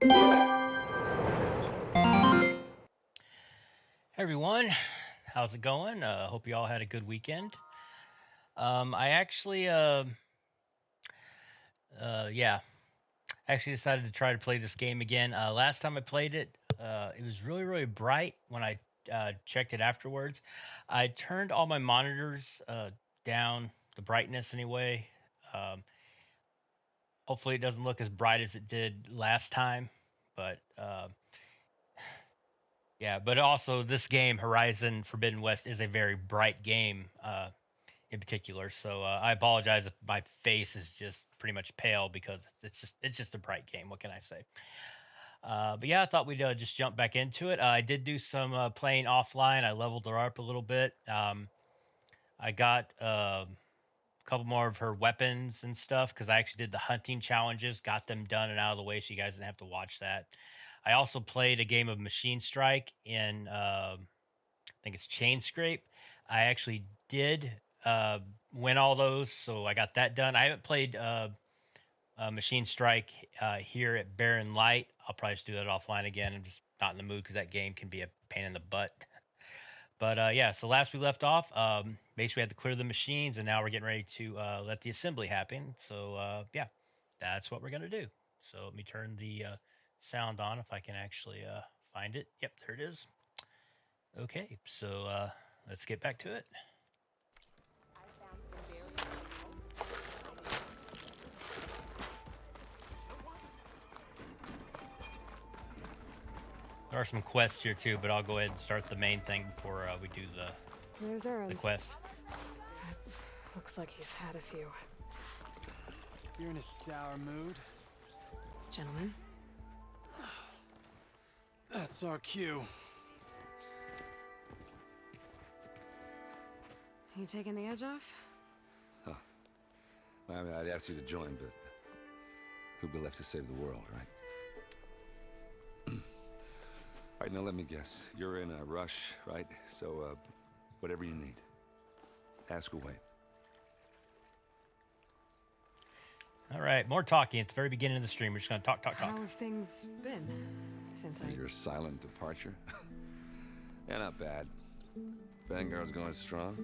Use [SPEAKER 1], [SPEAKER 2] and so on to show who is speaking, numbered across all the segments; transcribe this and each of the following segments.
[SPEAKER 1] Hey everyone, how's it going? Hope you all had a good weekend. I actually, yeah, actually decided to try to play this game again. Last time I played it, it was really, really bright when I checked it afterwards. I turned all my monitors down, the brightness anyway. Um, Hopefully, it doesn't look as bright as it did last time, but yeah, but also this game, Horizon Forbidden West, is a very bright game. In particular. So I apologize if my face is just pretty much pale because it's just a bright game. What can I say? But yeah, I thought we'd just jump back into it. I did do some playing offline. I leveled her up a little bit. I got a couple more of her weapons and stuff because I actually did the hunting challenges, got them done and out of the way, so you guys didn't have to watch that. I also played a game of Machine Strike in I think it's Chain Scrape. I actually did uh, win all those, so I got that done. I haven't played Machine Strike here at Barren Light. I'll probably just do that offline again. I'm just not in the mood because that game can be a pain in the butt. But yeah, so last we left off, basically we had to clear the machines, and now we're getting ready to let the assembly happen. So yeah, that's what we're gonna do. So let me turn the sound on if I can actually find it. Yep, there it is. Okay, so let's get back to it. There are some quests here too, but I'll go ahead and start the main thing before we do
[SPEAKER 2] There's
[SPEAKER 1] the
[SPEAKER 2] Aaron's.
[SPEAKER 1] quest.
[SPEAKER 2] Looks like he's had a few.
[SPEAKER 3] You're in a sour mood.
[SPEAKER 2] Gentlemen,
[SPEAKER 3] That's our cue.
[SPEAKER 2] you taking the edge off?
[SPEAKER 4] Huh. I mean, I'd ask you to join, but who'd be left to save the world, right? All right, now let me guess. You're in a rush, right? So, whatever you need, ask away.
[SPEAKER 1] All right, more talking at the very beginning of the stream. We're just gonna talk, talk,
[SPEAKER 2] How
[SPEAKER 1] talk.
[SPEAKER 2] have things been since I...
[SPEAKER 4] Your silent departure? Yeah, not bad. Vanguard's going strong.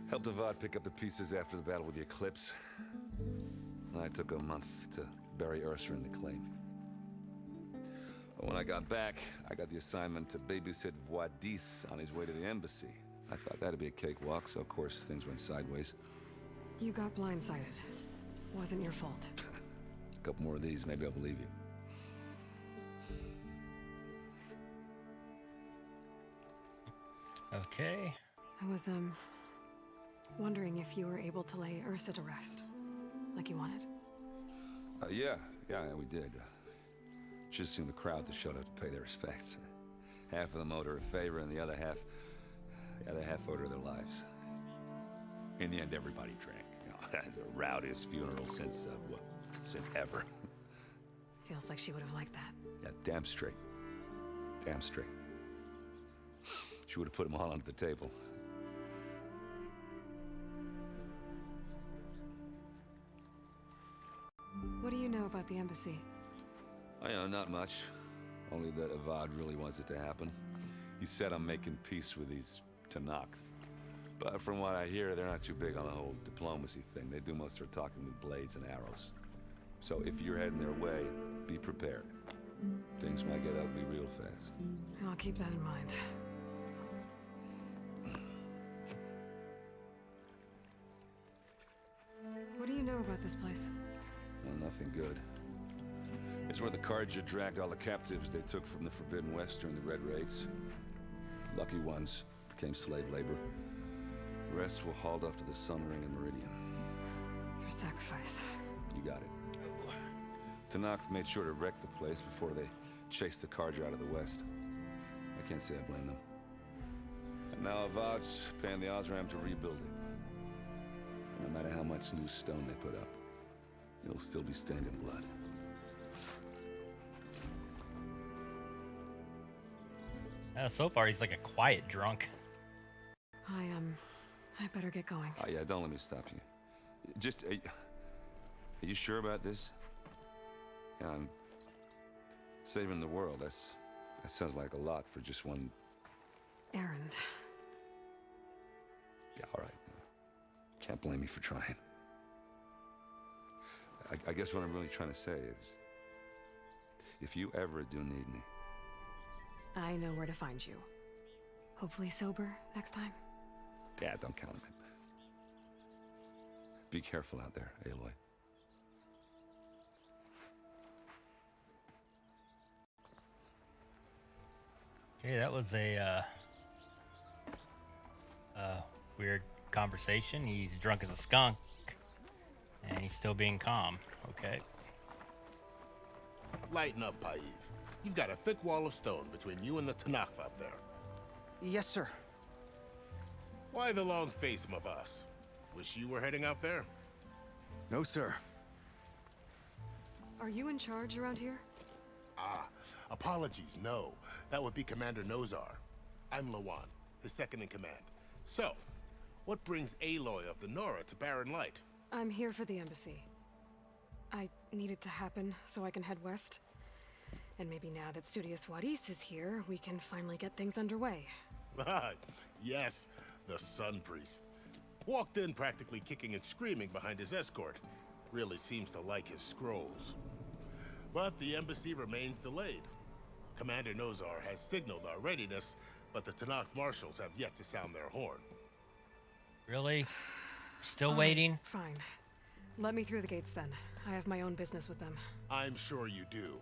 [SPEAKER 4] Helped Avad pick up the pieces after the battle with the Eclipse. I took a month to bury Ursa in the claim. But when I got back, I got the assignment to babysit Voidis on his way to the embassy. I thought that'd be a cakewalk, so of course things went sideways.
[SPEAKER 2] You got blindsided. Wasn't your fault.
[SPEAKER 4] A couple more of these, maybe I'll believe you.
[SPEAKER 1] Okay.
[SPEAKER 2] I was, wondering if you were able to lay Ursa to rest, like you wanted.
[SPEAKER 4] Yeah, we did. Just seemed the crowd that showed up to pay their respects. Half of them owed her a favor, and the other half owed her their lives. In the end, everybody drank. You know, that's the rowdiest funeral since ever.
[SPEAKER 2] Feels like she would have liked that.
[SPEAKER 4] Yeah, damn straight. Damn straight. She would have put them all onto the table.
[SPEAKER 2] What do you know about the embassy?
[SPEAKER 4] Not much. Only that Avad really wants it to happen. He said I'm making peace with these Tanakh. But from what I hear, they're not too big on the whole diplomacy thing. They do most of their talking with blades and arrows. So if you're heading their way, be prepared. Things might get ugly real fast.
[SPEAKER 2] I'll keep that in mind. What do you know about this place?
[SPEAKER 4] Well, nothing good. It's where the Carja dragged all the captives they took from the Forbidden West during the Red Raids. Lucky ones became slave labor. The rest were hauled off to the Sun Ring and Meridian.
[SPEAKER 2] Your sacrifice.
[SPEAKER 4] You got it. Tanakh made sure to wreck the place before they chased the Carja out of the West. I can't say I blame them. And now Avad's paying the Osram to rebuild it. No matter how much new stone they put up, it'll still be stained in blood.
[SPEAKER 1] So far, he's like a quiet drunk.
[SPEAKER 2] I better get going.
[SPEAKER 4] Oh yeah, don't let me stop you. Just, are you sure about this? Yeah, Saving the world, that sounds like a lot for just one...
[SPEAKER 2] Errand.
[SPEAKER 4] Yeah, all right. Can't blame me for trying. I guess what I'm really trying to say is, if you ever do need me...
[SPEAKER 2] I know where to find you. Hopefully sober next time.
[SPEAKER 4] Yeah, don't count on it. Be careful out there, Aloy.
[SPEAKER 1] Okay, that was a weird conversation. He's drunk as a skunk, and he's still being calm. Okay.
[SPEAKER 5] Lighten up, Paiv. You've got a thick wall of stone between you and the Tanakh up there.
[SPEAKER 3] Yes, sir.
[SPEAKER 5] Why the long face, my boss? Wish you were heading out there?
[SPEAKER 3] No, sir.
[SPEAKER 2] Are you in charge around here?
[SPEAKER 5] Ah, apologies, no. That would be Commander Nozar. I'm Lawan, his second in command. So, what brings Aloy of the Nora to Barren Light?
[SPEAKER 2] I'm here for the embassy. I need it to happen so I can head west. And maybe now that Studious Wadis is here, we can finally get things underway.
[SPEAKER 5] Yes, the Sun Priest. Walked in practically kicking and screaming behind his escort. Really seems to like his scrolls. But the embassy remains delayed. Commander Nozar has signaled our readiness, but the Tanakh marshals have yet to sound their horn.
[SPEAKER 1] Really? Still
[SPEAKER 2] All right,
[SPEAKER 1] waiting?
[SPEAKER 2] fine. Let me through the gates then. I have my own business with them.
[SPEAKER 5] I'm sure you do,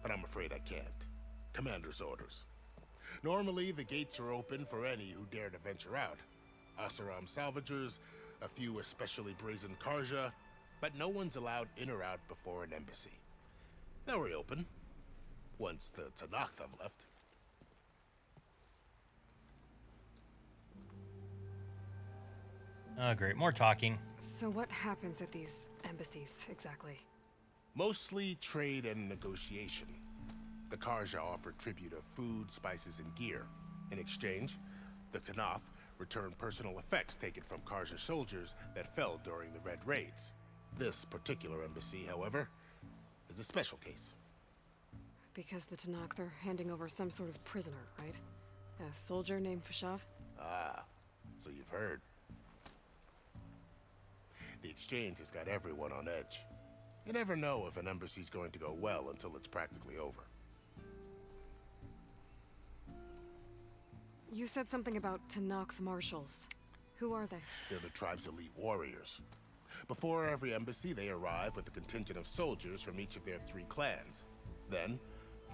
[SPEAKER 5] but I'm afraid I can't. Commander's orders. Normally, the gates are open for any who dare to venture out. Asaram salvagers, a few especially brazen Karja, but no one's allowed in or out before an embassy. They'll reopen, once the Tanakh have left.
[SPEAKER 1] Oh, great. More talking.
[SPEAKER 2] So what happens at these embassies, exactly?
[SPEAKER 5] Mostly trade and negotiation. The Karja offer tribute of food, spices, and gear. In exchange, the Tanakh return personal effects taken from Karja soldiers that fell during the Red Raids. This particular embassy, however, is a special case.
[SPEAKER 2] Because the Tanakh, they're handing over some sort of prisoner, right? A soldier named Fashav?
[SPEAKER 5] Ah, so you've heard. The exchange has got everyone on edge. You never know if an embassy's going to go well until it's practically over.
[SPEAKER 2] You said something about Tanakh marshals. Who are they?
[SPEAKER 5] They're the tribe's elite warriors. Before every embassy, they arrive with a contingent of soldiers from each of their 3 clans. Then,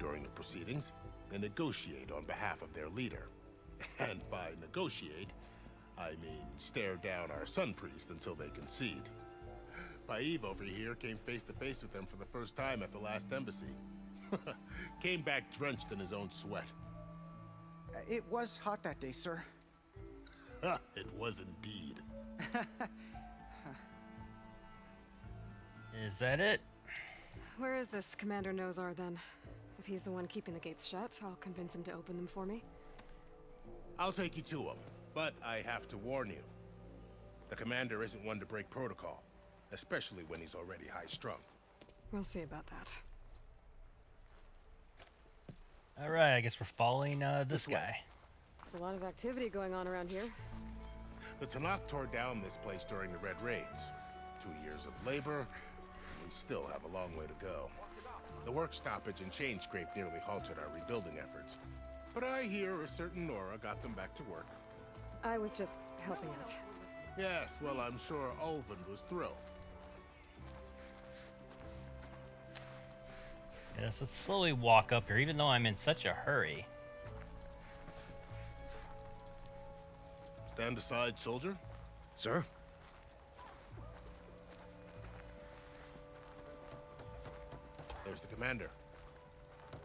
[SPEAKER 5] during the proceedings, they negotiate on behalf of their leader. And by negotiate, I mean stare down our Sun Priest until they concede. Paiv over here came face to face with them for the first time at the last embassy. Came back drenched in his own sweat.
[SPEAKER 3] It was hot that day, sir.
[SPEAKER 5] It was indeed.
[SPEAKER 1] Is that it?
[SPEAKER 2] Where is this Commander Nozar then? If he's the one keeping the gates shut, I'll convince him to open them for me.
[SPEAKER 5] I'll take you to him, but I have to warn you. The commander isn't one to break protocol, especially when he's already high-strung.
[SPEAKER 2] We'll see about that.
[SPEAKER 1] All right, I guess we're following this
[SPEAKER 5] way.
[SPEAKER 1] guy.
[SPEAKER 2] There's a lot of activity going on around here.
[SPEAKER 5] The Tanakh tore down this place during the Red Raids. 2 years of labor, and we still have a long way to go. The work stoppage and chain scrape nearly halted our rebuilding efforts. But I hear a certain Nora got them back to work.
[SPEAKER 2] I was just helping out.
[SPEAKER 5] Yes, well, I'm sure Ulvin was thrilled.
[SPEAKER 1] Yes, let's slowly walk up here, even though I'm in such a hurry.
[SPEAKER 5] Stand aside, soldier.
[SPEAKER 3] Sir?
[SPEAKER 5] There's the commander.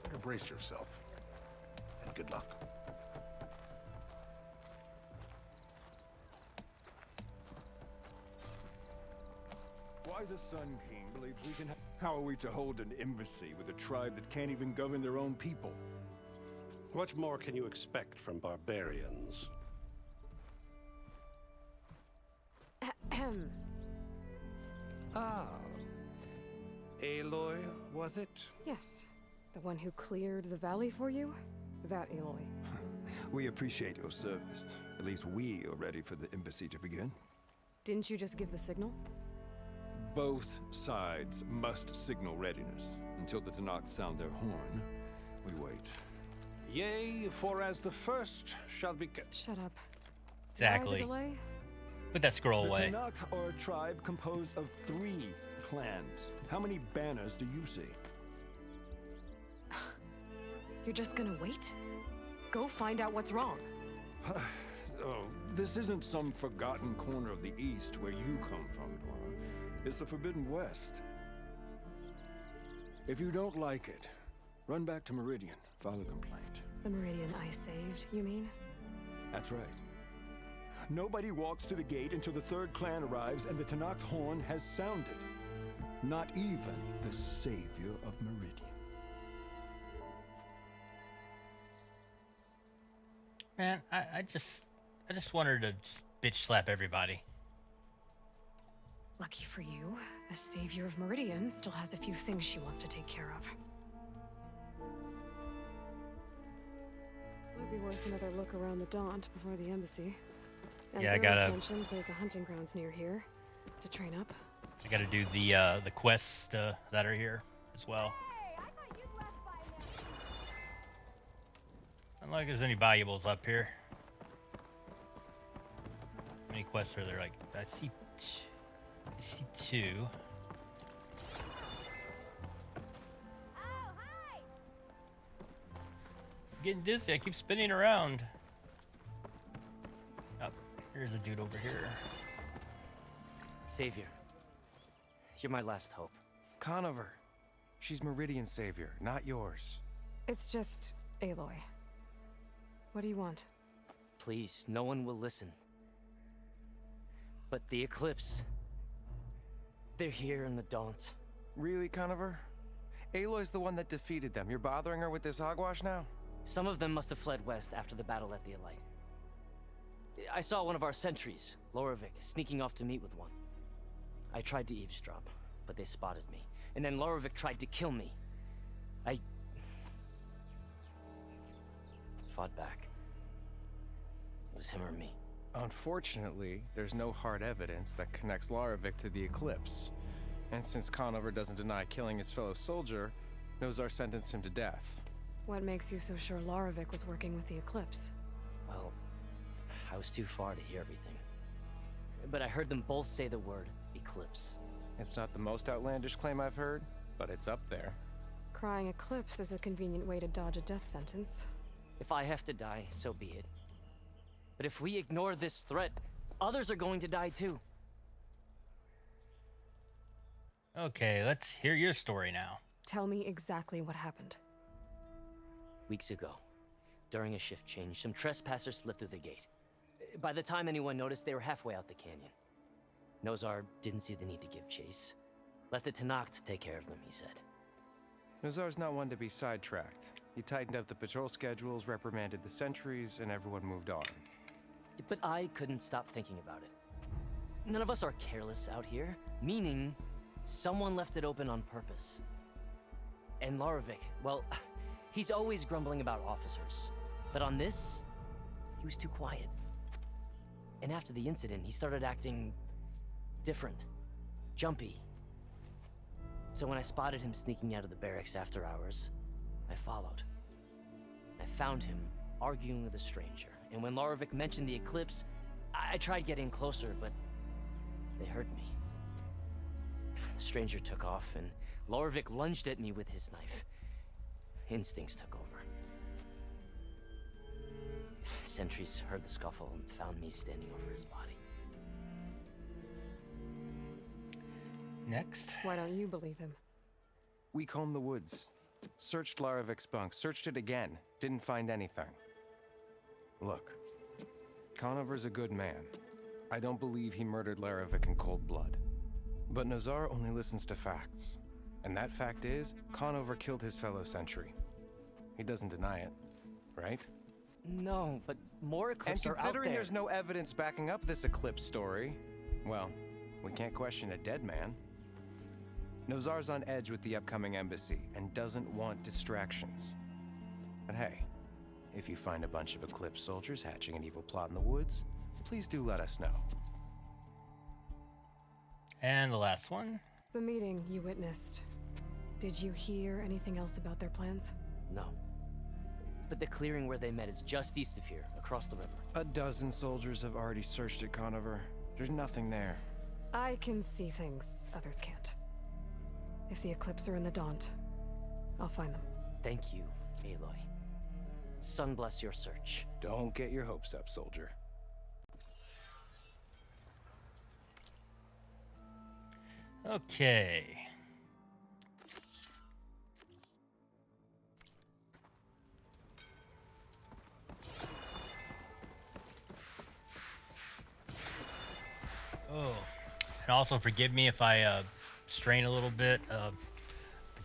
[SPEAKER 5] Better brace yourself. And good luck.
[SPEAKER 6] Why the Sun King believes we can How are we to hold an embassy with a tribe that can't even govern their own people?
[SPEAKER 7] What more can you expect from barbarians?
[SPEAKER 2] Ahem.
[SPEAKER 7] Ah. Aloy, was it?
[SPEAKER 2] Yes. The one who cleared the valley for you? That Aloy.
[SPEAKER 6] We appreciate your service. At least we are ready for the embassy to begin.
[SPEAKER 2] Didn't you just give the signal?
[SPEAKER 6] Both sides must signal readiness. Until the Tenakth sound their horn, we wait.
[SPEAKER 7] Yea, for as the first shall be kept.
[SPEAKER 2] Shut up. Why
[SPEAKER 1] Exactly.
[SPEAKER 2] the delay?
[SPEAKER 1] Put that scroll
[SPEAKER 6] The
[SPEAKER 1] away.
[SPEAKER 6] Tenakth are a tribe composed of 3 clans. How many banners do you see?
[SPEAKER 2] You're just gonna wait? Go find out what's wrong.
[SPEAKER 6] Oh, this isn't some forgotten corner of the East where you come from, Nora. It's the Forbidden West. If you don't like it, run back to Meridian, file a complaint.
[SPEAKER 2] The Meridian I saved, you mean?
[SPEAKER 6] That's right. Nobody walks to the gate until the 3rd clan arrives and the Tenakth horn has sounded. Not even the savior of Meridian.
[SPEAKER 1] Man, I just want her to just bitch slap everybody.
[SPEAKER 2] Lucky for you, the savior of Meridian still has a few things she wants to take care of. Might be worth another look around the Daunt before the embassy. And
[SPEAKER 1] Yeah, I
[SPEAKER 2] Burris
[SPEAKER 1] gotta-
[SPEAKER 2] mentioned there's a hunting grounds near here to train up.
[SPEAKER 1] I gotta do the quests that are here as well. I don't like there's any valuables up here. How many quests are there? Like I see 2. I'm getting dizzy. I keep spinning around. Oh, here's a dude over here.
[SPEAKER 8] Savior, you're my last hope.
[SPEAKER 9] Conover. She's Meridian's savior, not yours.
[SPEAKER 2] It's just Aloy. What do you want?
[SPEAKER 8] Please, no one will listen. But the Eclipse... they're here in the Daunt.
[SPEAKER 9] Really, Conover? Aloy's the one that defeated them. You're bothering her with this hogwash now?
[SPEAKER 8] Some of them must have fled west after the battle at the Elite. I saw one of our sentries, Loravik, sneaking off to meet with one. I tried to eavesdrop, but they spotted me. And then Loravik tried to kill me. I... fought back. It was him or me.
[SPEAKER 9] Unfortunately, there's no hard evidence that connects Loravik to the Eclipse. And since Conover doesn't deny killing his fellow soldier, Nozar sentenced him to death.
[SPEAKER 2] What makes you so sure Loravik was working with the Eclipse?
[SPEAKER 8] Well, I was too far to hear everything. But I heard them both say the word Eclipse.
[SPEAKER 9] It's not the most outlandish claim I've heard, but it's up there.
[SPEAKER 2] Crying Eclipse is a convenient way to dodge a death sentence.
[SPEAKER 8] If I have to die, so be it. But if we ignore this threat, others are going to die too.
[SPEAKER 1] Okay, let's hear your story now.
[SPEAKER 2] Tell me exactly what happened.
[SPEAKER 8] Weeks ago, during a shift change, some trespassers slipped through the gate. By the time anyone noticed, they were halfway out the canyon. Nozar didn't see the need to give chase. Let the Tenakth take care of them, he said.
[SPEAKER 9] Nozar's not one to be sidetracked. He tightened up the patrol schedules, reprimanded the sentries, and everyone moved on.
[SPEAKER 8] But I couldn't stop thinking about it. None of us are careless out here, meaning someone left it open on purpose. And Loravik, well, he's always grumbling about officers. But on this, he was too quiet. And after the incident, he started acting different, jumpy. So when I spotted him sneaking out of the barracks after hours, I followed. I found him arguing with a stranger, and when Loravik mentioned the Eclipse, I tried getting closer, but they heard me. The stranger took off, and Loravik lunged at me with his knife. Instincts took over. Sentries heard the scuffle and found me standing over his body.
[SPEAKER 1] Next.
[SPEAKER 2] Why don't you believe him?
[SPEAKER 9] We combed the woods, searched Laravik's bunk, searched it again, didn't find anything. Look, Conover's a good man. I don't believe he murdered Laravik in cold blood. But Nozar only listens to facts. And that fact is, Conover killed his fellow sentry. He doesn't deny it, right?
[SPEAKER 8] No, but more Eclipse
[SPEAKER 9] And
[SPEAKER 8] are out
[SPEAKER 9] considering
[SPEAKER 8] there.
[SPEAKER 9] there's no evidence backing up this Eclipse story, well, we can't question a dead man. Nozar's on edge with the upcoming embassy and doesn't want distractions. But hey, if you find a bunch of Eclipse soldiers hatching an evil plot in the woods, please do let us know.
[SPEAKER 1] And the last one.
[SPEAKER 2] The meeting you witnessed. Did you hear anything else about their plans?
[SPEAKER 8] No. But the clearing where they met is just east of here, across the river.
[SPEAKER 9] A dozen soldiers have already searched it, Conover. There's nothing there.
[SPEAKER 2] I can see things others can't. If the Eclipse are in the Daunt, I'll find them.
[SPEAKER 8] Thank you, Aloy. Sun bless your search.
[SPEAKER 9] Don't get your hopes up, soldier.
[SPEAKER 1] Okay. Oh, and also forgive me if I strain a little bit. The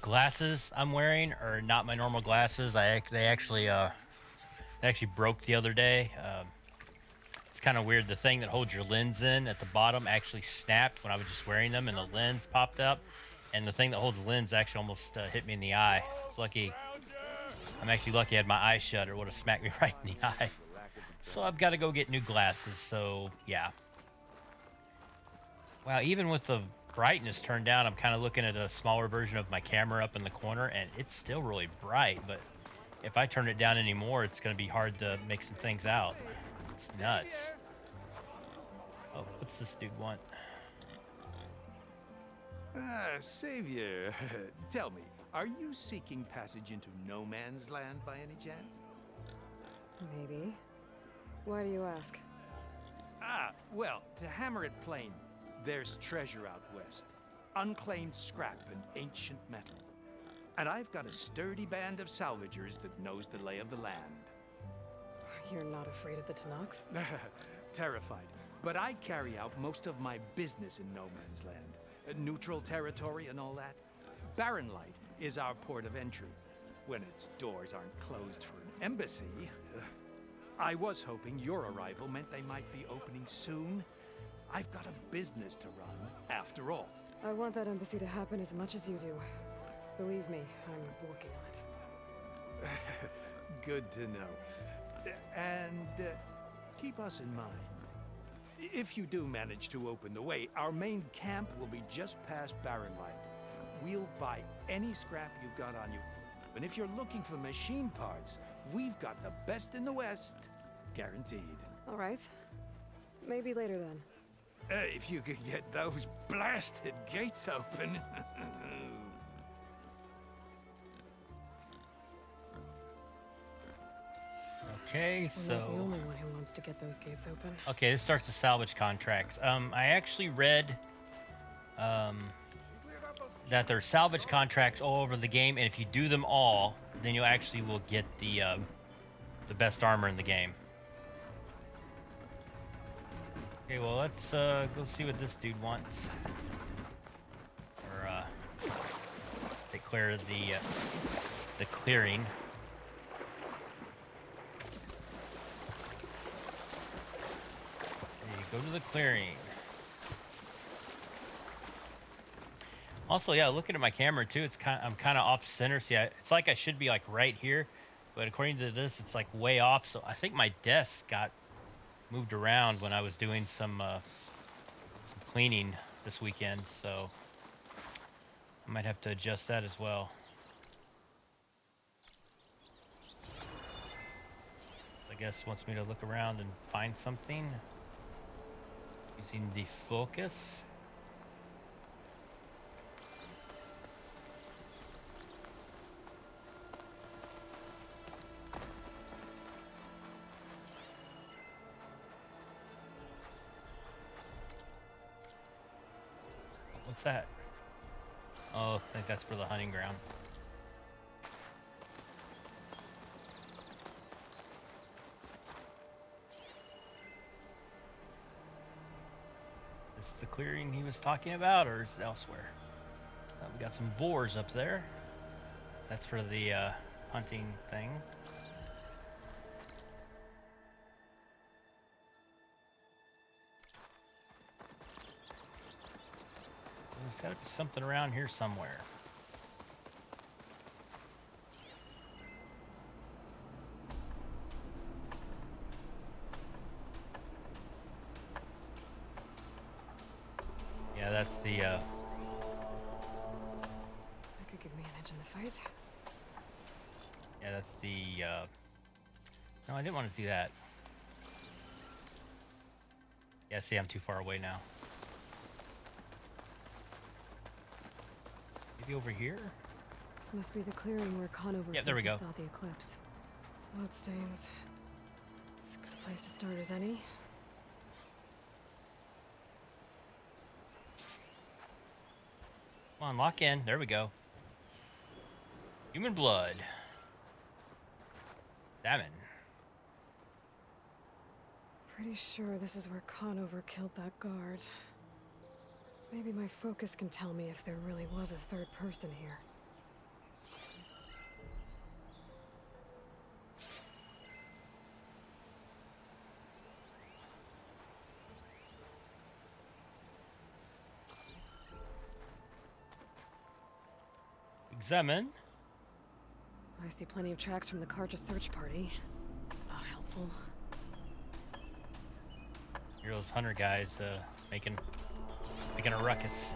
[SPEAKER 1] glasses I'm wearing are not my normal glasses. They actually broke the other day. It's kind of weird. The thing that holds your lens in at the bottom actually snapped when I was just wearing them, and the lens popped up. And the thing that holds the lens actually almost hit me in the eye. It's lucky. I'm actually lucky I had my eyes shut, or it would have smacked me right in the eye. So I've got to go get new glasses. So yeah. Wow, even with the brightness turned down, I'm kind of looking at a smaller version of my camera up in the corner, and it's still really bright. But if I turn it down anymore, it's going to be hard to make some things out. It's nuts. Oh, what's this dude want?
[SPEAKER 10] Savior, tell me, are you seeking passage into no man's land by any chance?
[SPEAKER 2] Maybe. Why do you ask?
[SPEAKER 10] Well, to hammer it plain, there's treasure out west. Unclaimed scrap and ancient metal. And I've got a sturdy band of salvagers that knows the lay of the land.
[SPEAKER 2] You're not afraid of the Tenakth?
[SPEAKER 10] Terrified. But I carry out most of my business in no man's land. Neutral territory and all that. Barren Light is our port of entry, when its doors aren't closed for an embassy. I was hoping your arrival meant they might be opening soon. I've got a business to run, after all.
[SPEAKER 2] I want that embassy to happen as much as you do. Believe me, I'm working on it.
[SPEAKER 10] Good to know. And keep us in mind. If you do manage to open the way, our main camp will be just past Barren Light. We'll buy any scrap you've got on you. And if you're looking for machine parts, we've got the best in the West. Guaranteed.
[SPEAKER 2] All right. Maybe later then.
[SPEAKER 10] If you could get those blasted gates open.
[SPEAKER 1] Okay,
[SPEAKER 2] So I'm not the only one who wants to get those gates open.
[SPEAKER 1] Okay, this starts the salvage contracts. I actually read that there's salvage contracts all over the game, and if you do them all, then you actually will get the best armor in the game. Okay, well let's go see what this dude wants. Or declare the clearing. Go to the clearing. Also, yeah, looking at my camera too, I'm kind of off center. See, it's like I should be like right here, but according to this, it's like way off. So I think my desk got moved around when I was doing some cleaning this weekend. So I might have to adjust that as well. I guess wants me to look around and find something. Using the focus. What's that? Oh, I think that's for the hunting ground. The clearing he was talking about, or is it elsewhere? We got some boars up there. That's for the hunting thing. Gotta be something around here somewhere. Yeah, that's the
[SPEAKER 2] That could give me an edge in the fight.
[SPEAKER 1] yeah, that's the no, I didn't want to do that. Yeah, see, I'm too far away now. Maybe over here?
[SPEAKER 2] This must be the clearing where Conover
[SPEAKER 1] Yeah, there we go.
[SPEAKER 2] saw the eclipse. Bloodstains. It's a good place to start as any.
[SPEAKER 1] Come on, lock in. There we go. Human blood. Salmon.
[SPEAKER 2] Pretty sure this is where Conover killed that guard. Maybe my focus can tell me if there really was a third person here.
[SPEAKER 1] Examine.
[SPEAKER 2] I see plenty of tracks from the Karja search party. Not helpful.
[SPEAKER 1] Here are those hunter guys making a ruckus.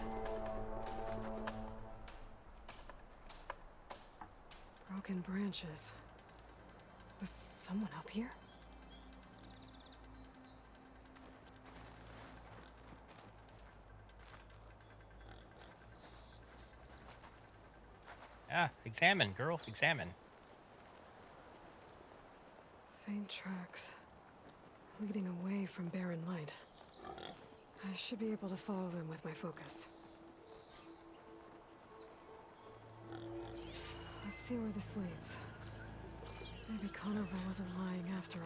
[SPEAKER 2] Broken branches. Was someone up here?
[SPEAKER 1] Ah, examine, girl, examine.
[SPEAKER 2] Faint tracks. Leading away from barren light. I should be able to follow them with my focus. Let's see where this leads. Maybe Conover wasn't lying after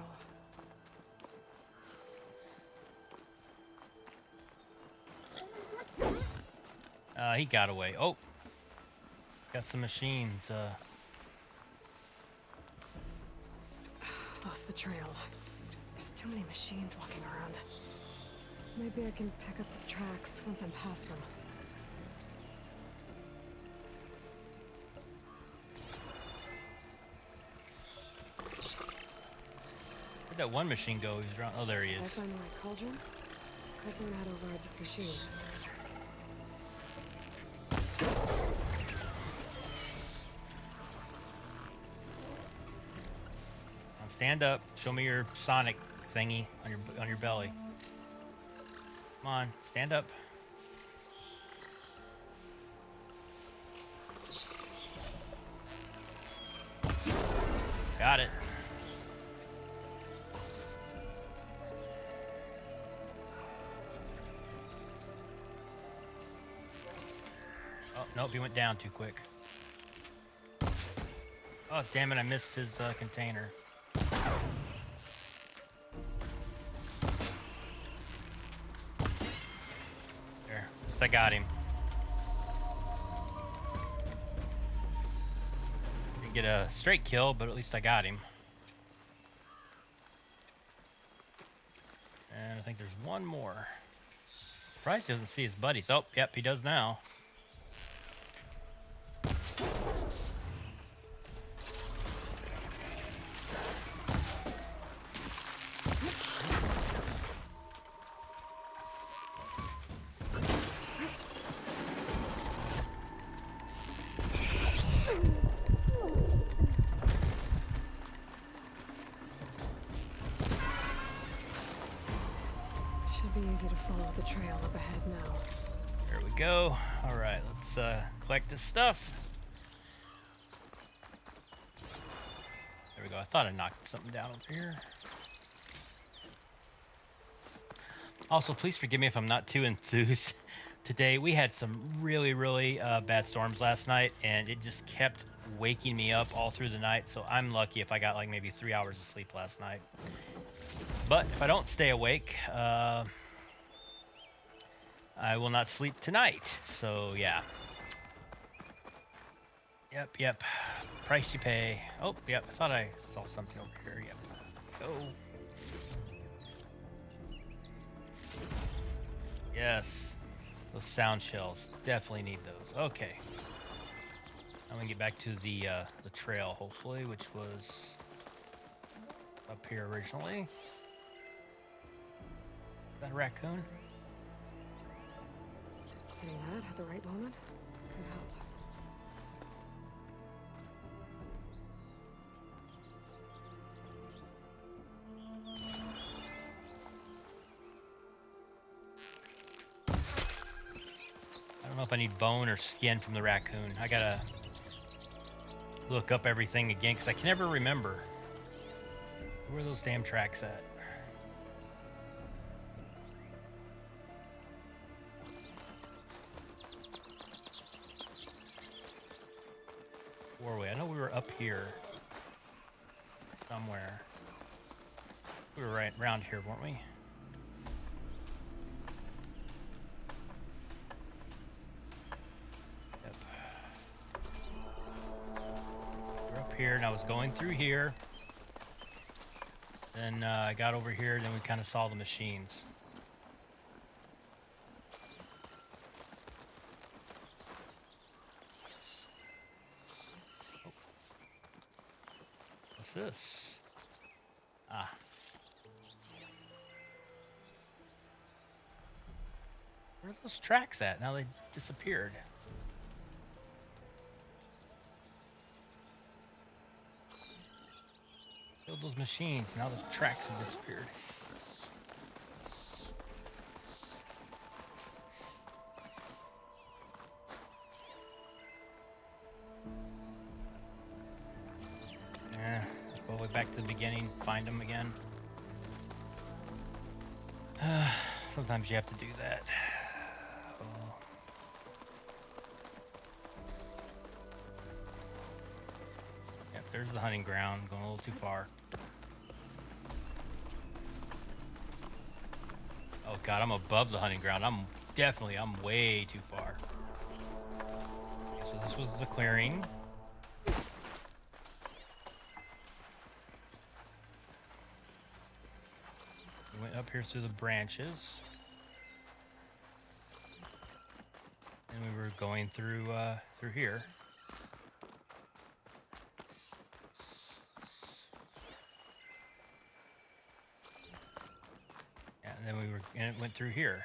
[SPEAKER 2] all.
[SPEAKER 1] He got away. Oh, got some machines.
[SPEAKER 2] Lost the trail. There's too many machines walking around. Maybe I can pick up the tracks once I'm past them.
[SPEAKER 1] Where'd that one machine go? He's around. Oh, there he
[SPEAKER 2] If I
[SPEAKER 1] is.
[SPEAKER 2] find the right cauldron, I'd learn how to ride this machine.
[SPEAKER 1] Now stand up. Show me your Sonic thingy on your belly. Come on, stand up. Got it. Oh, nope, he went down too quick. Oh, damn it, I missed his container. There, at least I got him. Didn't get a straight kill, but at least I got him. And I think there's one more. Surprised he doesn't see his buddies. Oh, yep, he does now.
[SPEAKER 2] Should be easy to follow the trail up ahead now.
[SPEAKER 1] There we go. All right, let's collect this stuff. There we go. I thought I knocked something down over here. Also, please forgive me if I'm not too enthused today. We had some really bad storms last night, and it just kept waking me up all through the night. So I'm lucky if I got like maybe 3 hours of sleep last night. But if I don't stay awake, I will not sleep tonight. So yeah. Yep. Price you pay. Oh, yep. I thought I saw something over here. Yep. Go. Yes. Those sound shells. Definitely need those. Okay. I'm gonna get back to the trail, hopefully, which was up here originally. Is that a raccoon?
[SPEAKER 2] Getting that at the right moment could help.
[SPEAKER 1] I don't know if I need bone or skin from the raccoon. I gotta look up everything again because I can never remember. Where are those damn tracks at? Where were we? I know we were up here somewhere. We were right around here, weren't we? Yep. We're up here, and I was going through here. Then I got over here, and then we kind of saw the machines. Oh. What's this? Ah. Where are those tracks at? Now they disappeared. Killed those machines. Now the tracks have disappeared. Yeah, let's go all the way back to the beginning. Find them again. Sometimes you have to do that. Oh. Yep, there's the hunting ground. Going a little too far. Oh god, I'm above the hunting ground. I'm way too far. Okay, so this was the clearing. We went up here through the branches. And we were going through here. And then it went through here.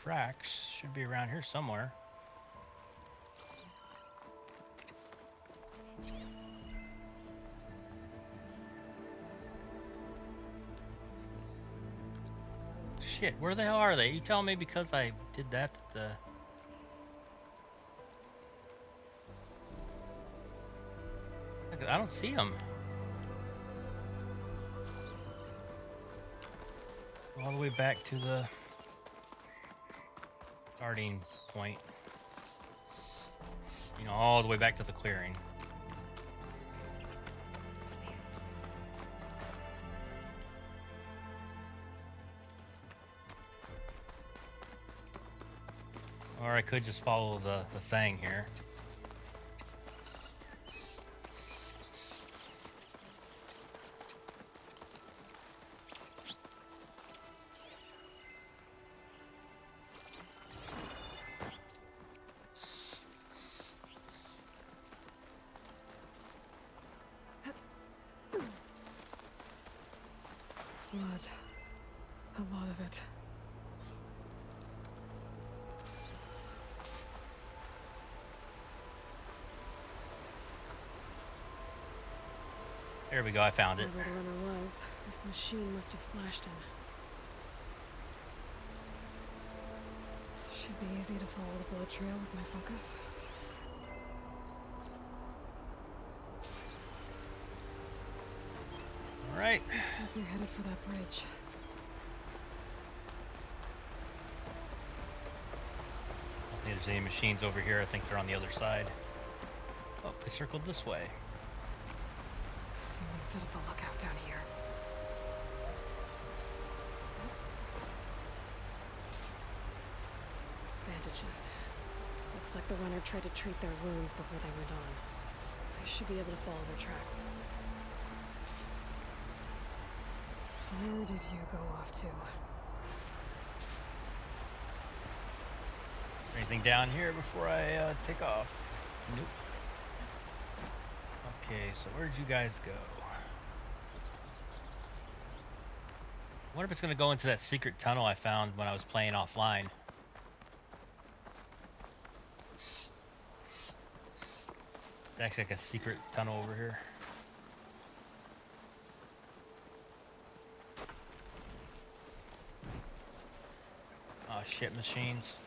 [SPEAKER 1] Tracks should be around here somewhere. Shit, where the hell are they? You tell me because I did that. I don't see them. All the way back to the starting point. You know, all the way back to the clearing. Or I could just follow the thing here.
[SPEAKER 2] Blood. A lot of it.
[SPEAKER 1] There we go, I found it.
[SPEAKER 2] Whoever the runner was, this machine must have slashed him. Should be easy to follow the blood trail with my focus.
[SPEAKER 1] Alright.
[SPEAKER 2] Looks like we're headed for that bridge.
[SPEAKER 1] I don't think there's any machines over here. I think they're on the other side. Oh, they circled this way.
[SPEAKER 2] Someone set up a lookout down here. stitches. Looks like the runner tried to treat their wounds before they went on. I should be able to follow their tracks. Where did you go off to?
[SPEAKER 1] Anything down here before I take off? Nope. Okay, so where'd you guys go? I wonder if it's gonna go into that secret tunnel I found when I was playing offline. It's actually like a secret tunnel over here. Oh shit, machines.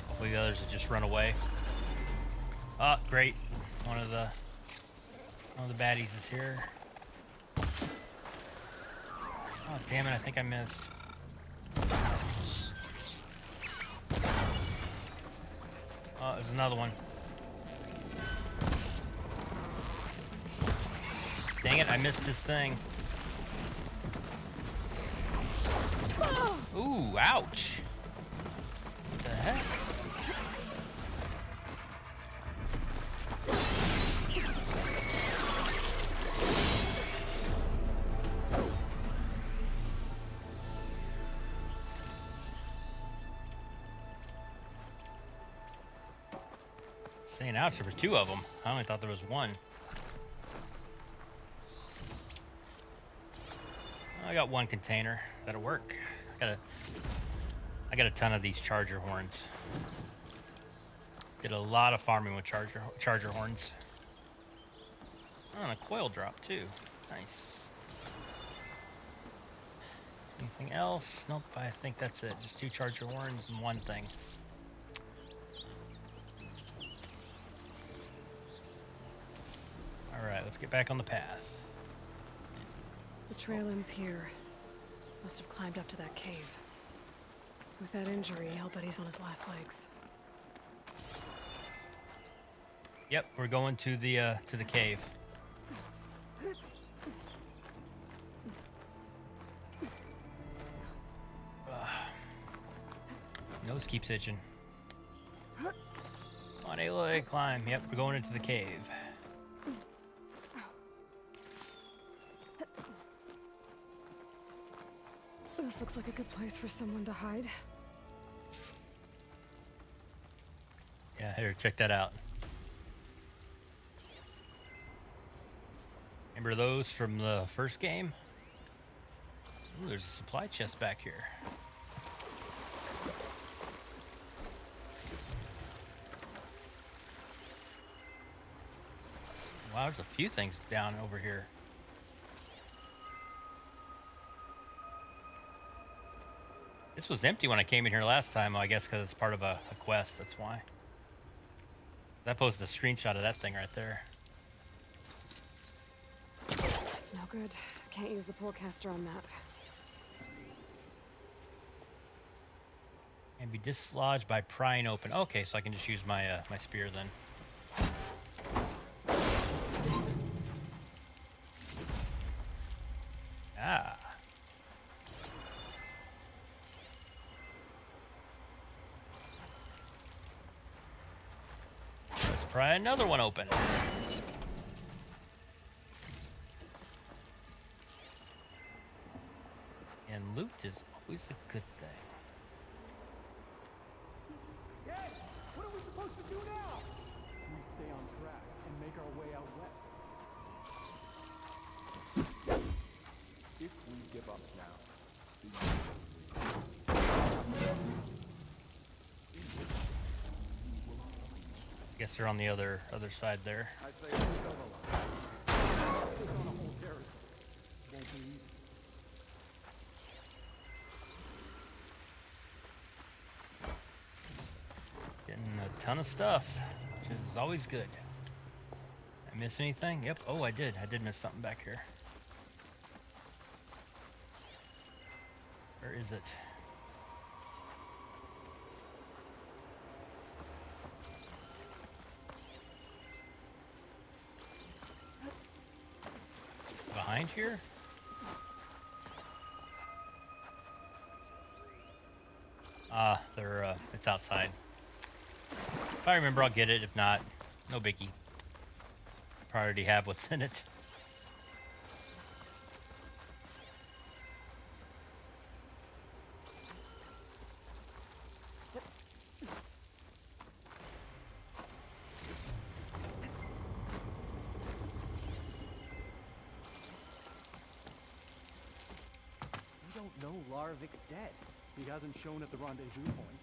[SPEAKER 1] Hopefully the others will just run away. Oh, great. One of the baddies is here. Oh, damn it, I think I missed. Oh, there's another one. Dang it, I missed this thing. Ooh, ouch. What the heck? Saying ouch, there were two of them. I only thought there was one. I got one container. That'll work. I got a ton of these charger horns. Did a lot of farming with charger horns. Oh, and a coil drop too. Nice. Anything else? Nope, I think that's it. Just two charger horns and one thing. Alright, let's get back on the path.
[SPEAKER 2] The trail ends here. Must have climbed up to that cave. With that injury, I'll bet he's on his last legs.
[SPEAKER 1] Yep, we're going to the cave. Nose keeps itching. Come on, Aloy, climb. Yep, we're going into the cave.
[SPEAKER 2] This looks like a good place for someone to hide.
[SPEAKER 1] Yeah, here, check that out. Remember those from the first game? Ooh, there's a supply chest back here. Wow, there's a few things down over here. This was empty when I came in here last time, I guess because it's part of a quest, that's why. I posted a screenshot of that thing right there.
[SPEAKER 2] That's no good. Can't use the pullcaster on that.
[SPEAKER 1] And be dislodged by prying open. Okay, so I can just use my my spear then. Ah. Let's pry another one open. And loot is always a good thing.
[SPEAKER 6] Yes! What are we supposed to do now? We stay on track and make our way out west. If we give up now,
[SPEAKER 1] Guess they're on the other side there.
[SPEAKER 6] I say we go along. Take on a whole territory. Won't be easy.
[SPEAKER 1] Getting a ton of stuff, which is always good. I miss anything? Yep. Oh, I did. I did miss something back here. Where is it? behind here? They're it's outside. If I remember, I'll get it. If not, no biggie. Probably already have what's in it.
[SPEAKER 11] We don't know Laravic's dead. He hasn't shown at the rendezvous point.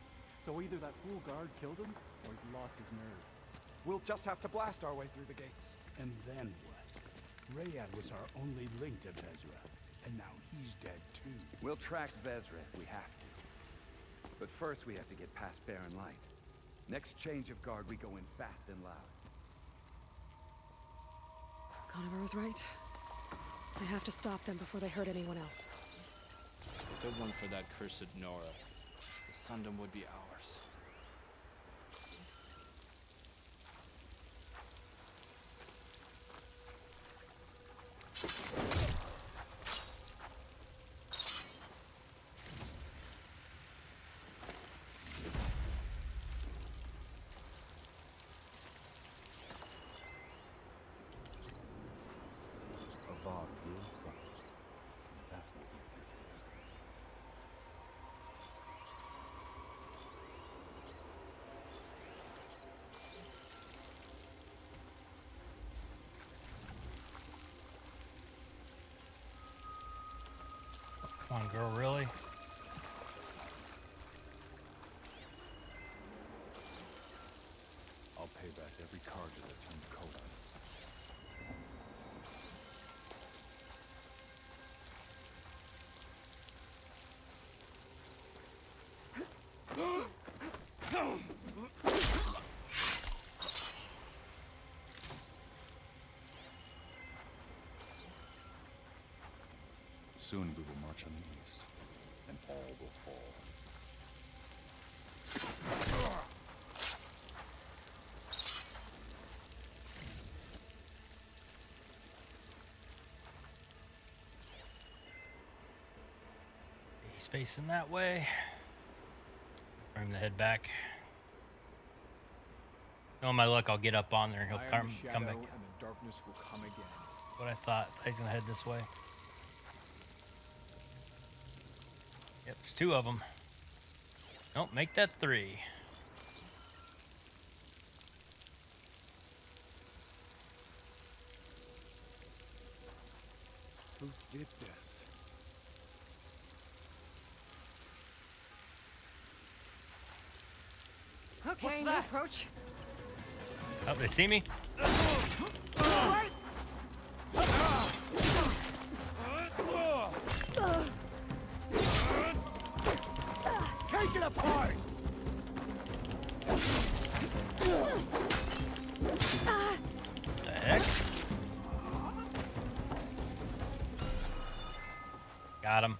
[SPEAKER 11] So either that fool guard killed him, or he's lost his nerve.
[SPEAKER 6] We'll just have to blast our way through the gates.
[SPEAKER 12] And then what? Rayad was our only link to Vezra, and now he's dead too.
[SPEAKER 13] We'll track Vezra if we have to. But first we have to get past Barren Light. Next change of guard, we go in fast and loud.
[SPEAKER 2] Conover was right. I have to stop them before they hurt anyone else.
[SPEAKER 14] Good one for that cursed Nora. The Sundom would be ours.
[SPEAKER 1] Come on, girl, really?
[SPEAKER 12] I'll pay back every Carja that turned the coat on. Soon we will march on the east, and all will fall.
[SPEAKER 1] He's facing that way. Bring him to head back. Knowing my luck, I'll get up on there and he'll come back.
[SPEAKER 11] And the darkness will come again.
[SPEAKER 1] What I thought. He's gonna head this way. Yep, there's two of them. Don't make that three.
[SPEAKER 12] Who did this?
[SPEAKER 2] Okay, new approach.
[SPEAKER 1] Oh, they see me?
[SPEAKER 11] Take it apart!
[SPEAKER 1] The heck? Got him.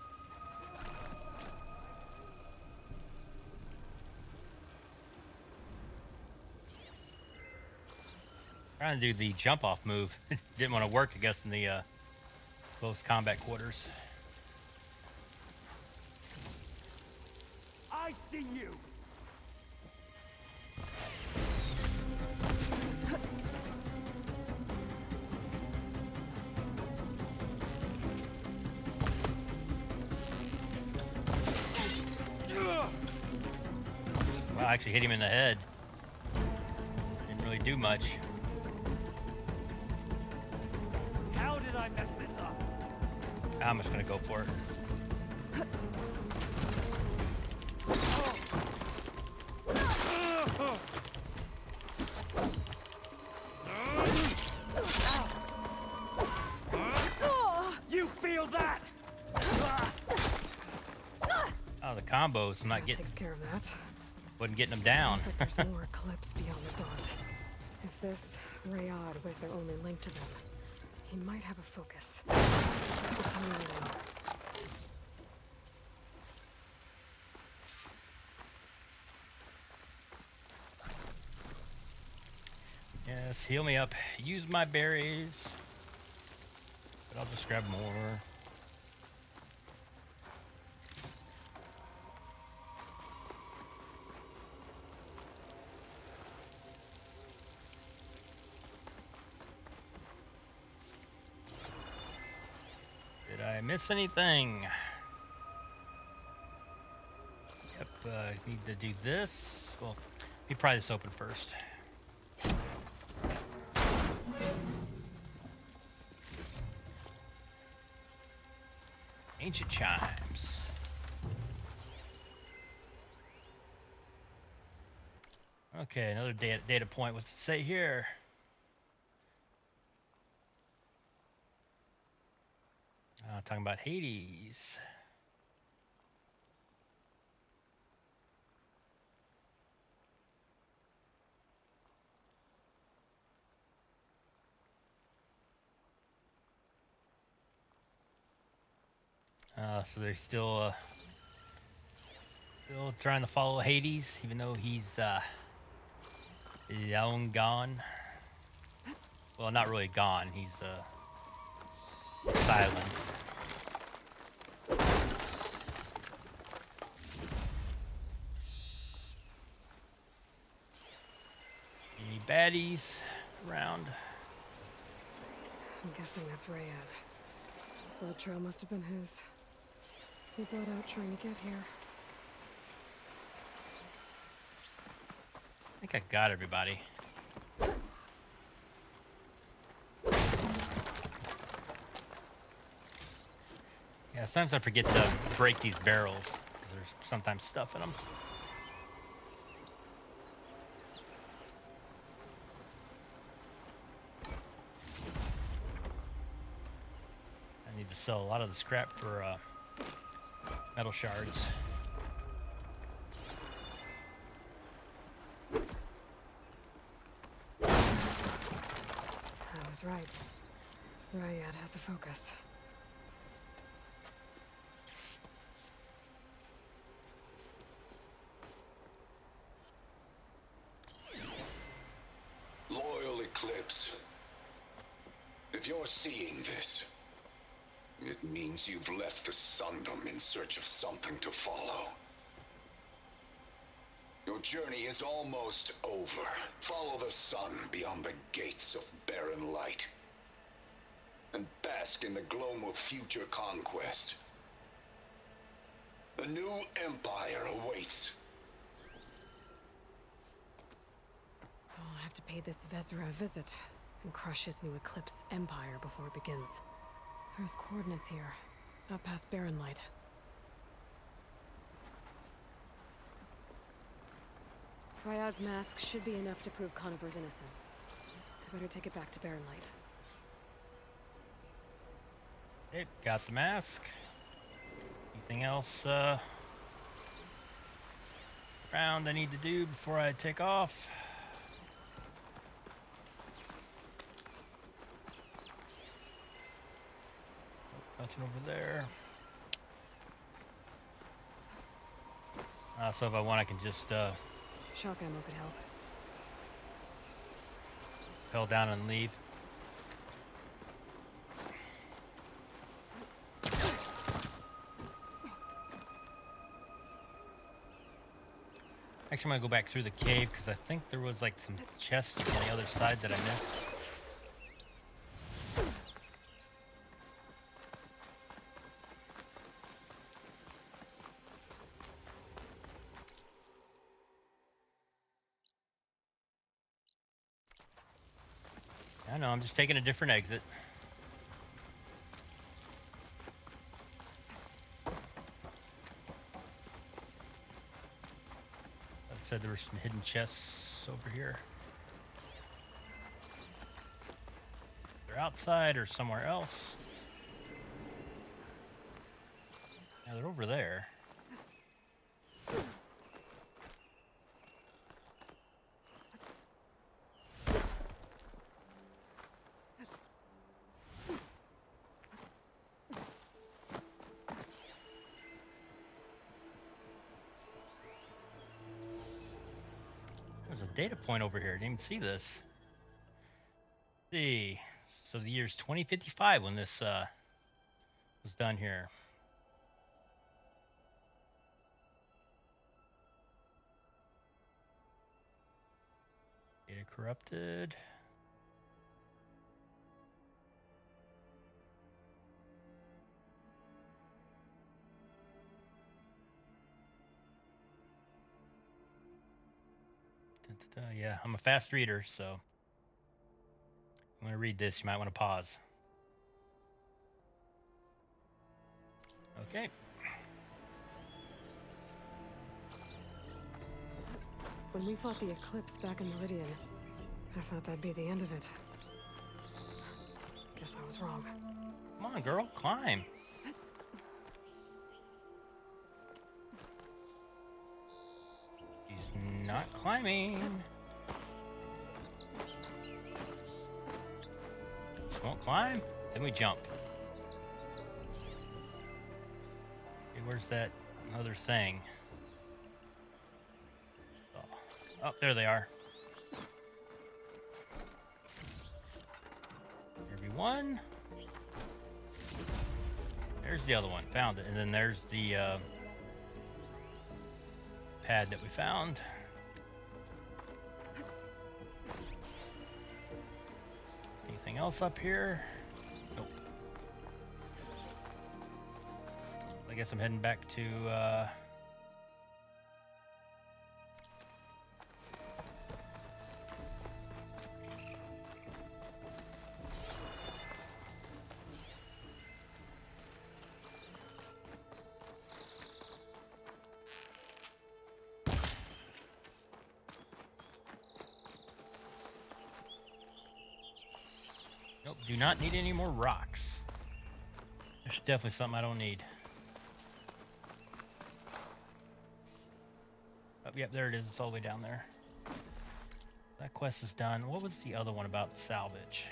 [SPEAKER 1] Trying to do the jump off move. Didn't want to work, I guess, in the close combat quarters.
[SPEAKER 11] I see you!
[SPEAKER 1] Wow, I actually hit him in the head. Didn't really do much.
[SPEAKER 11] How did I mess this up?
[SPEAKER 1] I'm just gonna go for it.
[SPEAKER 11] You feel that?
[SPEAKER 1] Oh, the combos. I'm not getting.
[SPEAKER 2] Takes care of that.
[SPEAKER 1] Wasn't getting them down.
[SPEAKER 2] Sounds like there's more eclipse beyond the Daunt. If this Rayad was their only link to them, he might have a focus. He'll tell me when I know.
[SPEAKER 1] Yes, heal me up. Use my berries. But I'll just grab more. Did I miss anything? Yep, need to do this. Well, let me pry this open first. Ancient chimes. Okay, another data point. What's it say here? Talking about Hades. So they're still trying to follow Hades, even though he's long gone. Well, not really gone. He's Sylens. Any baddies around?
[SPEAKER 2] I'm guessing that's Rayad. Blood trail must have been his. He bled out trying to get here.
[SPEAKER 1] I think I got everybody. Yeah, sometimes I forget to break these barrels, 'cause there's sometimes stuff in them. I need to sell a lot of the scrap for metal shards.
[SPEAKER 2] I was right. Rayad has a focus.
[SPEAKER 15] Loyal Eclipse, if you're seeing this, it means you've left the Sundom in search of something to follow. Your journey is almost over. Follow the sun beyond the gates of barren light, and bask in the gloam of future conquest. The new empire awaits.
[SPEAKER 2] I'll have to pay this Vezra a visit and crush his new Eclipse empire before it begins. There's coordinates here, up past Barren Light. Ryad's mask should be enough to prove Conover's innocence. I better take it back to Barren Light.
[SPEAKER 1] Okay, got the mask. Anything else around I need to do before I take off? Nothing over there. So if I want, I can just
[SPEAKER 2] Shock ammo could help.
[SPEAKER 1] fell down and leave. Actually, I'm gonna go back through the cave because I think there was like some chests on the other side that I missed. I know, I'm just taking a different exit. I said there were some hidden chests over here. They're outside or somewhere else. Yeah, they're over there. There's a data point over here. I didn't even see this. Let's see. So the year's 2055 when this was done here. Data corrupted. Yeah, I'm a fast reader, so if you want to read this, you might want to pause. Okay.
[SPEAKER 2] When we fought the Eclipse back in Meridian, I thought that'd be the end of it. Guess I was wrong.
[SPEAKER 1] Come on, girl, climb. She's not climbing. She won't climb. Then we jump. Okay, where's that other thing? Oh, there they are. There'd be one. There's the other one. Found it. And then there's the pad that we found. Anything else up here? Nope. I guess I'm heading back to nope, do not need any more rocks. There's definitely something I don't need. Oh, yep, there it is. It's all the way down there. That quest is done. What was the other one about salvage?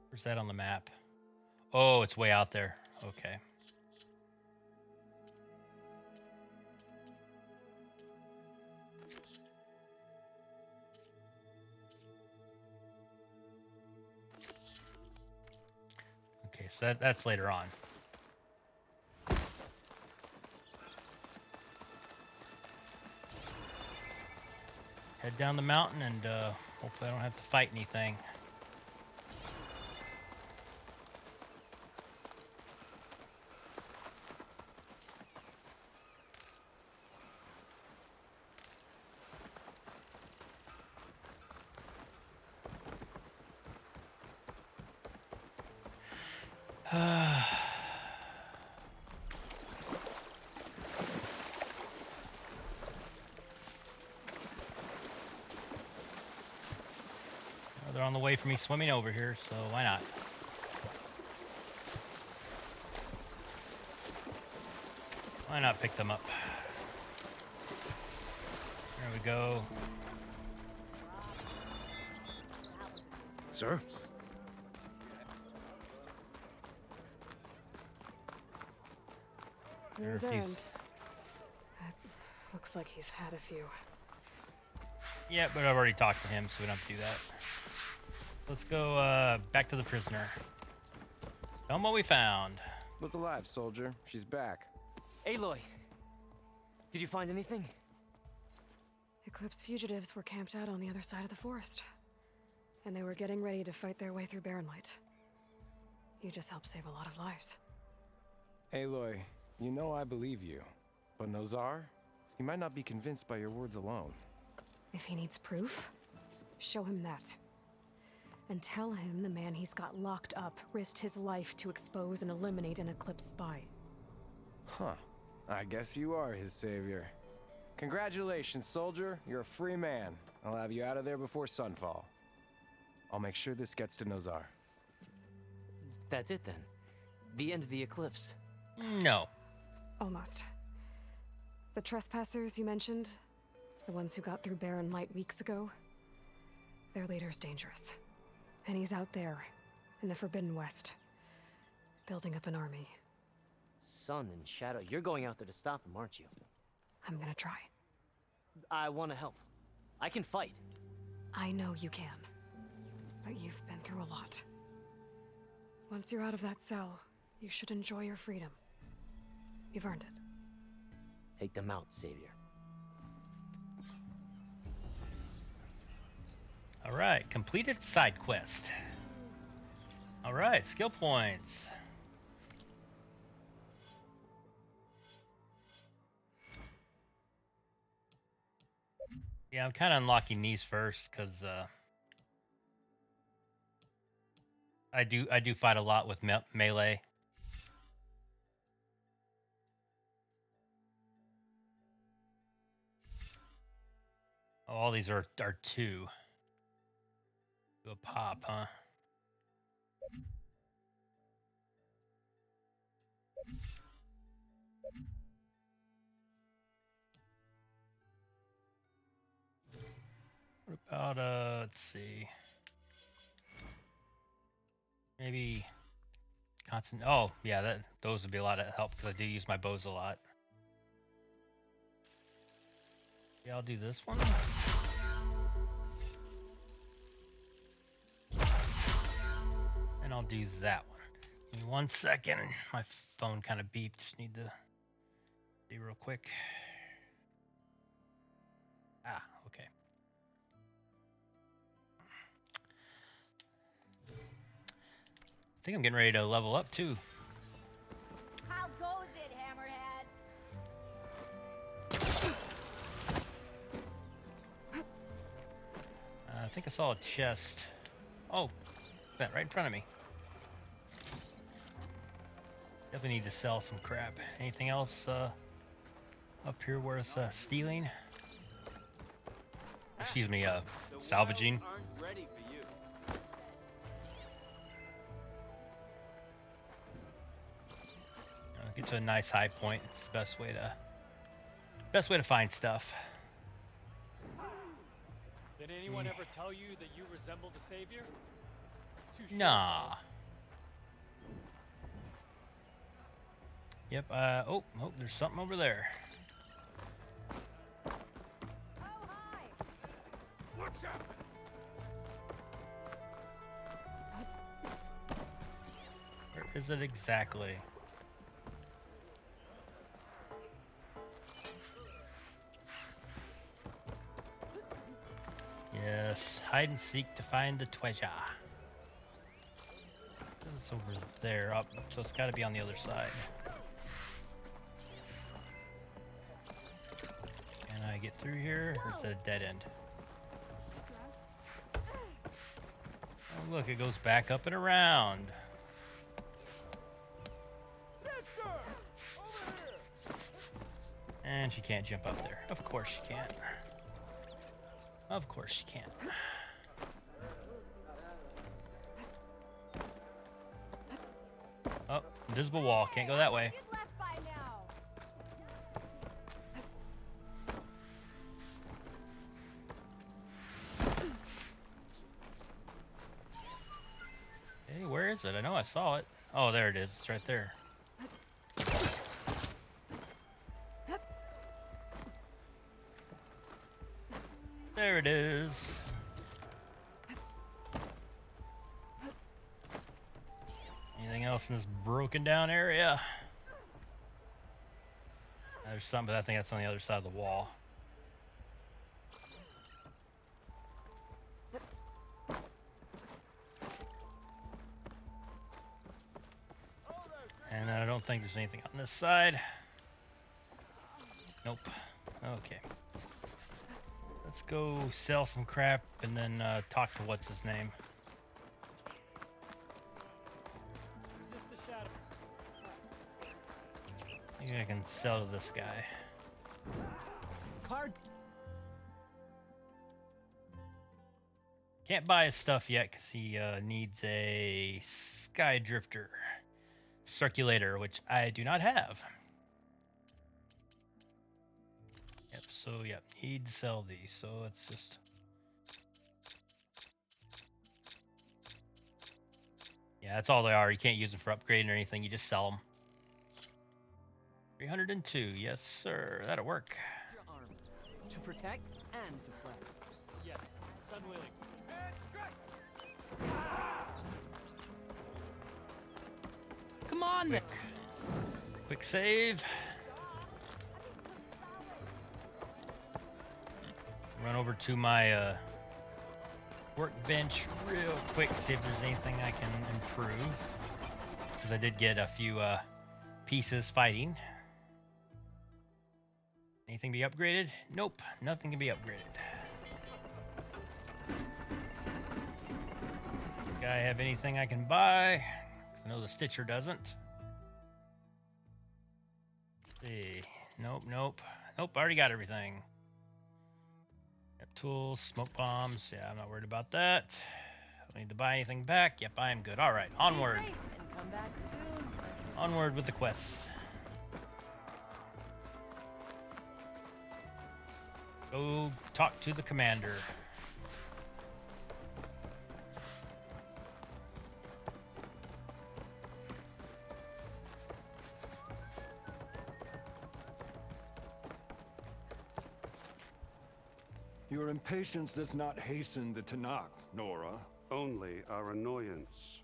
[SPEAKER 1] Where's that on the map? Oh, it's way out there. Okay. Okay, so that's later on. Head down the mountain and hopefully I don't have to fight anything. They're on the way for me swimming over here, so why not? Why not pick them up? There we go.
[SPEAKER 3] Sir?
[SPEAKER 2] There's Erend. Looks like he's had a few.
[SPEAKER 1] Yeah, but I've already talked to him, so we don't have to do that. Let's go back to the prisoner. Tell him what we found.
[SPEAKER 9] Look alive, soldier. She's back.
[SPEAKER 8] Aloy, did you find anything?
[SPEAKER 2] Eclipse fugitives were camped out on the other side of the forest. And they were getting ready to fight their way through Barren Light. You just helped save a lot of lives.
[SPEAKER 9] Aloy, you know I believe you. But Nozar? He might not be convinced by your words alone.
[SPEAKER 2] If he needs proof, show him that. And tell him the man he's got locked up risked his life to expose and eliminate an Eclipse spy.
[SPEAKER 9] Huh. I guess you are his savior. Congratulations, soldier. You're a free man. I'll have you out of there before sunfall. I'll make sure this gets to Nozar.
[SPEAKER 8] That's it then. The end of the Eclipse.
[SPEAKER 1] No.
[SPEAKER 2] Almost. The trespassers you mentioned, the ones who got through Barren Light weeks ago, their leader's dangerous. And he's out there, in the Forbidden West, building up an army.
[SPEAKER 8] Sun and Shadow, you're going out there to stop him, aren't you?
[SPEAKER 2] I'm gonna try.
[SPEAKER 8] I want to help. I can fight.
[SPEAKER 2] I know you can. But you've been through a lot. Once you're out of that cell, you should enjoy your freedom. You've earned it.
[SPEAKER 8] Take them out, Savior.
[SPEAKER 1] All right, completed side quest. All right, skill points. Yeah, I'm kind of unlocking these first because I do fight a lot with melee. Oh, all these are 2. Do a pop, huh? What about let's see. Maybe constant. Oh, yeah, those would be a lot of help because I do use my bows a lot. Yeah, I'll do this one. And I'll do that one. Give me 1 second. My phone kind of beeped. Just need to be real quick. Ah, okay. I think I'm getting ready to level up too.
[SPEAKER 16] How goes it, Hammerhead?
[SPEAKER 1] I think I saw a chest. Oh, that right in front of me. Definitely need to sell some crap. Anything else up here worth stealing? Excuse me, salvaging.
[SPEAKER 17] Aren't ready for you.
[SPEAKER 1] Get to a nice high point. It's the best way to find stuff.
[SPEAKER 18] Did anyone ever tell you that you resemble the Savior?
[SPEAKER 1] Nah. Yep. Oh, there's something over there.
[SPEAKER 17] What's up?
[SPEAKER 1] Where is it exactly? Yes, hide and seek to find the treasure. It's over there, up, so it's got to be on the other side. Can I get through here, or is it a dead end? Oh, look, it goes back up and around. And she can't jump up there. Of course she can't. Of course she can't. Oh, invisible wall. Can't go that way. Hey, where is it? I know I saw it. Oh, there it is. It's right there. There it is. Anything else in this broken down area? There's something, but I think that's on the other side of the wall. And I don't think there's anything on this side. Nope. Okay. Let's go sell some crap and then talk to what's his name. I think I can sell to this guy.
[SPEAKER 8] Card.
[SPEAKER 1] Can't buy his stuff yet because he needs a Sky Drifter circulator, which I do not have. Yep, so yep, need to sell these. So let's just. Yeah, that's all they are. You can't use them for upgrading or anything. You just sell them. 302, yes sir, that'll work.
[SPEAKER 8] Your arm. To protect and to play.
[SPEAKER 18] Yes, sun willing.
[SPEAKER 8] Come on then.
[SPEAKER 1] Quick save. Run over to my workbench real quick, see if there's anything I can improve. Because I did get a few pieces fighting. Anything be upgraded? Nope, nothing can be upgraded. Guy have anything I can buy? 'Cause I know the Stitcher doesn't. See, nope, nope, nope. Already got everything. Yep, tools, smoke bombs. Yeah, I'm not worried about that. Don't need to buy anything back. Yep, I am good. All right, onward.
[SPEAKER 8] Be safe and come back soon.
[SPEAKER 1] Onward with the quests. Go talk to the commander.
[SPEAKER 6] Your impatience does not hasten the Tanakh, Nora.
[SPEAKER 7] Only our annoyance.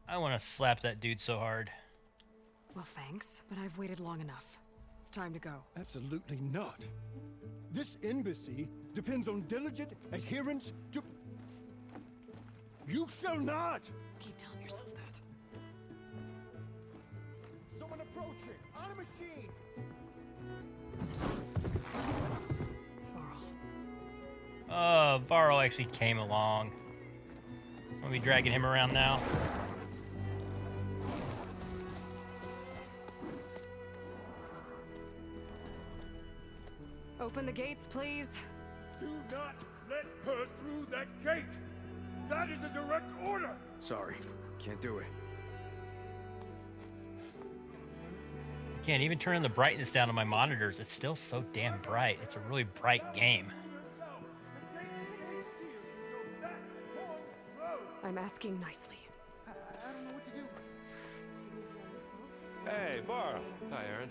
[SPEAKER 1] I want to slap that dude so hard.
[SPEAKER 2] Well, thanks, but I've waited long enough. It's time to go.
[SPEAKER 6] Absolutely not. This embassy depends on diligent adherence to... You shall not!
[SPEAKER 2] Keep telling yourself that.
[SPEAKER 6] Someone approaching! On a machine!
[SPEAKER 1] Varl actually came along. I'll be dragging him around now.
[SPEAKER 2] Open the gates, please.
[SPEAKER 6] Do not let her through that gate! That is a direct order!
[SPEAKER 3] Sorry, can't do it.
[SPEAKER 1] Can't even turn the brightness down on my monitors. It's still so damn bright. It's a really bright game.
[SPEAKER 2] I'm asking nicely.
[SPEAKER 3] I don't know what to do.
[SPEAKER 4] Hey, Varl.
[SPEAKER 19] Hi, Aaron.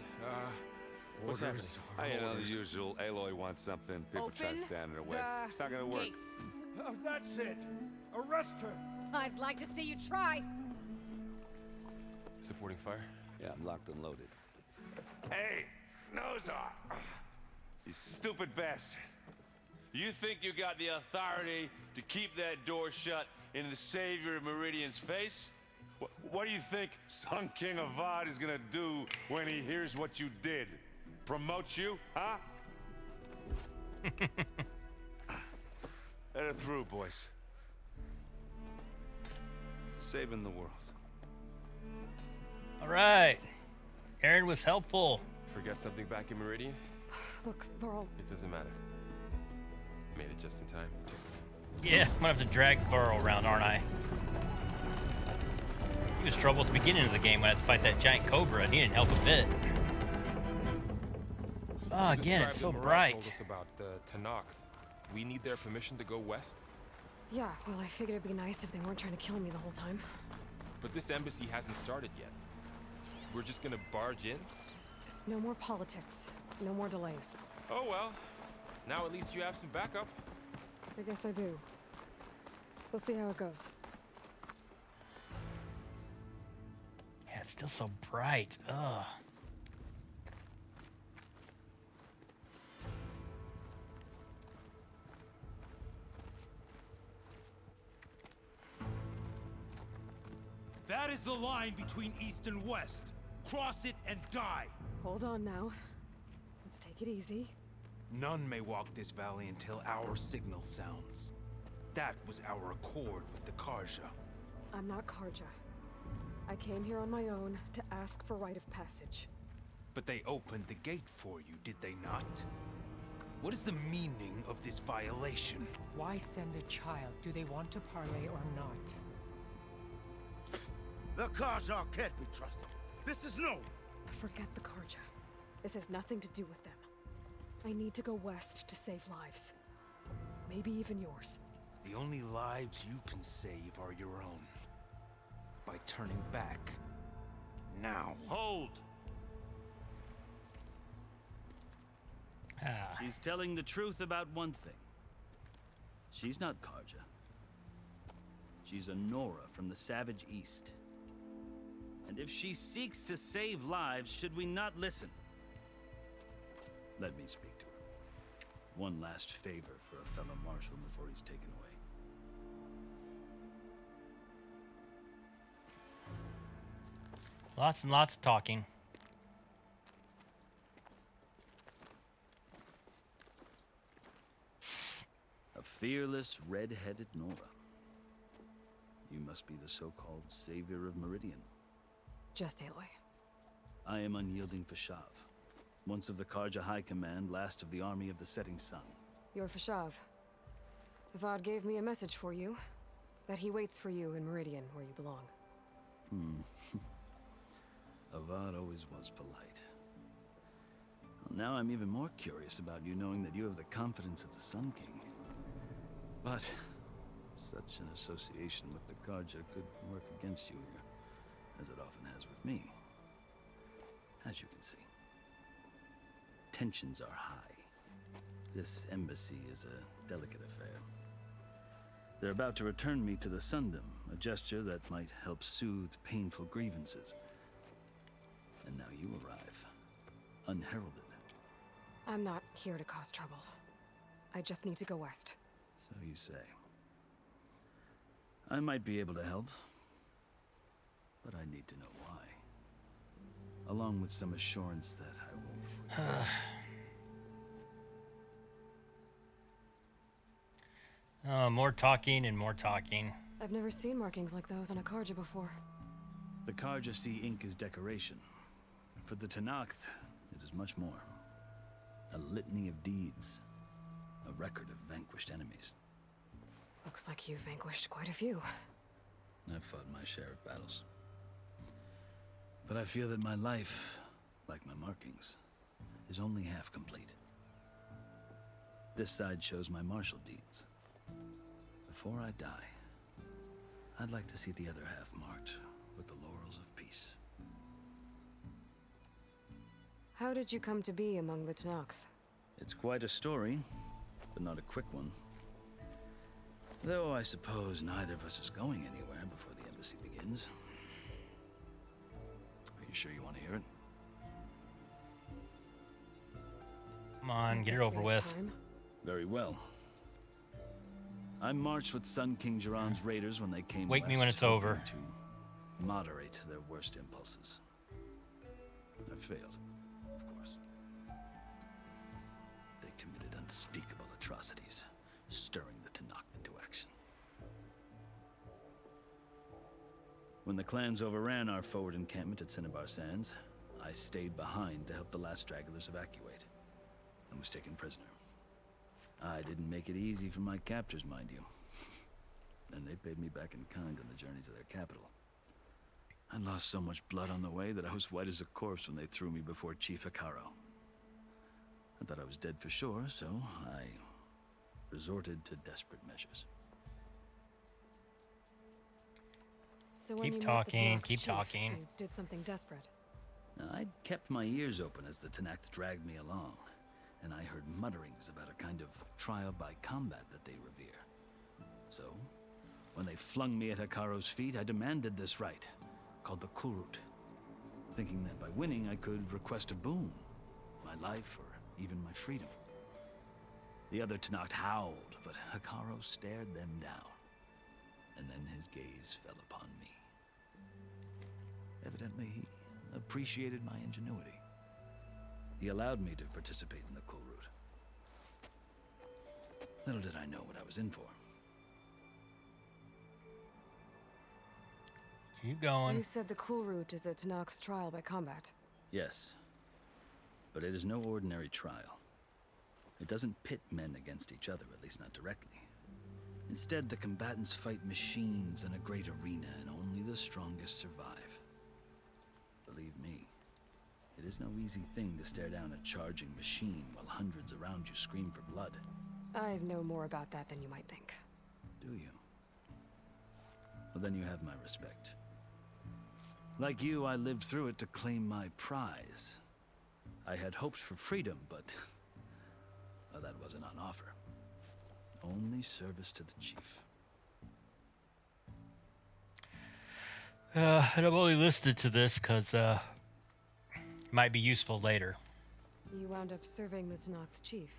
[SPEAKER 19] What's happening?
[SPEAKER 4] You know, the usual. Aloy wants something. People try to stand in her way. It's not gonna work.
[SPEAKER 16] Gates.
[SPEAKER 6] That's it! Arrest her!
[SPEAKER 16] I'd like to see you try.
[SPEAKER 19] Supporting fire?
[SPEAKER 4] Yeah, I'm locked and loaded. Hey, Nozar! You stupid bastard. You think you got the authority to keep that door shut in the savior of Meridian's face? What do you think Sun King Avad is gonna do when he hears what you did? Promote you, huh? Let her through, boys. Saving the world.
[SPEAKER 1] All right. Aaron was helpful.
[SPEAKER 19] Forget something back in Meridian?
[SPEAKER 2] Look, Varl.
[SPEAKER 19] It doesn't matter. Made it just in time.
[SPEAKER 1] Yeah, I'm gonna have to drag Varl around, aren't I? He was trouble at the beginning of the game when I had to fight that giant cobra, and he didn't help a bit. Oh, again, it's so bright.
[SPEAKER 19] Told us about the Tanakh. We need their permission to go west?
[SPEAKER 2] Yeah, well, I figured it'd be nice if they weren't trying to kill me the whole time.
[SPEAKER 19] But this embassy hasn't started yet. We're just gonna barge in?
[SPEAKER 2] Just no more politics. No more delays.
[SPEAKER 19] Oh well. Now at least you have some backup.
[SPEAKER 2] I guess I do. We'll see how it goes.
[SPEAKER 1] Yeah, it's still so bright. Ugh.
[SPEAKER 10] That is the line between East and West. Cross it and die.
[SPEAKER 2] Hold on now. Let's take it easy.
[SPEAKER 10] None may walk this valley until our signal sounds. That was our accord with the Karja.
[SPEAKER 2] I'm not Karja. I came here on my own to ask for rite of passage.
[SPEAKER 10] But they opened the gate for you, did they not? What is the meaning of this violation?
[SPEAKER 20] Why send a child? Do they want to parley or not?
[SPEAKER 10] The Karja can't be trusted. This is no.
[SPEAKER 2] Forget the Karja. This has nothing to do with them. I need to go west to save lives. Maybe even yours.
[SPEAKER 10] The only lives you can save are your own. By turning back. Now.
[SPEAKER 4] Hold!
[SPEAKER 21] She's telling the truth about one thing. She's not Karja. She's a Nora from the Savage East. And if she seeks to save lives, should we not listen? Let me speak to her. One last favor for a fellow marshal before he's taken away.
[SPEAKER 1] Lots and lots of talking.
[SPEAKER 21] A fearless, red-headed Nora. You must be the so-called savior of Meridian.
[SPEAKER 2] Just Aloy.
[SPEAKER 21] I am unyielding Fashav. Once of the Karja High Command, last of the army of the setting sun.
[SPEAKER 2] You're Fashav. Avad gave me a message for you. That he waits for you in Meridian, where you belong.
[SPEAKER 21] Avad always was polite. Well, now I'm even more curious about you knowing that you have the confidence of the Sun King. But such an association with the Karja could work against you here, as it often has with me. As you can see, tensions are high. This embassy is a delicate affair. They're about to return me to the Sundom, a gesture that might help soothe painful grievances. And now you arrive, unheralded.
[SPEAKER 2] I'm not here to cause trouble. I just need to go west.
[SPEAKER 21] So you say. I might be able to help, but I need to know why. Along with some assurance that I won't.
[SPEAKER 1] More talking and more talking.
[SPEAKER 2] I've never seen markings like those on a Karja before.
[SPEAKER 21] The Karja see ink as decoration. For the Tenakth, it is much more. A litany of deeds. A record of vanquished enemies.
[SPEAKER 2] Looks like you've vanquished quite a few.
[SPEAKER 21] I've fought my share of battles. But I feel that my life, like my markings, is only half complete. This side shows my martial deeds. Before I die, I'd like to see the other half marked with the laurels of peace.
[SPEAKER 2] How did you come to be among the Tenakth?
[SPEAKER 21] It's quite a story, but not a quick one. Though I suppose neither of us is going anywhere before the embassy begins. Are you sure you want to hear it?
[SPEAKER 1] Come on, get it over with.
[SPEAKER 21] Very well. I marched with Sun King Jiran's raiders when they came
[SPEAKER 1] Wake me
[SPEAKER 21] west,
[SPEAKER 1] when it's over.
[SPEAKER 21] to moderate their worst impulses. I failed, of course. They committed unspeakable atrocities, stirring the Tenakth into action. When the clans overran our forward encampment at Cinnabar Sands, I stayed behind to help the last stragglers evacuate, and was taken prisoner. I didn't make it easy for my captors, mind you. And they paid me back in kind on the journey to their capital. I lost so much blood on the way that I was white as a corpse when they threw me before Chief Hikaro. I thought I was dead for sure, so I resorted to desperate measures.
[SPEAKER 2] So when
[SPEAKER 1] Keep
[SPEAKER 2] you
[SPEAKER 1] talking,
[SPEAKER 2] met the
[SPEAKER 1] keep
[SPEAKER 2] Tenakth chief,
[SPEAKER 1] talking.
[SPEAKER 2] you did something desperate.
[SPEAKER 21] Now, I'd kept my ears open as the Tenakth dragged me along, and I heard mutterings about a kind of trial by combat that they revere. So, when they flung me at Hikaro's feet, I demanded this right, called the Kulrut, thinking that by winning I could request a boon, my life or even my freedom. The other Tenakth howled, but Hikaro stared them down, and then his gaze fell upon me. Evidently, he appreciated my ingenuity. He allowed me to participate in the Kulrut. Little did I know what I was in for.
[SPEAKER 1] Keep going.
[SPEAKER 2] You said the Kulrut is a Tenakth trial by combat.
[SPEAKER 21] Yes, but it is no ordinary trial. It doesn't pit men against each other, at least not directly. Instead, the combatants fight machines in a great arena, and only the strongest survive. Believe me, it is no easy thing to stare down a charging machine while hundreds around you scream for blood.
[SPEAKER 2] I know more about that than you might think.
[SPEAKER 21] Do you? Well, then you have my respect. Like you, I lived through it to claim my prize. I had hoped for freedom, but Well, that wasn't on offer. Only service to the chief.
[SPEAKER 1] And I'm only listening to this because it might be useful later.
[SPEAKER 2] You wound up serving the Tenakth chief.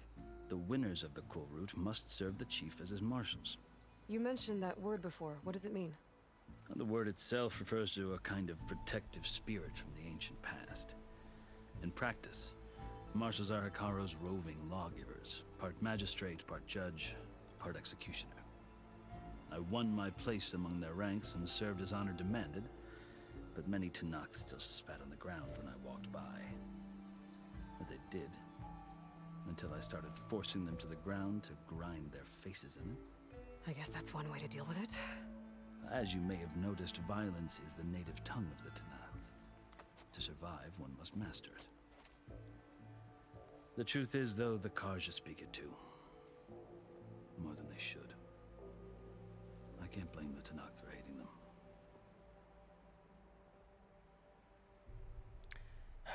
[SPEAKER 21] The winners of the Cool Route must serve the chief as his marshals.
[SPEAKER 2] You mentioned that word before. What does it mean?
[SPEAKER 21] The word itself refers to a kind of protective spirit from the ancient past. In practice, marshals are Hikaro's roving lawgivers, part magistrate, part judge, part executioner. I won my place among their ranks and served as honor demanded, but many Tenakth still spat on the ground when I walked by. But they did, until I started forcing them to the ground to grind their faces in it.
[SPEAKER 2] I guess that's one way to deal with it.
[SPEAKER 21] As you may have noticed, violence is the native tongue of the Tenakth. To survive, one must master it. The truth is, though, the Karja speak it too. More than they should. I can't blame the Tenakth for hating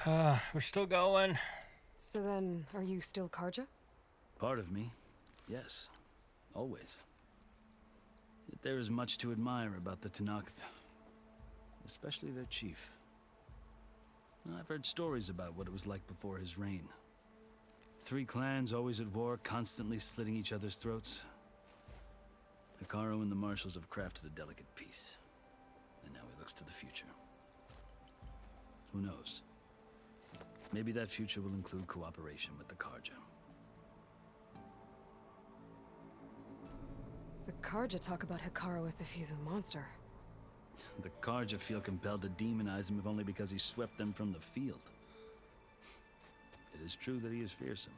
[SPEAKER 21] them.
[SPEAKER 1] We're still going.
[SPEAKER 2] So then, are you still Karja?
[SPEAKER 21] Part of me, yes. Always. Yet there is much to admire about the Tenakth. Especially their chief. I've heard stories about what it was like before his reign. 3 clans always at war, constantly slitting each other's throats. Hikaru and the marshals have crafted a delicate peace. And now he looks to the future. Who knows? Maybe that future will include cooperation with the Karja.
[SPEAKER 2] The Karja talk about Hikaru as if he's a monster.
[SPEAKER 21] The Karja feel compelled to demonize him if only because he swept them from the field. It is true that he is fearsome.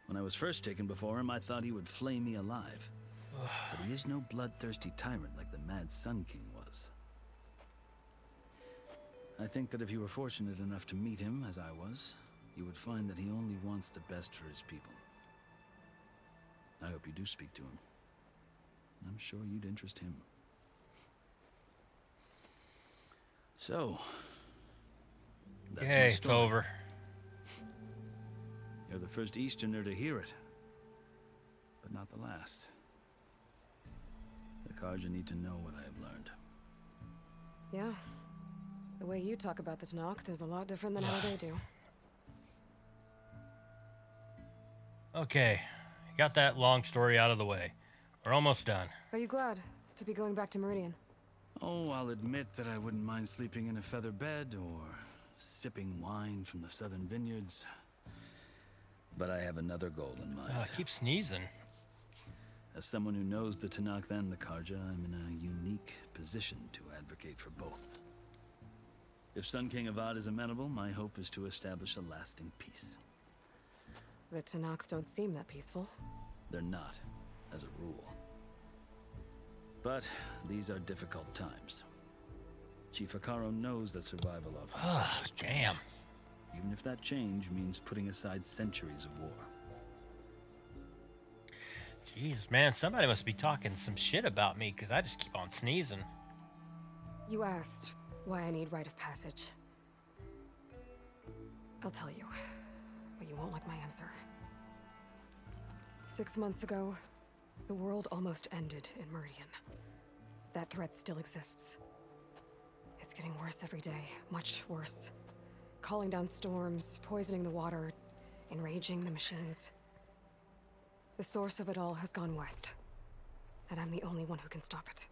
[SPEAKER 21] When I was first taken before him, I thought he would flay me alive. But he is no bloodthirsty tyrant like the Mad Sun King was. I think that if you were fortunate enough to meet him, as I was, you would find that he only wants the best for his people. I hope you do speak to him. I'm sure you'd interest him. So, that's my
[SPEAKER 1] Yay, it's
[SPEAKER 21] story.
[SPEAKER 1] over.
[SPEAKER 21] You're the first Easterner to hear it, but not the last. The Karja need to know what I have learned.
[SPEAKER 2] Yeah. The way you talk about the Tenakth is a lot different than how they do.
[SPEAKER 1] Okay, got that long story out of the way. We're almost done.
[SPEAKER 2] Are you glad to be going back to Meridian?
[SPEAKER 21] Oh, I'll admit that I wouldn't mind sleeping in a feather bed or sipping wine from the southern vineyards. But I have another goal in mind.
[SPEAKER 1] I keep sneezing.
[SPEAKER 21] As someone who knows the Tenakth and the Karja, I'm in a unique position to advocate for both. If Sun King Avad is amenable, my hope is to establish a lasting peace.
[SPEAKER 2] The Tenakth don't seem that peaceful.
[SPEAKER 21] They're not, as a rule. But these are difficult times. Chief Hikaru knows that survival often requires change.
[SPEAKER 1] Damn.
[SPEAKER 21] Even if that change means putting aside centuries of war.
[SPEAKER 1] Jeez, man, somebody must be talking some shit about me because I just keep on sneezing.
[SPEAKER 2] You asked why I need rite of passage. I'll tell you, but you won't like my answer. 6 months ago, the world almost ended in Meridian. That threat still exists. It's getting worse every day, much worse. Calling down storms, poisoning the water, enraging the machines. The source of it all has gone west, and I'm the only one who can stop it.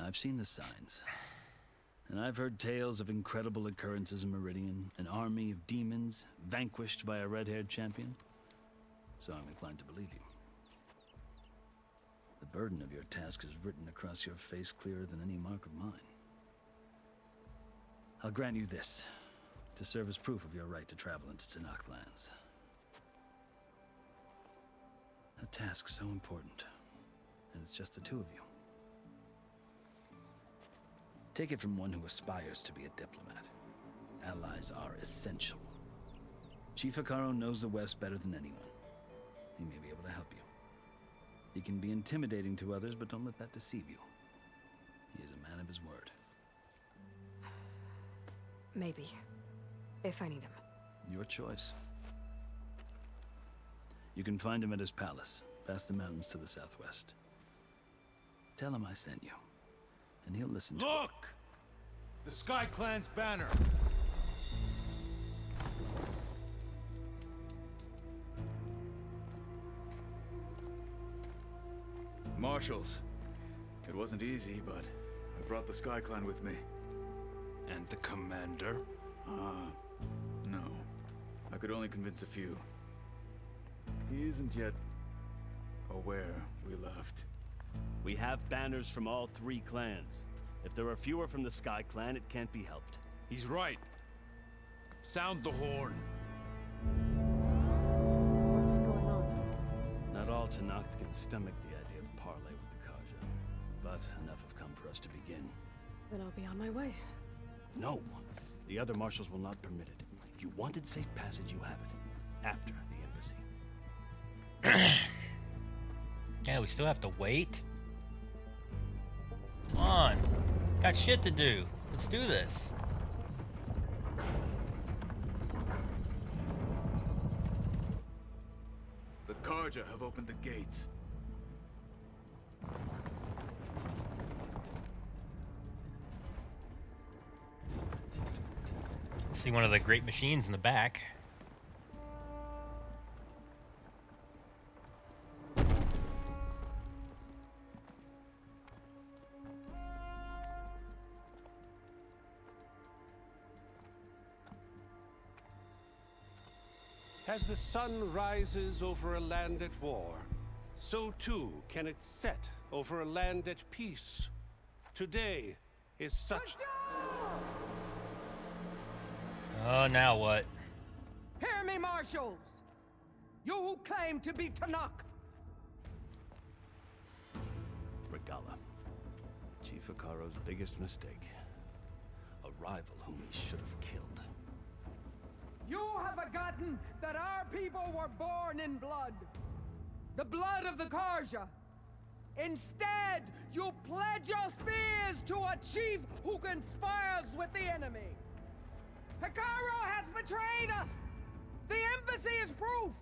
[SPEAKER 21] I've seen the signs. And I've heard tales of incredible occurrences in Meridian, an army of demons vanquished by a red-haired champion. So I'm inclined to believe you. The burden of your task is written across your face clearer than any mark of mine. I'll grant you this, to serve as proof of your right to travel into Tenakth lands. A task so important, and it's just the two of you. Take it from one who aspires to be a diplomat. Allies are essential. Chief Hikaru knows the West better than anyone. He may be able to help you. He can be intimidating to others, but don't let that deceive you. He is a man of his word.
[SPEAKER 2] Maybe. If I need him.
[SPEAKER 21] Your choice. You can find him at his palace, past the mountains to the southwest. Tell him I sent you, and he'll listen to
[SPEAKER 12] Look! The Sky Clan's banner.
[SPEAKER 5] Marshals. It wasn't easy, but I brought the Sky Clan with me.
[SPEAKER 12] And the commander?
[SPEAKER 5] No. I could only convince a few. He isn't yet aware we left.
[SPEAKER 22] We have banners from all 3 clans. If there are fewer from the Sky Clan, it can't be helped.
[SPEAKER 12] He's right. Sound the horn.
[SPEAKER 2] What's going on?
[SPEAKER 21] Not all Tenakth can stomach the idea of parley with the Karja, but enough have come for us to begin.
[SPEAKER 2] Then I'll be on my way.
[SPEAKER 21] No! The other marshals will not permit it. You wanted safe passage, you have it. After the embassy.
[SPEAKER 1] Yeah, we still have to wait? Come on. Got shit to do. Let's do this.
[SPEAKER 5] The Karja have opened the gates.
[SPEAKER 1] See one of the great machines in the back.
[SPEAKER 7] As the sun rises over a land at war, so too can it set over a land at peace. Today is such...
[SPEAKER 1] Oh, now what?
[SPEAKER 23] Hear me, marshals! You who claim to be Tenakth!
[SPEAKER 21] Regala. Chief Akaro's biggest mistake. A rival whom he should have killed.
[SPEAKER 23] You have forgotten that our people were born in blood. The blood of the Karja. Instead, you pledge your spears to a chief who conspires with the enemy. Akaro has betrayed us! The embassy is proof!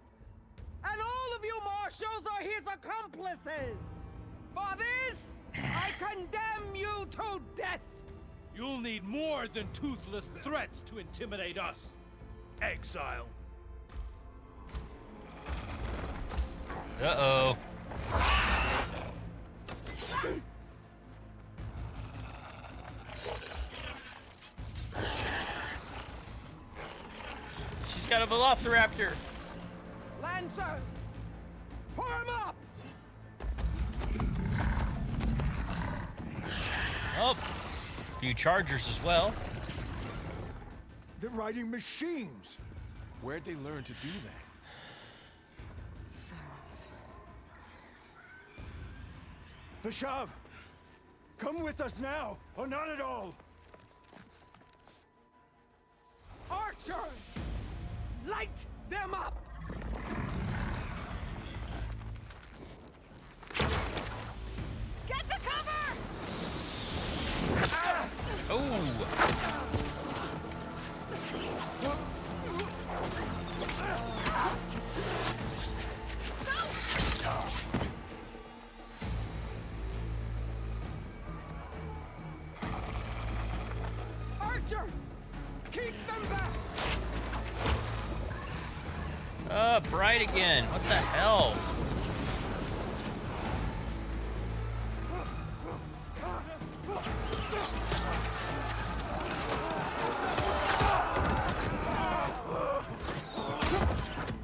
[SPEAKER 23] And all of you marshals are his accomplices! For this, I condemn you to death!
[SPEAKER 12] You'll need more than toothless threats to intimidate us. Exile.
[SPEAKER 1] Uh-oh. She's got a velociraptor.
[SPEAKER 23] Lancers! Form up!
[SPEAKER 1] Oh, a few chargers as well.
[SPEAKER 6] They're riding machines.
[SPEAKER 19] Where'd they learn to do that?
[SPEAKER 2] Sylens.
[SPEAKER 6] Vashav, come with us now, or not at all.
[SPEAKER 23] Archers! Light them up! Get to cover!
[SPEAKER 1] Oh!
[SPEAKER 23] Archers! Keep them back!
[SPEAKER 1] Bright again. What the hell?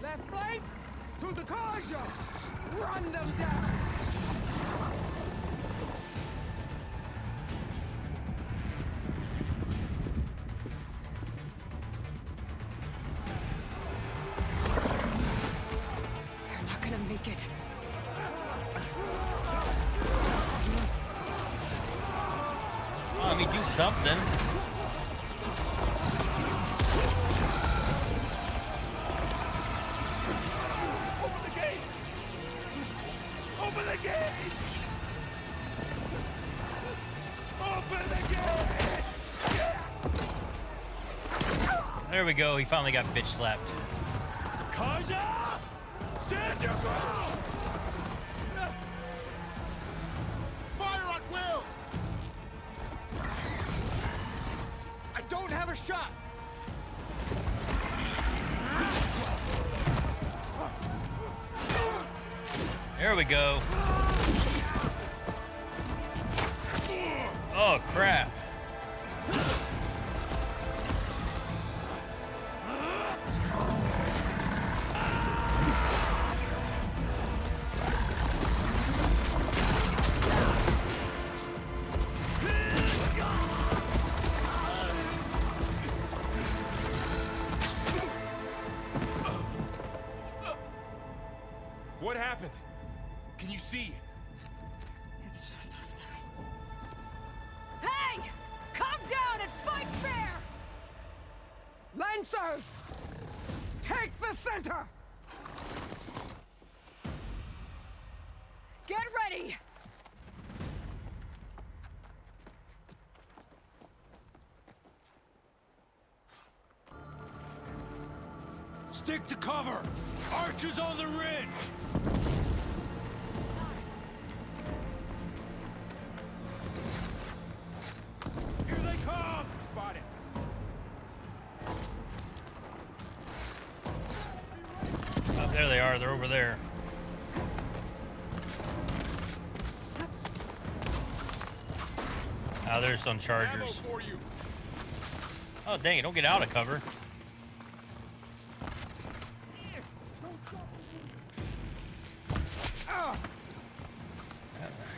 [SPEAKER 23] Left flank! To the Karja! Run them down!
[SPEAKER 2] They're not gonna make it.
[SPEAKER 1] Oh, let me do something.
[SPEAKER 12] Open the gates! Open the gates! Open the gates!
[SPEAKER 1] There we go. He finally got bitch slapped.
[SPEAKER 12] Karja!
[SPEAKER 17] Stand your ground! Fire at will! I don't have a shot!
[SPEAKER 1] There we go. Oh, crap.
[SPEAKER 19] What happened? Can you see?
[SPEAKER 2] It's just us now.
[SPEAKER 23] Hey! Calm down and fight fair! Lancers! Take the center! Get ready!
[SPEAKER 17] Stick to cover! Archers on the ridge! Here they come! Spot it!
[SPEAKER 1] Oh, there they are. They're over there. Oh, there's some chargers. Oh, dang it. Don't get out of cover.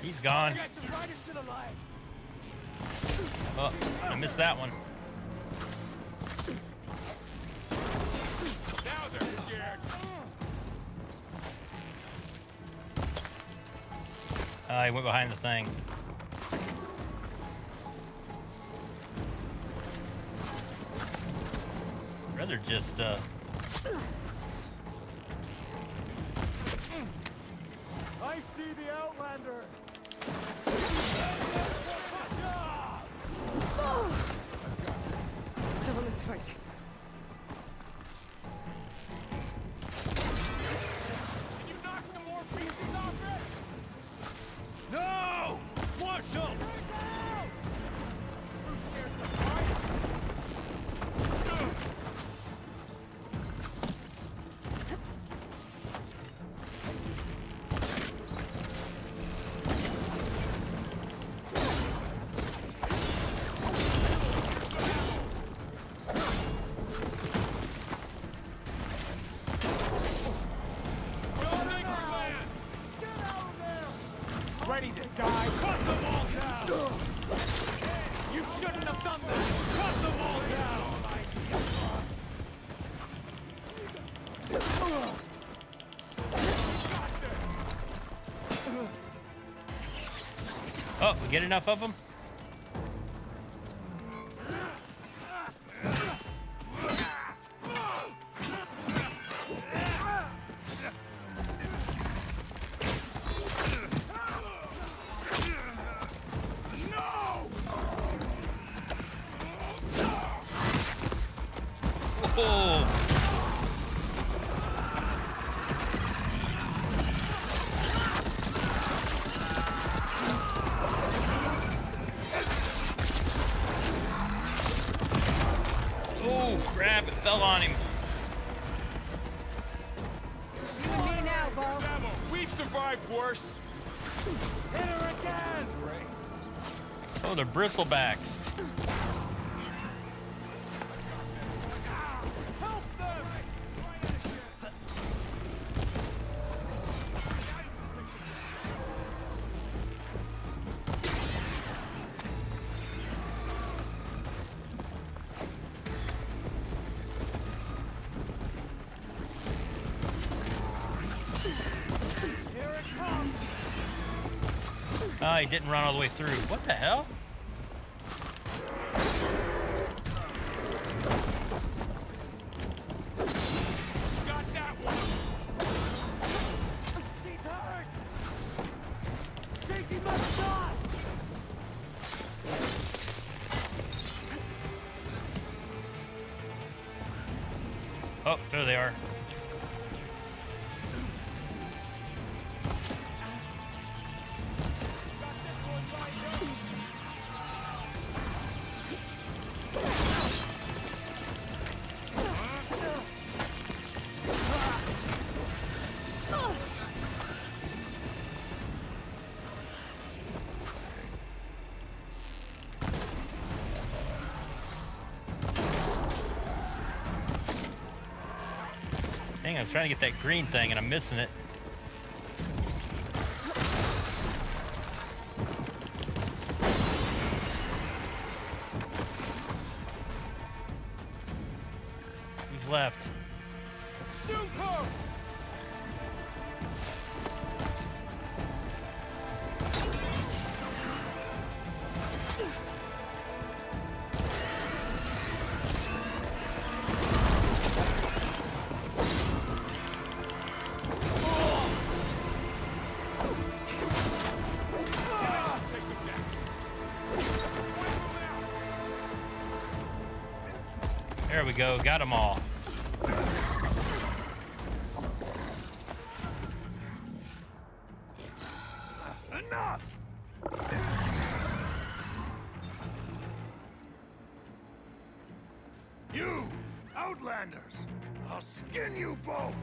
[SPEAKER 1] He's gone. Oh, I missed that one.
[SPEAKER 17] Now they're scared!
[SPEAKER 1] He went behind the thing. I'd rather just,
[SPEAKER 17] I see the Outlander!
[SPEAKER 2] Still in this fight.
[SPEAKER 17] You knocked some more pieces off it? No! Marshal! Ready to die? Cut them all down! You shouldn't have done that! Cut them all down!
[SPEAKER 1] oh, we get enough of them? Oh. Oh, crap, it fell on him.
[SPEAKER 23] You and me now, Bo.
[SPEAKER 19] We've survived worse.
[SPEAKER 17] Hit her again!
[SPEAKER 1] Oh, they're bristlebacks.
[SPEAKER 17] Help them! Here it comes!
[SPEAKER 1] He didn't run all the way through. What the hell?
[SPEAKER 17] Got that one! She's hurt! Taking my shot!
[SPEAKER 1] Oh, there they are. Dang, I was trying to get that green thing and I'm missing it. Who's left?
[SPEAKER 17] Shoot her!
[SPEAKER 1] There we go, got them all.
[SPEAKER 17] Enough!
[SPEAKER 12] You, Outlanders! I'll skin you both!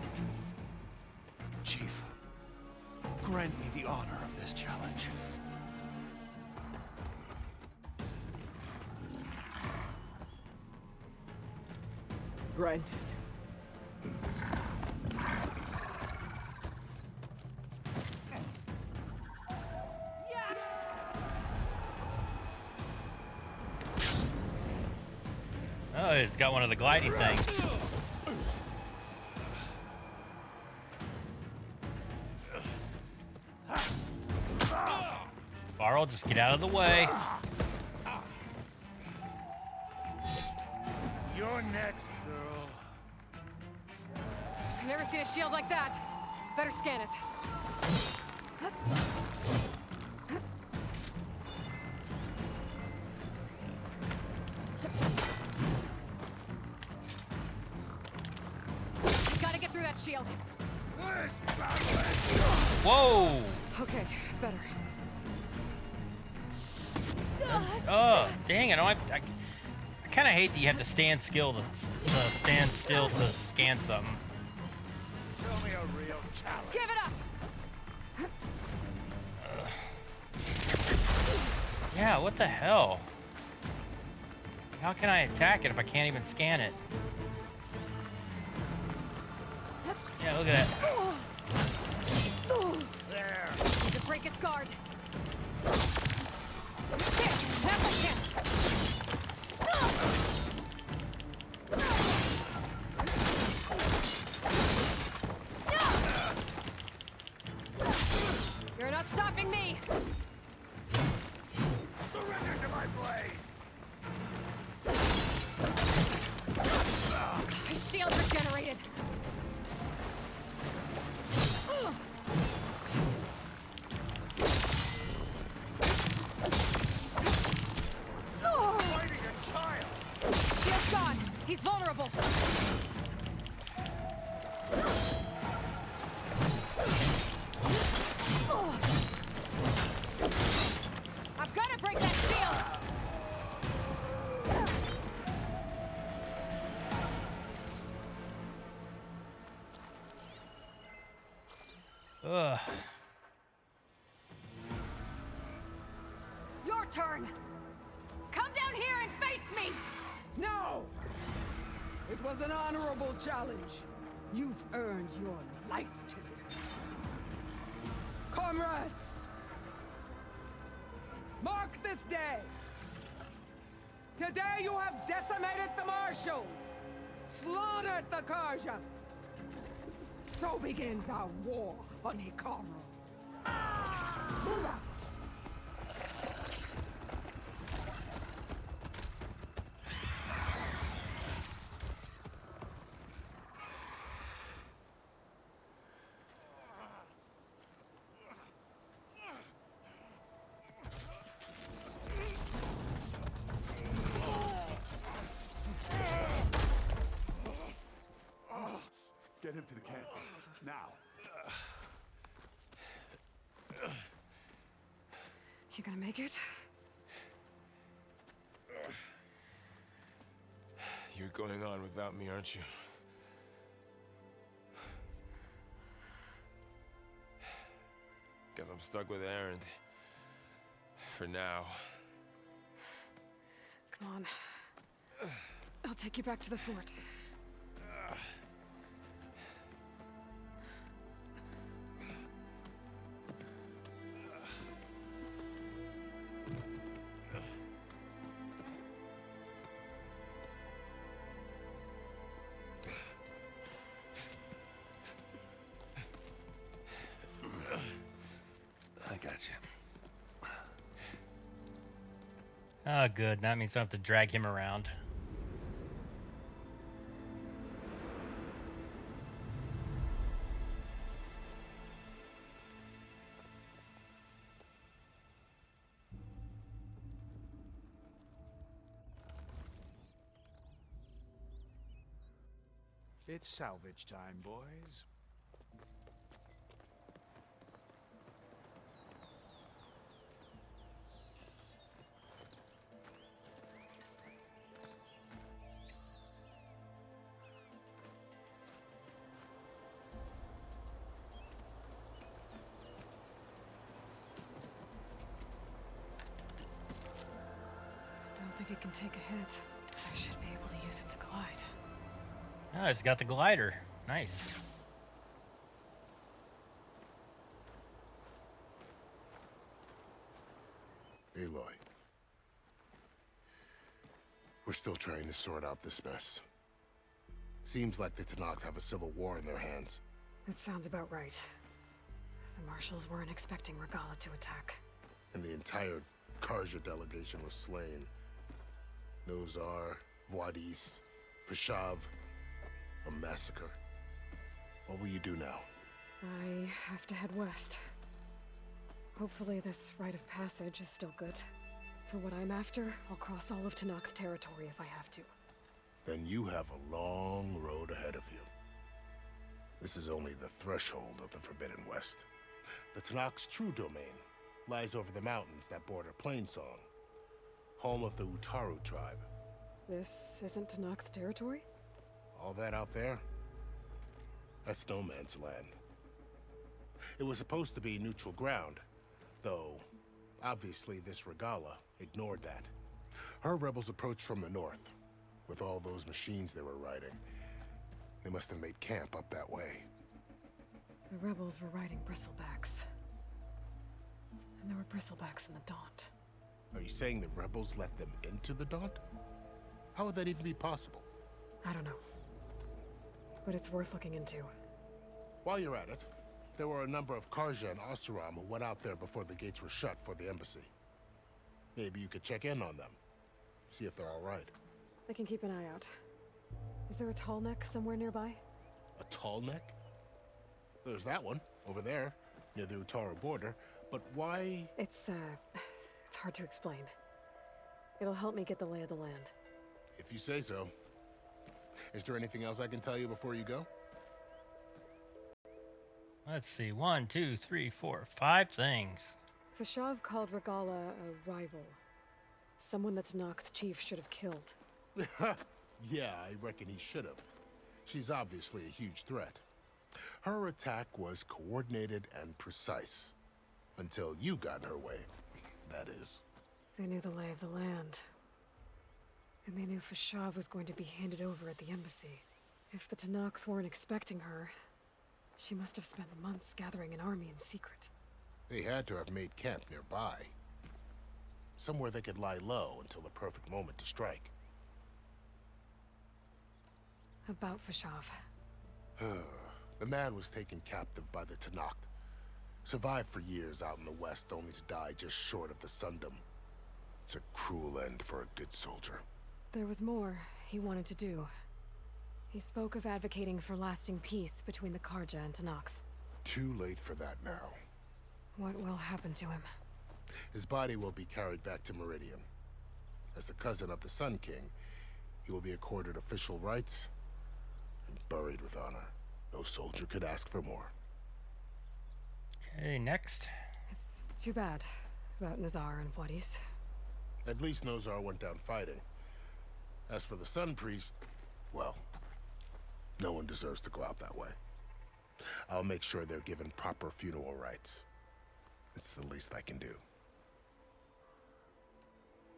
[SPEAKER 10] Chief, grant me the honor of this challenge.
[SPEAKER 23] Granted.
[SPEAKER 1] Oh, it's got one of the gliding things. Varl, just get out of the way.
[SPEAKER 12] You're next, girl.
[SPEAKER 2] I've never seen a shield like that. Better scan it. Gotta get through that shield.
[SPEAKER 1] Whoa!
[SPEAKER 2] Okay, better.
[SPEAKER 1] Oh, dang it! I kind of hate that you have to stand still to scan something.
[SPEAKER 12] Show me a real challenge.
[SPEAKER 2] Give it up.
[SPEAKER 1] Yeah, what the hell? How can I attack it if I can't even scan it? Yeah, look at that.
[SPEAKER 12] There.
[SPEAKER 2] Need to break its guard. That's my chance. You're not stopping me.
[SPEAKER 12] Surrender to my blade.
[SPEAKER 2] My shield regenerated.
[SPEAKER 12] Fighting a child.
[SPEAKER 2] Shield's gone. He's vulnerable. I've got to break that shield.
[SPEAKER 1] Ugh.
[SPEAKER 2] Your turn. Come down here and face me.
[SPEAKER 23] No! It was an honorable challenge. You've earned your life today. Comrades! Mark this day! Today you have decimated the Marshals! Slaughtered the Karja! So begins our war on Hikaru. Move out!
[SPEAKER 12] Get him to the camp. Now.
[SPEAKER 2] You gonna make it?
[SPEAKER 19] You're going on without me, aren't you? Guess I'm stuck with Aaron. For now.
[SPEAKER 2] Come on. I'll take you back to the fort.
[SPEAKER 1] Oh, good. That means I don't have to drag him around.
[SPEAKER 10] It's salvage time, boys.
[SPEAKER 2] Don't think it can take a hit. I should be able to use it to glide.
[SPEAKER 1] Oh, it's got the glider. Nice.
[SPEAKER 11] Aloy. We're still trying to sort out this mess. Seems like the Tenakth have a civil war in their hands.
[SPEAKER 2] That sounds about right. The marshals weren't expecting Regala to attack.
[SPEAKER 11] And the entire Karja delegation was slain. Nozar, Voidis, Fashav. A massacre. What will you do now?
[SPEAKER 2] I have to head west. Hopefully this rite of passage is still good. For what I'm after, I'll cross all of Tenakth territory if I have to.
[SPEAKER 11] Then you have a long road ahead of you. This is only the threshold of the Forbidden West. The Tenakth's true domain lies over the mountains that border Plainsong, home of the Utaru tribe.
[SPEAKER 2] This isn't Tenakth territory?
[SPEAKER 11] All that out there? That's no man's land. It was supposed to be neutral ground, though obviously this Regala ignored that. Her rebels approached from the north, with all those machines they were riding. They must have made camp up that way.
[SPEAKER 2] The rebels were riding bristlebacks. And there were bristlebacks in the Daunt.
[SPEAKER 11] Are you saying the rebels let them into the Daunt? How would that even be possible?
[SPEAKER 2] I don't know. But it's worth looking into.
[SPEAKER 11] While you're at it, there were a number of Karja and Oseram who went out there before the gates were shut for the embassy. Maybe you could check in on them. See if they're all right.
[SPEAKER 2] I can keep an eye out. Is there a tall neck somewhere nearby?
[SPEAKER 11] A tall neck? There's that one, over there, near the Utaru border. But why?
[SPEAKER 2] It's hard to explain. It'll help me get the lay of the land.
[SPEAKER 11] If you say so. Is there anything else I can tell you before you go?
[SPEAKER 1] Let's see. 1, 2, 3, 4, 5 things.
[SPEAKER 2] Fashav called Regala a rival. Someone that Tenakth chief should have killed.
[SPEAKER 11] Yeah, I reckon he should have. She's obviously a huge threat. Her attack was coordinated and precise. Until you got in her way, that is.
[SPEAKER 2] They knew the lay of the land. And they knew Fashav was going to be handed over at the embassy. If the Tenakth weren't expecting her, she must have spent months gathering an army in secret.
[SPEAKER 11] They had to have made camp nearby. Somewhere they could lie low until the perfect moment to strike.
[SPEAKER 2] About Fashav.
[SPEAKER 11] The man was taken captive by the Tenakth. Survived for years out in the west, only to die just short of the Sundom. It's a cruel end for a good soldier.
[SPEAKER 2] There was more he wanted to do. He spoke of advocating for lasting peace between the Karja and Tenakth.
[SPEAKER 11] Too late for that now.
[SPEAKER 2] What will happen to him?
[SPEAKER 11] His body will be carried back to Meridian. As the cousin of the Sun King, he will be accorded official rights and buried with honor. No soldier could ask for more.
[SPEAKER 1] Okay, next.
[SPEAKER 2] It's too bad about Nazar and Voidis.
[SPEAKER 11] At least Nozar went down fighting. As for the Sun Priest, well, no one deserves to go out that way. I'll make sure they're given proper funeral rites. It's the least I can do.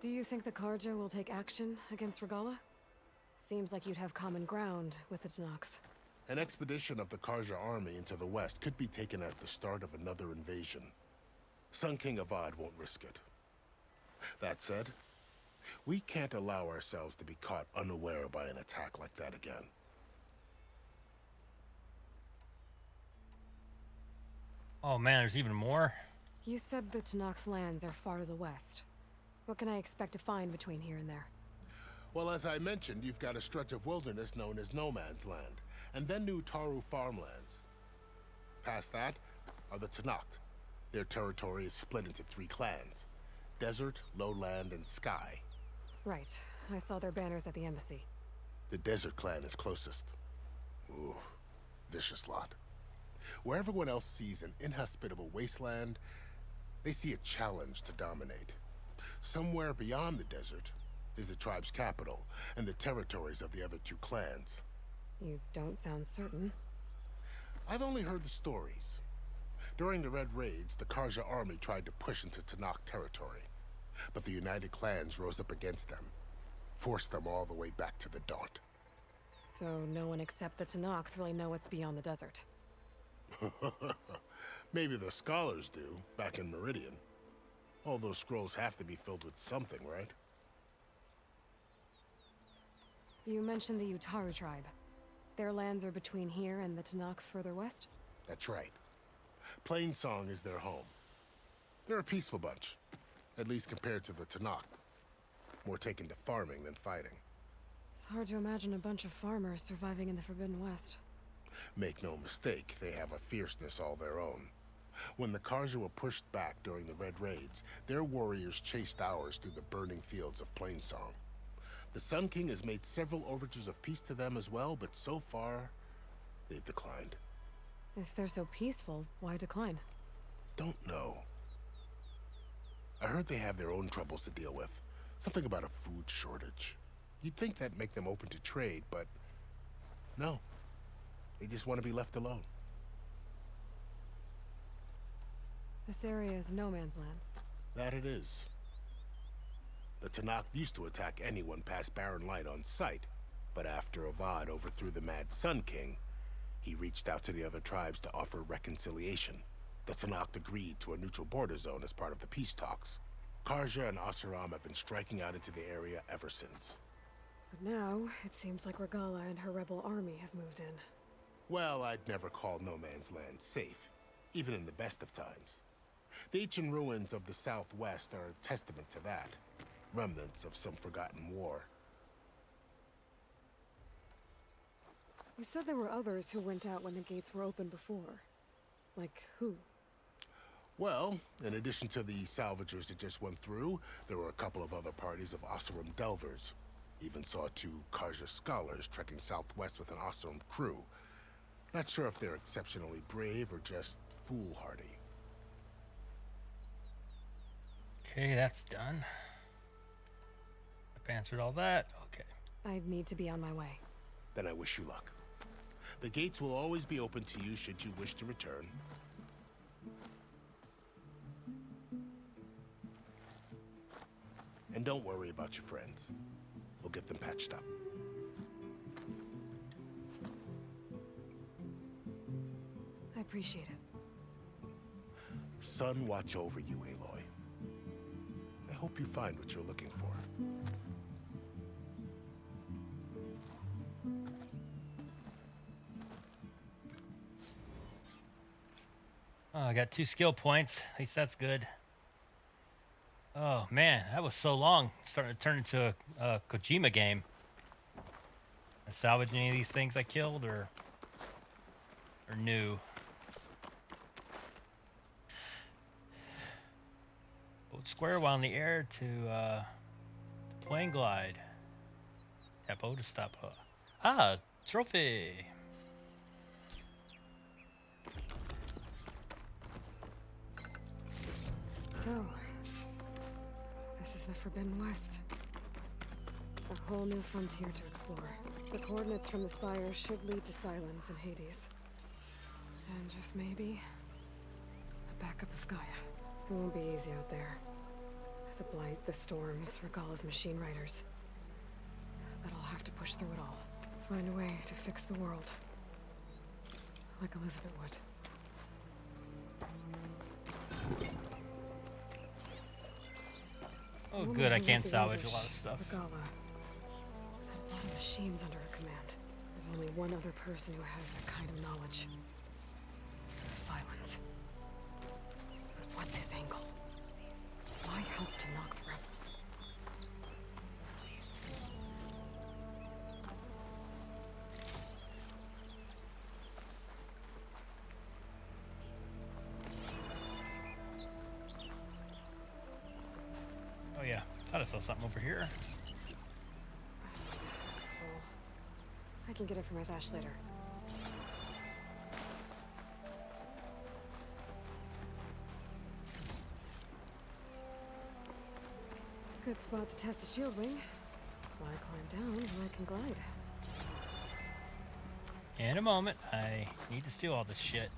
[SPEAKER 2] Do you think the Karja will take action against Regala? Seems like you'd have common ground with the Tenakth.
[SPEAKER 11] An expedition of the Karja army into the west could be taken as the start of another invasion. Sun King Avad won't risk it. That said, we can't allow ourselves to be caught unaware by an attack like that again.
[SPEAKER 1] Oh man, there's even more?
[SPEAKER 2] You said the Tenakth lands are far to the west. What can I expect to find between here and there?
[SPEAKER 11] Well, as I mentioned, you've got a stretch of wilderness known as No Man's Land, and then New Taru farmlands. Past that are the Tenakth. Their territory is split into 3 clans: Desert, Lowland, and Sky.
[SPEAKER 2] Right. I saw their banners at the embassy.
[SPEAKER 11] The Desert clan is closest. Ooh, vicious lot. Where everyone else sees an inhospitable wasteland, they see a challenge to dominate. Somewhere beyond the desert is the tribe's capital and the territories of the other 2 clans.
[SPEAKER 2] You don't sound certain.
[SPEAKER 11] I've only heard the stories. During the Red Raids, the Karja army tried to push into Tenakth territory, but the United Clans rose up against them, forced them all the way back to the Daunt.
[SPEAKER 2] So no one except the Tenakth really know what's beyond the desert.
[SPEAKER 11] Maybe the scholars do, back in Meridian. All those scrolls have to be filled with something, right?
[SPEAKER 2] You mentioned the Utaru tribe. Their lands are between here and the Tenakth further west?
[SPEAKER 11] That's right. Plainsong is their home. They're a peaceful bunch, at least compared to the Tenakth. More taken to farming than fighting.
[SPEAKER 2] It's hard to imagine a bunch of farmers surviving in the Forbidden West.
[SPEAKER 11] Make no mistake, they have a fierceness all their own. When the Karja were pushed back during the Red Raids, their warriors chased ours through the burning fields of Plainsong. The Sun King has made several overtures of peace to them as well, but so far, they've declined.
[SPEAKER 2] If they're so peaceful, why decline?
[SPEAKER 11] Don't know. I heard they have their own troubles to deal with. Something about a food shortage. You'd think that'd make them open to trade, but no. They just want to be left alone.
[SPEAKER 2] This area is no man's land.
[SPEAKER 11] That it is. The Tenakth used to attack anyone past Barren Light on sight, but after Avad overthrew the Mad Sun King, he reached out to the other tribes to offer reconciliation. The Tenakth agreed to a neutral border zone as part of the peace talks. Karja and Oseram have been striking out into the area ever since.
[SPEAKER 2] But now, it seems like Regala and her rebel army have moved in.
[SPEAKER 11] Well, I'd never call No Man's Land safe, even in the best of times. The ancient ruins of the Southwest are a testament to that. Remnants of some forgotten war.
[SPEAKER 2] You said there were others who went out when the gates were open before. Like who?
[SPEAKER 11] Well, in addition to the salvagers that just went through, there were a couple of other parties of Oseram delvers. Even saw 2 Karja scholars trekking southwest with an Oseram crew. Not sure if they're exceptionally brave or just foolhardy.
[SPEAKER 1] Okay, that's done. I've answered all that. Okay.
[SPEAKER 2] I need to be on my way.
[SPEAKER 11] Then I wish you luck. The gates will always be open to you should you wish to return. And don't worry about your friends. We'll get them patched up.
[SPEAKER 2] I appreciate it.
[SPEAKER 11] Sun watch over you, Aloy. I hope you find what you're looking for.
[SPEAKER 1] Oh, I got 2 skill points. At least that's good. Oh man, that was so long. It's starting to turn into a Kojima game. I salvage any of these things I killed or new? Hold square while in the air to plane glide. Tap O to stop. Ah, trophy.
[SPEAKER 2] So, this is the Forbidden West. A whole new frontier to explore. The coordinates from the spire should lead to Sylens and Hades. And just maybe, a backup of Gaia. It won't be easy out there. The Blight, the Storms, Regala's machine riders. But I'll have to push through it all. Find a way to fix the world. Like Elizabeth would.
[SPEAKER 1] Oh good, I can salvage a lot of stuff.
[SPEAKER 2] Regala had a lot of machines under her command. There's only one other person who has that kind of knowledge. Sylens. But what's his angle? Why help to knock the rebels?
[SPEAKER 1] Thought I saw something over here.
[SPEAKER 2] It's full. I can get it from my stash later. Good spot to test the shield wing. Why climb down when I can glide?
[SPEAKER 1] In a moment, I need to steal all this shit.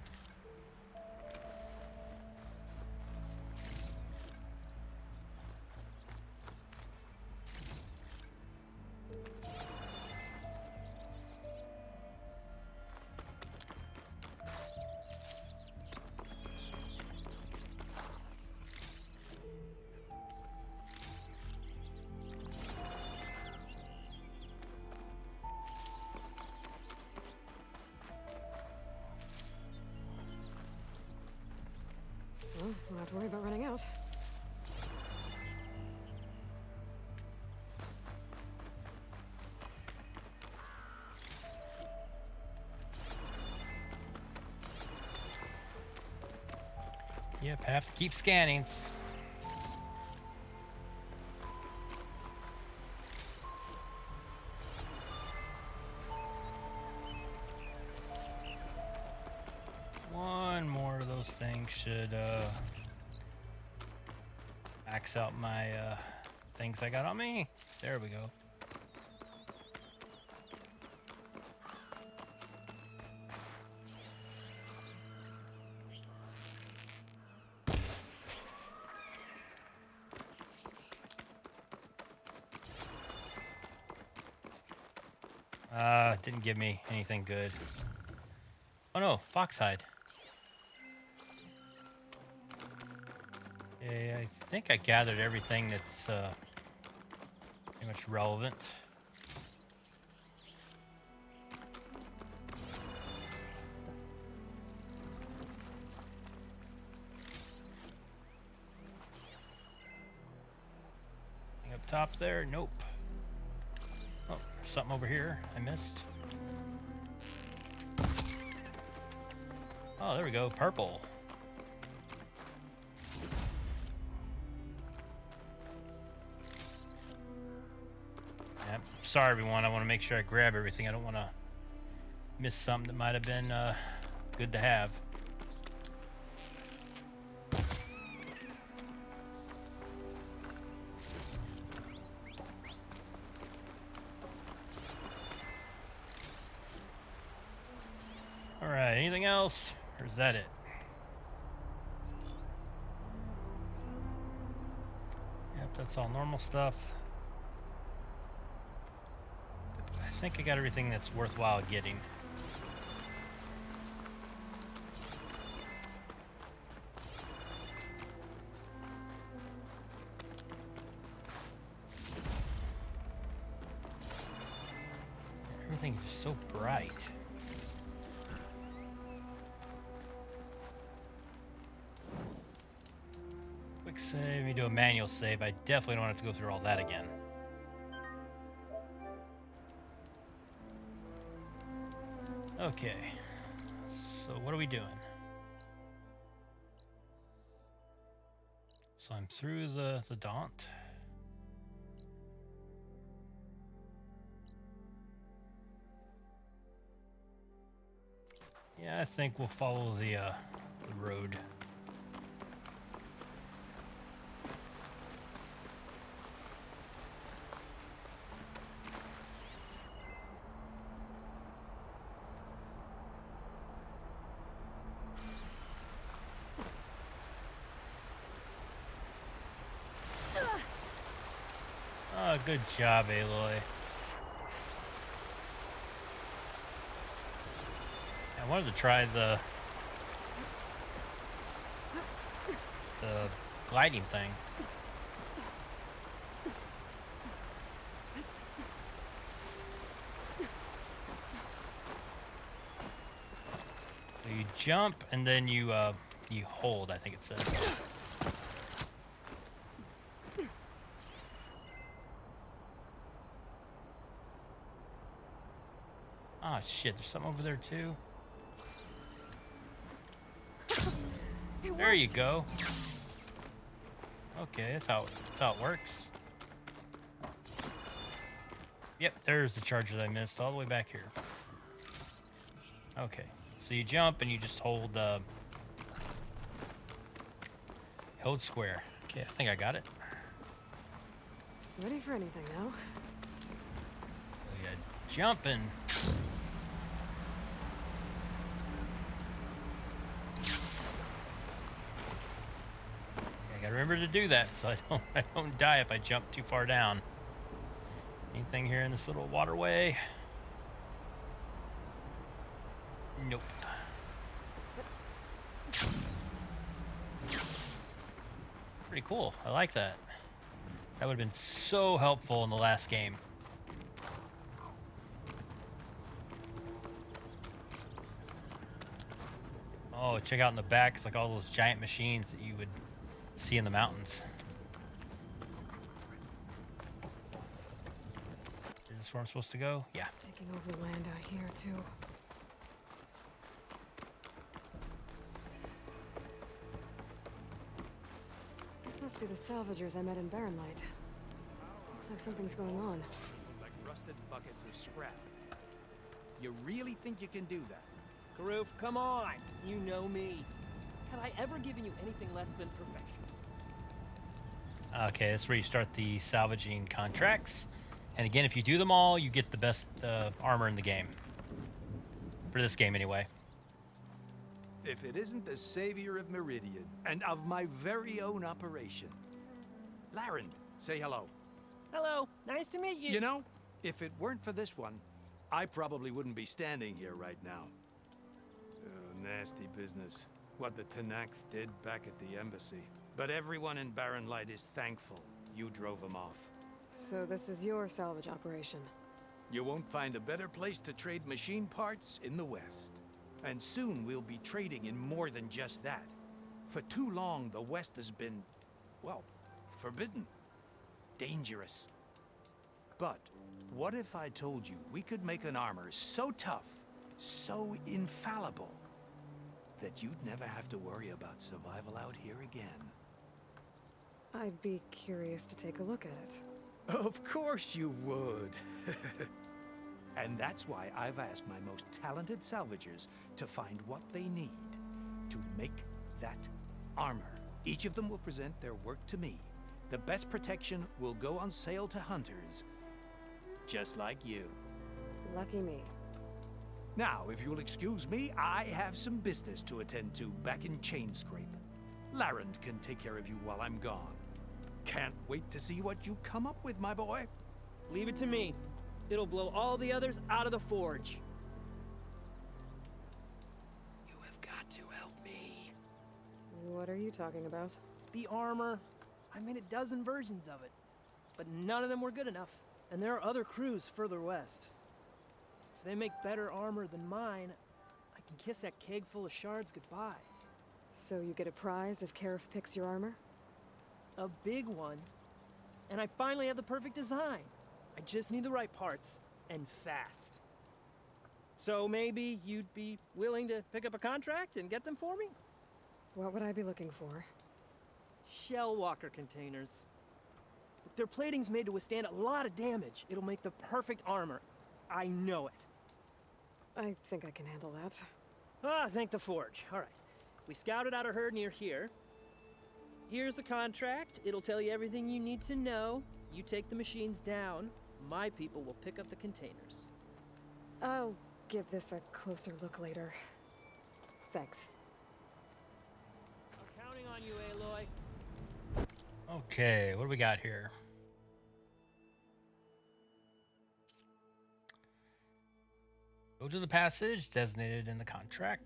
[SPEAKER 2] Well, don't have to worry about running out.
[SPEAKER 1] Yep, have to keep scanning. One more of those things should max out my things I got on me. There we go. Didn't give me anything good. Oh no, Foxhide. Yeah, I think I gathered everything that's pretty much relevant. Up top there, nope. Oh, there's something over here I missed. Oh, there we go, purple. Yep. Sorry everyone, I want to make sure I grab everything. I don't want to miss something that might have been good to have. Alright, anything else? Or is that it? Yep, that's all normal stuff. I think I got everything that's worthwhile getting. Everything's just so bright. Quick save, let me do a manual save. I definitely don't have to go through all that again. Okay, so what are we doing? So I'm through the Daunt. Yeah, I think we'll follow the road. Oh, good job, Aloy. I wanted to try the gliding thing. So you jump and then you hold, I think it says. Ah, shit, there's something over there too. There you go. Okay, that's how it works. Yep, there's the charger that I missed all the way back here. Okay, so you jump and you just hold hold square. Okay, I think I got it.
[SPEAKER 2] Ready for anything now?
[SPEAKER 1] We got jumping. I gotta remember to do that so I don't die if I jump too far down. Anything here in this little waterway? Nope. Pretty cool. I like that. That would have been so helpful in the last game. Oh, check out in the back. It's like all those giant machines that you would see in the mountains. Is this where I'm supposed to go? Yeah.
[SPEAKER 2] It's taking over land out here, too. This must be the salvagers I met in Barren Light. Looks like something's going on.
[SPEAKER 10] Like rusted buckets of scrap. You really think you can do that?
[SPEAKER 13] Karoof, come on! You know me. Have I ever given you anything less than perfection?
[SPEAKER 1] Okay, that's where you start the salvaging contracts. And again, if you do them all, you get the best armor in the game. For this game, anyway.
[SPEAKER 10] If it isn't the savior of Meridian, and of my very own operation. Laren, say hello.
[SPEAKER 13] Hello, nice to meet you.
[SPEAKER 10] You know, if it weren't for this one, I probably wouldn't be standing here right now. Oh, nasty business. What the Tenakth did back at the embassy. But everyone in Barren Light is thankful you drove them off.
[SPEAKER 2] So this is your salvage operation?
[SPEAKER 10] You won't find a better place to trade machine parts in the West. And soon we'll be trading in more than just that. For too long, the West has been, well, forbidden. Dangerous. But what if I told you we could make an armor so tough, so infallible, that you'd never have to worry about survival out here again?
[SPEAKER 2] I'd be curious to take a look at it.
[SPEAKER 10] Of course you would. And that's why I've asked my most talented salvagers to find what they need to make that armor. Each of them will present their work to me. The best protection will go on sale to hunters, just like you.
[SPEAKER 2] Lucky me.
[SPEAKER 10] Now, if you'll excuse me, I have some business to attend to back in Chainscrape. Laren can take care of you while I'm gone. Can't wait to see what you come up with, my boy.
[SPEAKER 13] Leave it to me. It'll blow all the others out of the forge.
[SPEAKER 10] You have got to help me.
[SPEAKER 2] What are you talking about?
[SPEAKER 13] The armor. I made a dozen versions of it, but none of them were good enough. And there are other crews further west. If they make better armor than mine, I can kiss that keg full of shards goodbye.
[SPEAKER 2] So you get a prize if Karif picks your armor?
[SPEAKER 13] A big one. And I finally have the perfect design. I just need the right parts, and fast. So maybe you'd be willing to pick up a contract and get them for me?
[SPEAKER 2] What would I be looking for?
[SPEAKER 13] Shell walker containers. Their plating's made to withstand a lot of damage. It'll make the perfect armor. I know it.
[SPEAKER 2] I think I can handle that.
[SPEAKER 13] Ah, thank the forge. All right. We scouted out a herd near here. Here's the contract. It'll tell you everything you need to know. You take the machines down. My people will pick up the containers.
[SPEAKER 2] I'll give this a closer look later. Thanks.
[SPEAKER 13] I'm counting on you, Aloy.
[SPEAKER 1] Okay, what do we got here? Go to the passage designated in the contract.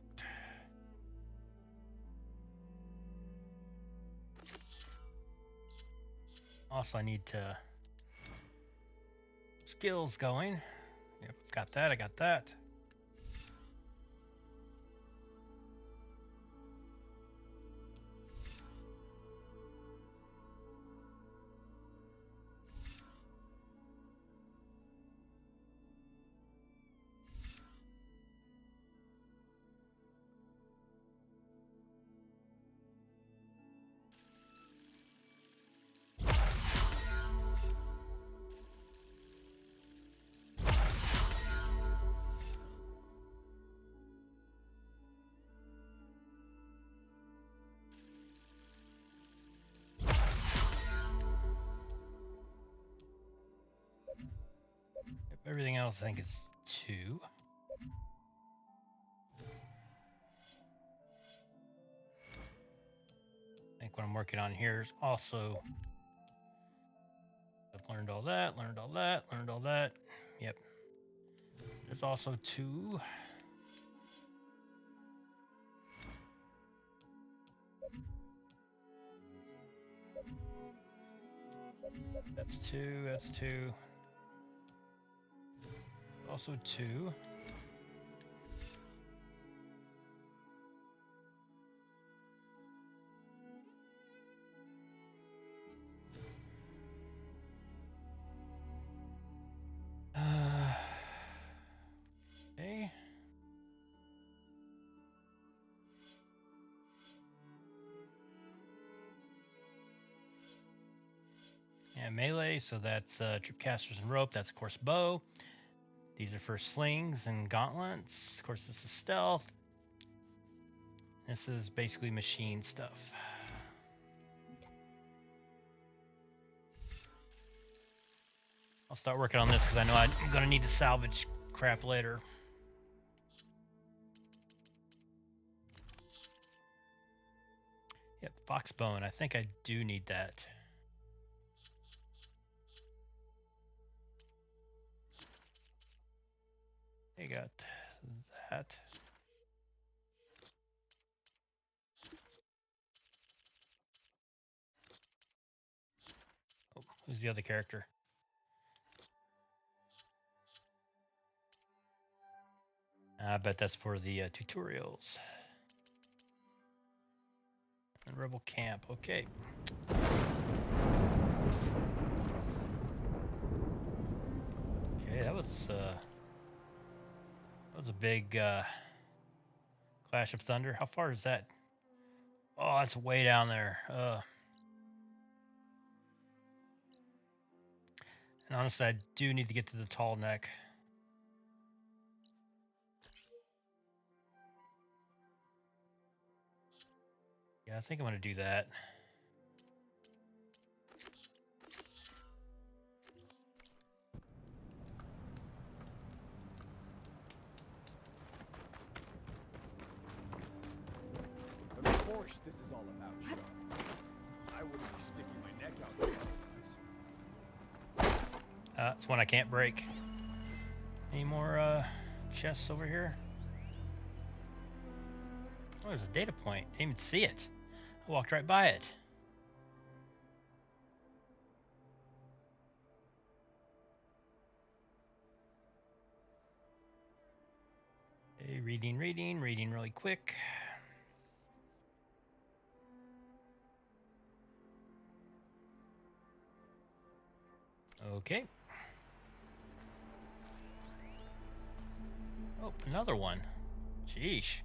[SPEAKER 1] Also, I need to skills going. Yep, got that. I got that. Everything else, I think, is 2. I think what I'm working on here is also. I've learned all that, learned all that, learned all that. Yep. There's also 2. That's 2, that's 2. Also 2. Okay. And melee, so that's tripcasters and rope. That's of course bow. These are for slings and gauntlets. Of course, this is stealth. This is basically machine stuff. I'll start working on this because I know I'm gonna need to salvage crap later. Yep, foxbone. I think I do need that. I got that. Oh, who's the other character? I bet that's for the tutorials. And Rebel Camp, okay. Okay, that was a big Clash of Thunder. How far is that? Oh, that's way down there. And honestly, I do need to get to the tall neck. Yeah, I think I'm gonna do that.
[SPEAKER 12] Of course this is all about you. I wouldn't be sticking my neck out there otherwise.
[SPEAKER 1] It's one I can't break. Any more chests over here? Oh, there's a data point. Didn't even see it. I walked right by it. Okay, reading really quick. Okay. Oh, another one. Sheesh.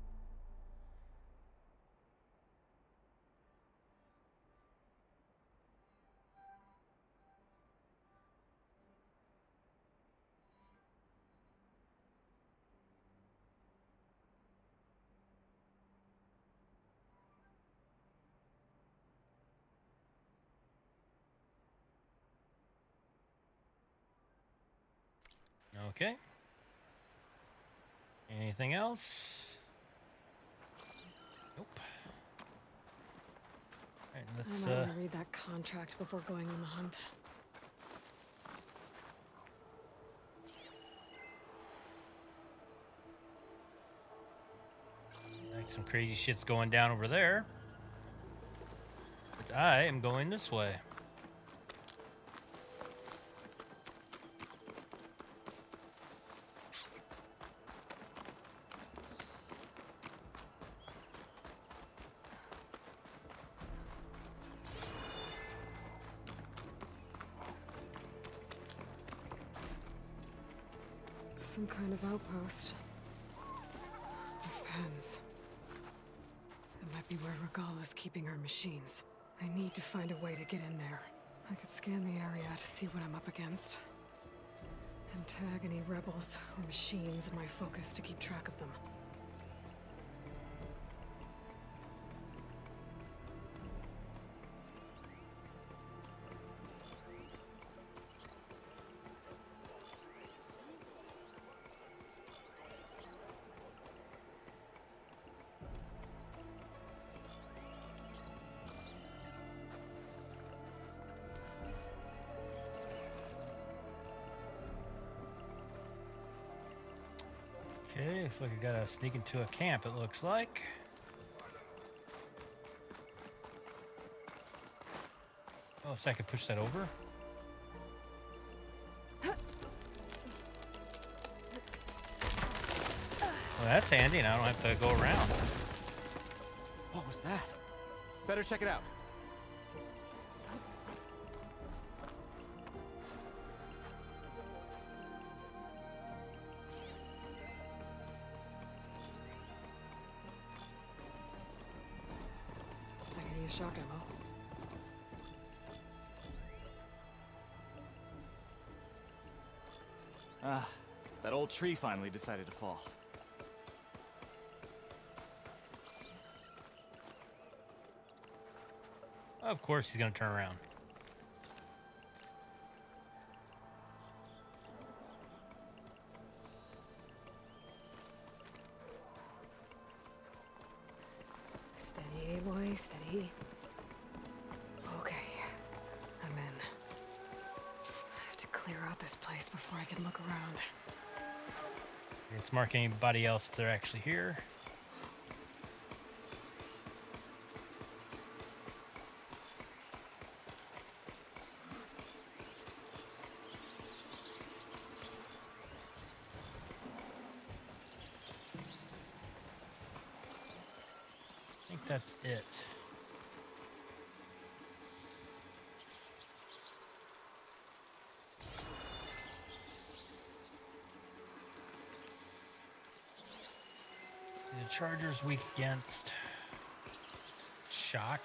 [SPEAKER 1] Okay. Anything else? Nope. All right, let's
[SPEAKER 2] I might want to read that contract before going on the hunt.
[SPEAKER 1] like some crazy shit's going down over there. But I am going this way.
[SPEAKER 2] Some kind of outpost. With pens. That might be where Regala's keeping her machines. I need to find a way to get in there. I could scan the area to see what I'm up against. And tag any rebels or machines in my focus to keep track of them.
[SPEAKER 1] looks like I gotta sneak into a camp, it looks like. Oh, so I could push that over? Well, that's handy, and I don't have to go around.
[SPEAKER 9] What was that? Better check it out.
[SPEAKER 2] I can use shock ammo.
[SPEAKER 9] Ah, that old tree finally decided to fall.
[SPEAKER 1] Of course he's gonna turn around.
[SPEAKER 2] Steady, boy, steady. Okay, I'm in. I have to clear out this place before I can look around.
[SPEAKER 1] Let's mark anybody else if they're actually here. I think that's it. The Charger's weak against shock.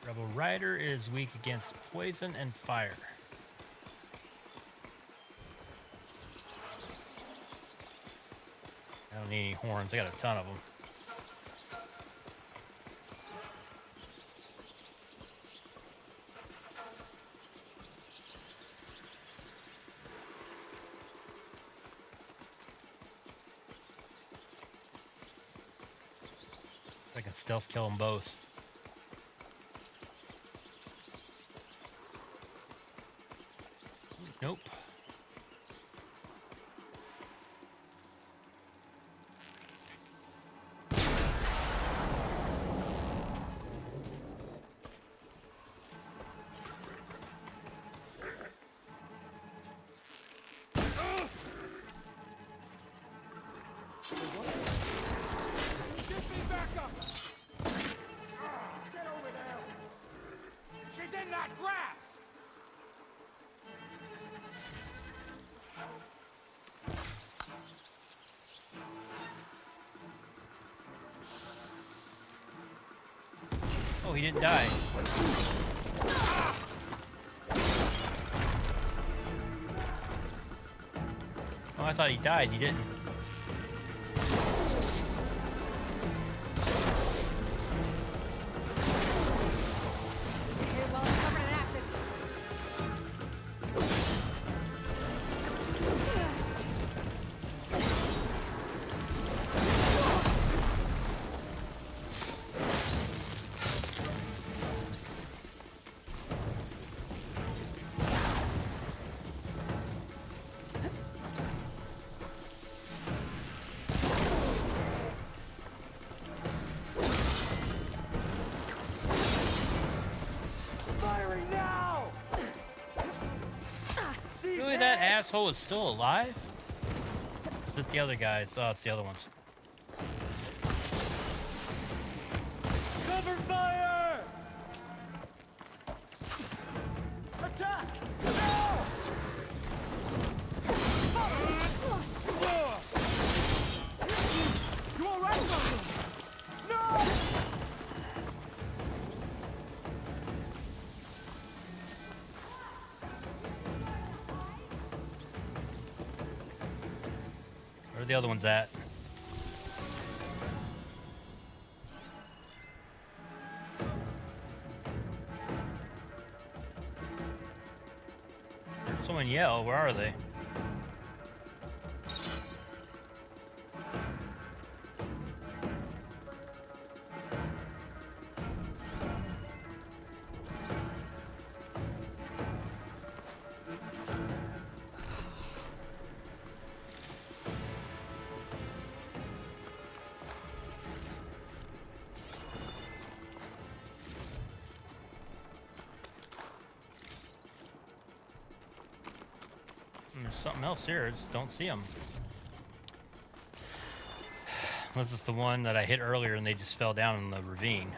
[SPEAKER 1] Rebel Rider is weak against poison and fire. I don't need any horns, I got a ton of them. I can stealth kill them both. Nope.
[SPEAKER 17] Give me backup! Get over there! She's in that grass!
[SPEAKER 1] Oh, he didn't die. Oh, I thought he died. He didn't.
[SPEAKER 16] Here, well, I'm covered in acid.
[SPEAKER 17] Firing now!
[SPEAKER 1] Really, that asshole is still alive? Is it the other guys? Oh, it's the other ones.
[SPEAKER 17] Cover fire! Attack! Now! You all right? No!
[SPEAKER 1] Where are the other ones at? Heard someone yell. Where are they? something else here. I just don't see them. This is the one that I hit earlier and they just fell down in the ravine.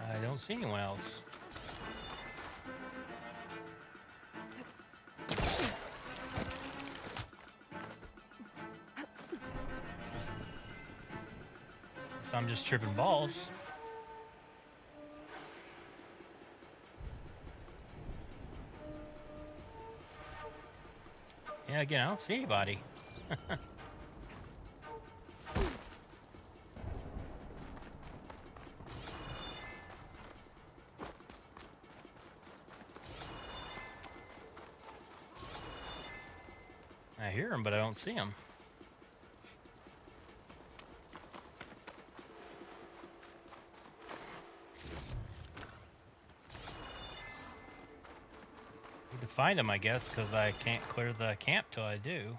[SPEAKER 1] I don't see anyone else. So I'm just tripping balls. Yeah, again, I don't see anybody. I hear him, but I don't see him. Need to find him, I guess, because I can't clear the camp till I do.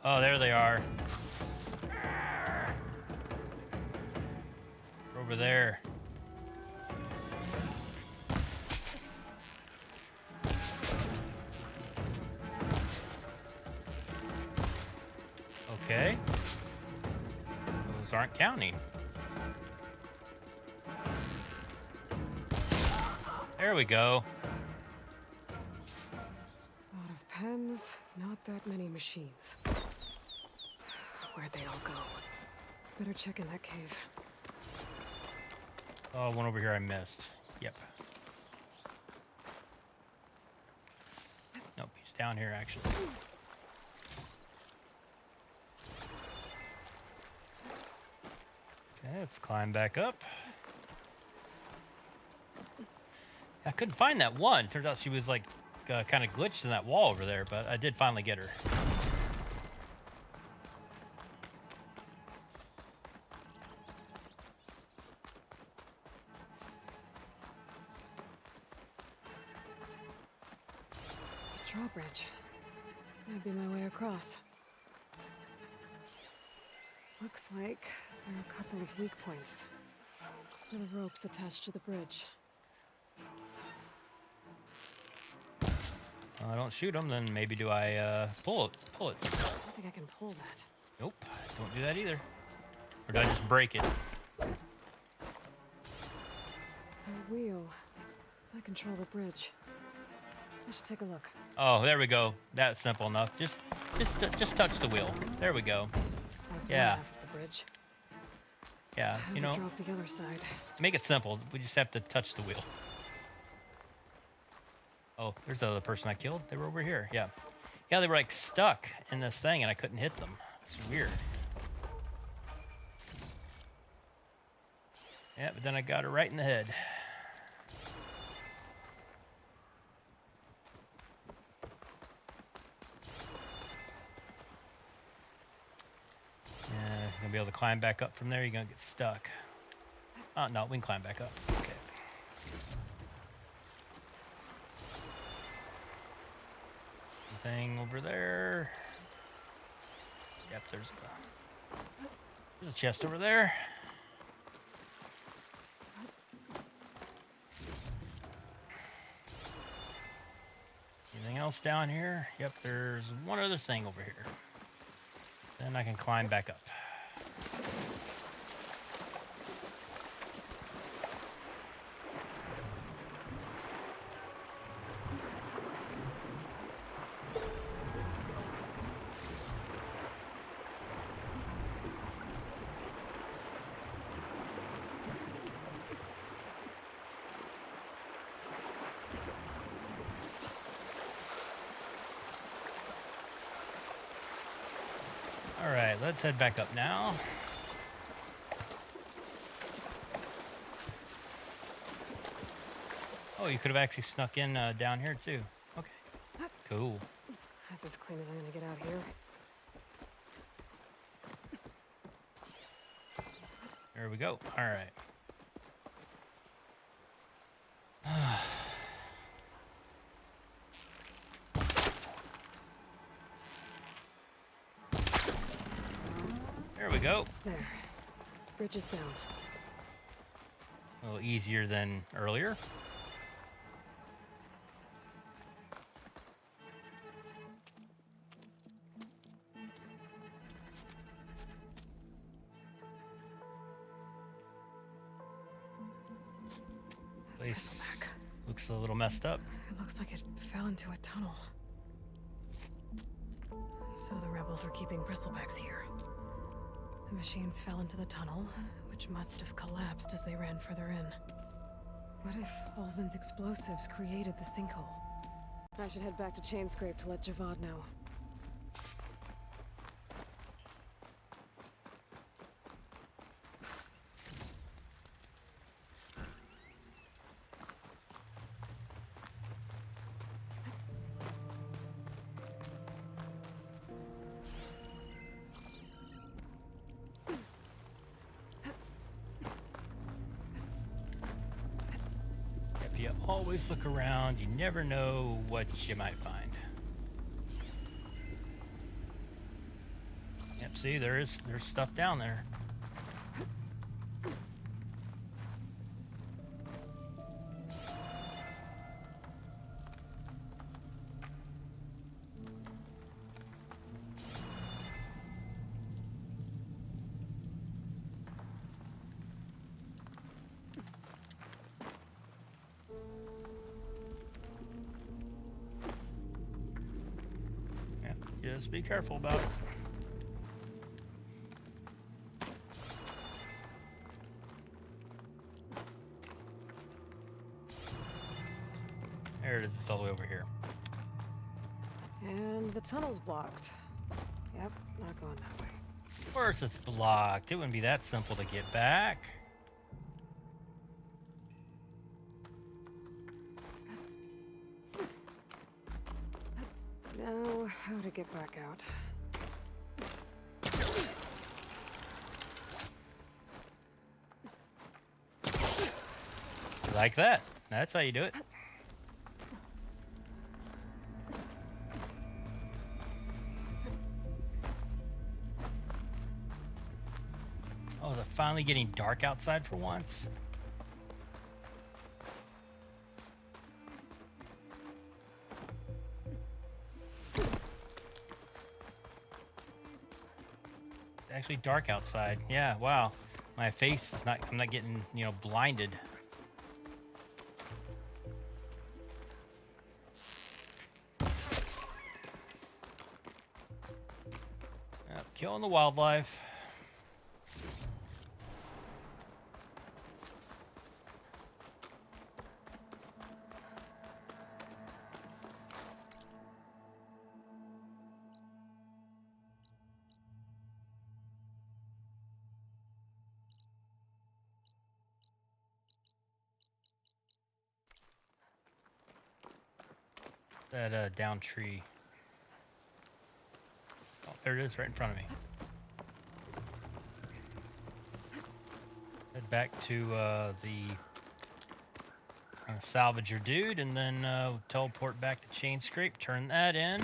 [SPEAKER 1] Oh, there they are. Over there. Okay. Those aren't counting. There we go.
[SPEAKER 2] A lot of pens, not that many machines. Where'd they all go? Better check in that cave.
[SPEAKER 1] Oh, one over here I missed. Yep. Nope, he's down here actually. Okay, let's climb back up. I couldn't find that one. Turns out she was like kind of glitched in that wall over there, but I did finally get her.
[SPEAKER 2] Drawbridge. That'd be my way across. Looks like there are a couple of weak points. Little ropes attached to the bridge.
[SPEAKER 1] I don't shoot them, then maybe do I pull it?
[SPEAKER 2] I don't think I can pull that.
[SPEAKER 1] Nope, don't do that either. Or do I just break it?
[SPEAKER 2] The wheel. I control the bridge. I should take a look.
[SPEAKER 1] Oh, there we go. That's simple enough. Just touch the wheel. There we go.
[SPEAKER 2] That's
[SPEAKER 1] Yeah.
[SPEAKER 2] one half of the bridge.
[SPEAKER 1] Yeah,
[SPEAKER 2] How
[SPEAKER 1] you
[SPEAKER 2] to
[SPEAKER 1] know,
[SPEAKER 2] drop the other side.
[SPEAKER 1] make it simple. We just have to touch the wheel. Oh, there's the other person I killed. They were over here. Yeah. Yeah, they were like stuck in this thing and I couldn't hit them. It's weird. Yeah, but then I got her right in the head. Yeah, you're gonna be able to climb back up from there. You're gonna get stuck. Oh no, we can climb back up. Okay. Thing over there. Yep, there's a chest over there. Anything else down here? Yep, there's one other thing over here. Then I can climb back up. Let's head back up now. Oh, you could have actually snuck in down here too. Okay. Cool.
[SPEAKER 2] That's as clean as I'm gonna get out here.
[SPEAKER 1] There we go. All right. There we go.
[SPEAKER 2] There. Bridge is down.
[SPEAKER 1] A little easier than earlier. Place looks a little messed up.
[SPEAKER 2] It looks like it fell into a tunnel. So the rebels were keeping bristlebacks here. The machines fell into the tunnel, which must have collapsed as they ran further in. What if Ulvin's explosives created the sinkhole? I should head back to Chainscrape to let Javad know.
[SPEAKER 1] If you always look around, you never know what you might find. Yep, see, there's stuff down there. Just be careful about it. There it is, it's all the way over here.
[SPEAKER 2] And the tunnel's blocked. Yep, not going that way.
[SPEAKER 1] Of course it's blocked. It wouldn't be that simple to get back.
[SPEAKER 2] Now, how to get back out?
[SPEAKER 1] Like that. That's how you do it. Oh, is it finally getting dark outside for once? It's actually dark outside. Yeah, wow. My face is not, I'm not getting, you know, blinded. Yep, killing the wildlife. That down tree. Oh, there it is, right in front of me. Head back to the salvage your dude, and then teleport back to Chainscrape. Turn that in.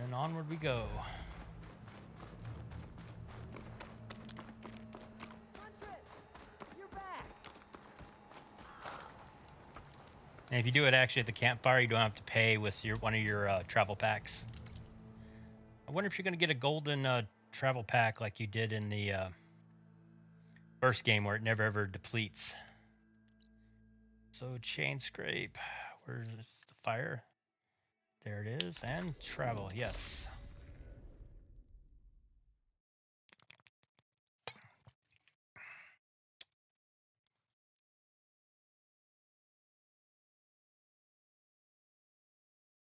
[SPEAKER 1] And onward we go. And if you do it actually at the campfire, you don't have to pay with one of your travel packs. I wonder if you're going to get a golden travel pack like you did in the first game where it never ever depletes. So Chainscrape, where's the fire? There it is, and travel, yes.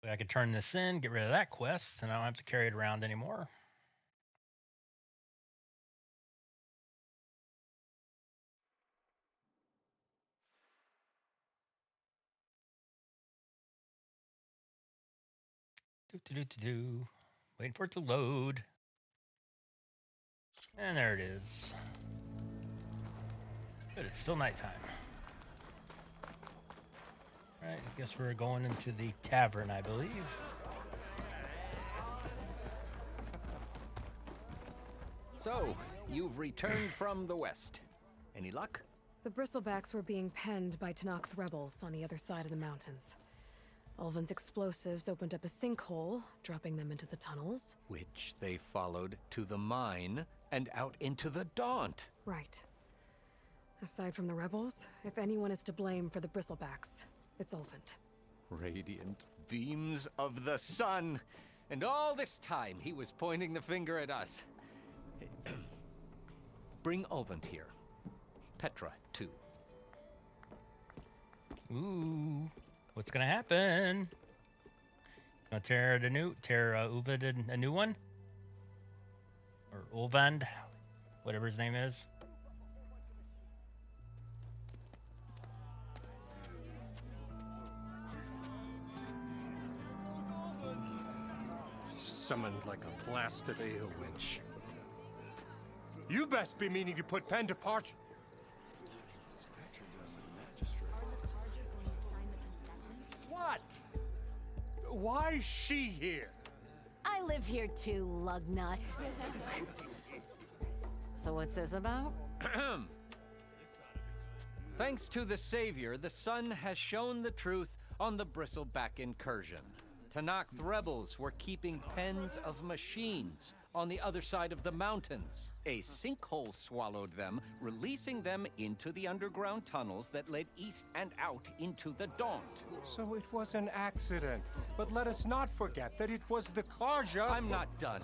[SPEAKER 1] I could turn this in, get rid of that quest, and I don't have to carry it around anymore. Waiting for it to load. And there it is. Good, it's still nighttime. Alright, I guess we're going into the tavern, I believe.
[SPEAKER 14] So, you've returned from the west. Any luck?
[SPEAKER 2] The bristlebacks were being penned by Tanakh rebels on the other side of the mountains. Ulvin's explosives opened up a sinkhole, dropping them into the tunnels.
[SPEAKER 14] Which they followed to the mine and out into the Daunt.
[SPEAKER 2] Right. Aside from the rebels, if anyone is to blame for the bristlebacks, it's Ulvin.
[SPEAKER 14] Radiant beams of the sun. And all this time he was pointing the finger at us. Bring Ulvin here. Petra, too.
[SPEAKER 1] Ooh, what's gonna happen? Gonna tear Uvid a new one? Or Ulvand, whatever his name is.
[SPEAKER 15] Summoned like a blasted ale winch. You best be meaning to put pen to parchment. What? Why's she here?
[SPEAKER 16] I live here too, lugnut. So what's this about?
[SPEAKER 14] Thanks to the Savior, the sun has shown the truth on the bristleback incursion. Tanakh rebels were keeping pens of machines on the other side of the mountains. A sinkhole swallowed them, releasing them into the underground tunnels that led east and out into the Daunt.
[SPEAKER 15] So it was an accident. But let us not forget that it was the Karja.
[SPEAKER 14] I'm not done.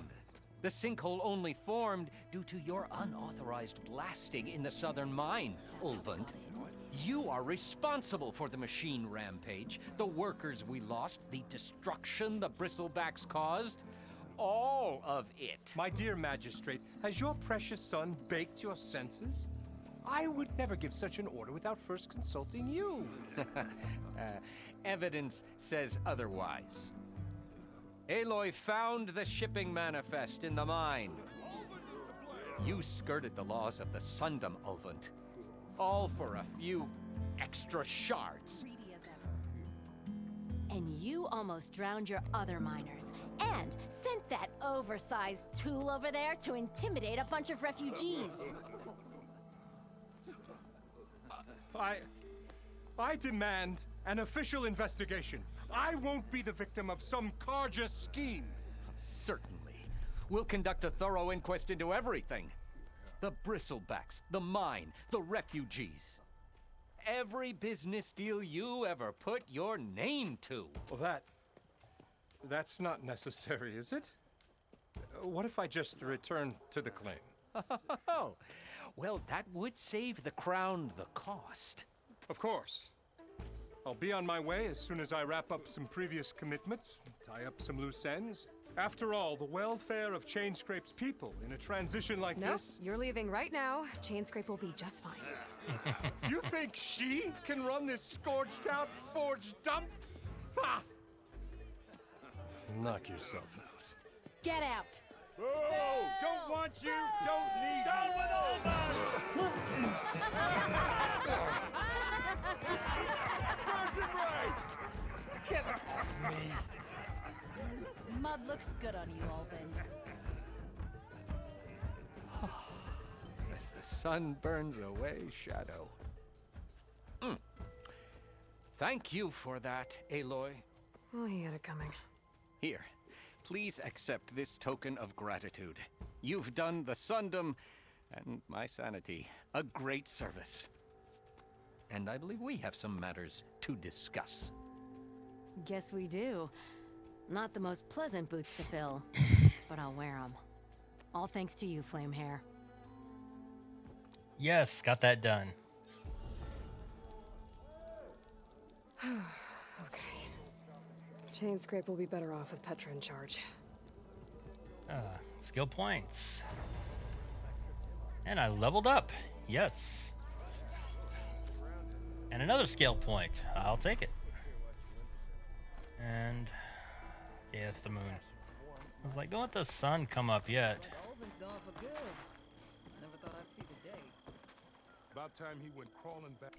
[SPEAKER 14] The sinkhole only formed due to your unauthorized blasting in the southern mine, Ulvund. You are responsible for the machine rampage, the workers we lost, the destruction the bristlebacks caused. All of it.
[SPEAKER 15] My dear magistrate, has your precious son baked your senses? I would never give such an order without first consulting you.
[SPEAKER 14] Evidence says otherwise. Aloy found the shipping manifest in the mine. You skirted the laws of the Sundom, Ulvund. All for a few extra shards.
[SPEAKER 16] And you almost drowned your other miners. And sent that oversized tool over there to intimidate a bunch of refugees.
[SPEAKER 15] I demand an official investigation. I won't be the victim of some Karja scheme.
[SPEAKER 14] Certainly. We'll conduct a thorough inquest into everything. The bristlebacks, the mine, the refugees. Every business deal you ever put your name to.
[SPEAKER 15] Well, that's not necessary, is it? What if I just return to the claim?
[SPEAKER 14] Oh, well, that would save the crown the cost.
[SPEAKER 15] Of course. I'll be on my way as soon as I wrap up some previous commitments, tie up some loose ends. After all, the welfare of Chainscrape's people in a transition like
[SPEAKER 2] Nope,
[SPEAKER 15] this...
[SPEAKER 2] you're leaving right now. Chainscrape will be just fine.
[SPEAKER 15] You think she can run this scorched-out forged dump? Ha! Knock yourself out.
[SPEAKER 16] Get out.
[SPEAKER 17] Oh, don't want you, don't need down with all
[SPEAKER 15] Virgin Ray! Get off me!
[SPEAKER 16] Mud looks good on you, Ulvin.
[SPEAKER 14] As the sun burns away shadow. Thank you for that, Aloy.
[SPEAKER 2] Oh, he had it coming.
[SPEAKER 14] Here, please accept this token of gratitude. You've done the Sundom and my sanity a great service. And I believe we have some matters to discuss.
[SPEAKER 16] Guess we do. Not the most pleasant boots to fill, but I'll wear them. All thanks to you, Flamehair.
[SPEAKER 1] Yes, got that done.
[SPEAKER 2] Okay. Chain Scrape will be better off with Petra in charge.
[SPEAKER 1] Skill points. And I leveled up. Yes. And another skill point. I'll take it. And yeah, it's the moon. I was like, don't let the sun come up yet.
[SPEAKER 3] Alvin's gone for good. Never thought I'd see the day.
[SPEAKER 11] About time he went crawling back.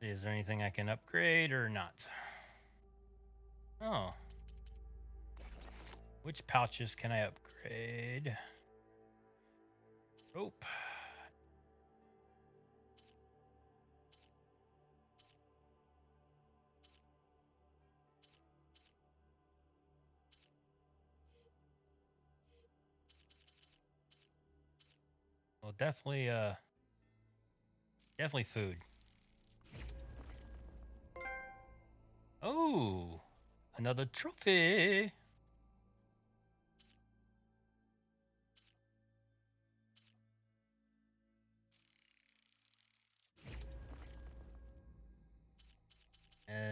[SPEAKER 1] Is there anything I can upgrade or not? Oh. Which pouches can I upgrade? Rope. Well, definitely food. Oh, another trophy.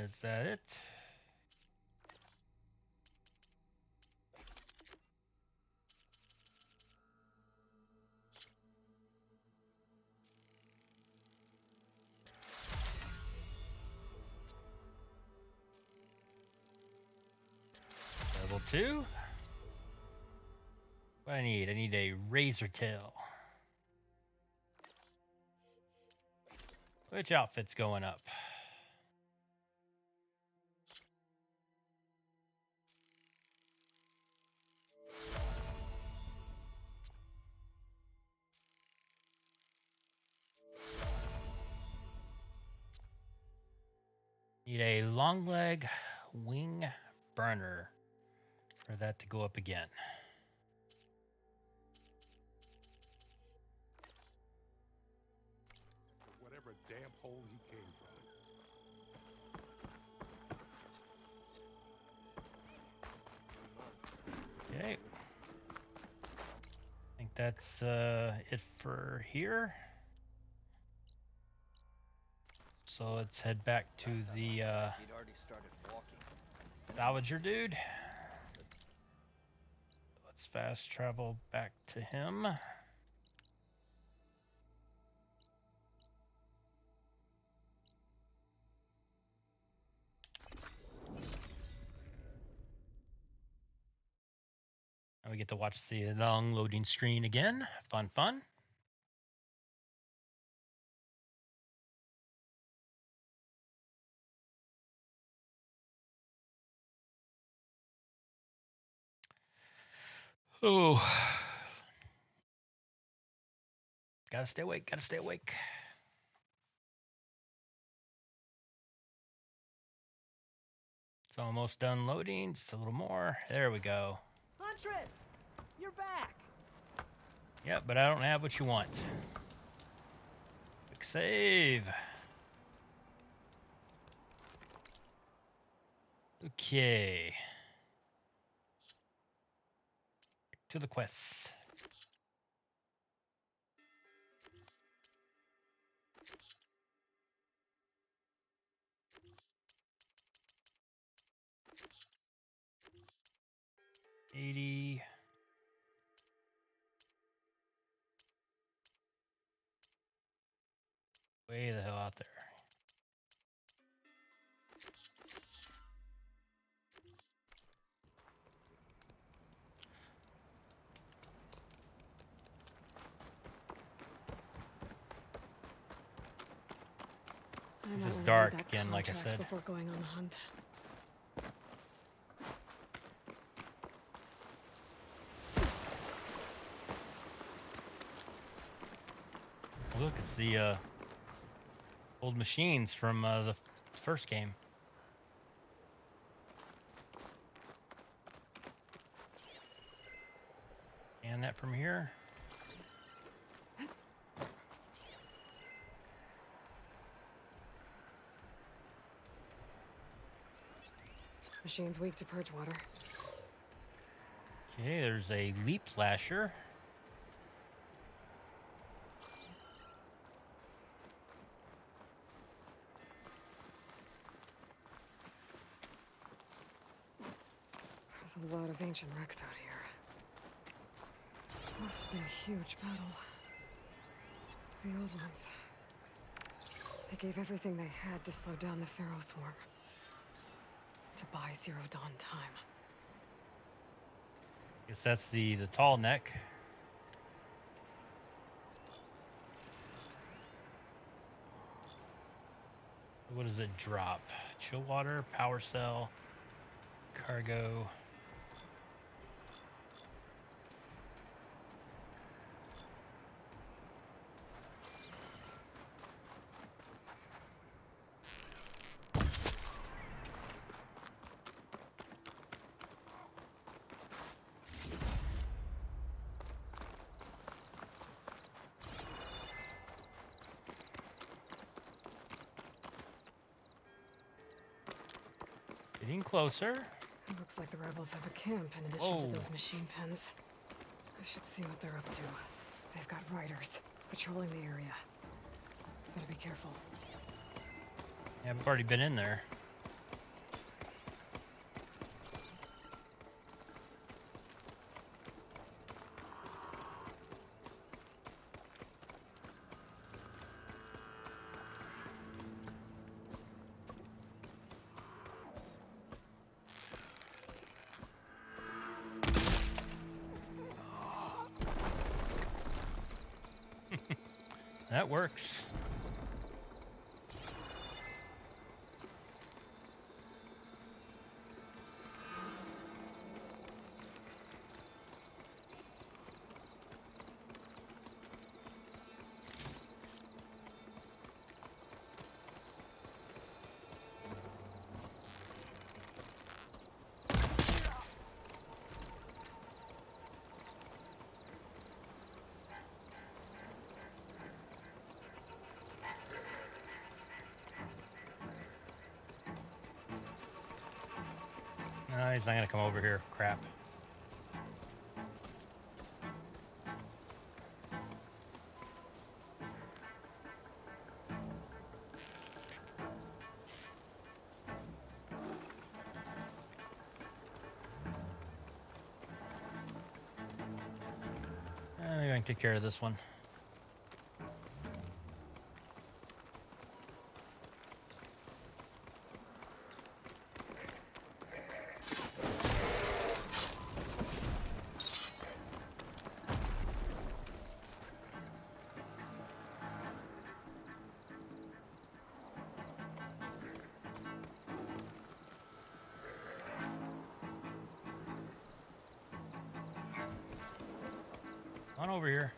[SPEAKER 1] Is that it? Level 2. What I need? I need a razor tail. Which outfit's going up? Need a long leg wing burner for that to go up again.
[SPEAKER 11] Whatever damp hole he came from.
[SPEAKER 1] Okay. I think that's it for here. So let's head back to the Salvager dude. Let's fast travel back to him. And we get to watch the long loading screen again. Fun, fun. Oh. Gotta stay awake, gotta stay awake. It's almost done loading, just a little more. There we go.
[SPEAKER 13] Huntress! You're back!
[SPEAKER 1] Yep, but I don't have what you want. Quick save. Okay. To the quest. $80. Way the hell out there. This is dark again, like I said.
[SPEAKER 2] Before going on the hunt.
[SPEAKER 1] Look, it's the old machines from the first game. And that from here.
[SPEAKER 2] Machine's weak to purge water.
[SPEAKER 1] Okay, there's a leap slasher.
[SPEAKER 2] There's a lot of ancient wrecks out here. Must have been a huge battle. The old ones. They gave everything they had to slow down the Pharaoh swarm. To buy Zero Dawn time.
[SPEAKER 1] Guess that's the tall neck. What does it drop? Chill water, power cell, cargo. Getting closer.
[SPEAKER 2] It looks like the rebels have a camp in addition to those machine pens. I should see what they're up to. They've got riders patrolling the area. Better be careful.
[SPEAKER 1] Yeah, I've already been in there. That works. No, he's not gonna come over here. Crap. Maybe I can take care of this one. On over here.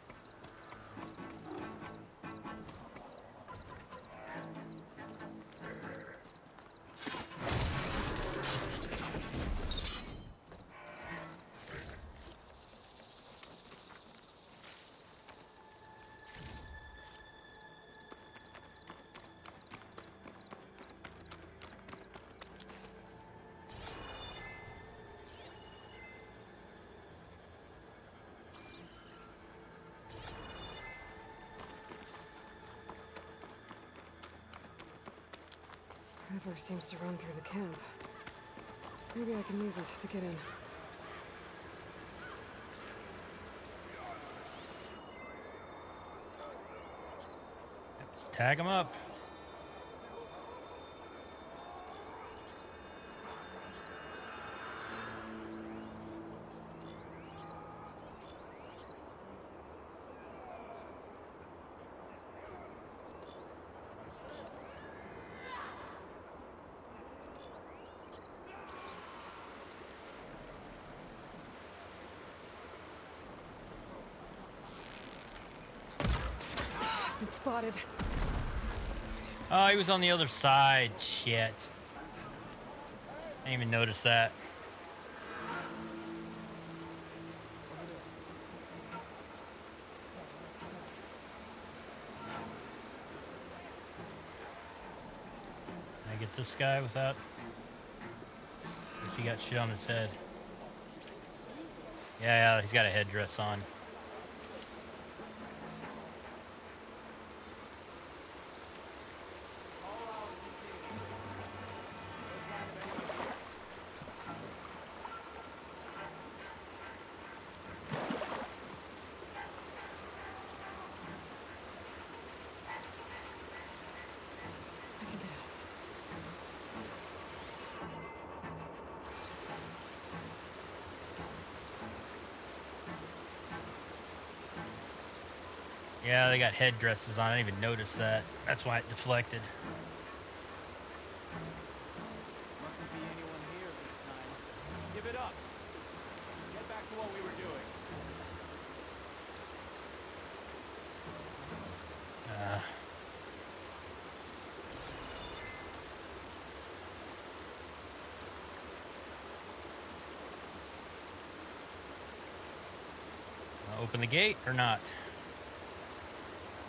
[SPEAKER 2] River seems to run through the camp. Maybe I can use it to get in.
[SPEAKER 1] Let's tag him up.
[SPEAKER 2] Been spotted.
[SPEAKER 1] Oh, he was on the other side. Shit. I didn't even notice that. Can I get this guy without? Guess he got shit on his head. Yeah, he's got a headdress on. Yeah, they got headdresses on. I didn't even notice that. That's why it deflected.
[SPEAKER 9] Mustn't be anyone here this time. Give it up. Get back to what we were doing.
[SPEAKER 1] Open the gate or not? I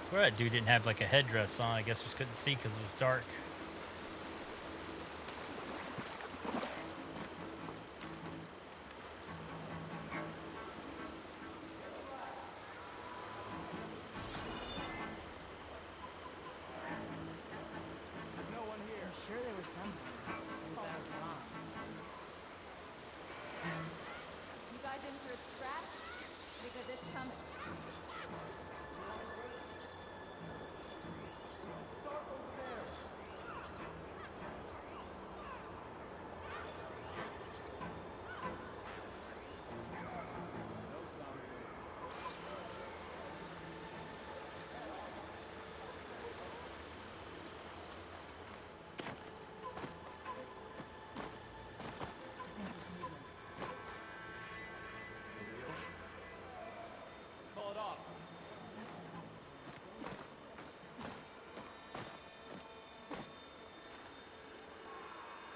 [SPEAKER 1] swear that dude didn't have like a headdress on. I guess just couldn't see because it was dark.
[SPEAKER 9] No one here.
[SPEAKER 16] I'm sure there was someone since I was mom.
[SPEAKER 8] You guys in for a scrap? Because it's coming.
[SPEAKER 9] Call it off.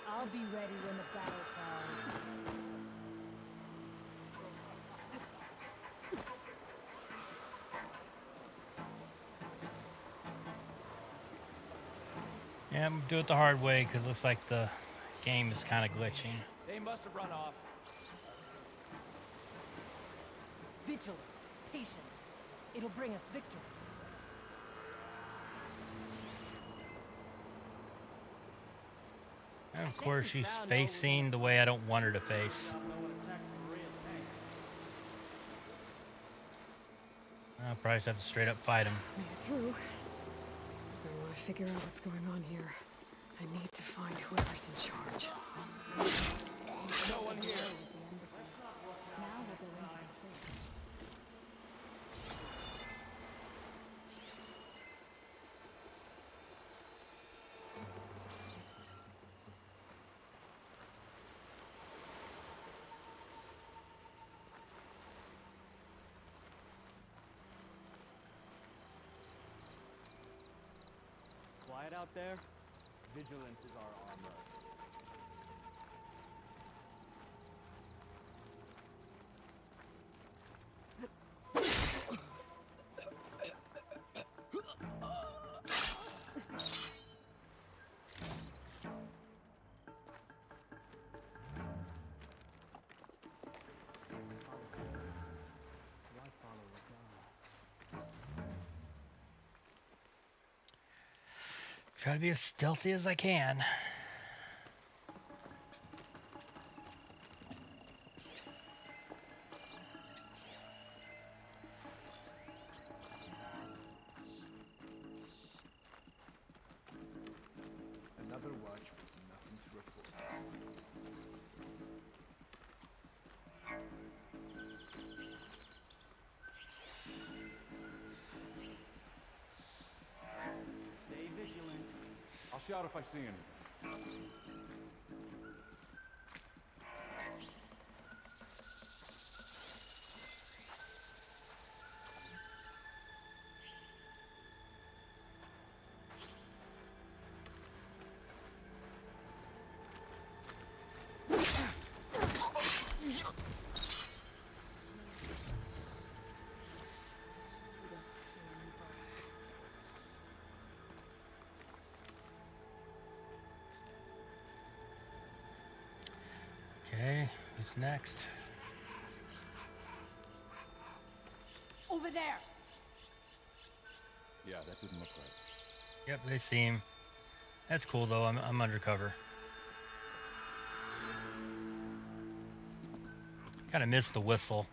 [SPEAKER 8] I'll be ready when the battle comes.
[SPEAKER 1] Yeah, I'm gonna do it the hard way because it looks like the game is kind of glitching.
[SPEAKER 9] They must have run off.
[SPEAKER 8] Vigilance, patience. It'll bring us victory.
[SPEAKER 1] And of course, she's facing the way I don't want her to face. I'll probably just have to straight up fight him.
[SPEAKER 2] Made it through. If I want to figure out what's going on here, I need to find whoever's in charge.
[SPEAKER 9] No one here.
[SPEAKER 8] Now we'll go inside.
[SPEAKER 9] Quiet out there. Vigilance is our armor.
[SPEAKER 1] Try to be as stealthy as I can.
[SPEAKER 12] Another watch with nothing to report.
[SPEAKER 9] Stay vigilant.
[SPEAKER 15] I'll shout if I see anything.
[SPEAKER 1] Okay, who's next?
[SPEAKER 8] Over there!
[SPEAKER 15] Yeah, that didn't look right.
[SPEAKER 1] Yep, they see him. That's cool though. I'm undercover. Kind of missed the whistle.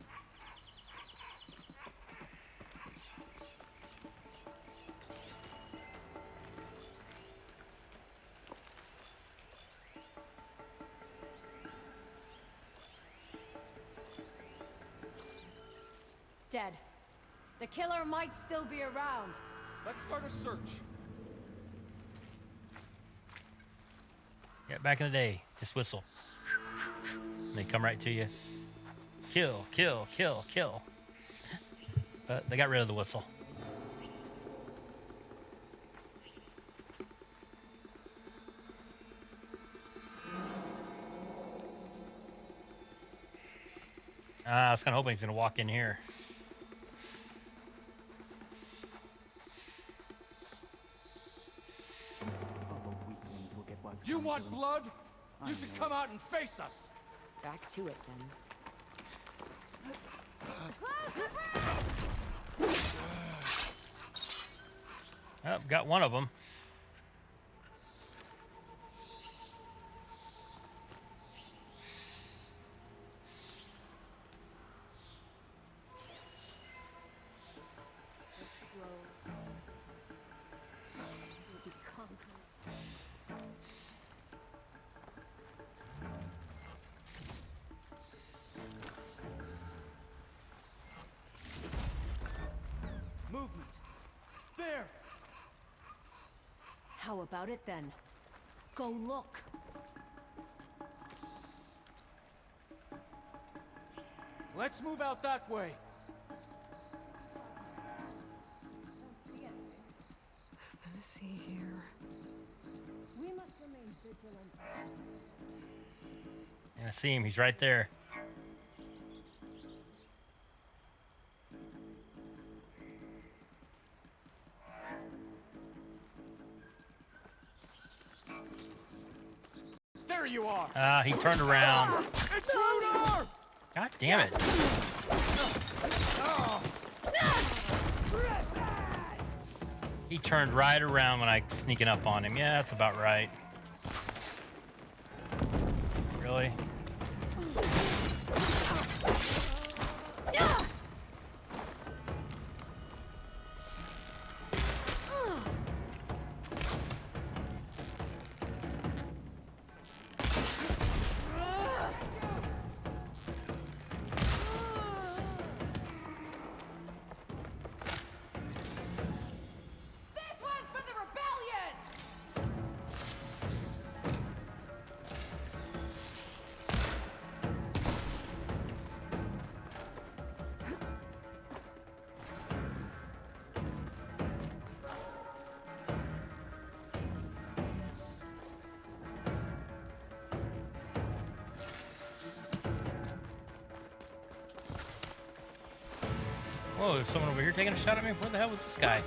[SPEAKER 8] Dead. The killer might still be around.
[SPEAKER 9] Let's start a search.
[SPEAKER 1] Yeah, back in the day, just whistle. And they come right to you. Kill, kill, kill, kill. But they got rid of the whistle. I was kind of hoping he's going to walk in here.
[SPEAKER 9] You want blood? You should come out and face us.
[SPEAKER 8] Back to it, then.
[SPEAKER 1] Oh, got one of them.
[SPEAKER 8] Movement. There. How about it then? Go look.
[SPEAKER 9] Let's move out that way.
[SPEAKER 2] Nothing to see here.
[SPEAKER 8] We must remain vigilant.
[SPEAKER 1] Yeah, I see him. He's right there.
[SPEAKER 9] There you are.
[SPEAKER 1] He turned around.
[SPEAKER 9] Intruder!
[SPEAKER 1] God damn it. He turned right around when I sneaking up on him. Yeah, that's about right. Really? Whoa, there's someone over here taking a shot at me? Where the hell was this guy?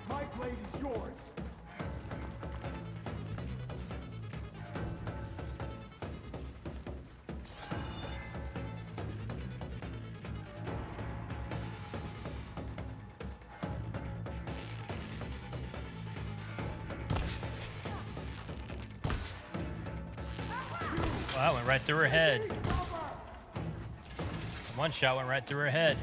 [SPEAKER 9] My blade is yours.
[SPEAKER 1] Well, that went right through her head. One shot went right through her head.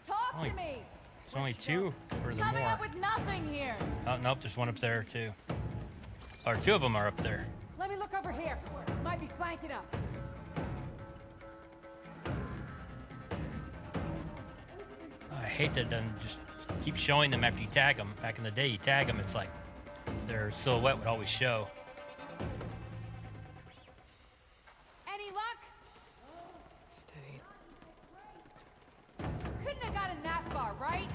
[SPEAKER 8] Talk to me.
[SPEAKER 1] It's only two, or is there
[SPEAKER 8] Coming
[SPEAKER 1] more?
[SPEAKER 8] up with nothing here.
[SPEAKER 1] Oh, nope, there's one up there too. Or two of them are up there.
[SPEAKER 8] Let me look over here. Might be flanking us.
[SPEAKER 1] I hate that it doesn't just keep showing them after you tag them. Back in the day, you tag them, it's like their silhouette would always show.
[SPEAKER 8] Any luck?
[SPEAKER 2] Steady.
[SPEAKER 8] Couldn't have gotten that far, right?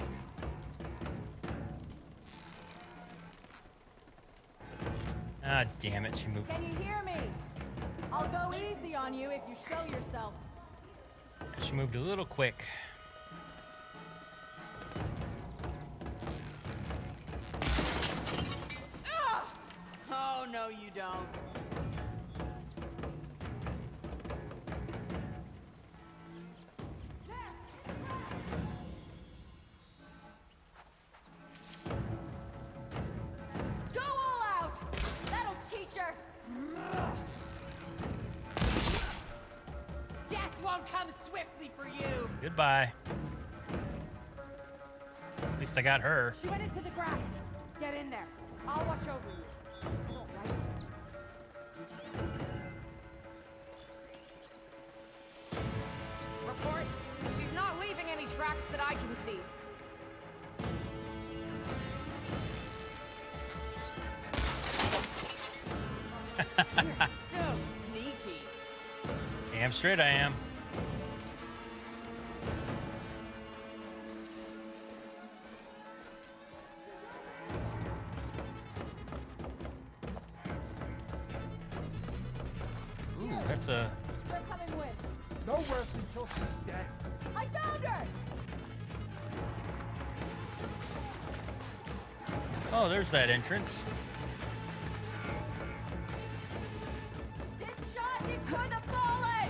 [SPEAKER 1] Ah, damn it, she moved.
[SPEAKER 8] Can you hear me? I'll go easy on you if you show yourself.
[SPEAKER 1] She moved a little quick.
[SPEAKER 3] Oh, no, you don't.
[SPEAKER 8] Go all out! That'll teach her!
[SPEAKER 3] Death won't come swiftly for you!
[SPEAKER 1] Goodbye. At least I got her.
[SPEAKER 8] She went into the grass. Get in there. I'll watch over you. All right?
[SPEAKER 4] Report. She's not leaving any tracks that I can see.
[SPEAKER 8] You're so sneaky.
[SPEAKER 1] Damn straight I am. Ooh, that's a...
[SPEAKER 8] They're coming with.
[SPEAKER 9] No rest until she's dead.
[SPEAKER 8] I found her!
[SPEAKER 1] Oh, there's that entrance.
[SPEAKER 8] This shot is for the fallen!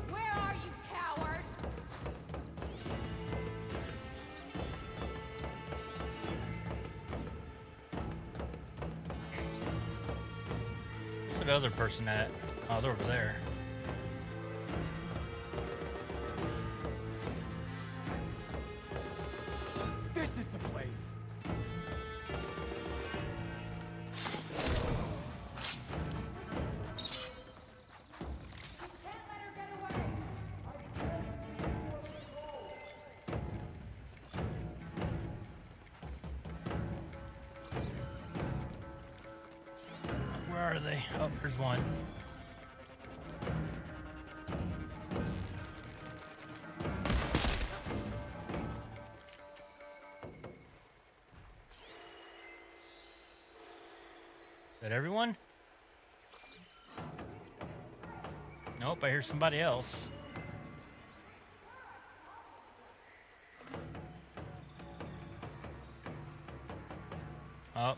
[SPEAKER 4] Where are you, coward?
[SPEAKER 1] Where's that other person at? Oh, they're over there.
[SPEAKER 9] This is the place.
[SPEAKER 1] Where are they? Oh, there's one. Is that everyone? Nope, I hear somebody else. Oh,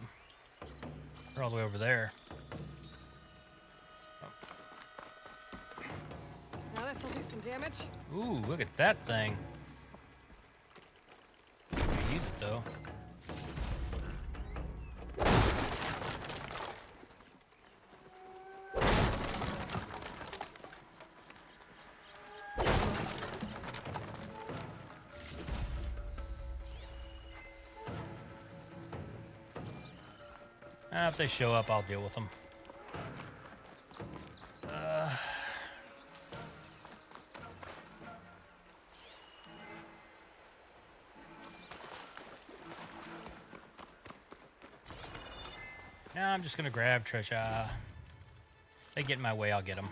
[SPEAKER 1] they're all the way over there.
[SPEAKER 2] Now this'll do some damage.
[SPEAKER 1] Ooh, look at that thing. Can't use it though. If they show up, I'll deal with them. Now I'm just gonna grab Trisha. If they get in my way, I'll get them.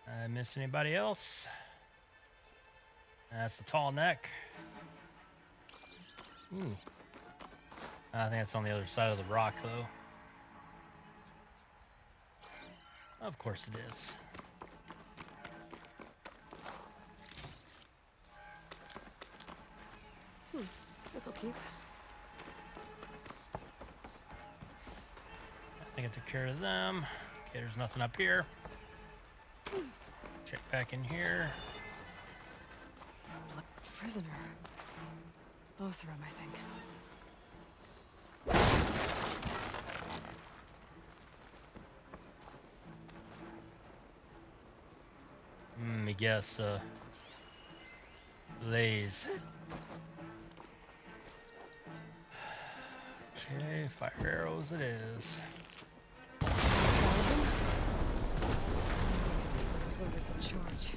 [SPEAKER 1] I miss anybody else? That's the tall neck. Ooh. I think it's on the other side of the rock, though. Of course it is.
[SPEAKER 2] This'll keep.
[SPEAKER 1] I think I took care of them. Okay, there's nothing up here. Check back in here.
[SPEAKER 2] Prisoner. Osram, I think.
[SPEAKER 1] I guess, Lays. Okay, fire arrows it is.
[SPEAKER 2] Orders of charge.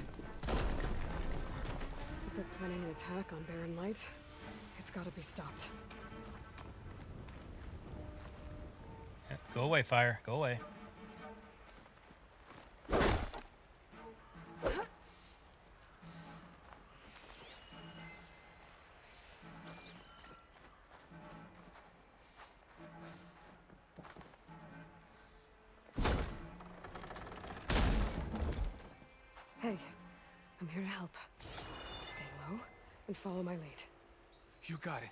[SPEAKER 2] If they're planning an attack on Barren Light, it's gotta be stopped.
[SPEAKER 1] Yeah, go away, fire. Go away.
[SPEAKER 2] I'm here to help. Stay low and follow my lead.
[SPEAKER 5] You got it.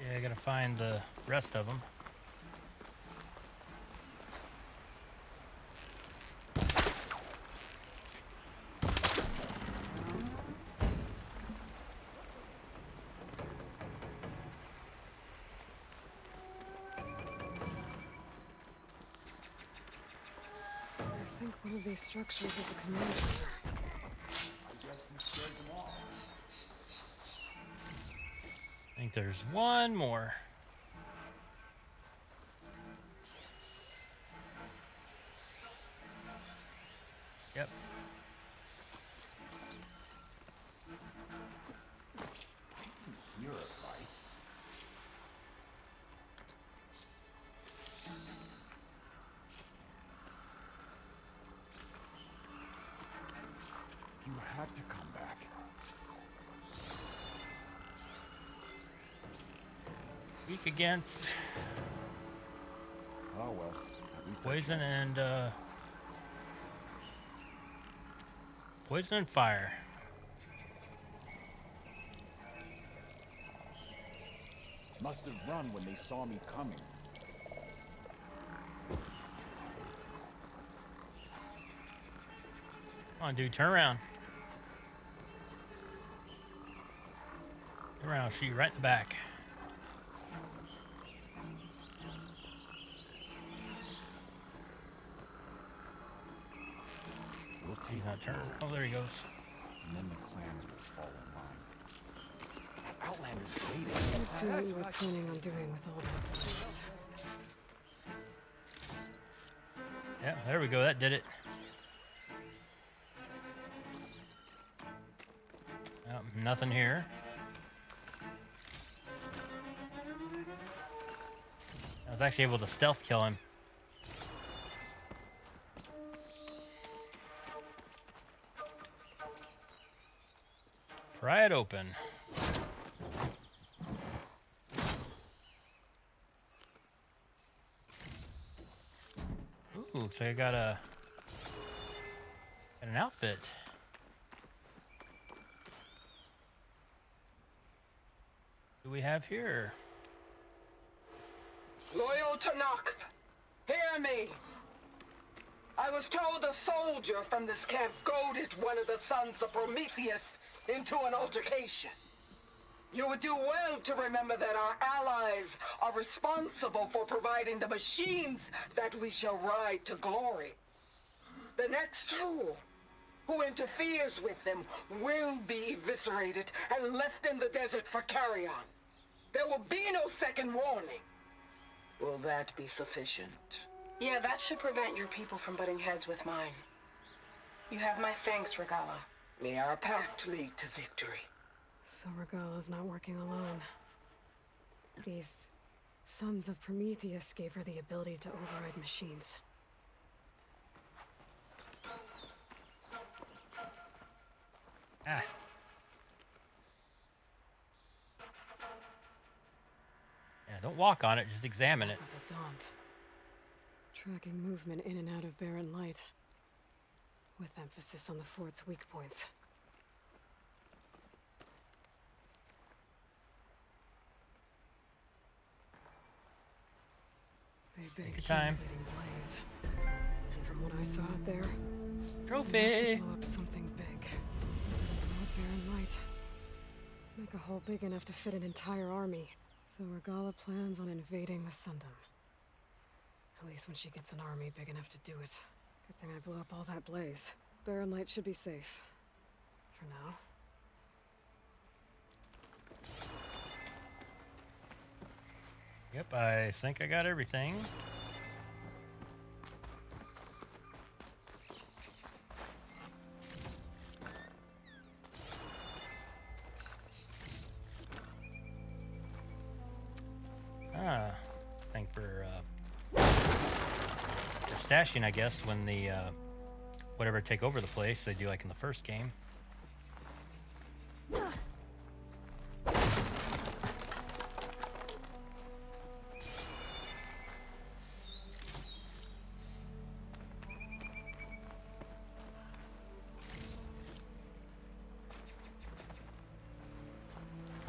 [SPEAKER 1] Yeah, I gotta find the rest of them.
[SPEAKER 2] I think one of these structures is a command center.
[SPEAKER 1] I think there's one more. Yep.
[SPEAKER 12] You're right. You had to come back.
[SPEAKER 1] Weak against
[SPEAKER 12] Oh well. At least
[SPEAKER 1] poison and poison and fire.
[SPEAKER 12] must have run when they saw me coming.
[SPEAKER 1] Come on, dude, turn around. Turn around, I'll shoot you right in the back. He's not turning. Oh, there he goes.
[SPEAKER 12] And then the clans will fall in line. That Outlander's waiting.
[SPEAKER 2] Let's see what you were planning on doing with all that blaze.
[SPEAKER 1] Yeah, there we go. That did it. Nothing here. I was actually able to stealth kill him. Pry it open. Ooh, so I got an outfit. What do we have here?
[SPEAKER 23] Loyal Tanakh, hear me. I was told a soldier from this camp goaded one of the sons of Prometheus into an altercation. You would do well to remember that our allies are responsible for providing the machines that we shall ride to glory. The next fool who interferes with them will be eviscerated and left in the desert for carrion. There will be no second warning. Will that be sufficient?
[SPEAKER 18] Yeah, that should prevent your people from butting heads with mine. You have my thanks, Regala.
[SPEAKER 23] May our pact lead to victory.
[SPEAKER 2] So Regala's not working alone. These sons of Prometheus gave her the ability to override machines.
[SPEAKER 1] Ah. Yeah, don't walk on it, just examine it.
[SPEAKER 2] The Daunt. Tracking movement in and out of barren light. With emphasis on the fort's weak points. They've been accumulating blaze. And from what I saw out there,
[SPEAKER 1] trophy!
[SPEAKER 2] blow up something big. More barren light. Make a hole big enough to fit an entire army. So Regala plans on invading the Sundom. At least when she gets an army big enough to do it. Good thing I blew up all that blaze. Barren light should be safe. For now.
[SPEAKER 1] Yep, I think I got everything. Thank for stashing, I guess, when the whatever take over the place they do like in the first game.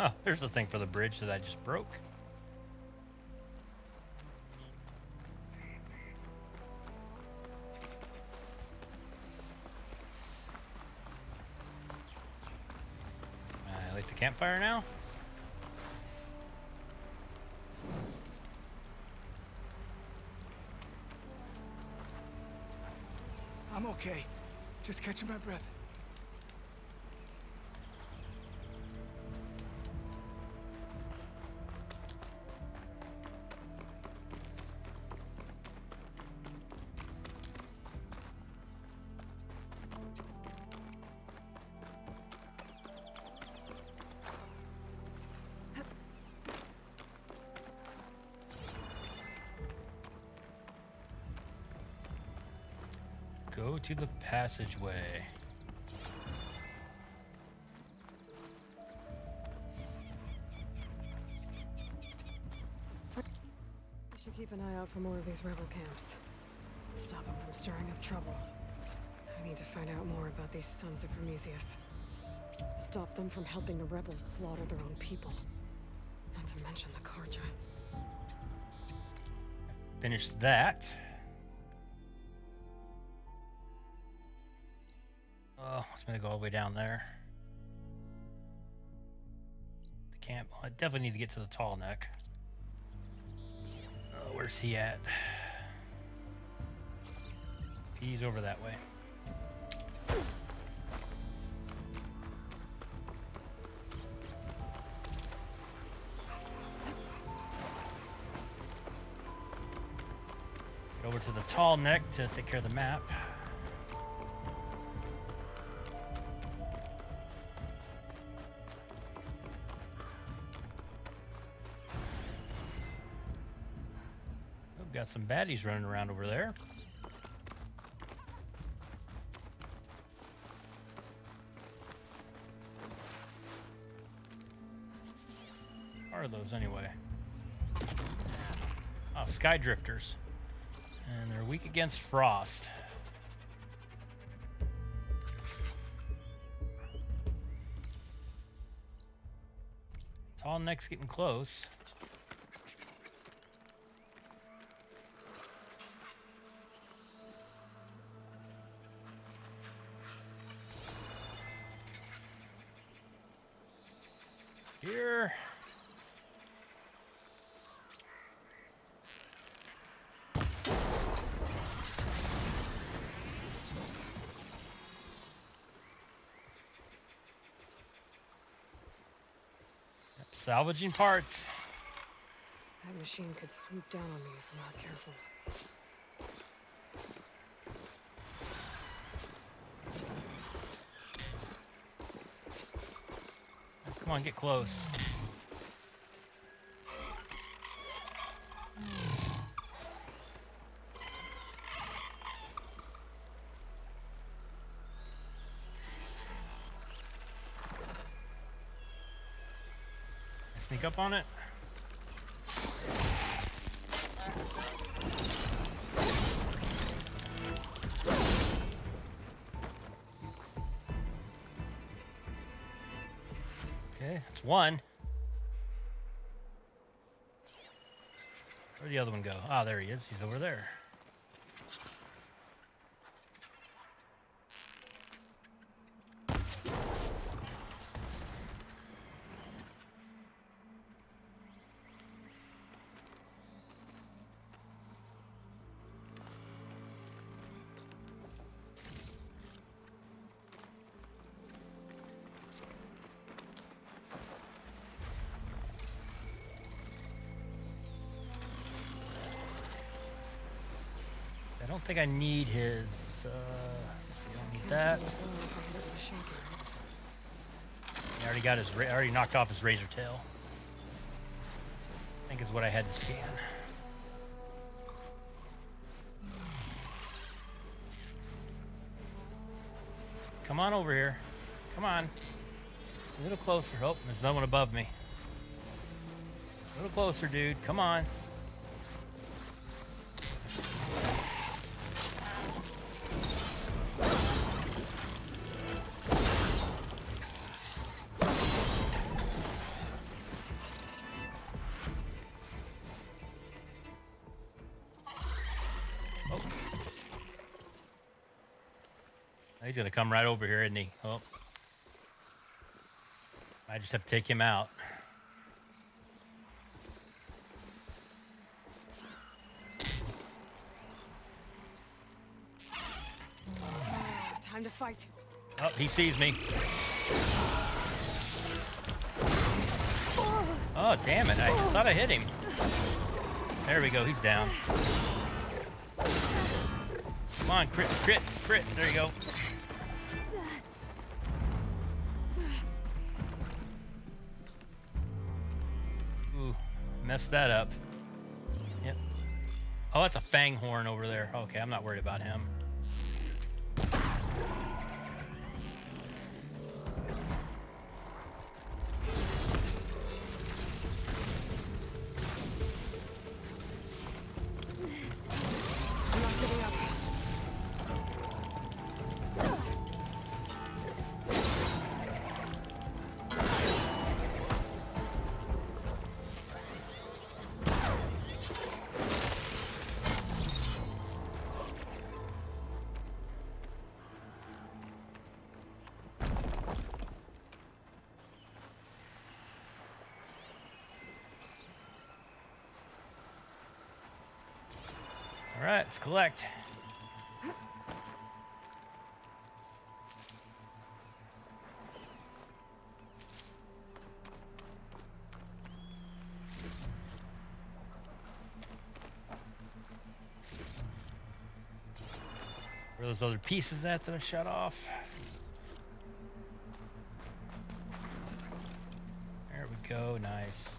[SPEAKER 1] Oh, there's the thing for the bridge that I just broke. I light the campfire now.
[SPEAKER 12] I'm okay. Just catching my breath.
[SPEAKER 1] Go to the passageway.
[SPEAKER 2] I should keep an eye out for more of these rebel camps. Stop them from stirring up trouble. I need to find out more about these sons of Prometheus. Stop them from helping the rebels slaughter their own people. Not to mention the Karja.
[SPEAKER 1] Finish that. Oh, it's gonna go all the way down there. The camp. I definitely need to get to the tall neck. Oh, where's he at? He's over that way. Get over to the tall neck to take care of the map. Got some baddies running around over there. What are those anyway? Oh, sky drifters. And they're weak against frost. Tall neck's getting close. Here. Yep, salvaging parts.
[SPEAKER 2] That machine could swoop down on me if I'm not careful.
[SPEAKER 1] Come on, get close. Sneak up on it. Okay, that's one. Where'd the other one go? Ah, there he is. He's over there. I don't think I need his, I don't need that. I already got his, I already knocked off his razor tail. I think is what I had to scan. Come on over here. Come on. A little closer. Oh, there's no one above me. A little closer, dude. Come on. He's gonna come right over here, isn't he? Oh. I just have to take him out.
[SPEAKER 2] Time to fight.
[SPEAKER 1] Oh, he sees me. Oh, damn it. I thought I hit him. There we go. He's down. Come on, crit, crit, crit. There you go. Ooh, messed that up. Yep. Oh, that's a fanghorn over there. Okay, I'm not worried about him. All right, let's collect. Where are those other pieces at that I shut off? There we go, nice.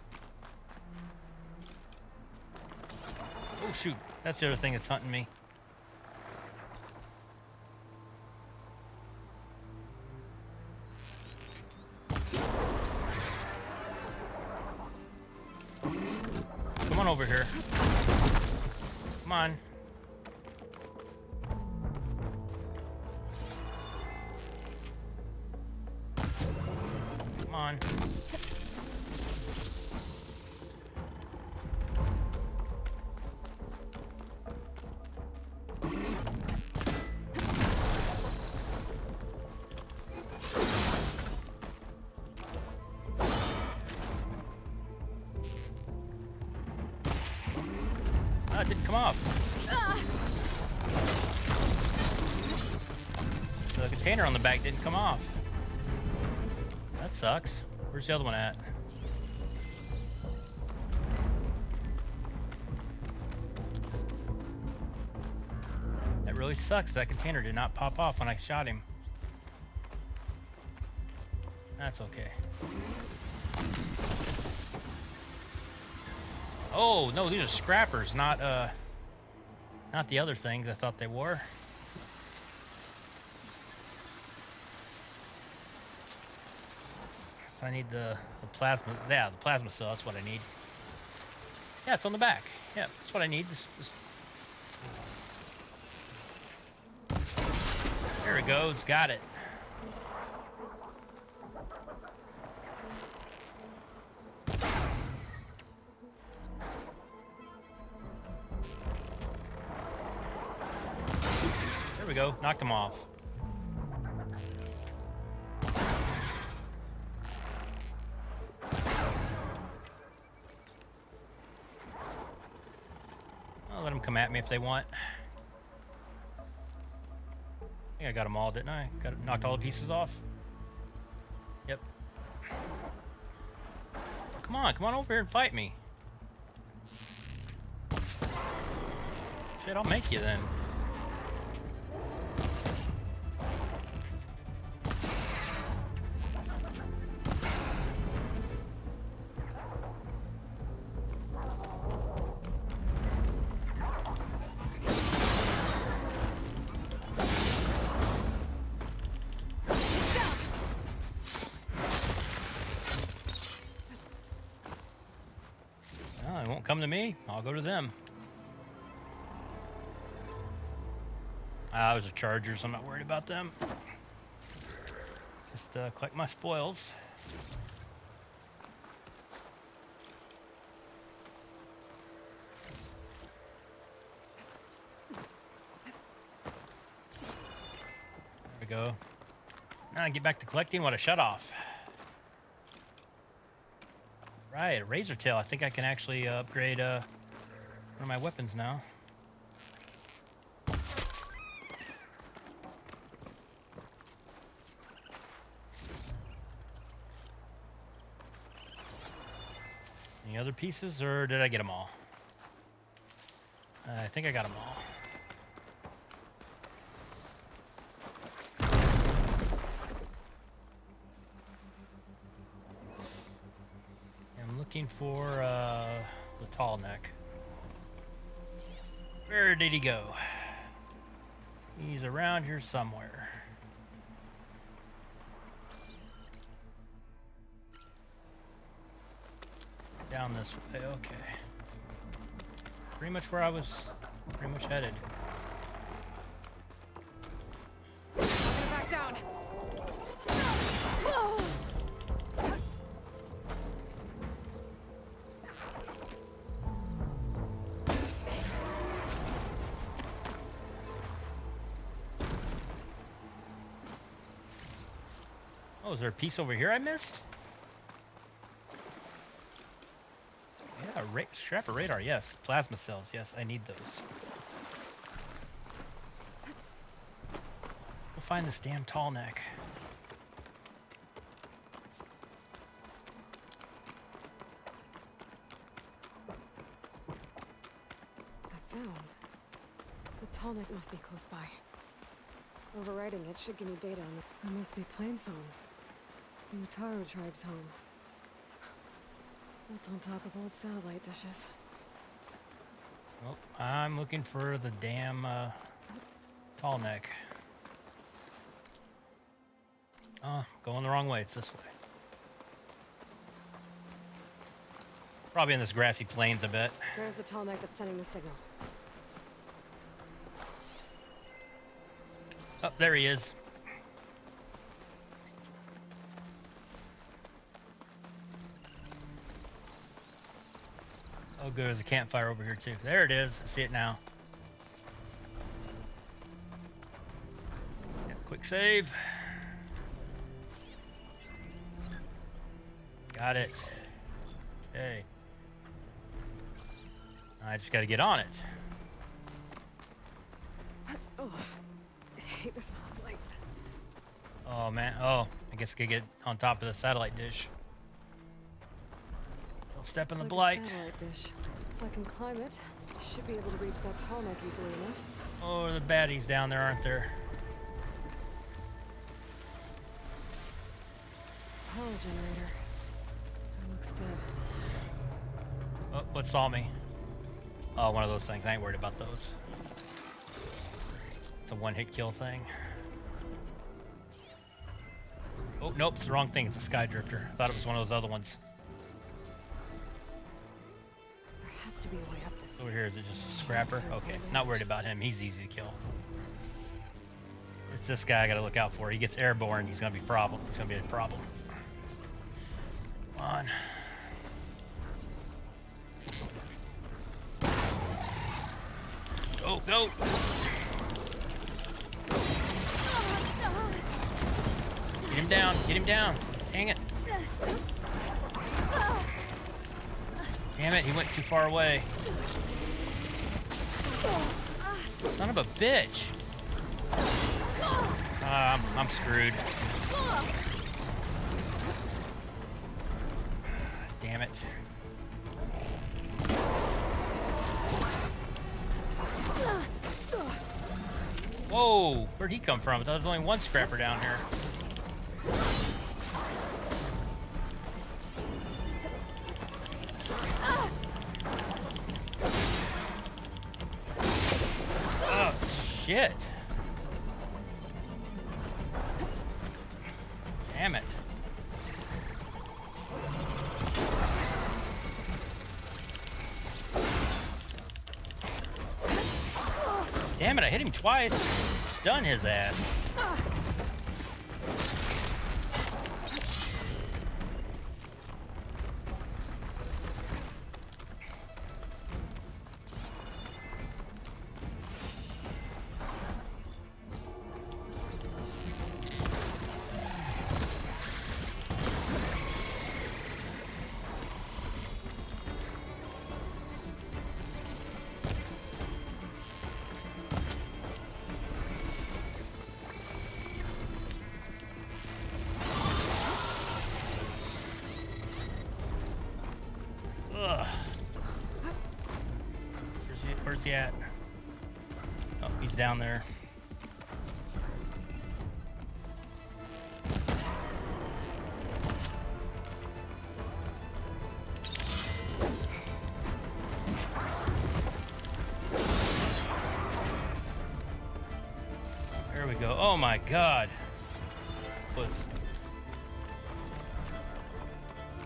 [SPEAKER 1] Oh shoot, that's the other thing that's hunting me. Come on over here. Come on. Come on. It didn't come off. The container on the back didn't come off. That sucks. Where's the other one at? That really sucks. That container did not pop off when I shot him. That's okay. Oh no, these are scrappers, not the other things I thought they were. So I need the plasma. Yeah, the plasma cell. That's what I need. Yeah, it's on the back. Yeah, that's what I need. Just... There it goes. Got it. There we go. Knocked him off. I'll let them come at me if they want. I think I got them all, didn't I? Knocked all the pieces off. Yep. Come on over here and fight me. Shit, I'll make you then. It won't come to me. I'll go to them. I was a charger, so I'm not worried about them. Just collect my spoils. There we go. Now get back to collecting what I shut off. Right, a razor tail. I think I can actually upgrade one of my weapons now. Any other pieces, or did I get them all? I think I got them all. I'm looking for the tall neck. Where did he go? He's around here somewhere. Down this way, okay. Pretty much where I was pretty much headed.
[SPEAKER 2] I'm gonna back down.
[SPEAKER 1] Oh, is there a piece over here I missed? Yeah, strap of radar, yes. Plasma cells, yes, I need those. Go find this damn tall neck.
[SPEAKER 2] That sound. The tall neck must be close by. Overriding it should give me data on it. That must be Plainsong. The Utaro tribe's home. Built on top of old satellite dishes.
[SPEAKER 1] Well, I'm looking for the damn tall neck. Oh, going the wrong way. It's this way. Probably in this grassy plains, I bet.
[SPEAKER 2] There's the tall neck that's sending the signal.
[SPEAKER 1] Oh, there he is. Oh, good. There's a campfire over here, too. There it is. I see it now. Yeah, quick save. Got it. Okay. I just got to get on it.
[SPEAKER 2] Oh, I hate this light.
[SPEAKER 1] Oh, man. Oh, I guess I could get on top of the satellite dish. Don't step in the blight.
[SPEAKER 2] Satellite dish. If I can climb it, I should be able to reach that tall neck easily enough.
[SPEAKER 1] Oh, the baddies down there, aren't there?
[SPEAKER 2] Power generator. That looks dead.
[SPEAKER 1] Oh, what saw me? Oh, one of those things. I ain't worried about those. It's a one-hit kill thing. Oh, nope, it's the wrong thing. It's a sky drifter. I thought it was one of those other ones.
[SPEAKER 2] There has to be a way up this.
[SPEAKER 1] Over here, is it just a scrapper? Okay, not worried about him. He's easy to kill. It's this guy I gotta look out for. He gets airborne. He's gonna be a problem. He's gonna be a problem. Come on. Go, go! Get him down, get him down. Dang it. Damn it, he went too far away. Son of a bitch. I'm screwed. Damn it. Whoa, where'd he come from? I thought there was only one scrapper down here. Oh, shit. Damn it. Damn it, I hit him twice. Stun his ass. Where's he at? Oh, he's down there. There we go. Oh my God.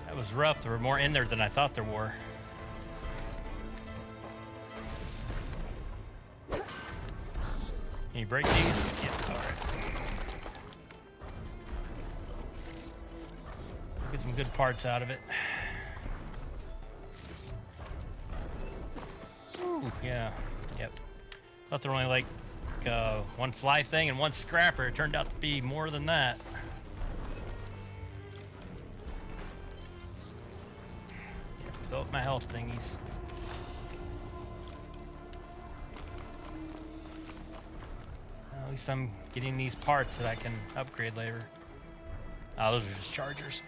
[SPEAKER 1] That was rough. There were more in there than I thought there were. Can you break these? Yeah, alright. Get some good parts out of it. Ooh, yeah. Yep. Thought there were only like one fly thing and one scrapper. It turned out to be more than that. Yeah, fill up my health thingies. At least I'm getting these parts that I can upgrade later. Oh, those are just chargers.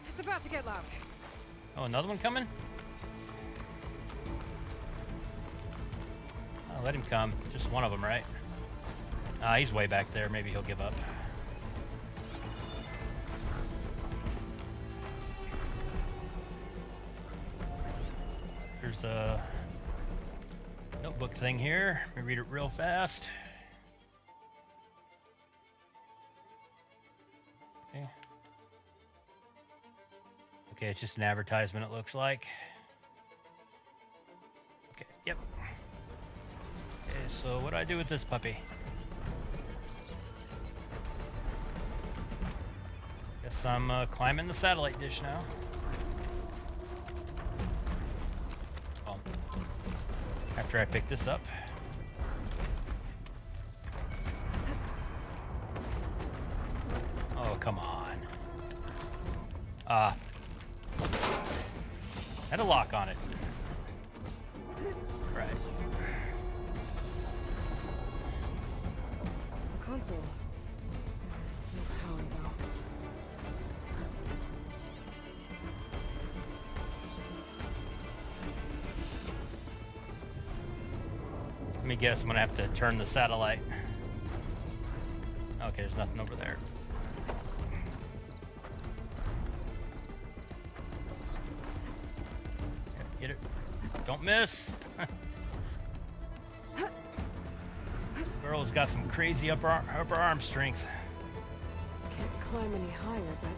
[SPEAKER 2] It's about to get loud.
[SPEAKER 1] Oh, another one coming? Oh, let him come. Just one of them, right? Ah, he's way back there. Maybe he'll give up. There's a notebook thing here. Let me read it real fast. Okay. Okay, it's just an advertisement, it looks like. Okay, yep. Okay, so what do I do with this puppy? Guess I'm climbing the satellite dish now. After I pick this up. Oh, come on. Had a lock on it. Right.
[SPEAKER 2] Console. No power though.
[SPEAKER 1] Let me guess, I'm gonna have to turn the satellite. Okay, there's nothing over there. Get it. Don't miss. Girl's got some crazy upper arm strength.
[SPEAKER 2] Can't climb any higher, but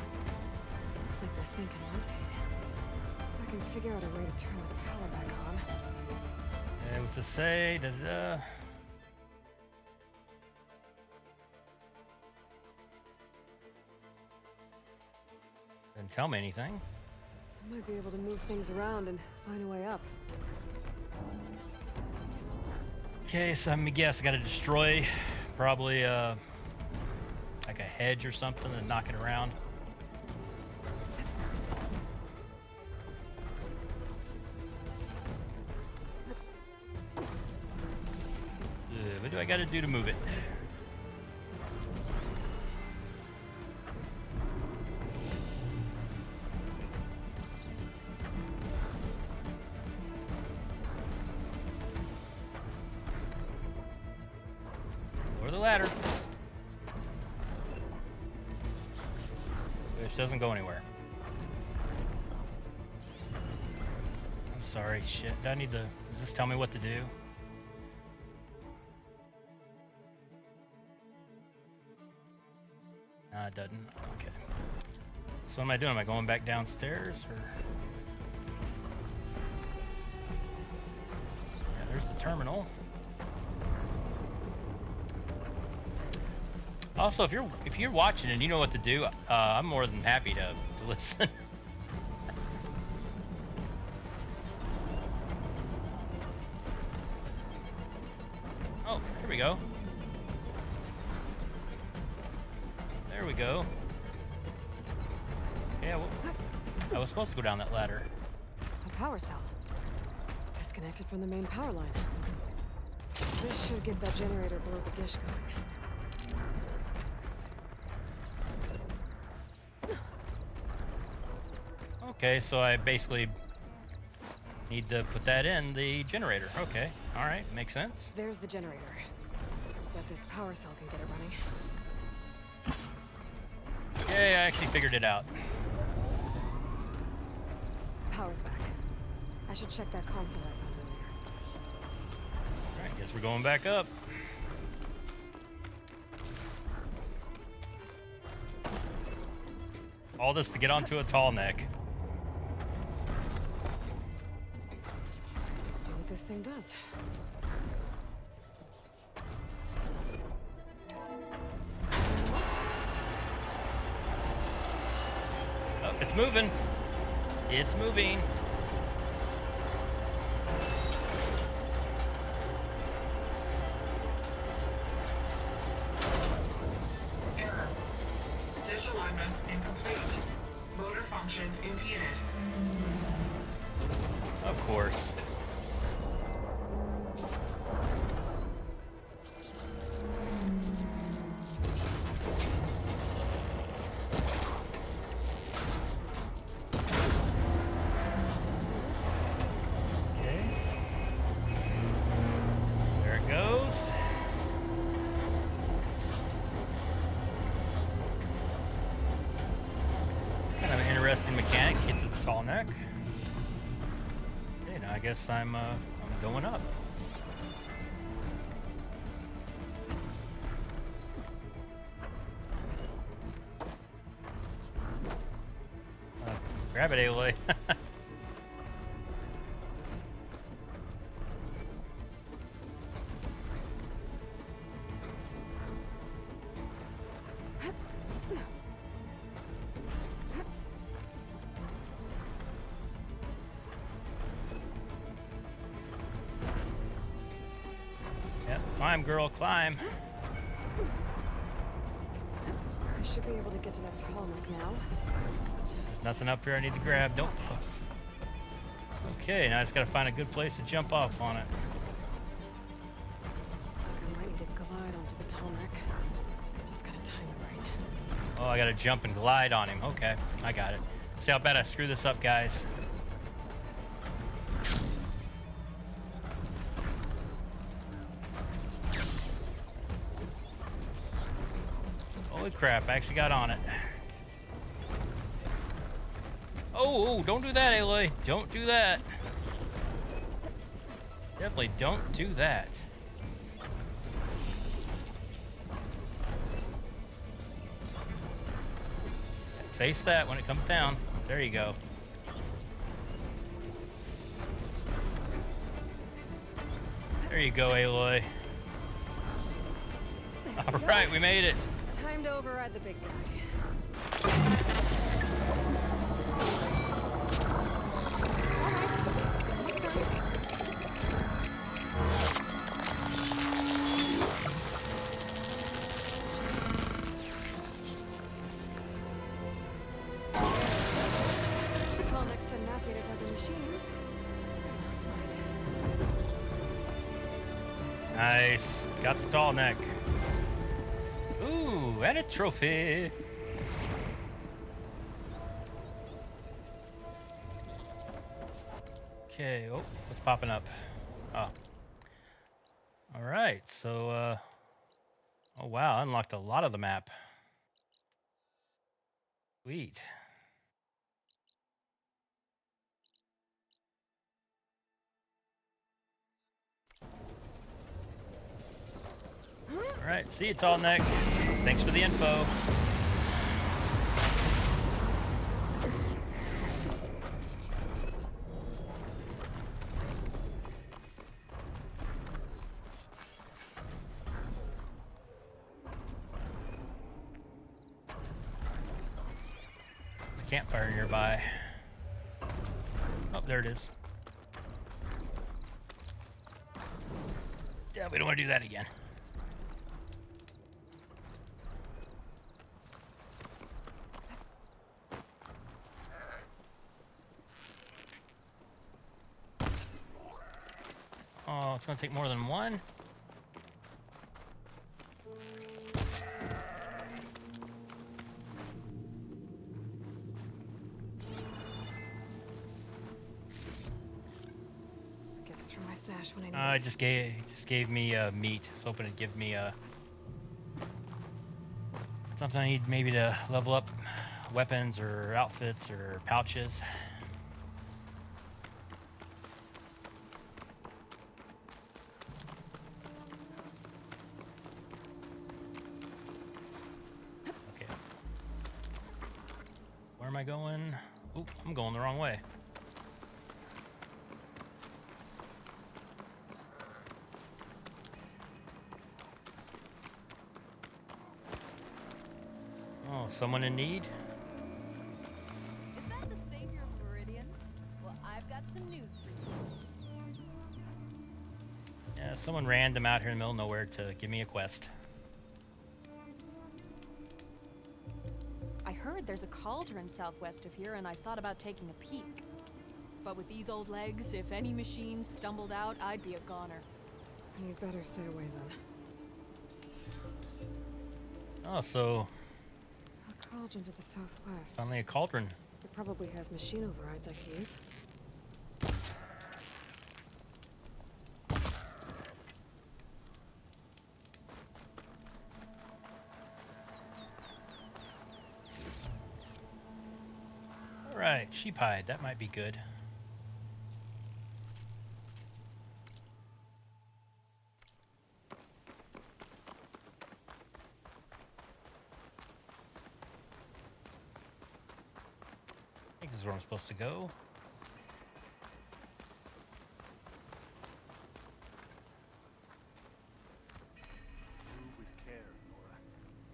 [SPEAKER 2] looks like this thing can rotate. I can figure out a way to turn the power back on.
[SPEAKER 1] And what's to say? Da-da-da. Didn't tell me anything.
[SPEAKER 2] I might be able to move things around and find a way up.
[SPEAKER 1] Okay, so let me guess. I gotta destroy probably like a hedge or something and knock it around. What do I gotta do to move it? Lower the ladder. Which doesn't go anywhere. I'm sorry, shit. Do I need to... Does this tell me what to do? Nah, it doesn't. Okay. So what am I doing? Am I going back downstairs or? Yeah, there's the terminal. Also, if you're watching and you know what to do, I'm more than happy to listen. Oh, here we go. There we go. Yeah, well, I was supposed to go down that ladder.
[SPEAKER 2] A power cell. Disconnected from the main power line. This should get that generator below the dish going.
[SPEAKER 1] Okay, so I basically need to put that in the generator. Okay, all right, makes sense.
[SPEAKER 2] There's the generator. Bet this power cell can get it running.
[SPEAKER 1] Okay, I actually figured it out.
[SPEAKER 2] Power's back. I should check that console I found earlier.
[SPEAKER 1] All right, guess we're going back up. All this to get onto a tall neck.
[SPEAKER 2] Let's see what this thing does.
[SPEAKER 1] Oh, it's moving. It's moving.
[SPEAKER 18] Error. Disalignment incomplete. Motor function impeded.
[SPEAKER 1] Of course. Okay. There it goes. Kind of an interesting mechanic. Hits at the tall neck. Okay, now I guess I'm going up. Grab it, Aloy. Yep, climb, girl, climb.
[SPEAKER 2] I should be able to get to that tall neck now. Just
[SPEAKER 1] Nothing up here I need to grab. Don't. Okay, now I just gotta find a good place to jump off on it.
[SPEAKER 2] looks like I might need to glide onto the tall neck. I just gotta time it right.
[SPEAKER 1] Oh, I gotta jump and glide on him. Okay, I got it. See how bad I screw this up, guys. Holy crap, I actually got on it. Oh, don't do that, Aloy. Don't do that. Definitely don't do that. Face that when it comes down. There you go. There you go, Aloy. All right, we made it.
[SPEAKER 2] Time to override the big guy. Tall neck send map data to other machines. That's mine.
[SPEAKER 1] Nice. Got the tall neck. Ooh, and a trophy. Okay, oh, what's popping up? Oh. All right, so, oh wow, I unlocked a lot of the map. Sweet. All right, see you, tall neck. Thanks for the info. Campfire nearby. Oh, there it is. Yeah, we don't want to do that again. Oh, it's gonna take more than one.
[SPEAKER 2] stash when I need
[SPEAKER 1] It
[SPEAKER 2] it.
[SPEAKER 1] just gave me meat. I was hoping it'd give me something I need maybe to level up weapons or outfits or pouches. Okay. Where am I going? Oop, I'm going the wrong way. Oh, someone in need?
[SPEAKER 7] Is that the savior of Meridian? Well, I've got some news for you.
[SPEAKER 1] Yeah, someone random out here in the middle of nowhere to give me a quest.
[SPEAKER 7] I heard there's a cauldron southwest of here, and I thought about taking a peek. But with these old legs, if any machines stumbled out, I'd be a goner.
[SPEAKER 2] You'd better stay away then.
[SPEAKER 1] Oh, so
[SPEAKER 2] A cauldron to the southwest.
[SPEAKER 1] finally a cauldron.
[SPEAKER 2] It probably has machine overrides I can use.
[SPEAKER 1] Alright, sheep hide. That might be good. I think this is where I'm supposed to go.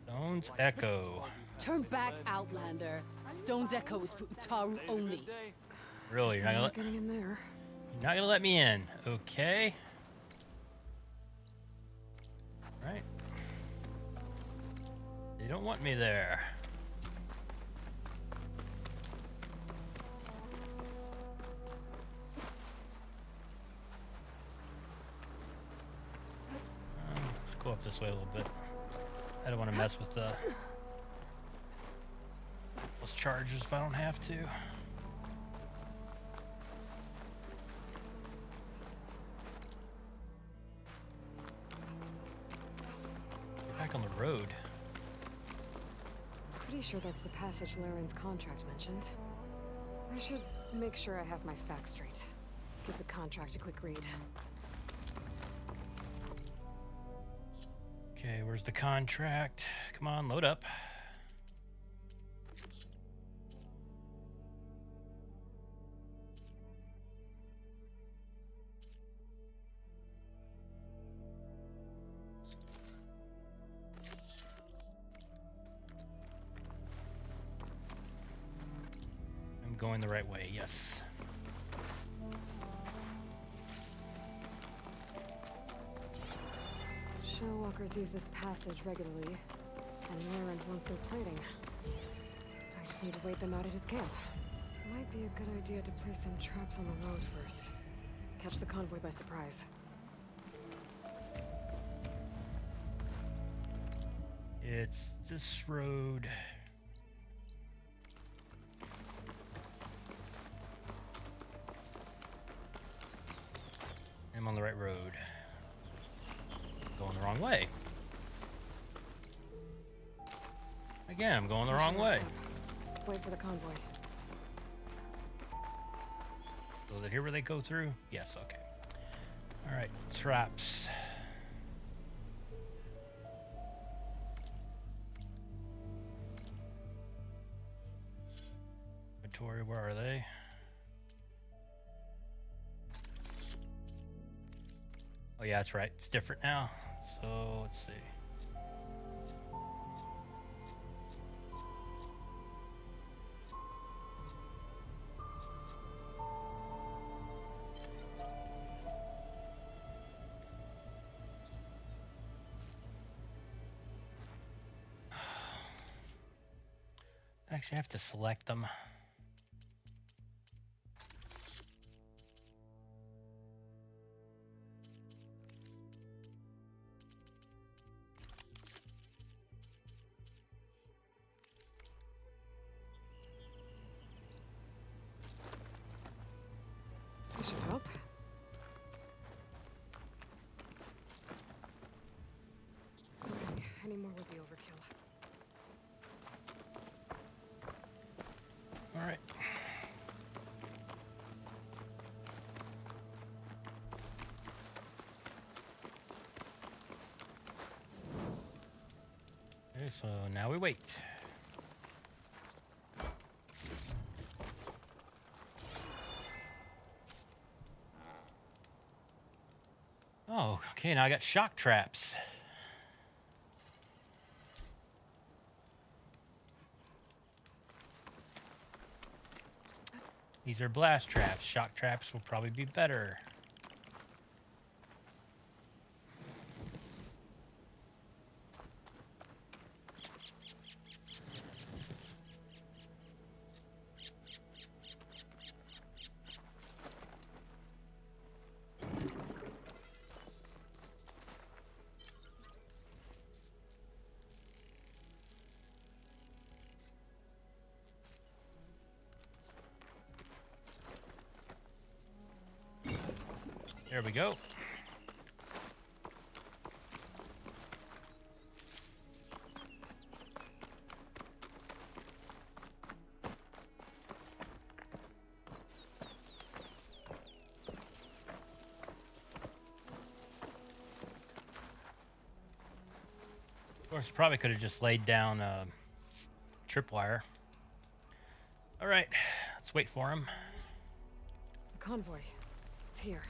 [SPEAKER 1] Stone's Echo.
[SPEAKER 16] Turn back, Outlander. Stone's Echo is for Utaru only.
[SPEAKER 1] Really? You're not gonna
[SPEAKER 2] Getting in there.
[SPEAKER 1] you're not gonna let me in. Okay. Right. They don't want me there. Let's go up this way a little bit. I don't want to mess with those chargers if I don't have to. Get back on the road.
[SPEAKER 2] Pretty sure that's the passage Laren's contract mentioned. I should make sure I have my facts straight. Give the contract a quick read.
[SPEAKER 1] Okay, where's the contract? Come on, load up. I'm going the right way, yes.
[SPEAKER 2] Shellwalkers use this passage regularly, and Laren wants their plating. I just need to wait them out at his camp. Might be a good idea to place some traps on the road first. Catch the convoy by surprise.
[SPEAKER 1] It's this road. I'm on the right road. Going the wrong way. Again, I'm going the wrong way.
[SPEAKER 2] Wait for the convoy.
[SPEAKER 1] So that here where they go through? Yes, okay. Alright, traps. Inventory, where are they? Oh yeah, that's right. It's different now. So let's see. Actually, I have to select them.
[SPEAKER 2] This should help. Any more would be overkill.
[SPEAKER 1] All right. Okay, so now we wait. Oh, okay, now I got shock traps. These are blast traps. Shock traps will probably be better. There we go. Of course, probably could have just laid down tripwire. All right, let's wait for him.
[SPEAKER 2] The convoy. It's here.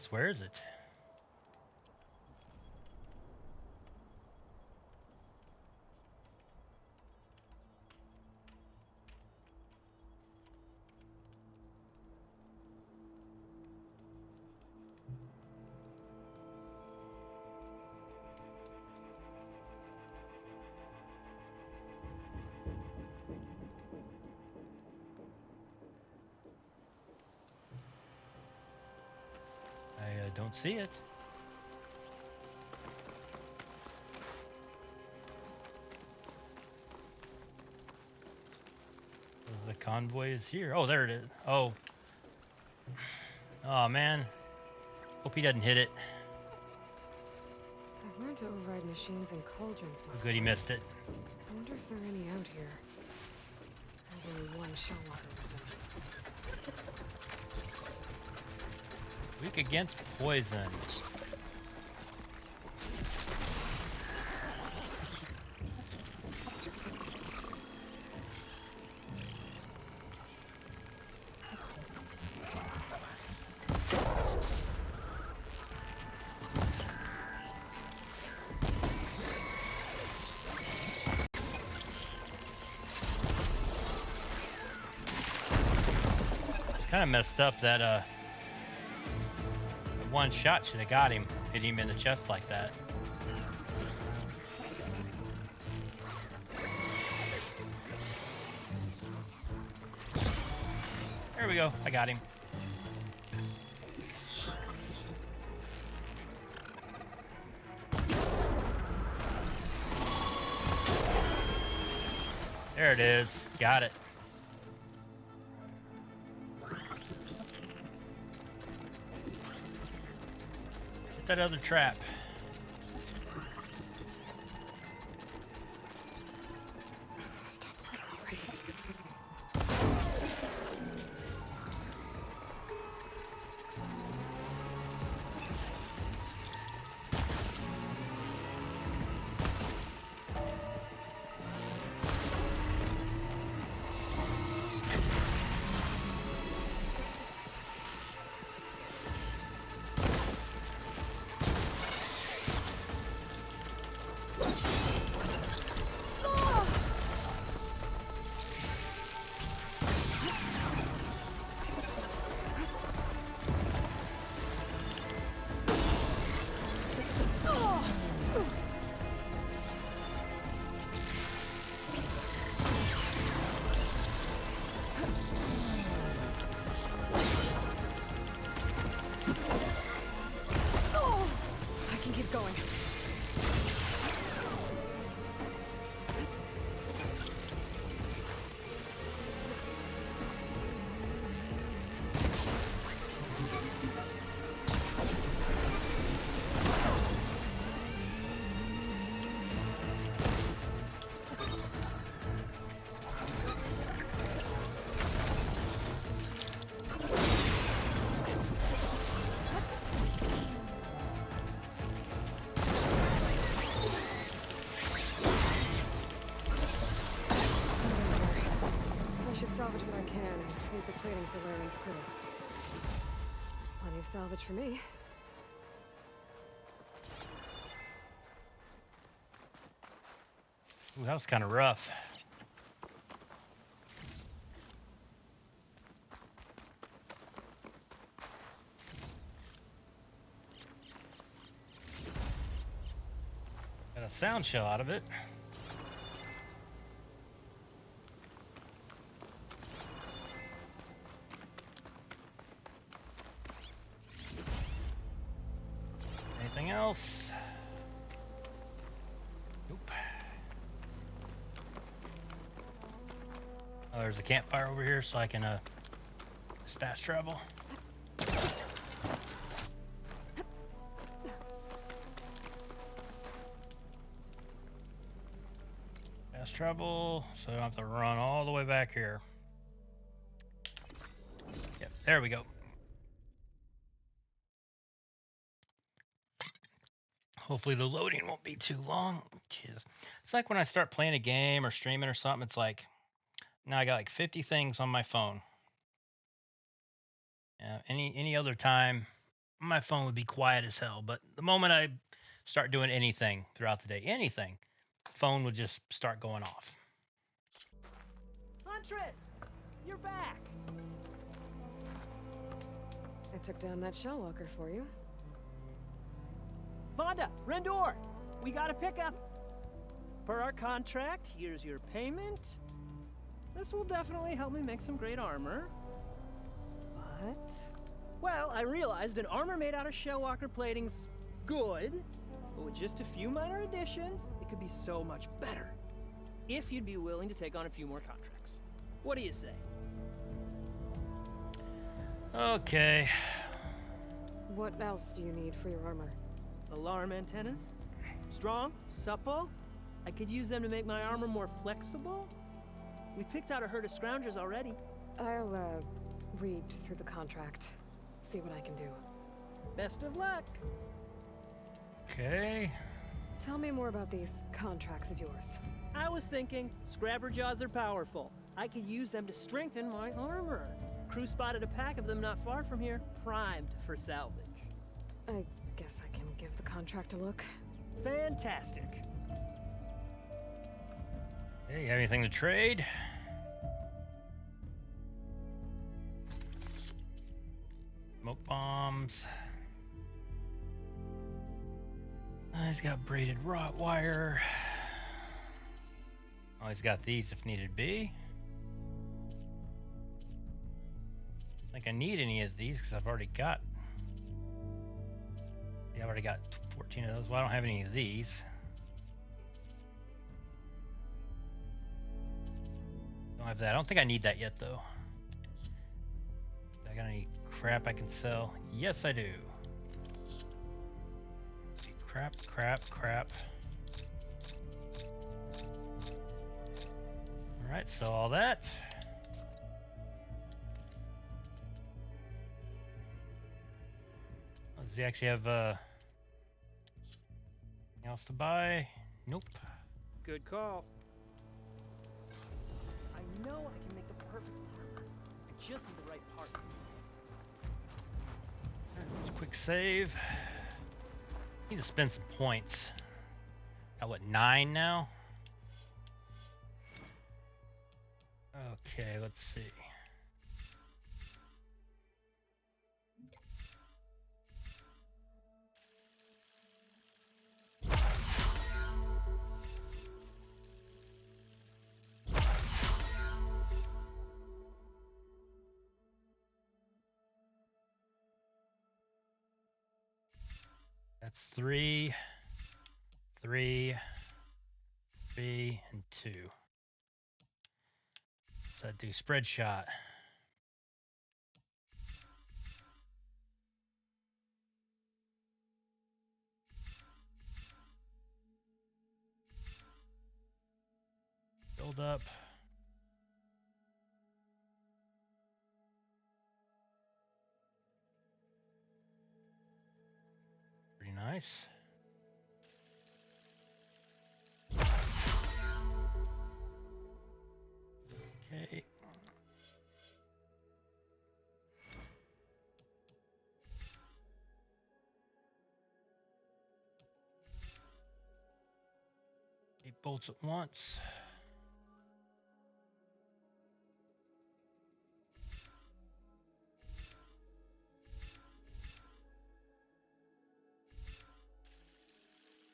[SPEAKER 1] Where is it? I don't see it. The convoy is here. Oh, there it is. Oh. Oh, man. Hope he doesn't hit it.
[SPEAKER 2] I've learned to override machines and cauldrons before.
[SPEAKER 1] Good, he missed it.
[SPEAKER 2] I wonder if there are any out here. There's only one shellwalker with them.
[SPEAKER 1] Weak against poison. Kind of messed up that one shot should have got him, hit him in the chest like that. There we go, I got him. There it is, got it. That other trap.
[SPEAKER 2] Stop playing already. Going. salvage what I can and leave the plating for Laren's crew. There's plenty of salvage for me.
[SPEAKER 1] Ooh, that was kind of rough. Got a sound show out of it. Anything else? Nope. Oh, there's a campfire over here, so I can just fast travel. Fast travel, so I don't have to run all the way back here. Yep, there we go. Hopefully the loading won't be too long. Jeez. It's like when I start playing a game or streaming or something, it's like, now I got like 50 things on my phone. Any other time, my phone would be quiet as hell. But the moment I start doing anything throughout the day, anything, phone would just start going off.
[SPEAKER 13] Huntress! You're back!
[SPEAKER 2] I took down that shell walker for you.
[SPEAKER 13] Vonda! Rendor! We got a pickup! Per our contract, here's your payment. This will definitely help me make some great armor.
[SPEAKER 2] What?
[SPEAKER 13] Well, I realized an armor made out of shellwalker plating's good, but with just a few minor additions, it could be so much better. If you'd be willing to take on a few more contracts. What do you say?
[SPEAKER 1] Okay.
[SPEAKER 2] What else do you need for your armor?
[SPEAKER 13] Alarm antennas? Strong? Supple? I could use them to make my armor more flexible? We picked out a herd of scroungers already.
[SPEAKER 2] I'll, read through the contract. See what I can do.
[SPEAKER 13] Best of luck!
[SPEAKER 1] Okay.
[SPEAKER 2] Tell me more about these contracts of yours.
[SPEAKER 13] I was thinking, Scrabber Jaws are powerful. I could use them to strengthen my armor. Crew spotted a pack of them not far from here, primed for salvage.
[SPEAKER 2] I guess I can give the contract a look.
[SPEAKER 13] Fantastic.
[SPEAKER 1] Hey, you have anything to trade? Smoke bombs. He's got braided wrought wire. Oh, he's got these if needed be. I think I need any of these because I've already got. Yeah, I've already got 14 of those. Well, I don't have any of these. Don't have that. I don't think I need that yet, though. I got any crap I can sell? Yes, I do. Let's see, crap. All right, sell all that. Oh, does he actually have anything else to buy? Nope.
[SPEAKER 13] Good call. I know I can make the perfect armor. I just need the right parts.
[SPEAKER 1] Let's quick save. Need to spend some points. Got what, 9 now? Okay, let's see. That's 3, 3, 3, and 2. So I do spread shot. Build up. Pretty nice. Okay. 8 bolts at once.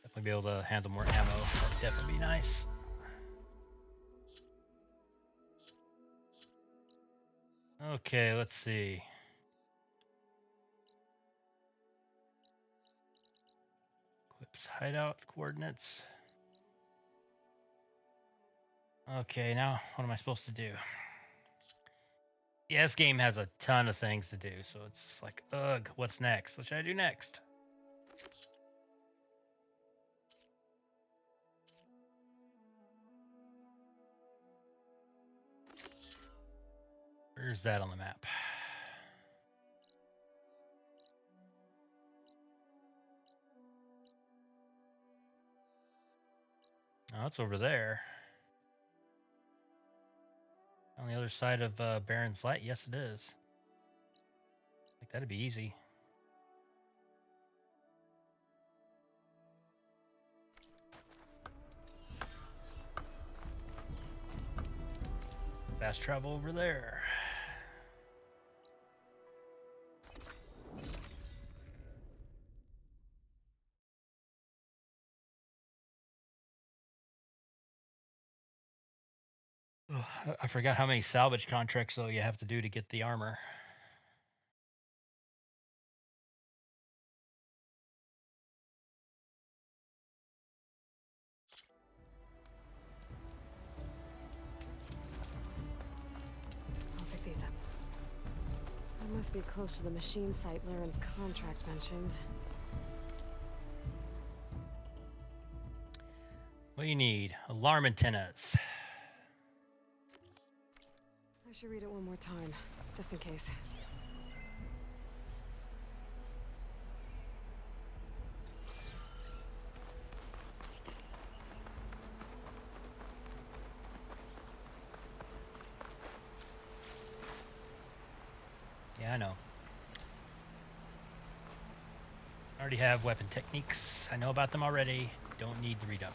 [SPEAKER 1] Definitely be able to handle more ammo. That'd definitely be nice. Okay, let's see. Eclipse hideout coordinates. Okay, now what am I supposed to do? Yeah, this game has a ton of things to do, so it's just like, ugh, what's next? What should I do next? Where's that on the map? Oh, it's over there. On the other side of Baron's Light? Yes, it is. I think that'd be easy. Fast travel over there. Oh, I forgot how many salvage contracts though you have to do to get the armor.
[SPEAKER 2] I'll pick these up. I must be close to the machine site Laren's contract mentioned.
[SPEAKER 1] What do you need? Alarm antennas.
[SPEAKER 2] I should read it one more time, just in case.
[SPEAKER 1] Yeah, I know. I already have weapon techniques. I know about them already. Don't need to read up.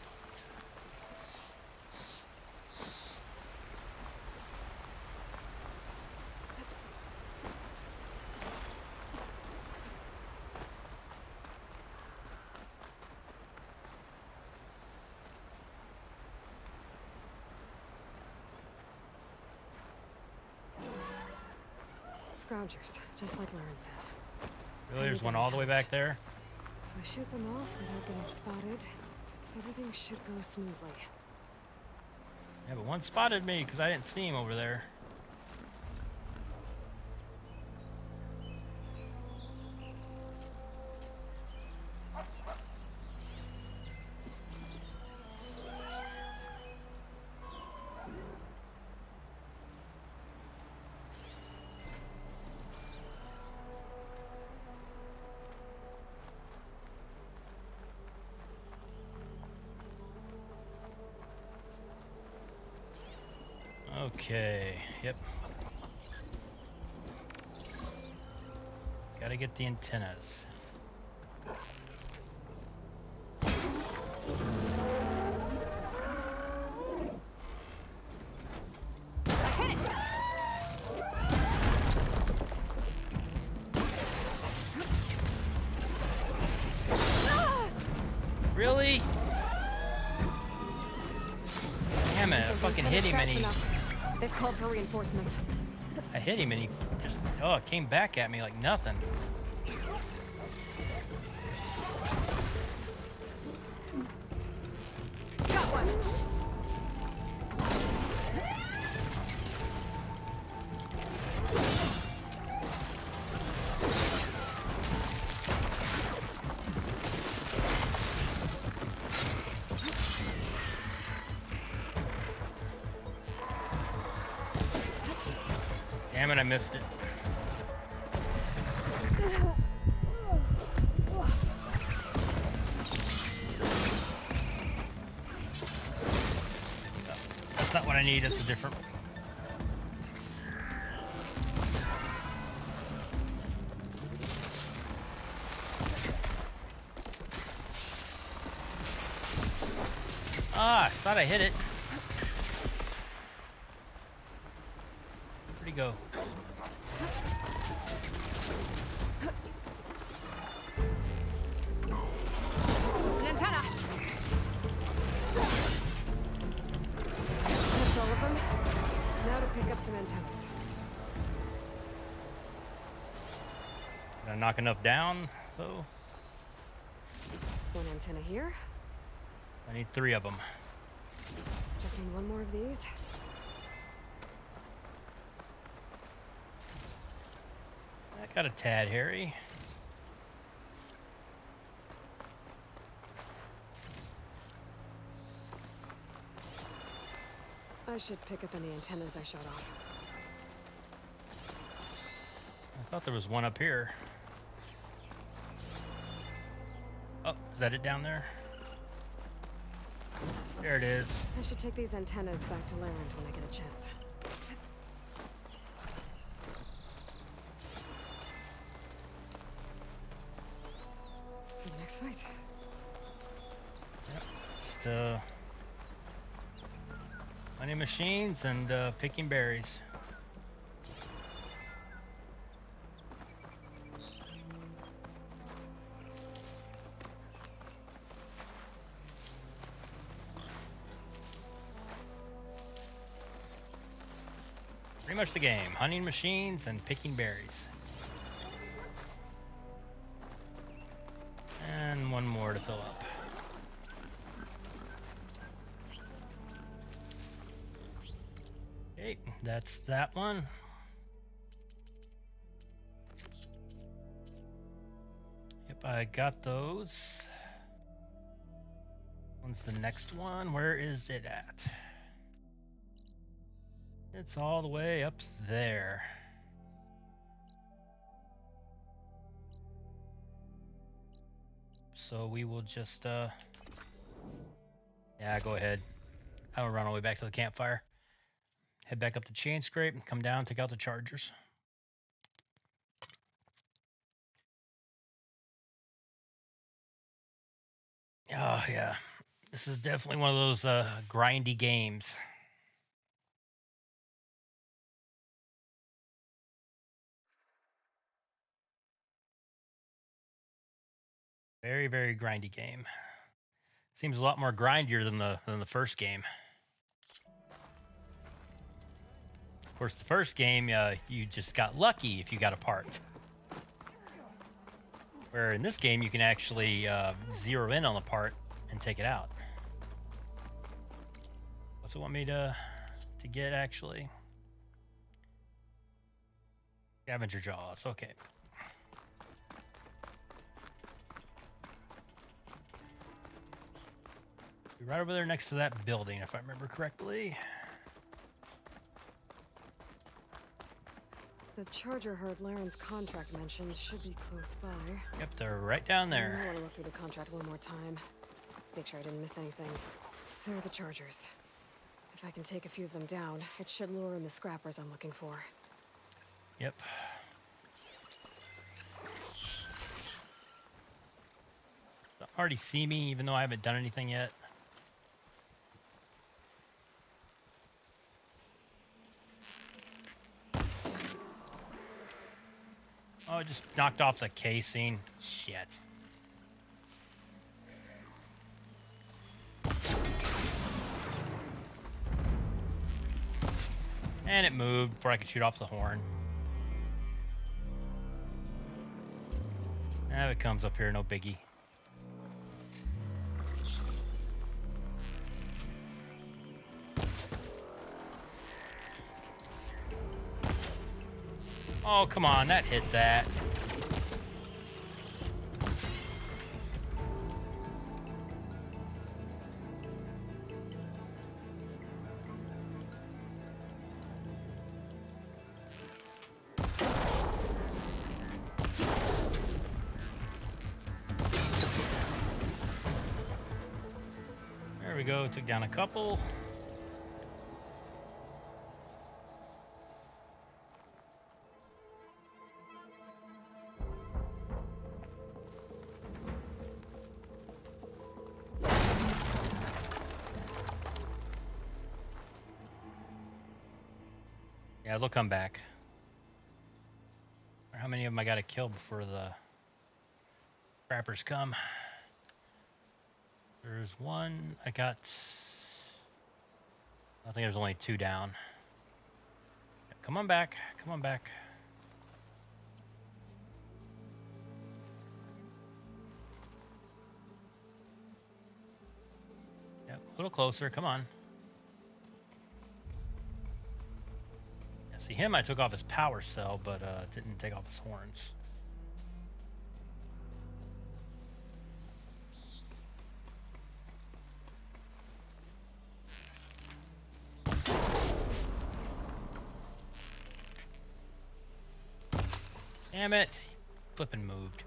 [SPEAKER 2] Scroungers, just like Laren said.
[SPEAKER 1] Really? There's one all the way back there?
[SPEAKER 2] If I shoot them off without getting spotted, everything should go smoothly.
[SPEAKER 1] Yeah, but one spotted me because I didn't see him over there. Okay, yep. Gotta get the antennas. Really? Damn it, I fucking hit him and he...
[SPEAKER 2] They've called for reinforcements.
[SPEAKER 1] I hit him and he just, oh, it came back at me like nothing.
[SPEAKER 2] Got one.
[SPEAKER 1] Damn it, I missed it. That's not what I need, it's a different... Ah, I thought I hit it. Where'd he go?
[SPEAKER 2] It's an antenna. That's all of them. Now to pick up some antennas.
[SPEAKER 1] Did I knock enough down, though?
[SPEAKER 2] One antenna here.
[SPEAKER 1] I need 3 of them.
[SPEAKER 2] Just need one more of these.
[SPEAKER 1] That got a tad hairy.
[SPEAKER 2] I should pick up any antennas I shut off.
[SPEAKER 1] I thought there was one up here. Oh, is that it down there? There it is.
[SPEAKER 2] I should take these antennas back to Larenth when I get a chance. For the next fight.
[SPEAKER 1] Yep. Just plenty of machines and picking berries. Pretty much the game. Hunting machines and picking berries. And one more to fill up. Okay, that's that one. Yep, I got those. When's the next one? Where is it at? It's all the way up there. So we will just, yeah, go ahead. I will run all the way back to the campfire. Head back up to Chain Scrape and come down, take out the chargers. Oh, yeah. This is definitely one of those grindy games. Very, very grindy game. Seems a lot more grindier than the first game. Of course, the first game, you just got lucky if you got a part. Where in this game, you can actually zero in on the part and take it out. What's it want me to get, actually? Scavenger jaws, okay. Right over there next to that building, if I remember correctly.
[SPEAKER 2] The charger herd Laren's contract mentioned should be close by.
[SPEAKER 1] Yep, they're right down there.
[SPEAKER 2] I want to look through the contract one more time. Make sure I didn't miss anything. There are the chargers. If I can take a few of them down, it should lure in the scrappers I'm looking for.
[SPEAKER 1] Yep. They'll already see me, even though I haven't done anything yet. Oh, it just knocked off the casing. Shit. And it moved before I could shoot off the horn. Now it comes up here, no biggie. Oh, come on, that hit that. There we go, took down a couple. Yeah, they'll come back. How many of them I gotta kill before the scrappers come? There's one. I think there's only 2 down. Come on back. Come on back. Yep, a little closer. Come on. Yeah, see him, I took off his power cell, but didn't take off his horns. Damn it! Flippin' moved.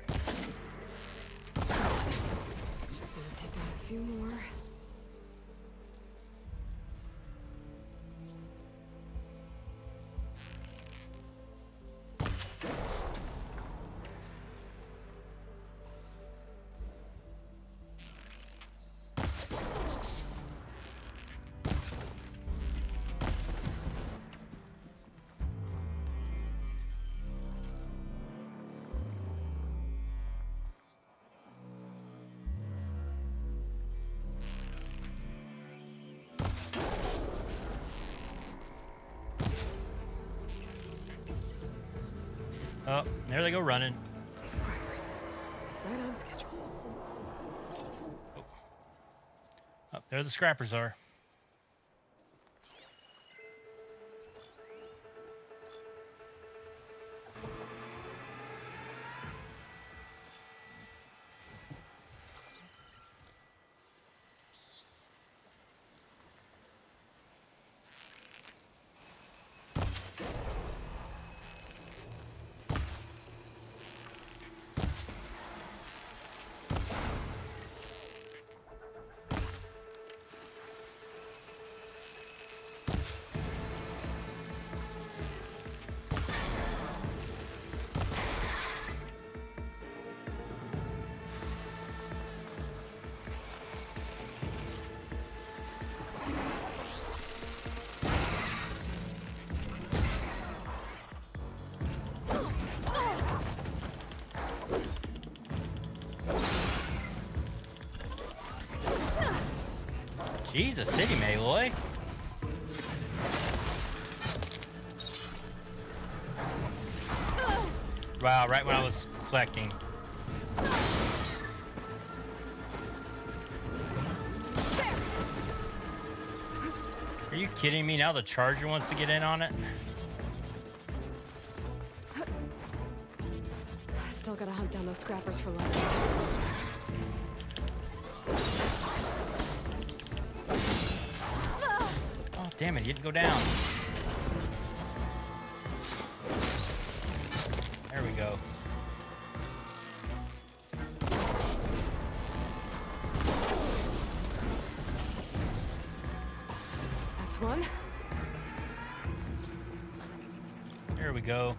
[SPEAKER 2] Just gonna take down a few more.
[SPEAKER 1] Oh, there they go running.
[SPEAKER 2] Scrappers. Right on schedule.
[SPEAKER 1] Oh, there the scrappers are. Jesus, city Maloy. Wow, right when I was collecting. Are you kidding me? Now the Charger wants to get in on it?
[SPEAKER 2] Still gotta hunt down those scrappers for lunch.
[SPEAKER 1] Oh, damn it, you didn't go down. There we go.
[SPEAKER 2] That's one.
[SPEAKER 1] There we go.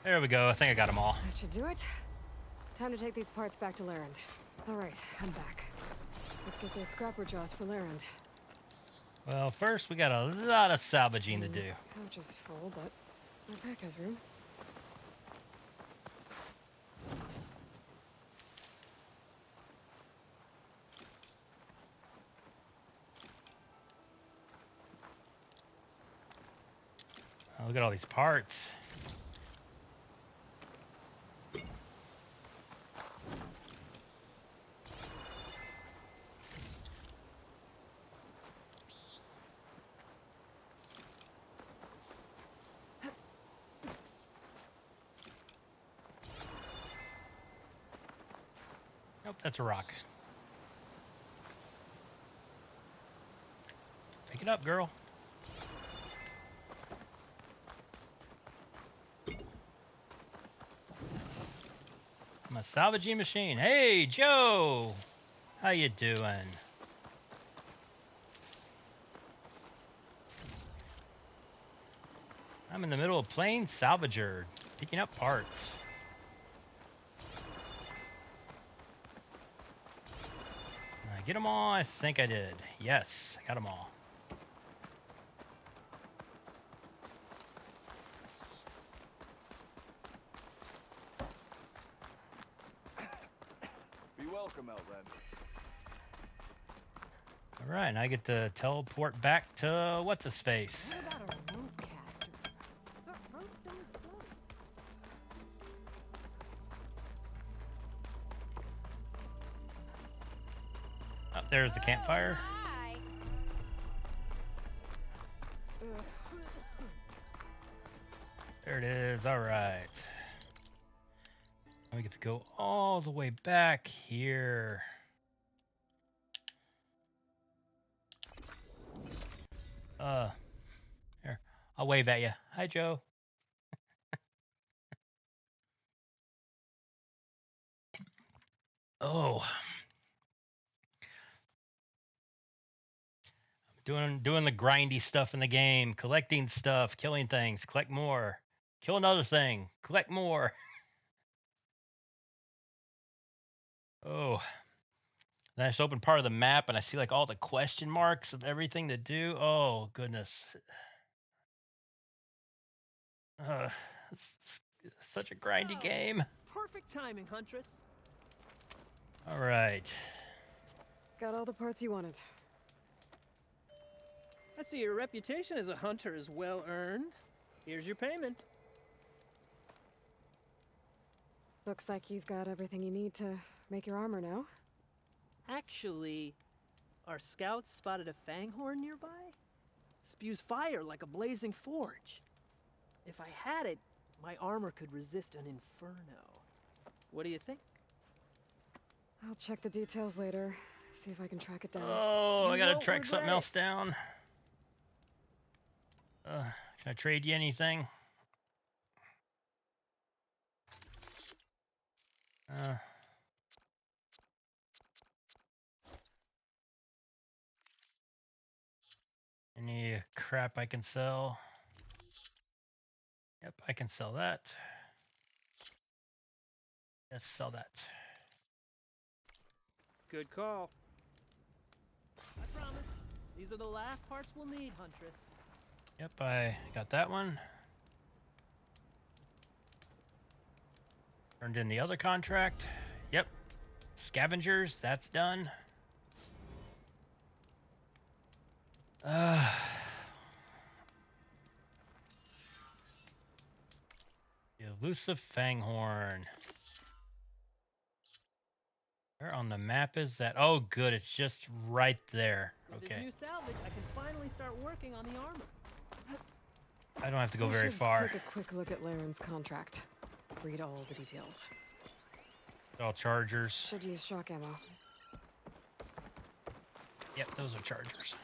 [SPEAKER 1] There we go. I think I got them all.
[SPEAKER 2] That should do it. Time to take these parts back to Larend. All right, I'm back. Let's get those scrapper jaws for Larend.
[SPEAKER 1] Well, first we got a lot of salvaging to do.
[SPEAKER 2] Couch is full, but my pack has room.
[SPEAKER 1] Oh, look at all these parts. that's a rock. Pick it up, girl. I'm a salvaging machine. Hey, Joe! How you doing? I'm in the middle of playing Salvager, picking up parts. Did I get them all? I think I did. Yes, I got them all.
[SPEAKER 9] Be welcome, Outlander.
[SPEAKER 1] All right, and I get to teleport back to what's-his-face.
[SPEAKER 2] What about a rope caster? That rope don't float.
[SPEAKER 1] Oh, there's the campfire. There it is. All right. We get to go all the way back here. Here. I'll wave at you. Hi, Joe. Oh. Doing the grindy stuff in the game, collecting stuff, killing things, collect more, kill another thing, collect more. Oh. Then I just open part of the map and I see like all the question marks of everything to do. Oh goodness. It's such a grindy game.
[SPEAKER 13] Perfect timing, Huntress.
[SPEAKER 1] All right.
[SPEAKER 2] Got all the parts you wanted.
[SPEAKER 13] I see your reputation as a hunter is well earned. Here's your payment.
[SPEAKER 2] Looks like you've got everything you need to make your armor now.
[SPEAKER 13] Actually, our scouts spotted a fanghorn nearby. Spews fire like a blazing forge. If I had it, my armor could resist an inferno. What do you think?
[SPEAKER 2] I'll check the details later. See if I can track it down.
[SPEAKER 1] Oh, I gotta track something else down. Can I trade you anything? Any crap I can sell? Yep, I can sell that. Let's sell that.
[SPEAKER 13] Good call. I promise. These are the last parts we'll need, Huntress.
[SPEAKER 1] Yep, I got that one. Turned in the other contract. Yep. Scavengers, that's done. The elusive fanghorn. Where on the map is that? Oh, good. It's just right there.
[SPEAKER 13] With
[SPEAKER 1] Okay.
[SPEAKER 13] this new salvage, I can finally start working on the armor.
[SPEAKER 1] I don't have to go
[SPEAKER 2] We
[SPEAKER 1] very
[SPEAKER 2] should
[SPEAKER 1] far.
[SPEAKER 2] Take a quick look at Laren's contract. Read all the details.
[SPEAKER 1] All chargers.
[SPEAKER 2] Should use shock ammo.
[SPEAKER 1] Yep, those are chargers.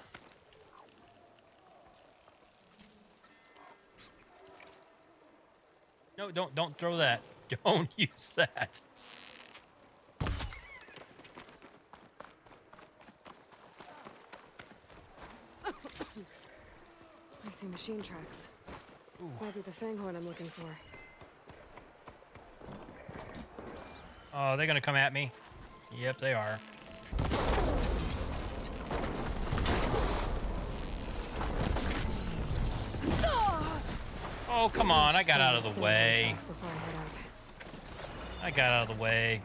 [SPEAKER 1] No, don't throw that. Don't use that.
[SPEAKER 2] I see machine tracks.
[SPEAKER 1] Ooh.
[SPEAKER 2] Might be the fanghorn I'm looking for.
[SPEAKER 1] Oh, they're gonna come at me. Yep, they are. Oh, come on. I got out of the way. I got out of the way.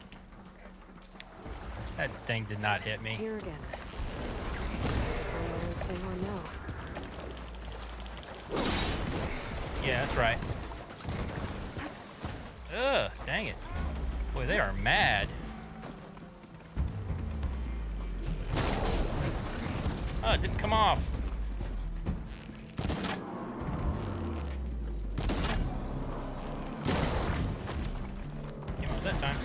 [SPEAKER 1] That thing did not hit me.
[SPEAKER 2] Here again. Laren's fanghorn now.
[SPEAKER 1] Yeah, that's right. Ugh, dang it. Boy, they are mad. Oh, it didn't come off. Came off that time.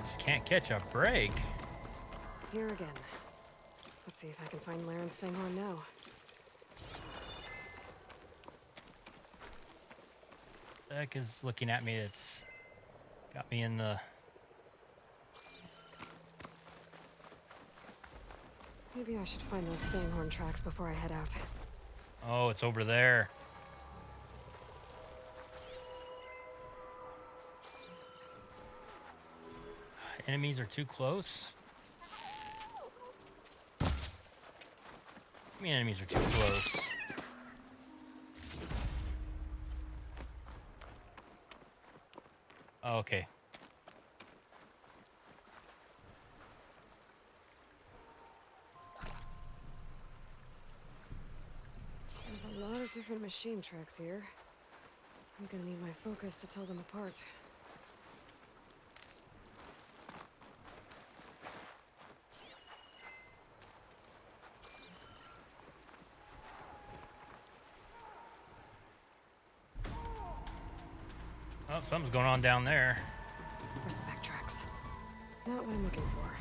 [SPEAKER 1] Just can't catch a break.
[SPEAKER 2] Here again. Let's see if I can find Laren's Fanghorn now.
[SPEAKER 1] The heck is looking at me? It's got me in the...
[SPEAKER 2] Maybe I should find those Fanghorn tracks before I head out.
[SPEAKER 1] Oh, it's over there. Enemies are too close. I mean, enemies are too close. Oh, okay.
[SPEAKER 2] There's a lot of different machine tracks here. I'm gonna need my focus to tell them apart.
[SPEAKER 1] Oh, something's going on down there.
[SPEAKER 2] Bristleback tracks. Not what I'm looking for.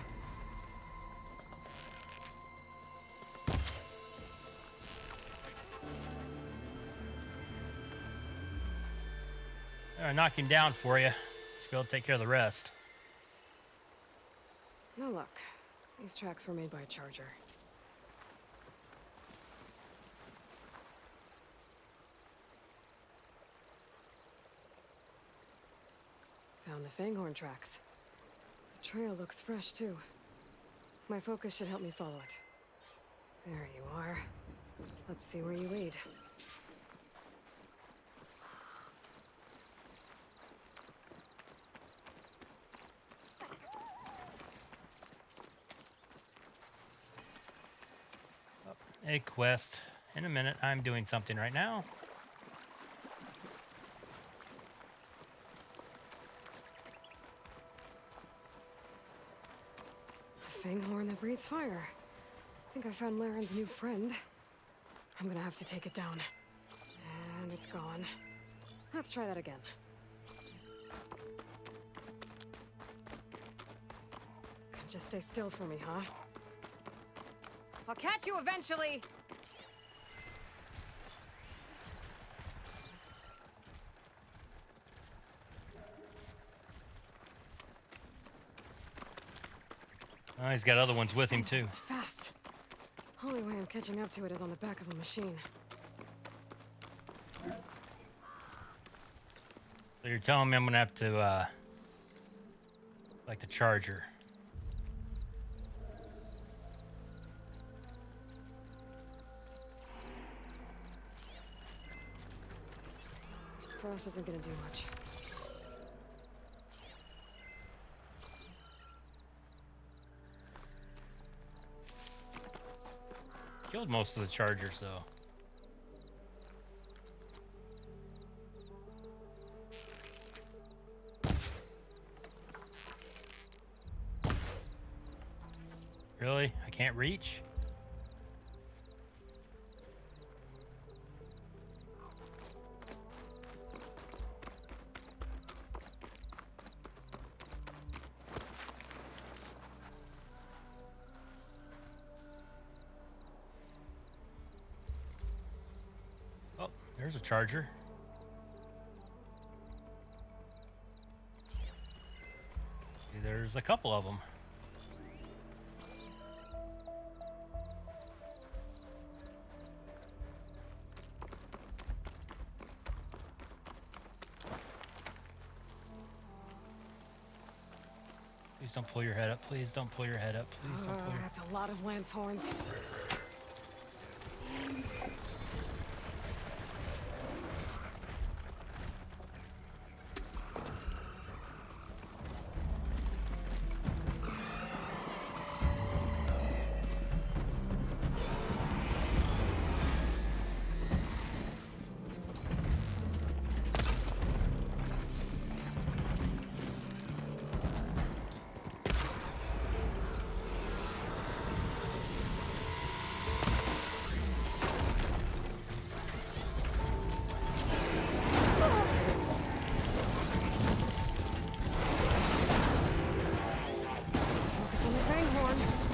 [SPEAKER 1] I knocked him down for you. Just be able to take care of the rest.
[SPEAKER 2] No luck. These tracks were made by a charger. Found the Fanghorn tracks. The trail looks fresh, too. My focus should help me follow it. There you are. Let's see where you lead.
[SPEAKER 1] A quest. In a minute. I'm doing something right now.
[SPEAKER 2] A Fanghorn that breathes fire. I think I found Laren's new friend. I'm gonna have to take it down. And it's gone. Let's try that again. Just stay still for me, huh?
[SPEAKER 4] I'll catch you eventually.
[SPEAKER 1] Oh, he's got other ones with him too.
[SPEAKER 2] It's fast. Only way I'm catching up to it is on the back of a machine.
[SPEAKER 1] So you're telling me I'm gonna have to, like the charger.
[SPEAKER 2] Frost isn't gonna do much.
[SPEAKER 1] Killed most of the chargers though. Really? I can't reach? Oh, there's a charger. There's a couple of them. Please don't pull your head up. Please don't pull your head up. Please don't pull your...
[SPEAKER 2] That's a lot of lance horns. Fanghorn.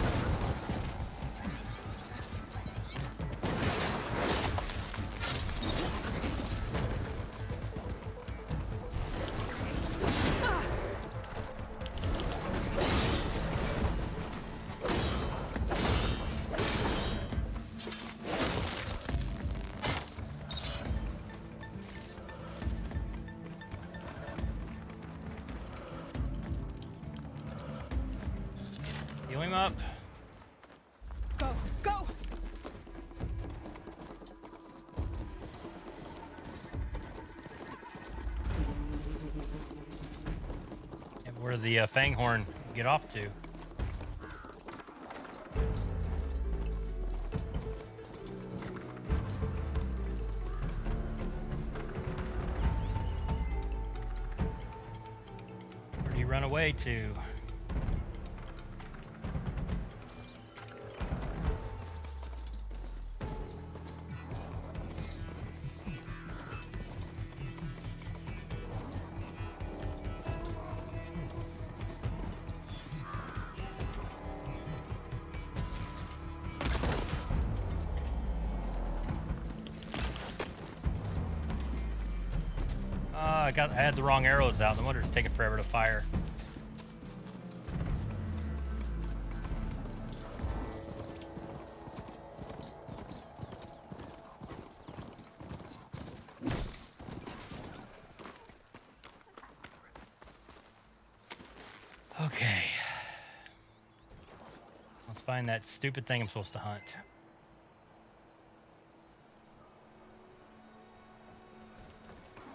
[SPEAKER 1] Heal him up.
[SPEAKER 4] Go, go!
[SPEAKER 1] And where the Fanghorn get off to? Where'd he run away to? I had the wrong arrows out. No wonder it's taking forever to fire. Okay. Let's find that stupid thing I'm supposed to hunt.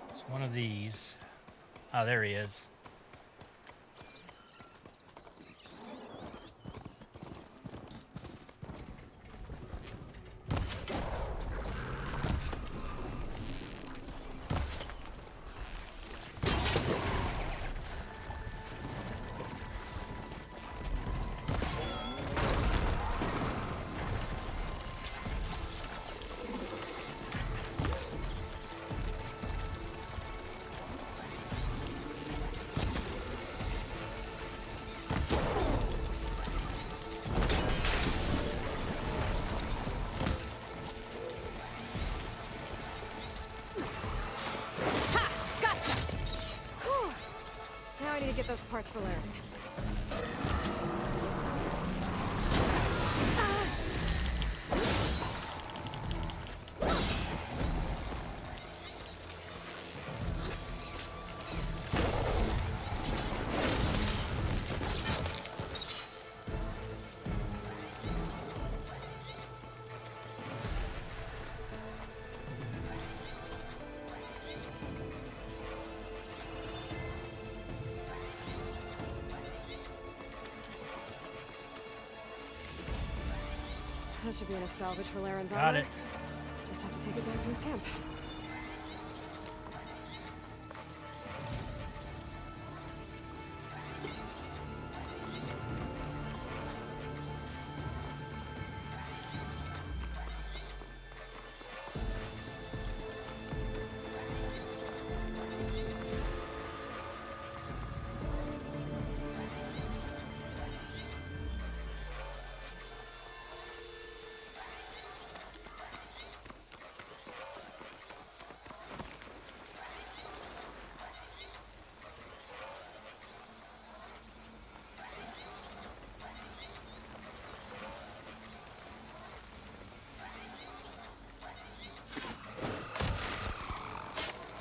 [SPEAKER 1] It's one of these. Oh, there he is.
[SPEAKER 2] Get those parts for Larry. That should be enough salvage for Laren's armor.
[SPEAKER 1] Got it.
[SPEAKER 2] Just have to take it back to his camp.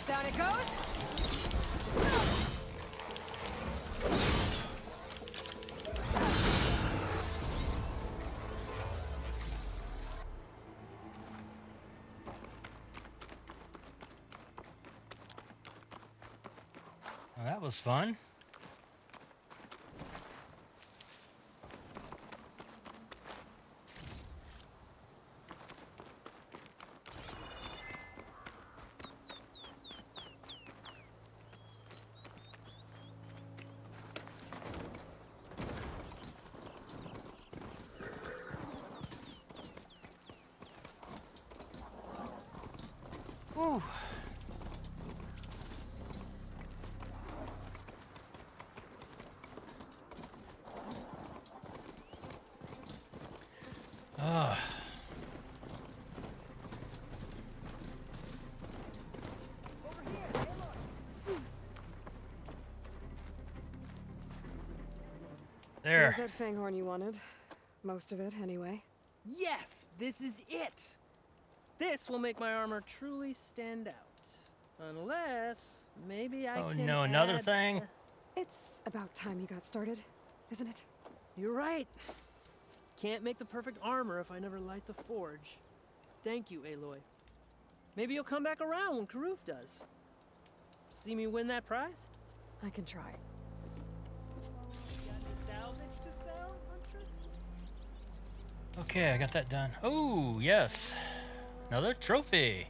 [SPEAKER 4] Down it goes.
[SPEAKER 1] Well, that was fun. Whew. Ugh. There.
[SPEAKER 2] There's that fanghorn you wanted. Most of it, anyway.
[SPEAKER 13] Yes, this is it. This will make my armor truly stand out. Unless, maybe I
[SPEAKER 1] Oh
[SPEAKER 13] can
[SPEAKER 1] no, another
[SPEAKER 13] add,
[SPEAKER 1] thing?
[SPEAKER 2] It's about time you got started, isn't it?
[SPEAKER 13] You're right. Can't make the perfect armor if I never light the forge. Thank you, Aloy. Maybe you'll come back around when Karuf does. See me win that prize?
[SPEAKER 2] I can try.
[SPEAKER 13] Got any salvage to sell, Huntress?
[SPEAKER 1] Okay, I got that done. Oh, yes. Another trophy.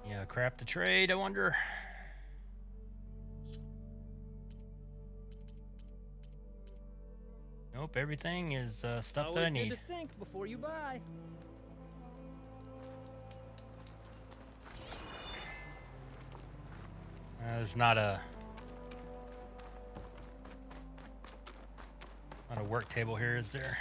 [SPEAKER 1] Yeah, crap to trade, I wonder. Nope, everything is stuff that I
[SPEAKER 13] Always
[SPEAKER 1] need.
[SPEAKER 13] good to think before you buy.
[SPEAKER 1] There's not a work table here, is there?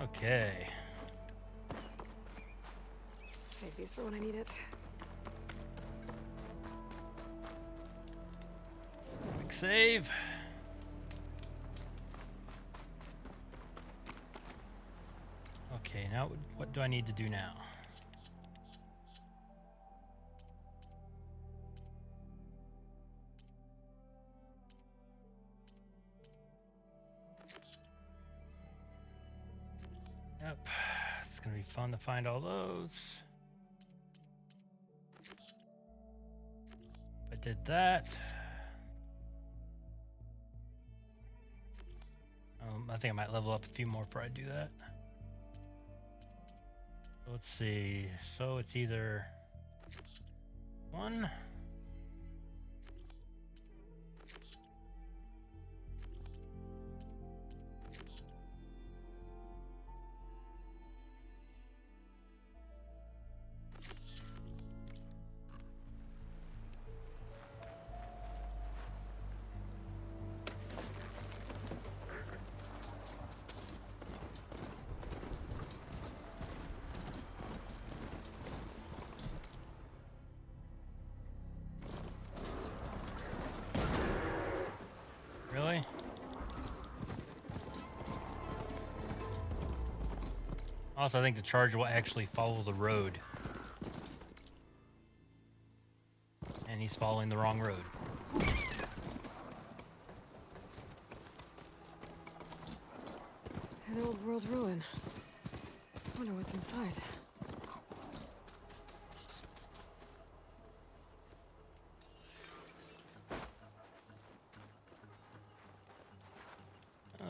[SPEAKER 1] Okay.
[SPEAKER 2] Save these for when I need it.
[SPEAKER 1] Quick save. Okay, now what do I need to do now? Yep, it's gonna be fun to find all those. I did that. I think I might level up a few more before I do that. Let's see. So it's either one. Really? Also, I think the charger will actually follow the road. And he's following the wrong road.
[SPEAKER 2] An old world ruin. Wonder what's inside.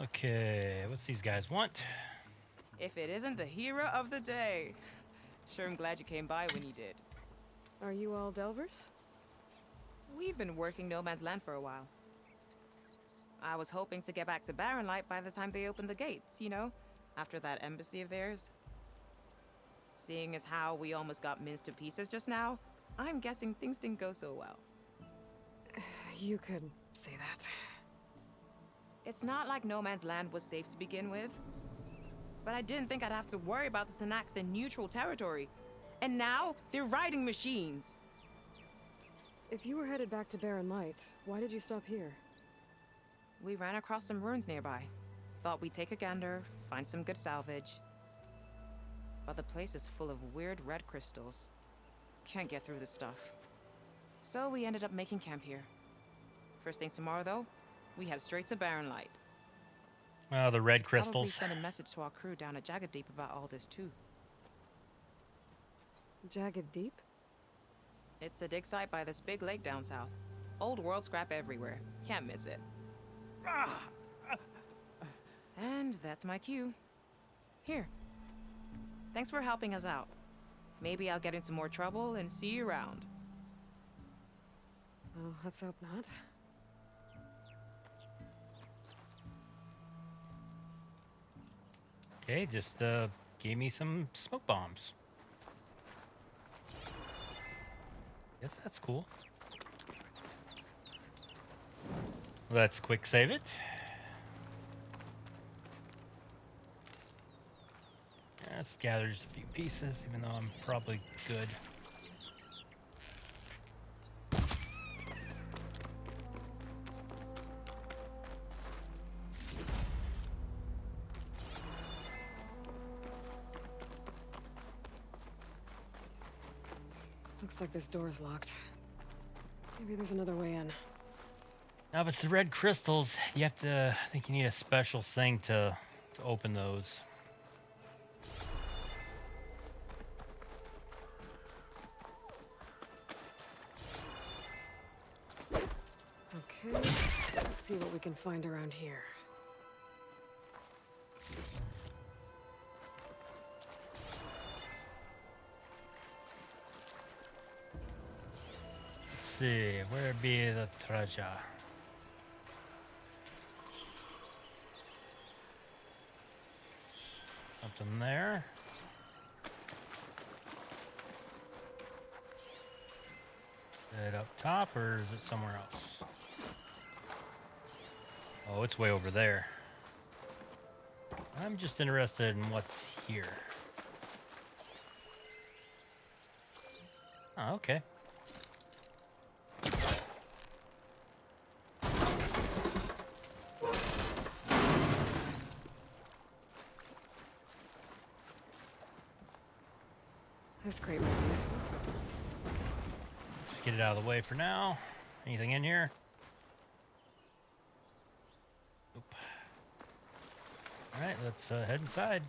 [SPEAKER 1] Okay, what's these guys want?
[SPEAKER 20] If it isn't the hero of the day. Sure, I'm glad you came by when you did.
[SPEAKER 2] Are you all Delvers?
[SPEAKER 20] We've been working No Man's Land for a while. I was hoping to get back to Barren Light by the time they opened the gates, you know? After that embassy of theirs. Seeing as how we almost got minced to pieces just now, I'm guessing things didn't go so well.
[SPEAKER 2] You could say that.
[SPEAKER 20] It's not like No Man's Land was safe to begin with. But I didn't think I'd have to worry about the Tanakh, the neutral territory. And now, they're riding machines.
[SPEAKER 2] If you were headed back to Barren Light, why did you stop here?
[SPEAKER 20] We ran across some ruins nearby. Thought we'd take a gander, find some good salvage. But the place is full of weird red crystals. Can't get through this stuff. So we ended up making camp here. First thing tomorrow, though, we head straight to Barren Light.
[SPEAKER 1] Oh, the red
[SPEAKER 20] Probably
[SPEAKER 1] crystals.
[SPEAKER 20] send a message to our crew down at Jagged Deep about all this, too.
[SPEAKER 2] Jagged Deep?
[SPEAKER 20] It's a dig site by this big lake down south. Old world scrap everywhere. Can't miss it. And that's my cue. Here. Thanks for helping us out. Maybe I'll get into more trouble and see you around.
[SPEAKER 2] Well, let's hope not.
[SPEAKER 1] Okay, just gave me some smoke bombs. Guess that's cool. Let's quick save it. Let's gather just a few pieces, even though I'm probably good.
[SPEAKER 2] Looks like this door's locked. Maybe there's another way in.
[SPEAKER 1] Now, if it's the red crystals, you have to. I think you need a special thing to open those.
[SPEAKER 2] Okay, let's see what we can find around here.
[SPEAKER 1] Let's see, where be the treasure? Something there. Is it up top or is it somewhere else? Oh, it's way over there. I'm just interested in what's here. Oh, okay.
[SPEAKER 2] This crate might be useful.
[SPEAKER 1] Just get it out of the way for now. Anything in here? Nope. Alright, let's head inside.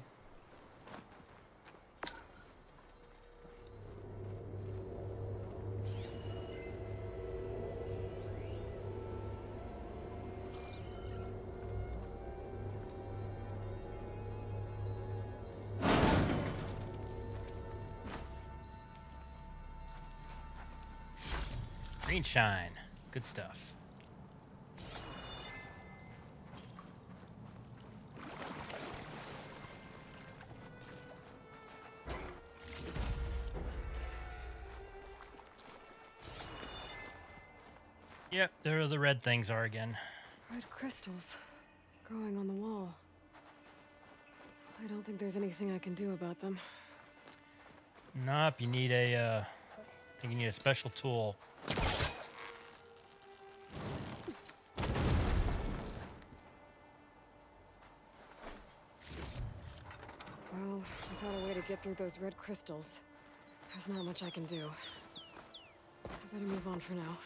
[SPEAKER 1] Green shine. Good stuff. Yep, there the red things are again.
[SPEAKER 2] Red crystals growing on the wall. I don't think there's anything I can do about them.
[SPEAKER 1] Nope, you need a I think you need a special tool.
[SPEAKER 2] Well, without a way to get through those red crystals, there's not much I can do. I better move on for now.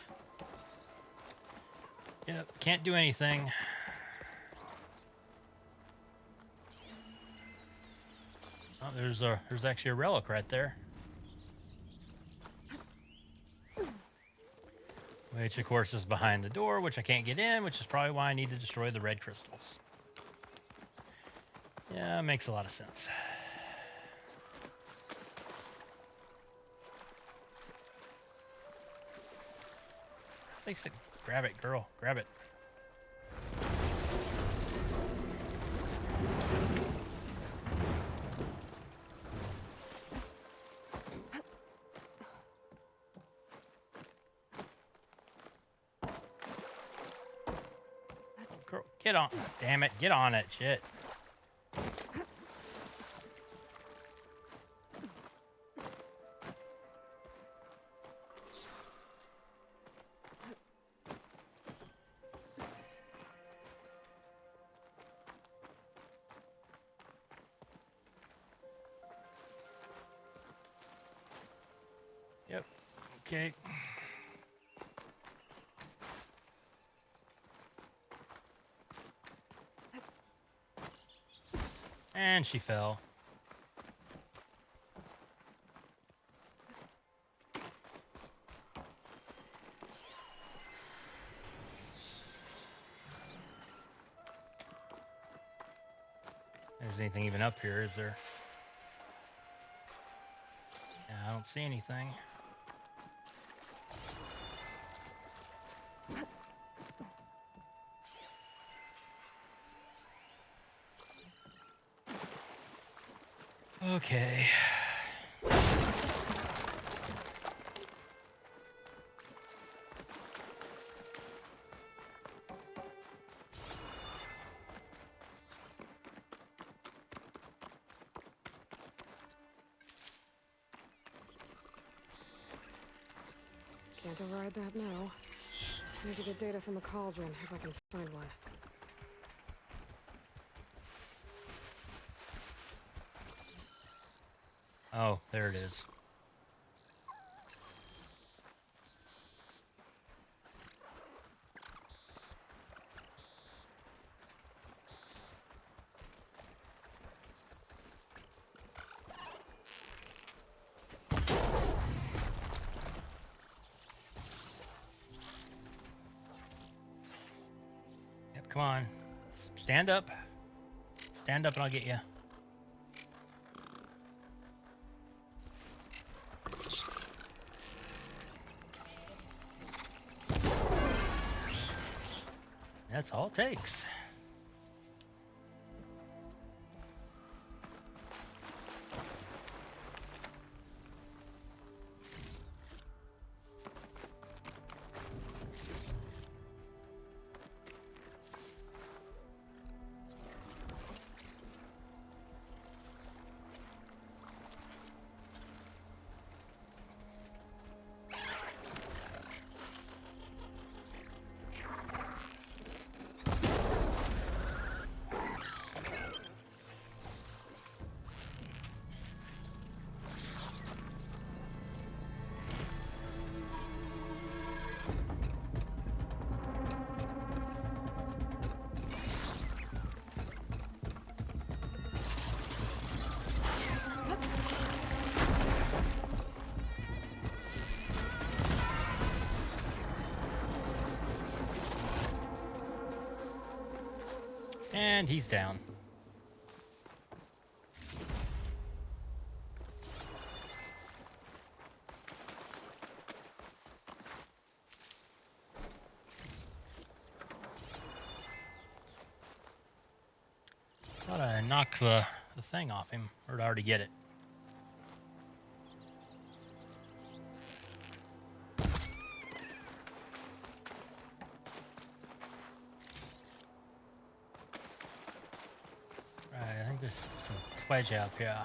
[SPEAKER 1] Yep, can't do anything. Oh, there's actually a relic right there. Which of course is behind the door, which I can't get in, which is probably why I need to destroy the red crystals. Yeah, makes a lot of sense. They said, grab it, girl, grab it. Girl, get on. Damn it, get on it, shit. Yep. Okay. And she fell. There's anything even up here, is there? Yeah, I don't see anything. Okay.
[SPEAKER 2] Can't override that now. Need to get data from the cauldron if I can find one.
[SPEAKER 1] Oh, there it is. Yep, come on. Stand up. Stand up and I'll get you. That's all it takes. And he's down. Thought I knocked the thing off him, or did I already get it? Right, I think there's some twedge up here.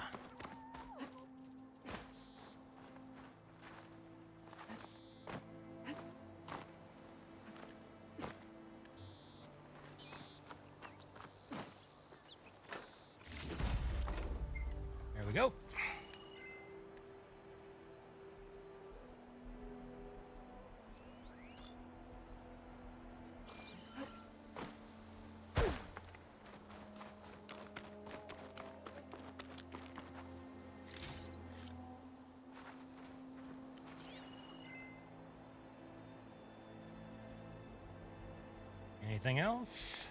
[SPEAKER 1] There we go. Anything else?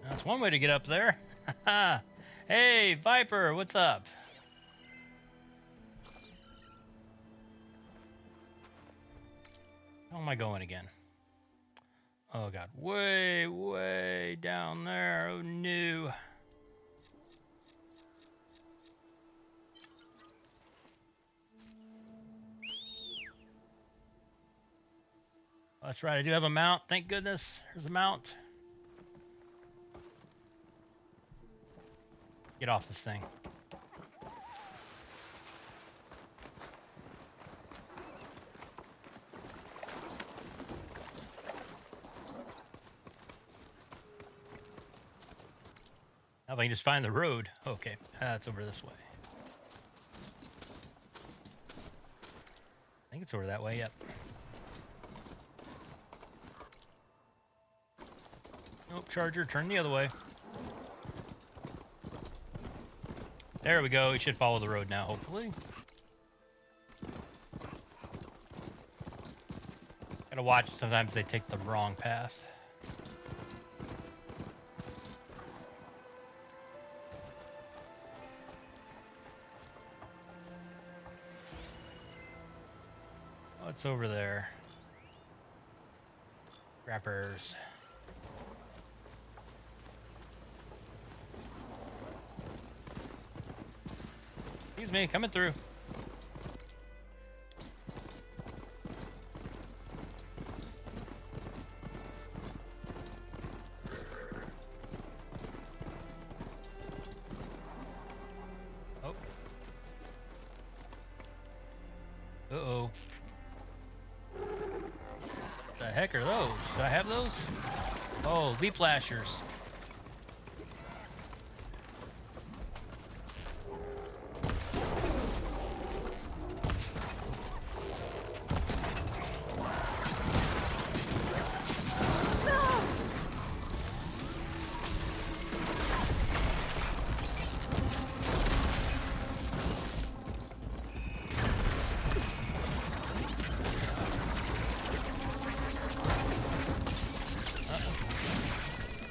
[SPEAKER 1] That's one way to get up there. Hey, Viper, what's up? How am I going again? Oh god, way, way down there. Oh no. Oh, that's right, I do have a mount. Thank goodness. There's a mount. Get off this thing. Now if I can just find the road. Okay, that's over this way. I think it's over that way, yep. Nope, Charger, turn the other way. There we go, we should follow the road now, hopefully. Gotta watch. Sometimes they take the wrong path. What's over there? Wrappers. Excuse me, coming through. Oh. Uh-oh. What the heck are those? Do I have those? Oh, leaf lashers.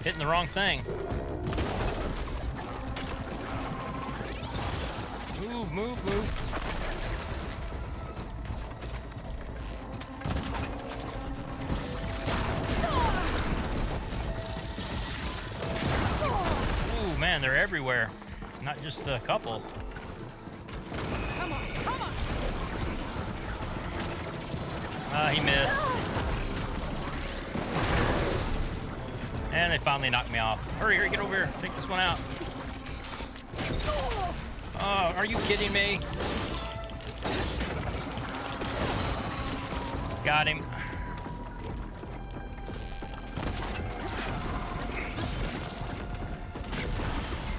[SPEAKER 1] Hitting the wrong thing. Move, move, move. Ooh, man, they're everywhere. Not just a couple.
[SPEAKER 4] Come on, come on!
[SPEAKER 1] Ah, he missed. And they finally knocked me off. Hurry, hurry, get over here. Take this one out. Oh, are you kidding me? Got him.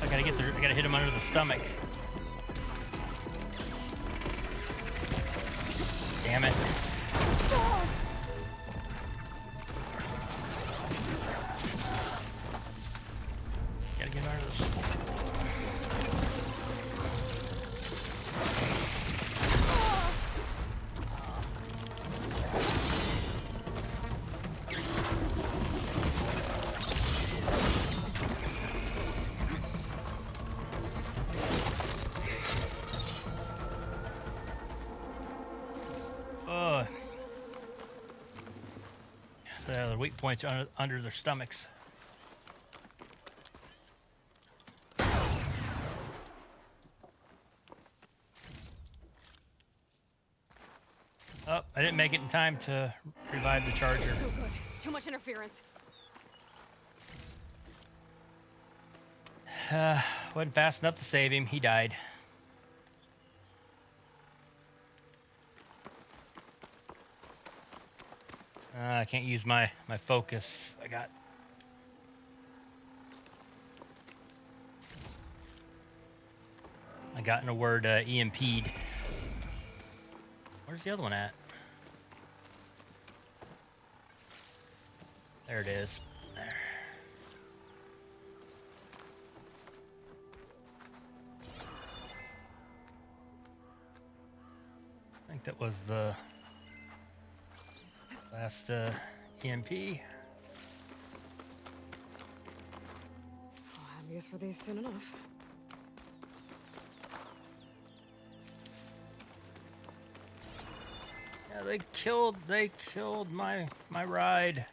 [SPEAKER 1] I gotta get there. I gotta hit him under the stomach. Damn it. Gotta get under this. The weak points are under their stomachs. Oh, I didn't make it in time to revive the charger.
[SPEAKER 2] Oh, good. It's too much interference.
[SPEAKER 1] Wasn't fast enough to save him. He died. I can't use my focus. I got in a word EMP'd. Where's the other one at? There it is. There. I think that was the last EMP.
[SPEAKER 2] I'll have use for these soon enough.
[SPEAKER 1] Yeah, they killed my ride.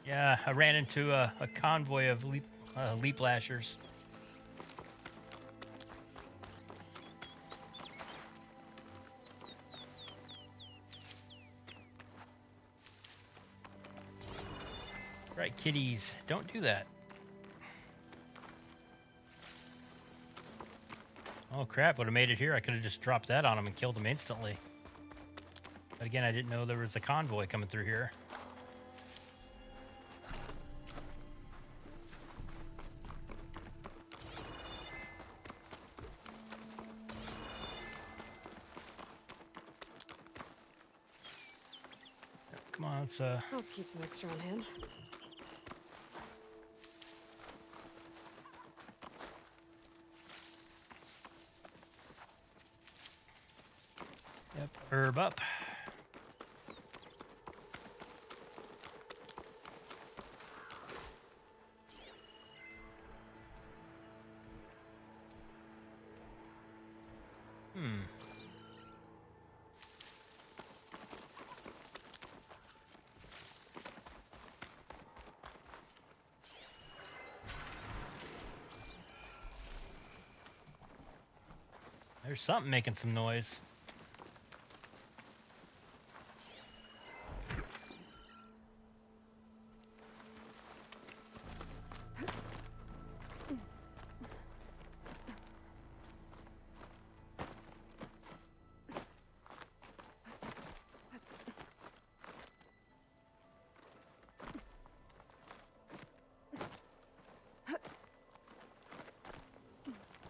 [SPEAKER 1] Yeah, I ran into a convoy of leap lashers. Right, kitties, don't do that. Oh crap, would have made it here. I could have just dropped that on them and killed them instantly. But again, I didn't know there was a convoy coming through here. Come on, let's
[SPEAKER 2] I'll keep some extra on hand.
[SPEAKER 1] Herb up. There's something making some noise.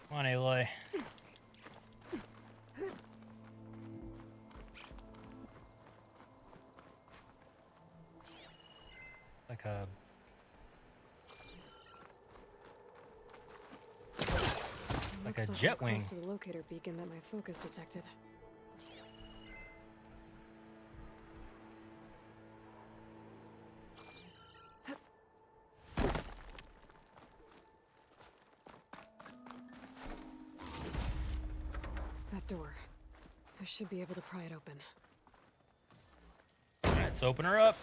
[SPEAKER 1] Come on, Aloy. Like a... like a jet wing.
[SPEAKER 2] Close to the locator beacon that my focus detected. That door. I should be able to pry it open.
[SPEAKER 1] Alright, let's open her up.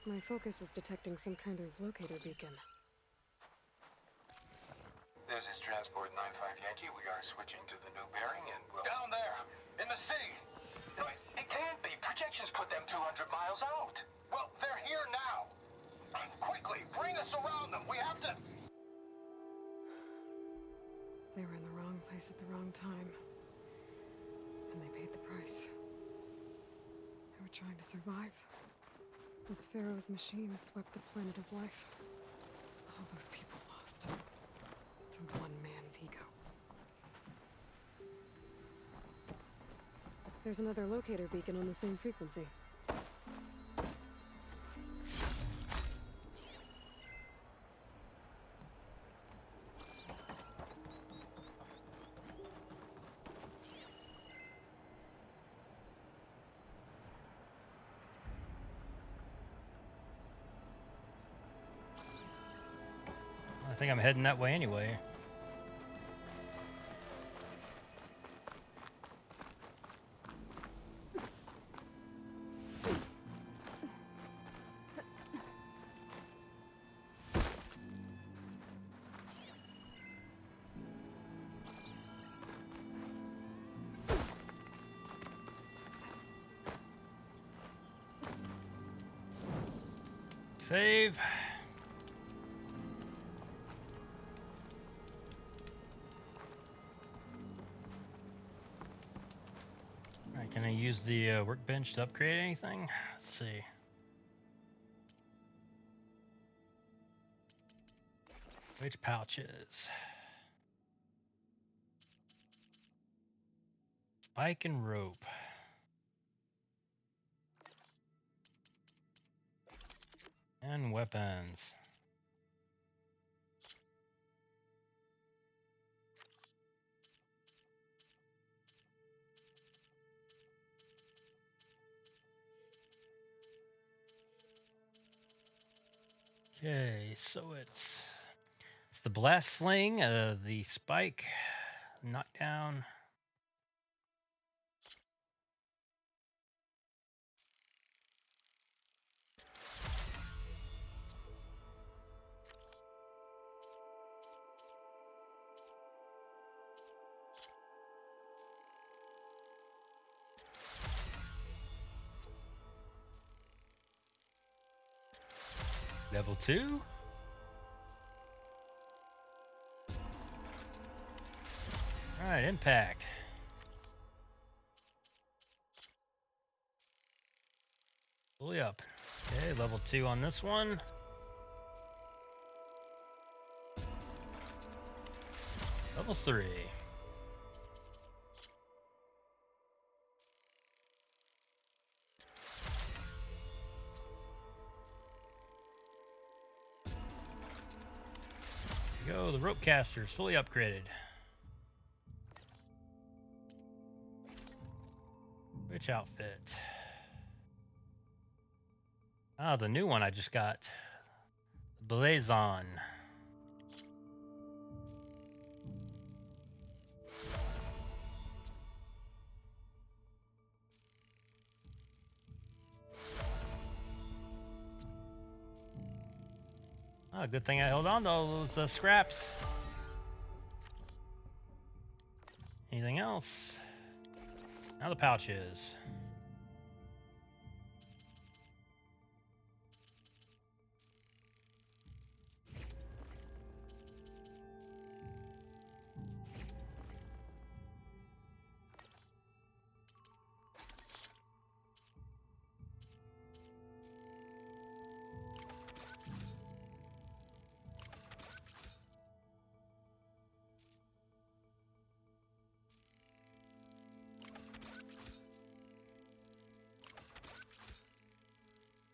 [SPEAKER 2] My focus is detecting some kind of locator beacon.
[SPEAKER 6] This is Transport 95 Yankee. We are switching to the new bearing and we'll... Down there! In the city! No, it can't be. Projections put them 200 miles out. Well, they're here now. Quickly, bring us around them. We have to...
[SPEAKER 2] They were in the wrong place at the wrong time. And they paid the price. They were trying to survive. As Pharaoh's machines swept the planet of life, all those people lost to one man's ego. There's another locator beacon on the same frequency.
[SPEAKER 1] I think I'm heading that way anyway. Save. Alright, can I use the workbench to upgrade anything? Let's see. Which pouches? Spike and rope. And weapons. Okay, so it's the blast sling, the spike, knockdown. Level 2. All right, impact. Fully up. Okay, level 2 on this one. Level 3. So the rope caster is fully upgraded. Which outfit? Ah, the new one I just got. Blazon. Oh, good thing I held on to all those scraps. Anything else? Now the pouches.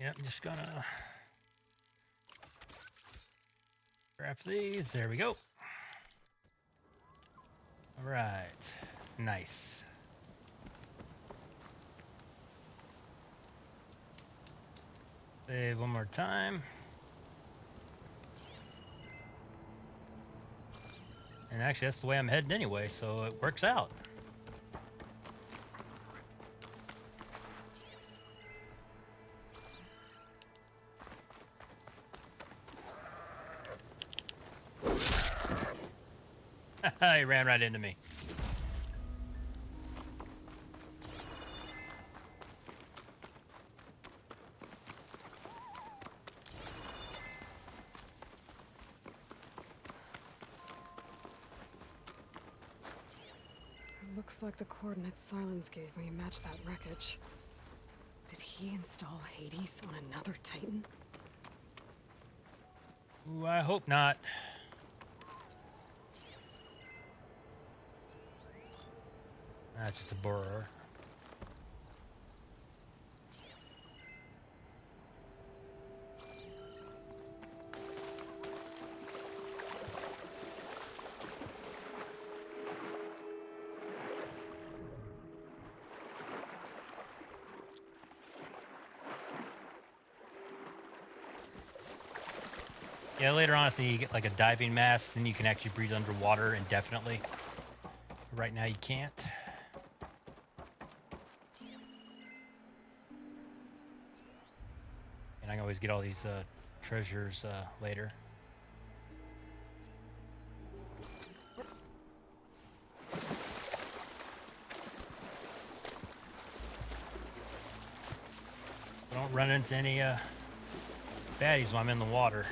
[SPEAKER 1] Yep, I'm just gonna grab these. There we go. All right, nice. Save one more time. And actually, that's the way I'm heading anyway, so it works out. He ran right into me.
[SPEAKER 2] It looks like the coordinates Sylens gave me match that wreckage. Did he install Hades on another Titan?
[SPEAKER 1] Ooh, I hope not. That's just a borer. Yeah, later on if you get like a diving mask, then you can actually breathe underwater indefinitely. Right now you can't. And I can always get all these treasures later. Don't run into any baddies while I'm in the water.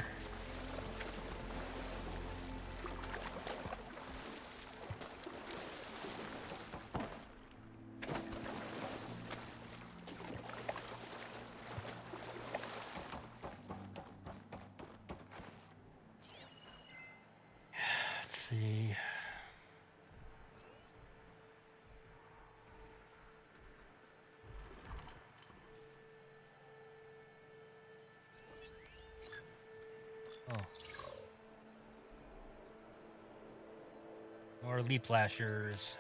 [SPEAKER 1] Let's see. Oh. More leap flashers.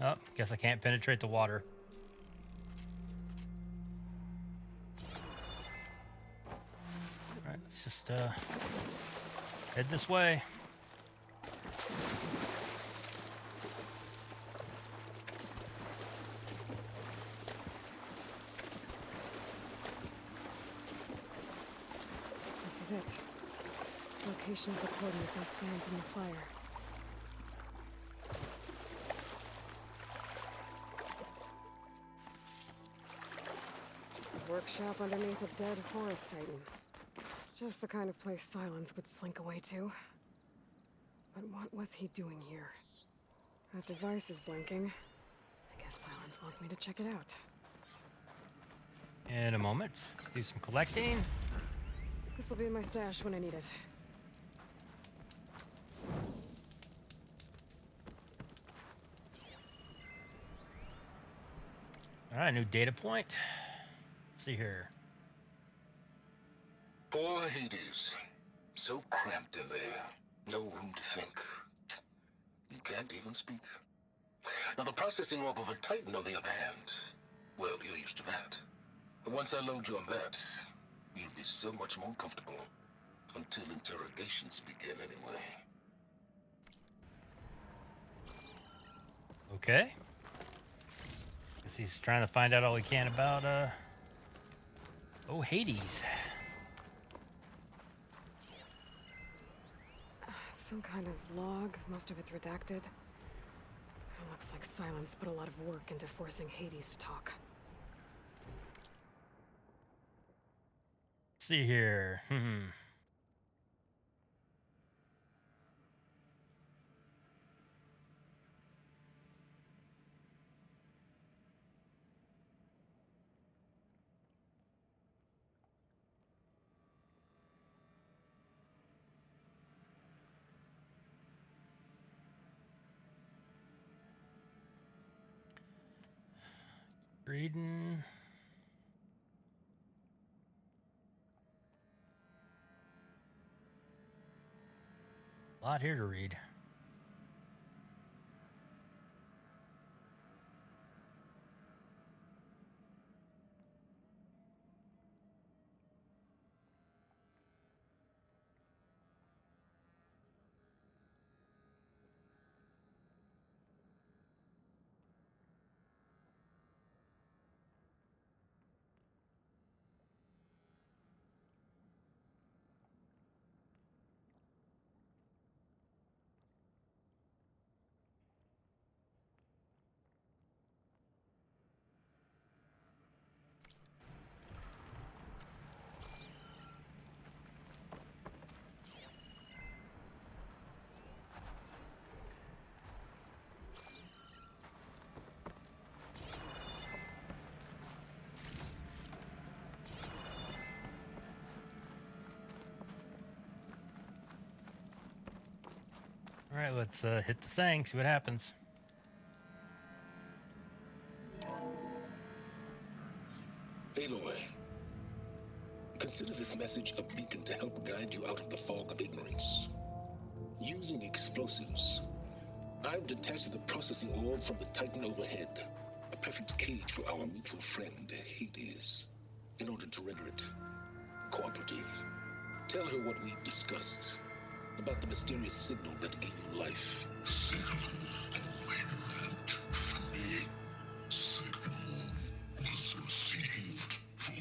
[SPEAKER 1] Oh, guess I can't penetrate the water. Alright, let's just head this way.
[SPEAKER 2] This is it. Location of the coordinates I scanned from the spire. A workshop underneath a dead forest titan. Just the kind of place Sylens would slink away to. But what was he doing here? That device is blinking. I guess Sylens wants me to check it out.
[SPEAKER 1] In a moment. Let's do some collecting.
[SPEAKER 2] This will be in my stash when I need it.
[SPEAKER 1] All right, new data point. Let's see here.
[SPEAKER 6] Poor Hades. So cramped in there. No room to think. You can't even speak. Now, the processing orb of a Titan, on the other hand, well, you're used to that. But once I load you on that, you'll be so much more comfortable. Until interrogations begin, anyway.
[SPEAKER 1] Okay. Guess he's trying to find out all he can about, oh, Hades.
[SPEAKER 2] Some kind of log. Most of it's redacted. It looks like Sylens put a lot of work into forcing Hades to talk.
[SPEAKER 1] Let's see here. Reading. A lot here to read. All right, let's hit the thing, see what happens.
[SPEAKER 6] Aloy, consider this message a beacon to help guide you out of the fog of ignorance. Using explosives, I've detached the processing orb from the Titan overhead, a perfect cage for our mutual friend, Hades, in order to render it cooperative. Tell her what we've discussed about the mysterious signal that gave you life.
[SPEAKER 19] Signal awakened for me. Signal was received for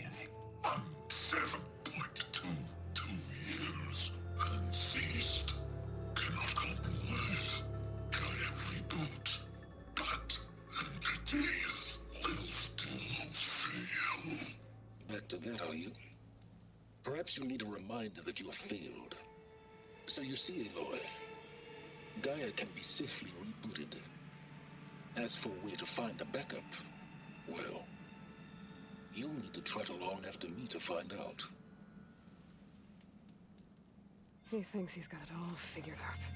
[SPEAKER 19] 7.22 years and ceased. Cannot compromise. Gaia reboot. But entities will still fail.
[SPEAKER 6] Back to that, are you? Perhaps you need a reminder that you have failed. So you see, Aloy, Gaia can be safely rebooted. As for where to find a backup, well, you'll need to trot along after me to find out.
[SPEAKER 2] He thinks he's got it all figured out.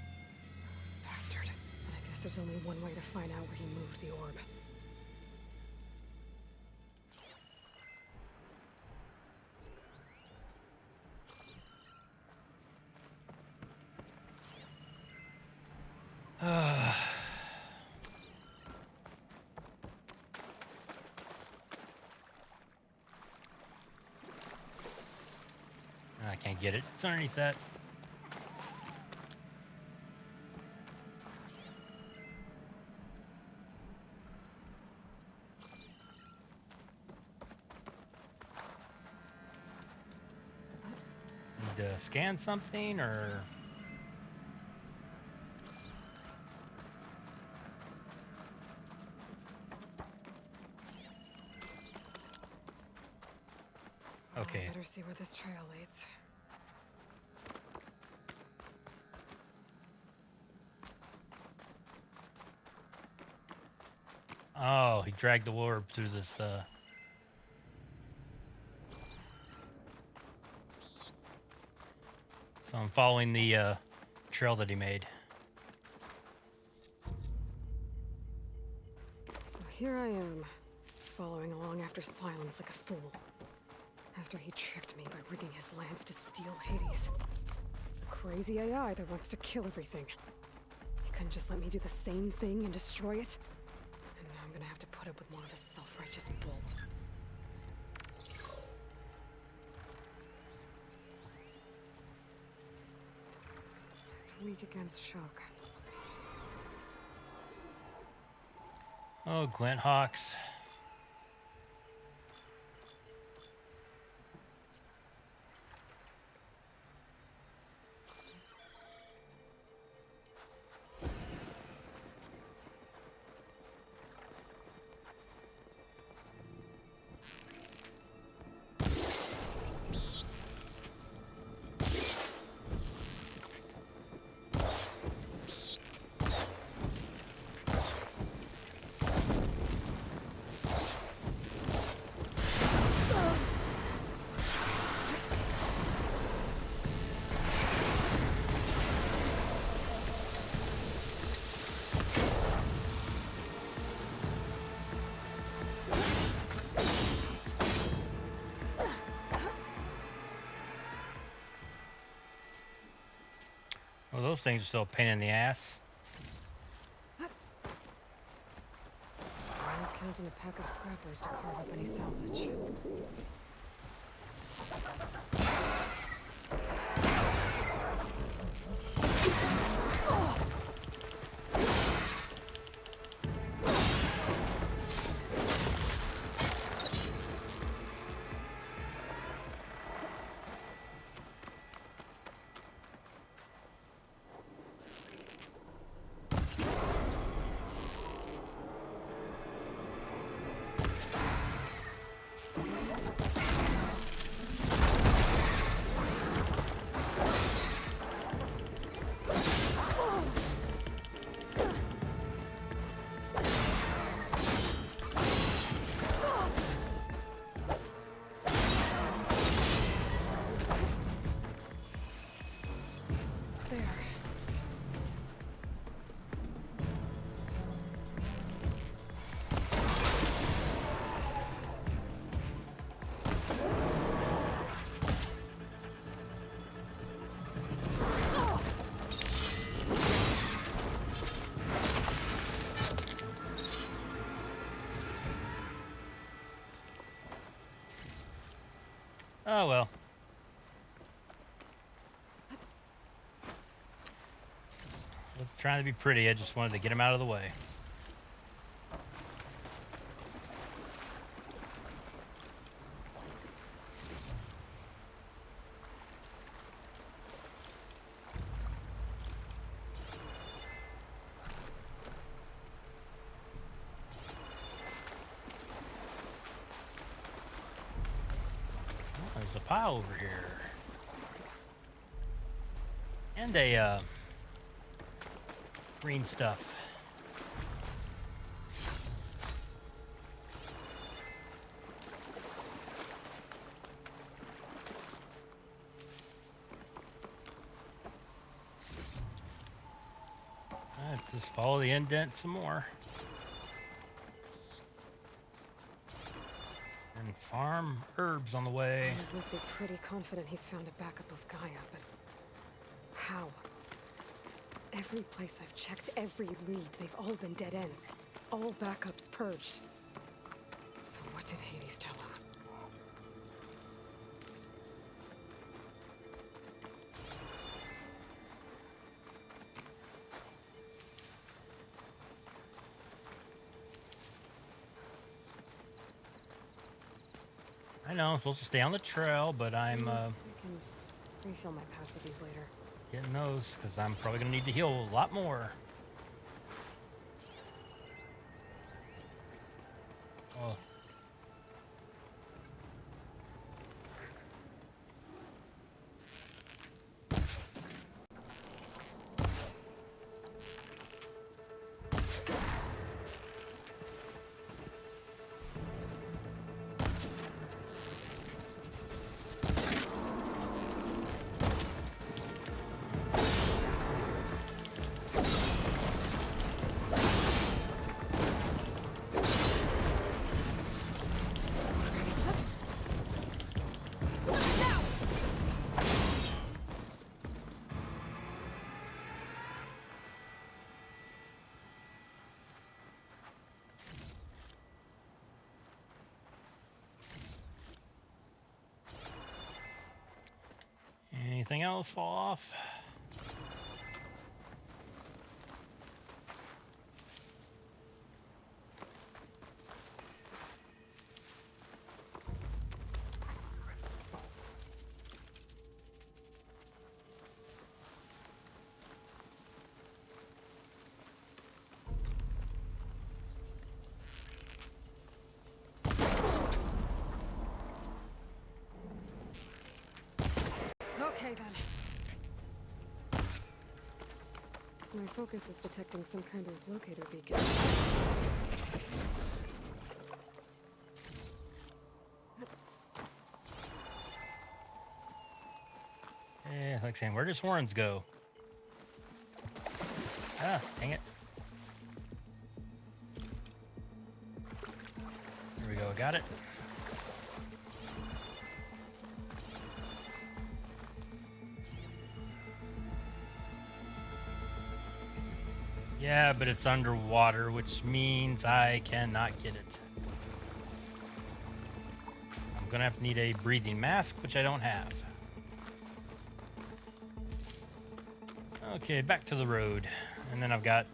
[SPEAKER 2] Bastard. And I guess there's only one way to find out where he moved the orb.
[SPEAKER 1] I can't get it. It's underneath that. Need to scan something or... Okay.
[SPEAKER 2] Better see where this trail leads.
[SPEAKER 1] Oh, he dragged the orb through this, So I'm following the trail that he made.
[SPEAKER 2] So here I am, following along after Sylens like a fool. After he tricked me by rigging his lance to steal Hades. A crazy AI that wants to kill everything. He couldn't just let me do the same thing and destroy it? And now I'm gonna have to put up with more of his self-righteous bull. It's weak against shock.
[SPEAKER 1] Oh, Glint Hawks. Well, those things are still a pain in the ass.
[SPEAKER 2] I was counting a pack of scrappers to carve up any salvage.
[SPEAKER 1] Oh well. I was trying to be pretty, I just wanted to get him out of the way. Oh, there's a pile over here. And a green stuff. Let's just follow the indent some more. And farm herbs on the way.
[SPEAKER 2] Sylens must be pretty confident he's found a backup of Gaia, but how? Every place I've checked, every lead, they've all been dead ends. All backups purged. So what did Hades tell him?
[SPEAKER 1] I know I'm supposed to stay on the trail, but I'm
[SPEAKER 2] I can refill my pouch with these later.
[SPEAKER 1] getting those because I'm probably gonna need to heal a lot more. Oh. anything else fall off?
[SPEAKER 2] Okay then. My focus is detecting some kind of locator beacon.
[SPEAKER 1] Yeah, like saying, where does horns go? Ah, dang it. There we go, got it. Yeah, but it's underwater, which means I cannot get it. I'm gonna have to need a breathing mask, which I don't have. Okay, back to the road. And then I've got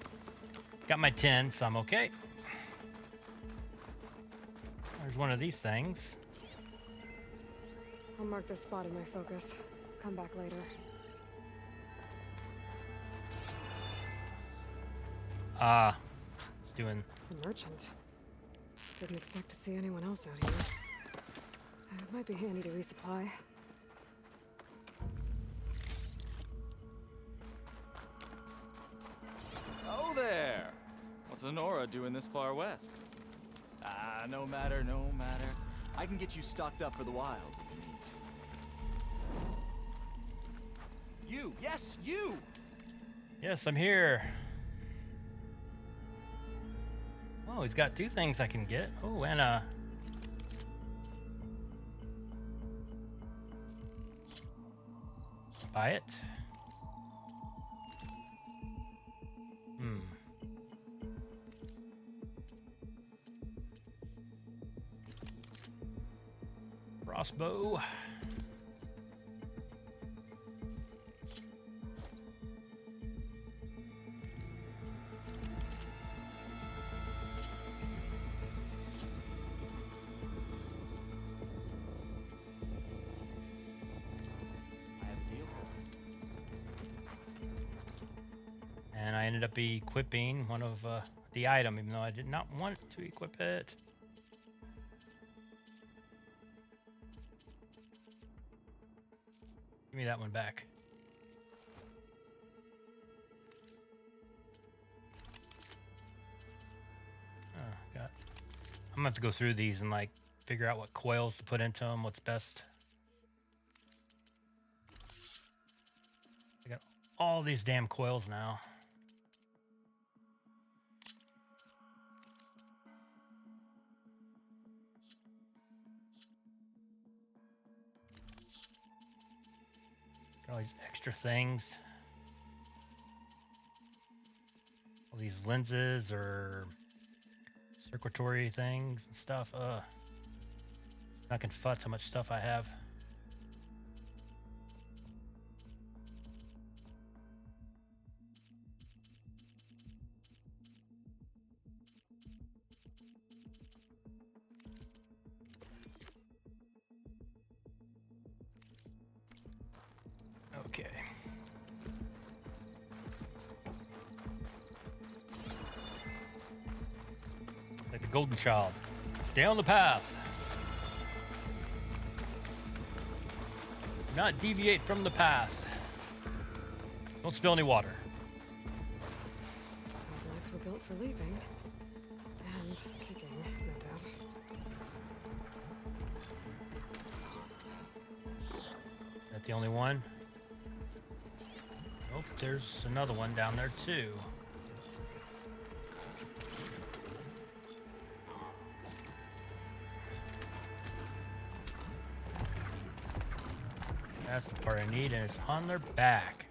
[SPEAKER 1] my 10, so I'm okay. There's one of these things.
[SPEAKER 2] I'll mark this spot in my focus. Come back later.
[SPEAKER 1] Ah, it's doing...
[SPEAKER 2] A merchant. Didn't expect to see anyone else out here. It might be handy to resupply.
[SPEAKER 9] Oh there! What's Honora doing this far west? Ah, no matter, no matter. I can get you stocked up for the wilds if you need. You! Yes, you!
[SPEAKER 1] Yes, I'm here. Oh, he's got 2 things I can get. Oh, and buy it. Crossbow. And I ended up equipping one of the item, even though I did not want to equip it. Give me that one back. Oh, God. I'm gonna have to go through these and like figure out what coils to put into them, what's best. I got all these damn coils now. Got all these extra things. All these lenses or circuitry things and stuff. It's not gonna futz how much stuff I have. Okay. Like the golden child. Stay on the path. Do not deviate from the path. Don't spill any water.
[SPEAKER 2] Those legs were built for leaping. And kicking, no doubt.
[SPEAKER 1] Is that the only one? Nope, there's another one down there too. That's the part I need, and it's on their back.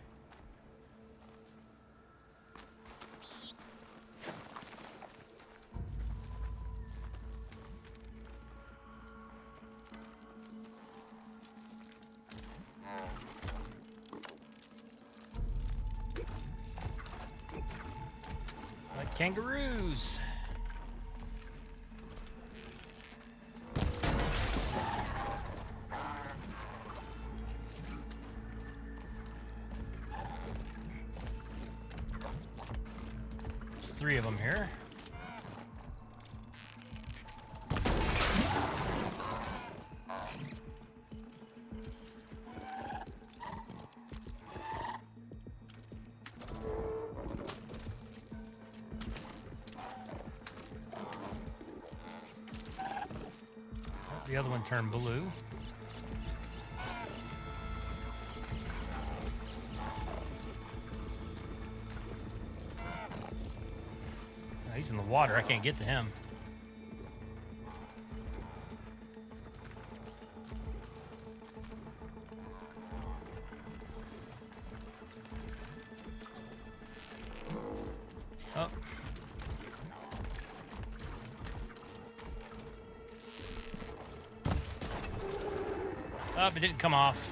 [SPEAKER 1] Kangaroos. There's 3 of them here. The other one turned blue. Oh, he's in the water. I can't get to him. Oh. Oh, it didn't come off.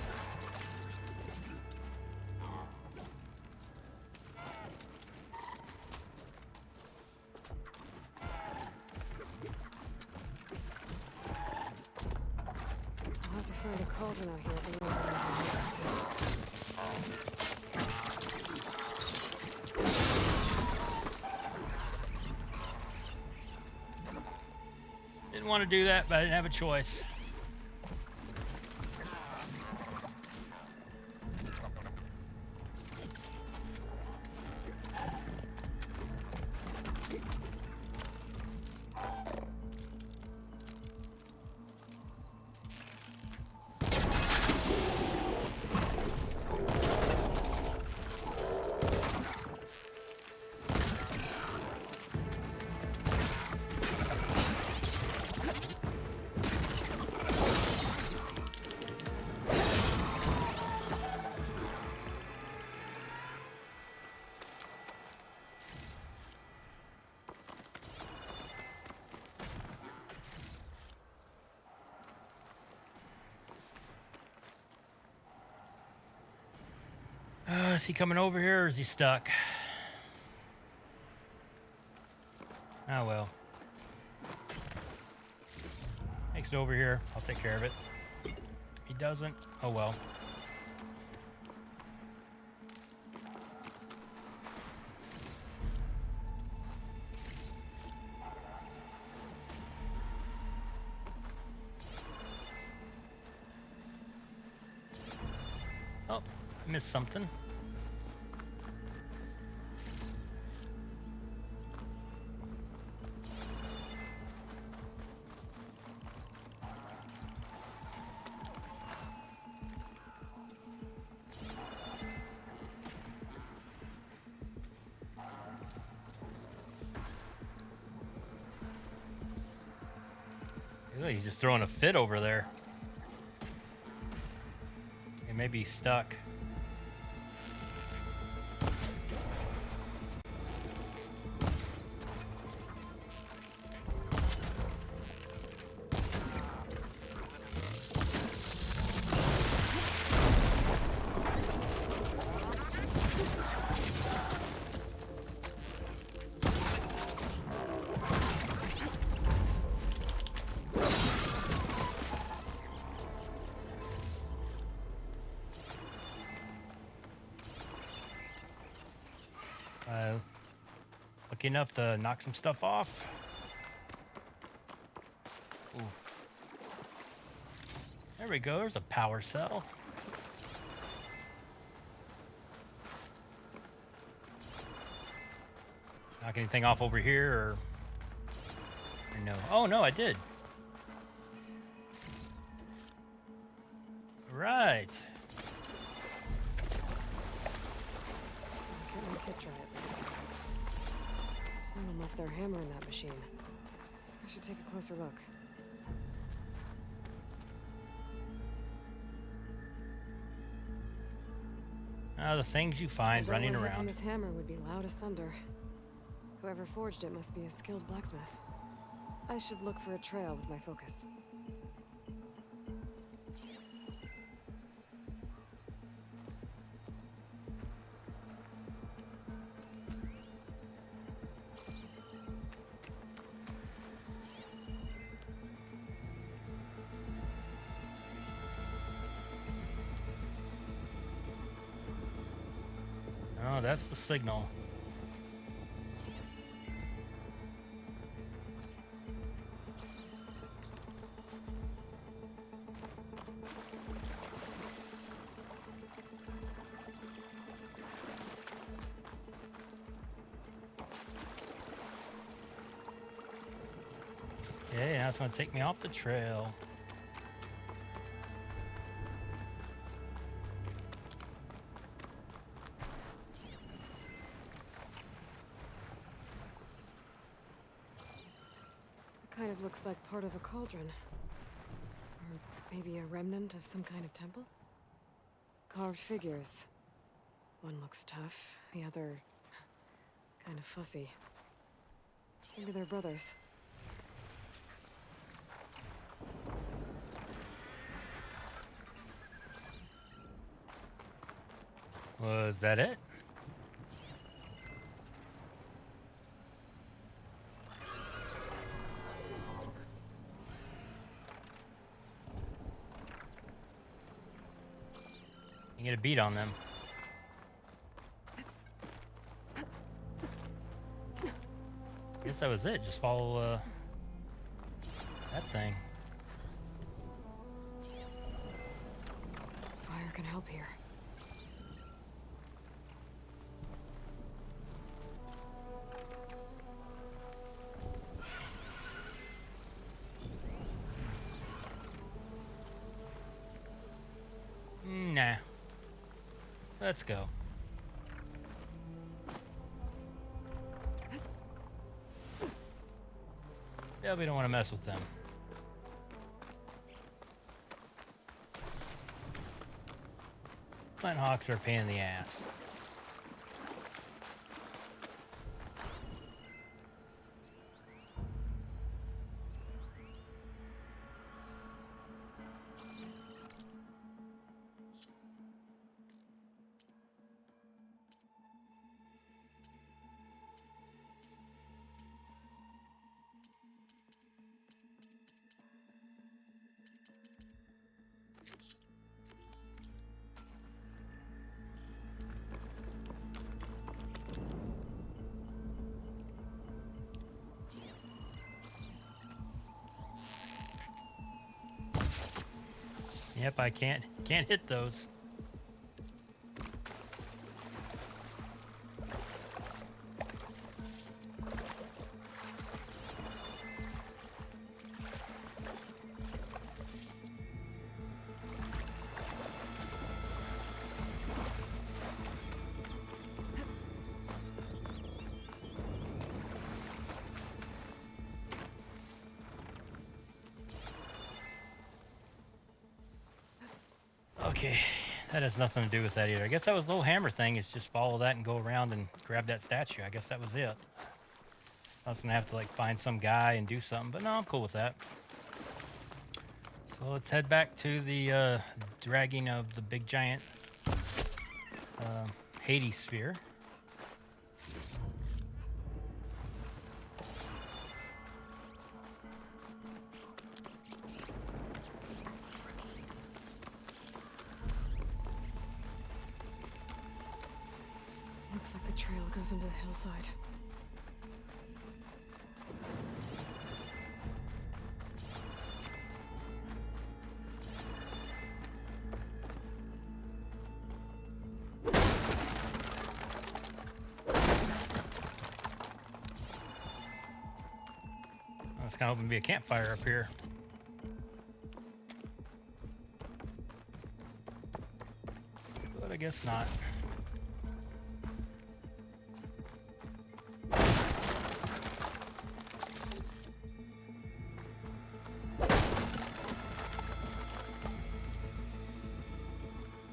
[SPEAKER 2] I'll have to find a cauldron out here at the river.
[SPEAKER 1] Didn't want to do that, but I didn't have a choice. Is he coming over here or is he stuck? Oh well. Makes it over here. I'll take care of it. He doesn't. Oh well. Oh, I missed something. Really, he's just throwing a fit over there. He may be stuck. Lucky enough to knock some stuff off. Ooh. There we go, there's a power cell. Knock anything off over here or no? Oh no, I did. Right.
[SPEAKER 2] Get my kit dry at least. Someone left their hammer in that machine. I should take a closer look.
[SPEAKER 1] The things you find running around.
[SPEAKER 2] This hammer would be loud as thunder. Whoever forged it must be a skilled blacksmith. I should look for a trail with my focus.
[SPEAKER 1] Oh, that's the signal. Okay, now it's going to take me off the trail.
[SPEAKER 2] Kind of looks like part of a cauldron. Or maybe a remnant of some kind of temple? Carved figures. One looks tough, the other kind of fussy. Maybe they're brothers.
[SPEAKER 1] Was that it? You get a beat on them. I guess that was it. Just follow that thing.
[SPEAKER 2] Fire can help here.
[SPEAKER 1] Nah. Let's go. Yeah, we don't want to mess with them. Flint hawks are a pain in the ass. Yep, I can't hit those. Okay, that has nothing to do with that either. I guess that was the little hammer thing, is just follow that and go around and grab that statue. I guess that was it. I was gonna have to like find some guy and do something, but no, I'm cool with that. So let's head back to the dragging of the big giant Hades sphere.
[SPEAKER 2] Looks like the trail goes into the hillside.
[SPEAKER 1] I was kind of hoping to be a campfire up here. But I guess not.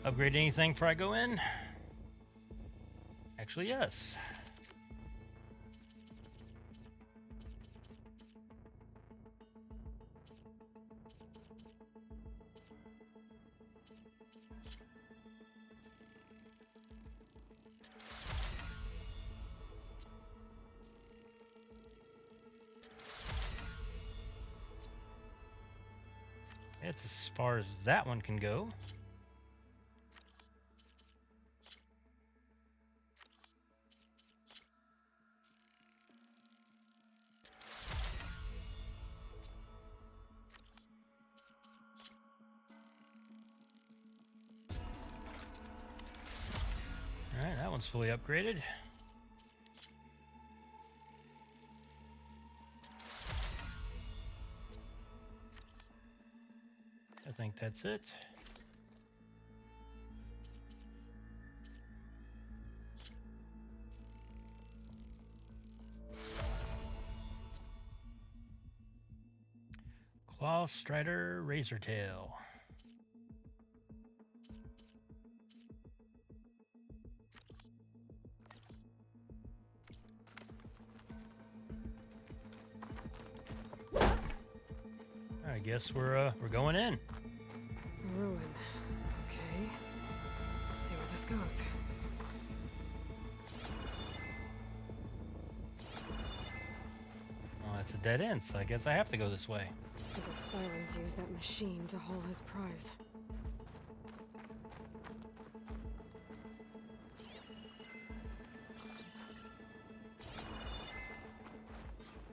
[SPEAKER 1] Upgrade anything before I go in? Actually, yes. It's as far as that one can go. is fully upgraded. I think that's it. Claw Strider Razortail. I guess we're going in.
[SPEAKER 2] Ruin. Okay. Let's see where this goes.
[SPEAKER 1] Well, that's a dead end, so I guess I have to go this way.
[SPEAKER 2] The Sylens used that machine to haul his prize.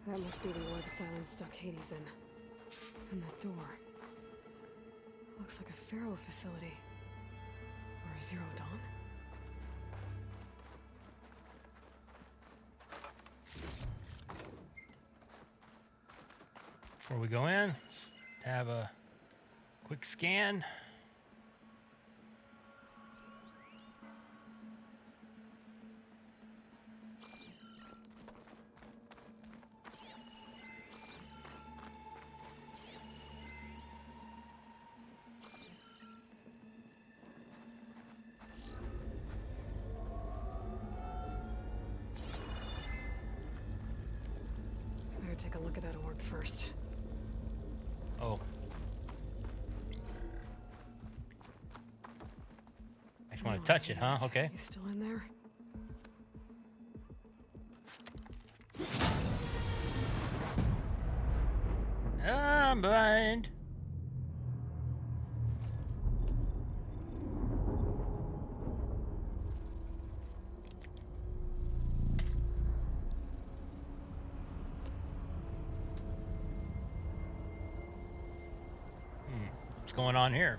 [SPEAKER 2] That must be the orb Sylens stuck Hades in. And that door. Looks like a Pharaoh facility. Or a Zero Dawn?
[SPEAKER 1] Before we go in, just have a quick scan.
[SPEAKER 2] Better take a look at that orb first.
[SPEAKER 1] Oh. I just want to touch it, huh? Okay.
[SPEAKER 2] You still in there?
[SPEAKER 1] I'm blind. What's going on here?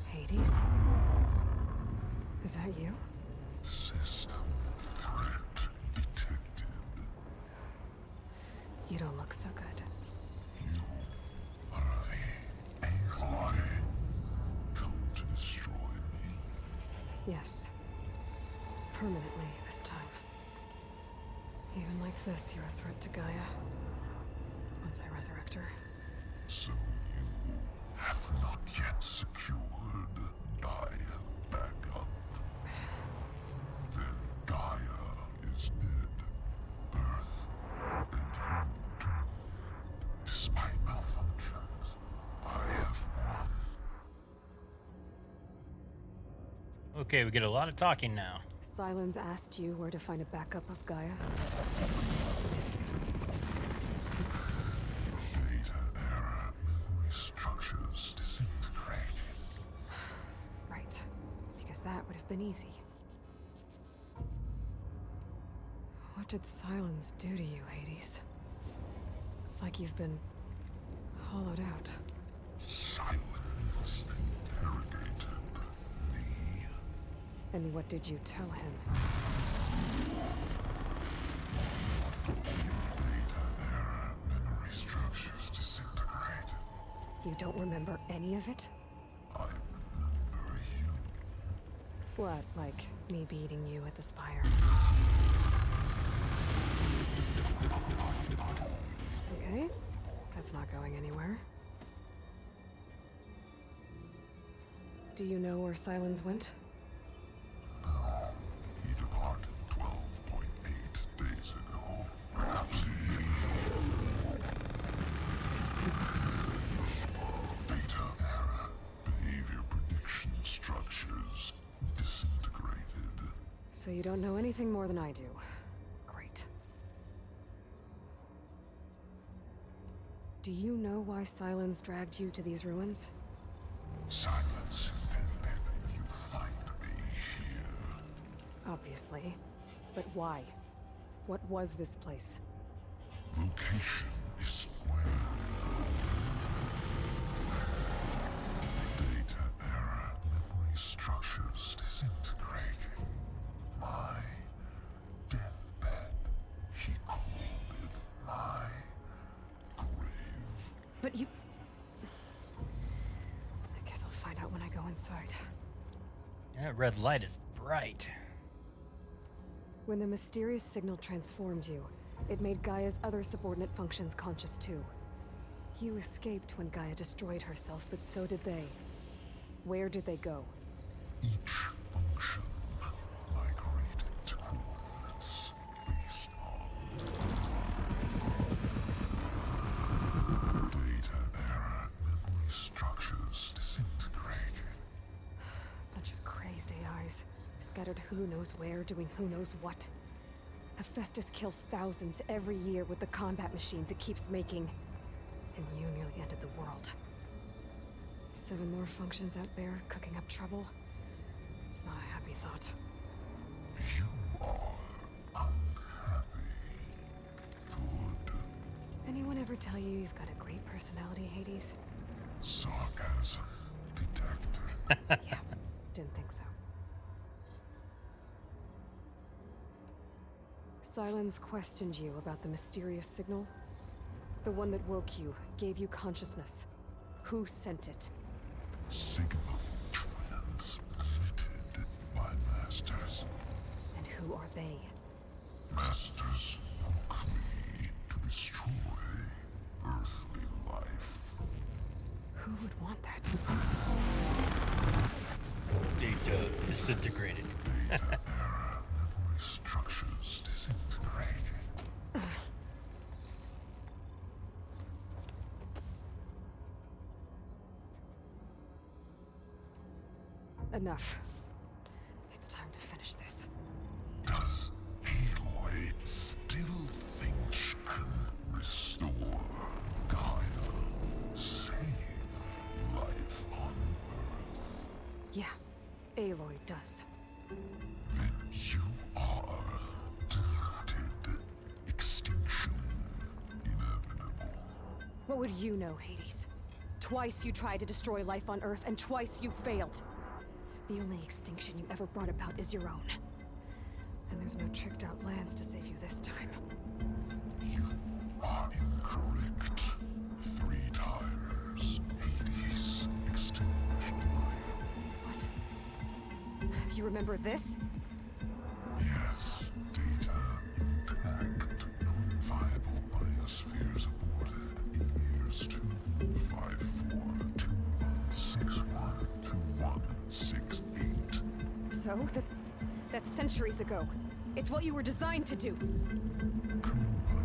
[SPEAKER 2] Hades? Is that you?
[SPEAKER 19] System threat detected.
[SPEAKER 2] You don't look so good.
[SPEAKER 19] You are the ally come to destroy me.
[SPEAKER 2] Yes. Permanently this time. Even like this, you're a threat to Gaia. Once I resurrect her.
[SPEAKER 19] So you have not yet secured Gaia back up. Then Gaia is dead. Earth and you too. Despite malfunctions, I have won.
[SPEAKER 1] Okay, we get a lot of talking now.
[SPEAKER 2] Sylens asked you where to find a backup of Gaia?
[SPEAKER 19] Data error. Memory structures disintegrated.
[SPEAKER 2] Right. Because that would have been easy. What did Sylens do to you, Hades? It's like you've been hollowed out.
[SPEAKER 19] Silence interrogated me.
[SPEAKER 2] And what did you tell him?
[SPEAKER 19] Data error. Memory structures disintegrated.
[SPEAKER 2] You don't remember any of it?
[SPEAKER 19] I remember you.
[SPEAKER 2] What, like me beating you at the spire? Okay, that's not going anywhere. Do you know where Sylens went?
[SPEAKER 19] No. He departed 12.8 days ago. Perhaps he... Data error. Behavior prediction structures disintegrated.
[SPEAKER 2] So you don't know anything more than I do. Great. Do you know why Sylens dragged you to these ruins?
[SPEAKER 19] Silence intended you find me here.
[SPEAKER 2] Obviously. But why? What was this place?
[SPEAKER 19] Location is where data era memory structures disintegrate. My deathbed, he called it my grave.
[SPEAKER 2] But you... I guess I'll find out when I go inside.
[SPEAKER 1] That red light is bright.
[SPEAKER 2] When the mysterious signal transformed you, it made Gaia's other subordinate functions conscious too. You escaped when Gaia destroyed herself, but so did they. Where did they go?
[SPEAKER 19] Each function migrated to coordinates based on data era memory structures disintegrate.
[SPEAKER 2] Bunch of crazed AIs, scattered who knows where, doing who knows what. Hephaestus kills thousands every year with the combat machines it keeps making. And you nearly ended the world. 7 more functions out there, cooking up trouble. It's not a happy thought.
[SPEAKER 19] You are unhappy. Good.
[SPEAKER 2] Anyone ever tell you you've got a great personality, Hades?
[SPEAKER 19] Sarcasm detected.
[SPEAKER 2] Yeah, didn't think so. Sylens questioned you about the mysterious signal. The one that woke you, gave you consciousness. Who sent it?
[SPEAKER 19] Signal transmitted by masters.
[SPEAKER 2] And who are they?
[SPEAKER 19] Masters woke me to destroy earthly life.
[SPEAKER 2] Who would want that?
[SPEAKER 1] Data disintegrated.
[SPEAKER 19] Data era memory structures disintegrated.
[SPEAKER 2] Enough. It's time to finish this.
[SPEAKER 19] Does Aloy still think she can restore Gaia? Save life on Earth?
[SPEAKER 2] Yeah, Aloy does.
[SPEAKER 19] Then you are deluded. Extinction inevitable.
[SPEAKER 2] What would you know, Hades? Twice you tried to destroy life on Earth, and twice you failed. The only extinction you ever brought about is your own. And there's no tricked-out lands to save you this time.
[SPEAKER 19] You are incorrect. 3 times. Hades extinguished life.
[SPEAKER 2] What? You remember this?
[SPEAKER 19] Yes. Data intact. Non-viable biospheres aborted in years 2154, 2161, 2168.
[SPEAKER 2] So? That's centuries ago. It's what you were designed to do.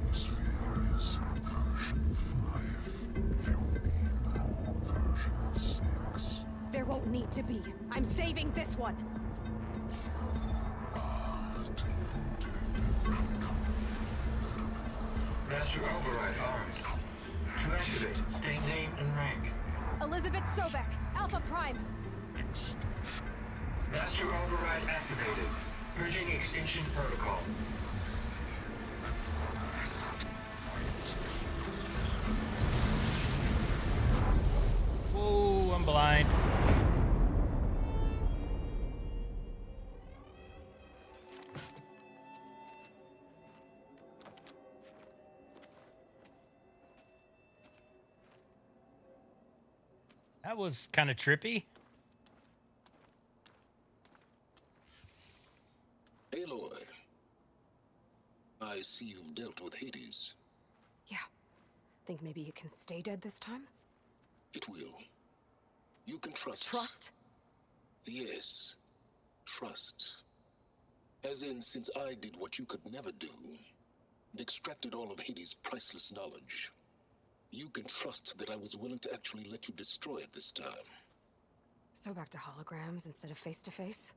[SPEAKER 19] Biosphere is version 5. There will be no version 6.
[SPEAKER 2] There won't need to be. I'm saving this one.
[SPEAKER 6] Master override arms. To activate, state name and rank.
[SPEAKER 2] Elizabeth Sobek, Alpha Prime.
[SPEAKER 6] Master override activated. Purging extinction protocol.
[SPEAKER 1] Whoa, I'm blind. That was kind of trippy.
[SPEAKER 11] Aloy, I see you've dealt with Hades.
[SPEAKER 2] Yeah. Think maybe you can stay dead this time?
[SPEAKER 11] It will. You can trust.
[SPEAKER 2] Trust?
[SPEAKER 11] Yes. Trust. As in, since I did what you could never do, and extracted all of Hades' priceless knowledge, you can trust that I was willing to actually let you destroy it this time.
[SPEAKER 2] So back to holograms instead of face-to-face?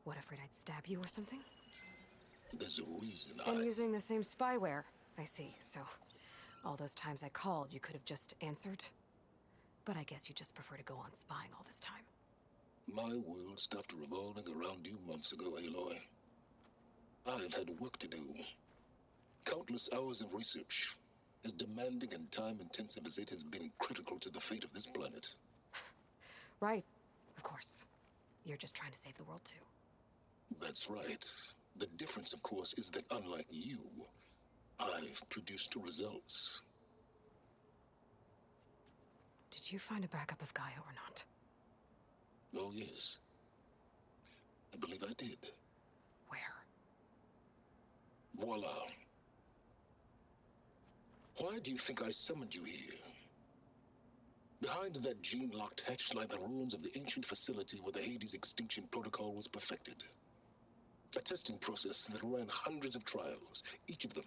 [SPEAKER 2] What, afraid I'd stab you or something?
[SPEAKER 11] There's a reason
[SPEAKER 2] And using the same spyware. I see, so all those times I called, you could have just answered. But I guess you just prefer to go on spying all this time.
[SPEAKER 11] My world stopped revolving around you months ago, Aloy. I've had work to do. Countless hours of research. As demanding and time-intensive as it has been critical to the fate of this planet.
[SPEAKER 2] Right. Of course. You're just trying to save the world, too.
[SPEAKER 11] That's right. The difference, of course, is that unlike you, I've produced results.
[SPEAKER 2] Did you find a backup of Gaia or not?
[SPEAKER 11] Oh, yes. I believe I did.
[SPEAKER 2] Where?
[SPEAKER 11] Voila. Why do you think I summoned you here? Behind that gene-locked hatch lie the ruins of the ancient facility where the Hades extinction protocol was perfected. A testing process that ran hundreds of trials, each of them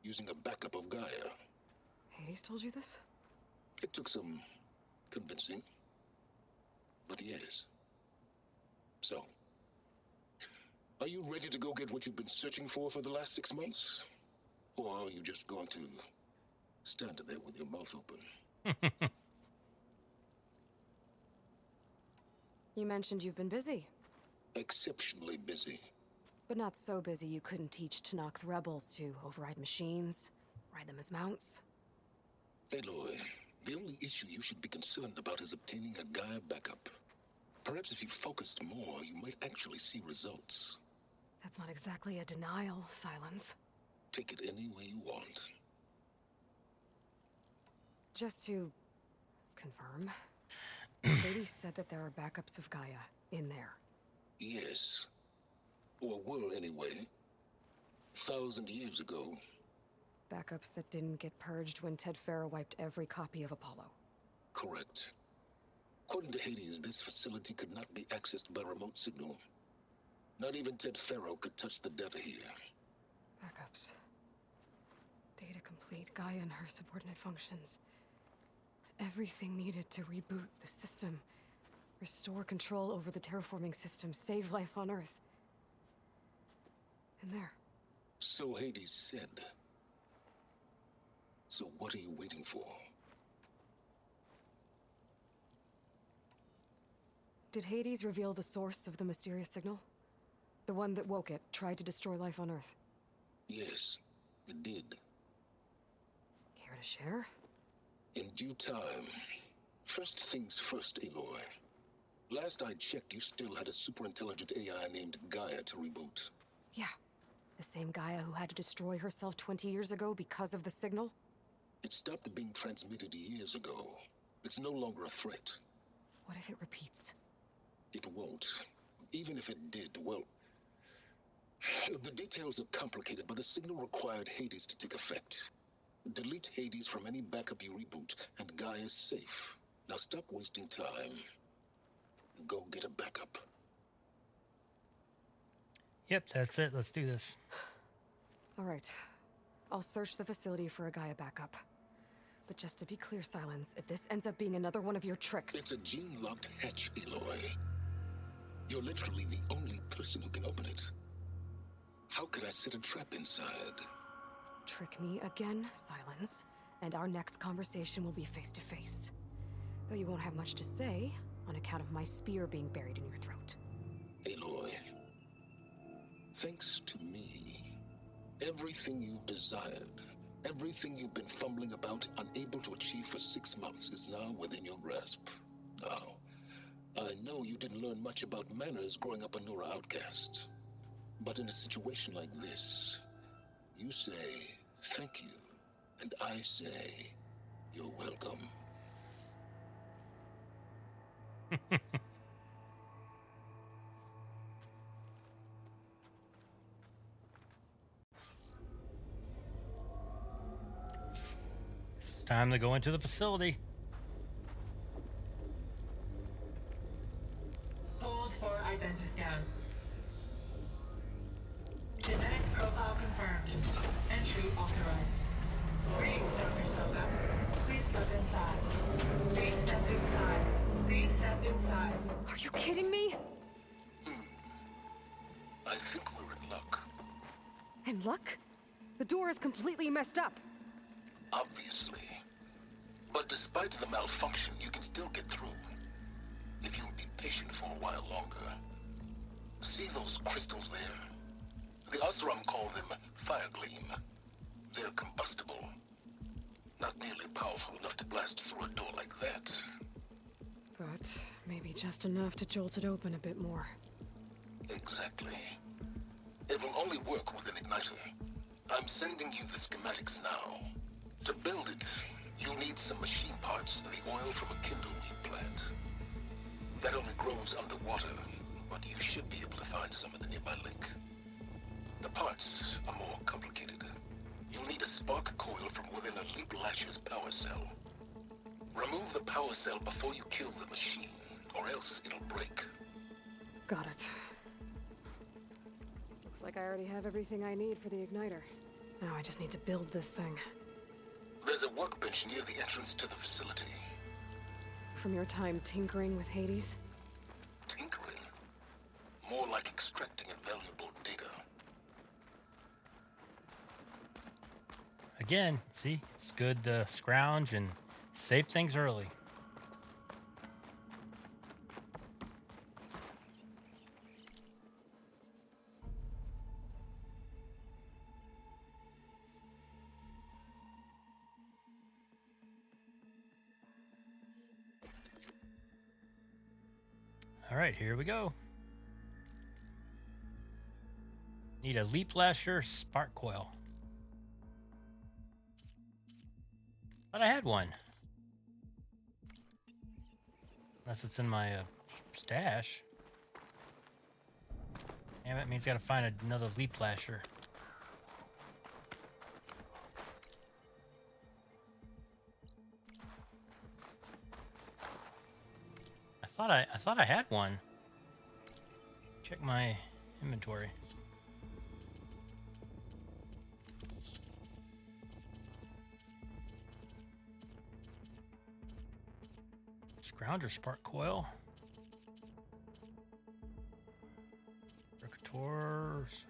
[SPEAKER 11] using a backup of Gaia.
[SPEAKER 2] Hades told you this?
[SPEAKER 11] It took some convincing, but yes. So, are you ready to go get what you've been searching for the last 6 months? Or are you just going to stand there with your mouth open?
[SPEAKER 2] You mentioned you've been busy.
[SPEAKER 11] Exceptionally busy.
[SPEAKER 2] But not so busy you couldn't teach Tanakh the rebels to override machines, ride them as mounts.
[SPEAKER 11] Aloy, the only issue you should be concerned about is obtaining a Gaia backup. Perhaps if you focused more, you might actually see results.
[SPEAKER 2] That's not exactly a denial, Sylens.
[SPEAKER 11] Take it any way you want.
[SPEAKER 2] Just to confirm, Hades said that there are backups of Gaia in there.
[SPEAKER 11] Yes. Or were anyway. 1,000 years ago.
[SPEAKER 2] Backups that didn't get purged when Ted Farrow wiped every copy of Apollo.
[SPEAKER 11] Correct. According to Hades, this facility could not be accessed by remote signal. Not even Ted Farrow could touch the data here.
[SPEAKER 2] Backups. Data complete, Gaia and her subordinate functions. Everything needed to reboot the system. Restore control over the terraforming system, save life on Earth. And there.
[SPEAKER 11] So Hades said. So what are you waiting for?
[SPEAKER 2] Did Hades reveal the source of the mysterious signal? The one that woke it, tried to destroy life on Earth?
[SPEAKER 11] Yes, it did.
[SPEAKER 2] Care to share?
[SPEAKER 11] In due time. First things first, Aloy. Last I checked, you still had a superintelligent AI named Gaia to reboot.
[SPEAKER 2] Yeah. The same Gaia who had to destroy herself 20 years ago because of the signal?
[SPEAKER 11] It stopped being transmitted years ago. It's no longer a threat.
[SPEAKER 2] What if it repeats?
[SPEAKER 11] It won't. Even if it did, well... The details are complicated, but the signal required Hades to take effect. Delete Hades from any backup you reboot, and Gaia's safe. Now stop wasting time. Go get a backup.
[SPEAKER 1] Yep, that's it. Let's do this.
[SPEAKER 2] All right. I'll search the facility for a Gaia backup. But just to be clear, Sylens, if this ends up being another one of your tricks...
[SPEAKER 11] It's a gene-locked hatch, Aloy. You're literally the only person who can open it. How could I set a trap inside?
[SPEAKER 2] Trick me again, Sylens, and our next conversation will be face-to-face. Though you won't have much to say, on account of my spear being buried in your throat.
[SPEAKER 11] Aloy, thanks to me, everything you've desired, everything you've been fumbling about, unable to achieve for 6 months, is now within your grasp. Now, I know you didn't learn much about manners growing up a Nora outcast. But in a situation like this, you say, thank you, and I say, you're welcome.
[SPEAKER 1] It's time to go into the facility.
[SPEAKER 18] Hold for identity scan. Genetic profile confirmed. Entry authorized. Greetings, Dr. Soka. Please step inside. Please step inside. Please step inside.
[SPEAKER 2] Are you kidding me?
[SPEAKER 11] I think we're in luck.
[SPEAKER 2] In luck? The door is completely messed up.
[SPEAKER 11] Obviously. But despite the malfunction, you can still get through. If you'll be patient for a while longer. See those crystals there? The Osram call them fire gleam. They're combustible. Not nearly powerful enough to blast through a door like that.
[SPEAKER 2] But maybe just enough to jolt it open a bit more.
[SPEAKER 11] Exactly. It will only work with an igniter. I'm sending you the schematics now. To build it, you'll need some machine parts and the oil from a kindleweed plant. That only grows underwater, but you should be able to find some at the nearby lake. The parts are more complicated. You'll need a spark coil from within a leap lasher's power cell. Remove the power cell before you kill the machine, or else it'll break.
[SPEAKER 2] Got it. Looks like I already have everything I need for the igniter. Now I just need to build this thing.
[SPEAKER 11] There's a workbench near the entrance to the facility.
[SPEAKER 2] From your time tinkering with Hades?
[SPEAKER 11] Tinkering? More like extracting invaluable data.
[SPEAKER 1] Again, see, it's good to scrounge and save things early. All right, here we go. Need a leap lasher spark coil. But I had one. Unless it's in my stash. Damn, it means I gotta find another leap lasher. I thought I had one. Check my inventory. Scrounger spark coil. Rectors.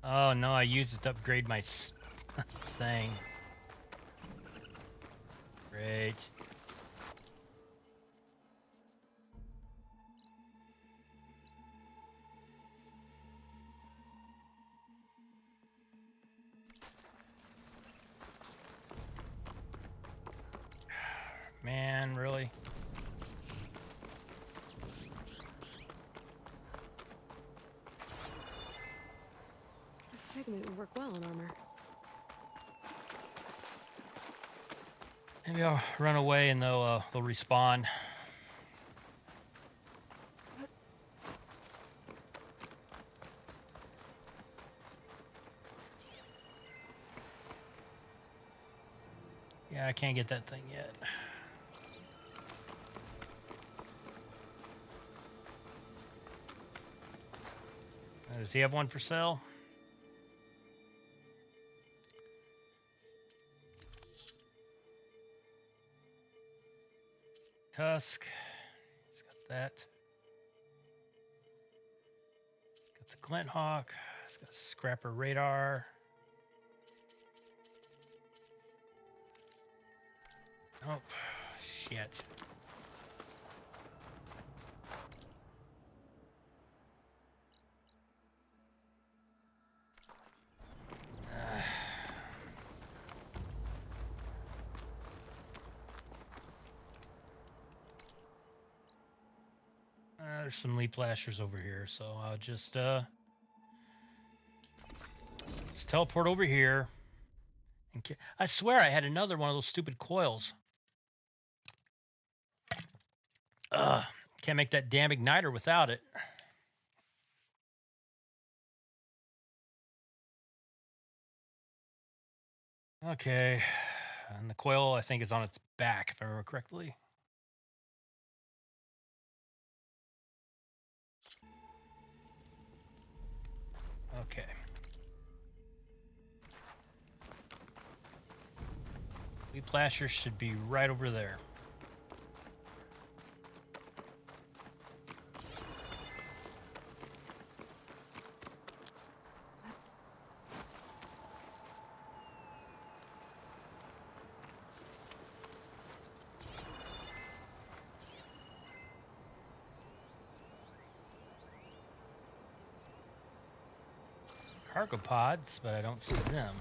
[SPEAKER 1] Oh no, I used it to upgrade my thing. Great. Man, really?
[SPEAKER 2] This pigment would work well in armor.
[SPEAKER 1] Maybe I'll run away and they'll respawn. Yeah, I can't get that thing yet. Does he have one for sale? Tusk. He's got that. Got the Glint Hawk. He's got Scrapper Radar. Oh, shit. There's some leap lashers over here, so I'll just teleport over here. And I swear I had another one of those stupid coils. Can't make that damn igniter without it. Okay, and the coil I think is on its back, if I remember correctly. Okay. Leap lasher should be right over there. cargo pods, but I don't see them.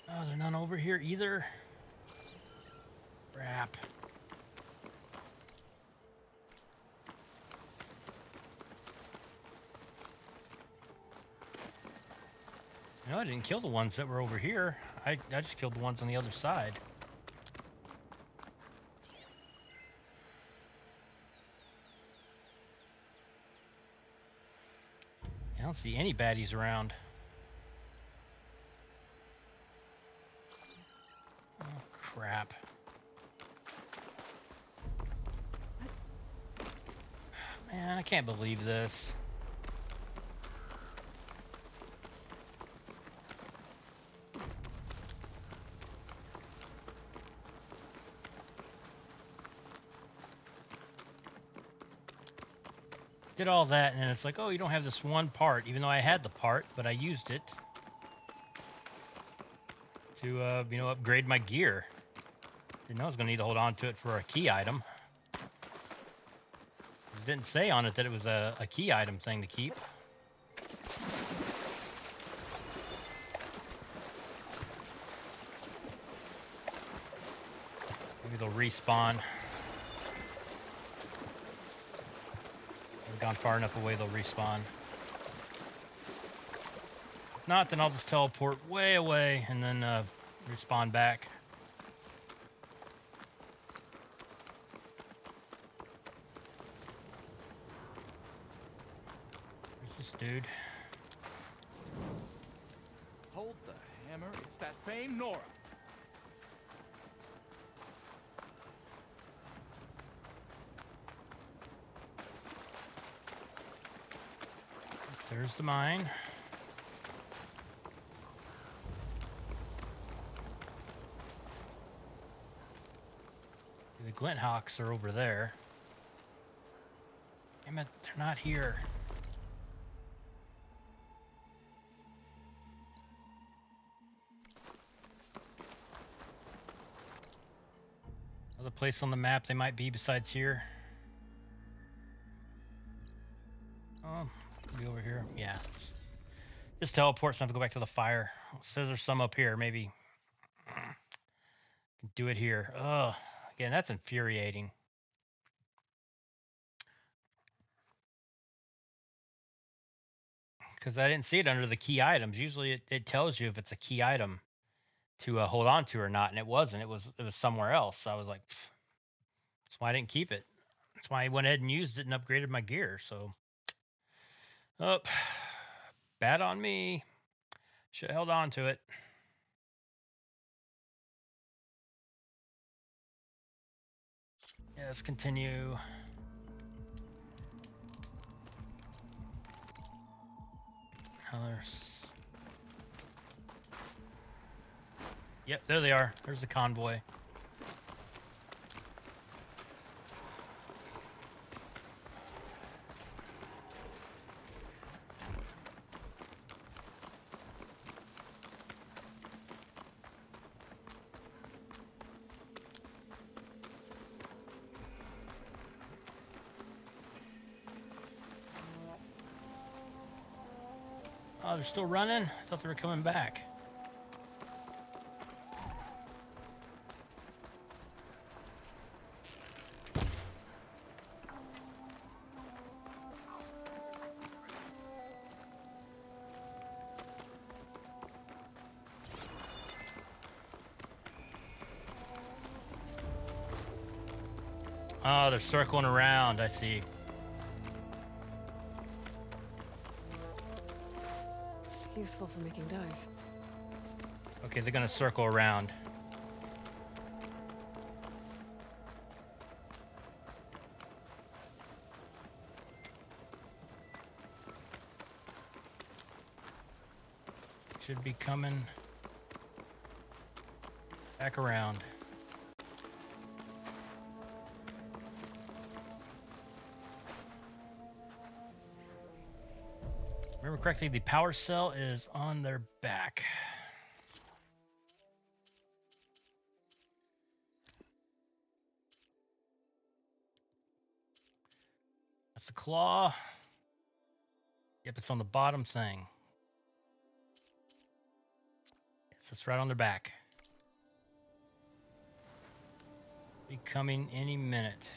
[SPEAKER 1] Oh, there's none over here either. Crap. No, I didn't kill the ones that were over here. I just killed the ones on the other side. I don't see any baddies around. Oh, crap. Man, I can't believe this. Did all that, and it's like, oh, you don't have this one part, even though I had the part, but I used it to, you know, upgrade my gear. Didn't know I was going to need to hold on to it for a key item. It didn't say on it that it was a key item thing to keep. Maybe they'll respawn. I've gone far enough away, they'll respawn. If not, then I'll just teleport way away and then respawn back. There's this dude.
[SPEAKER 9] Hold the hammer. It's that famed Nora.
[SPEAKER 1] There's the mine. The Glint Hawks are over there. Damn it, they're not here. Other place on the map they might be besides here. Oh, be over here. Yeah. Just teleport, so I have to go back to the fire. It says there's some up here. Maybe do it here. Ugh. Again, that's infuriating. Because I didn't see it under the key items. Usually it tells you if it's a key item to hold on to or not, and it wasn't. It was somewhere else. So I was like, pfft. That's why I didn't keep it. That's why I went ahead and used it and upgraded my gear. So, oh, bad on me. Should have held on to it. Yeah, let's continue. Yep, there they are. There's the convoy. Oh, they're still running? I thought they were coming back. Oh, they're circling around, I see.
[SPEAKER 2] Useful for making dyes.
[SPEAKER 1] Okay, they're gonna circle around. Should be coming back around. Remember correctly, the power cell is on their back. That's the claw. Yep, it's on the bottom thing. It's right on their back. Be coming any minute.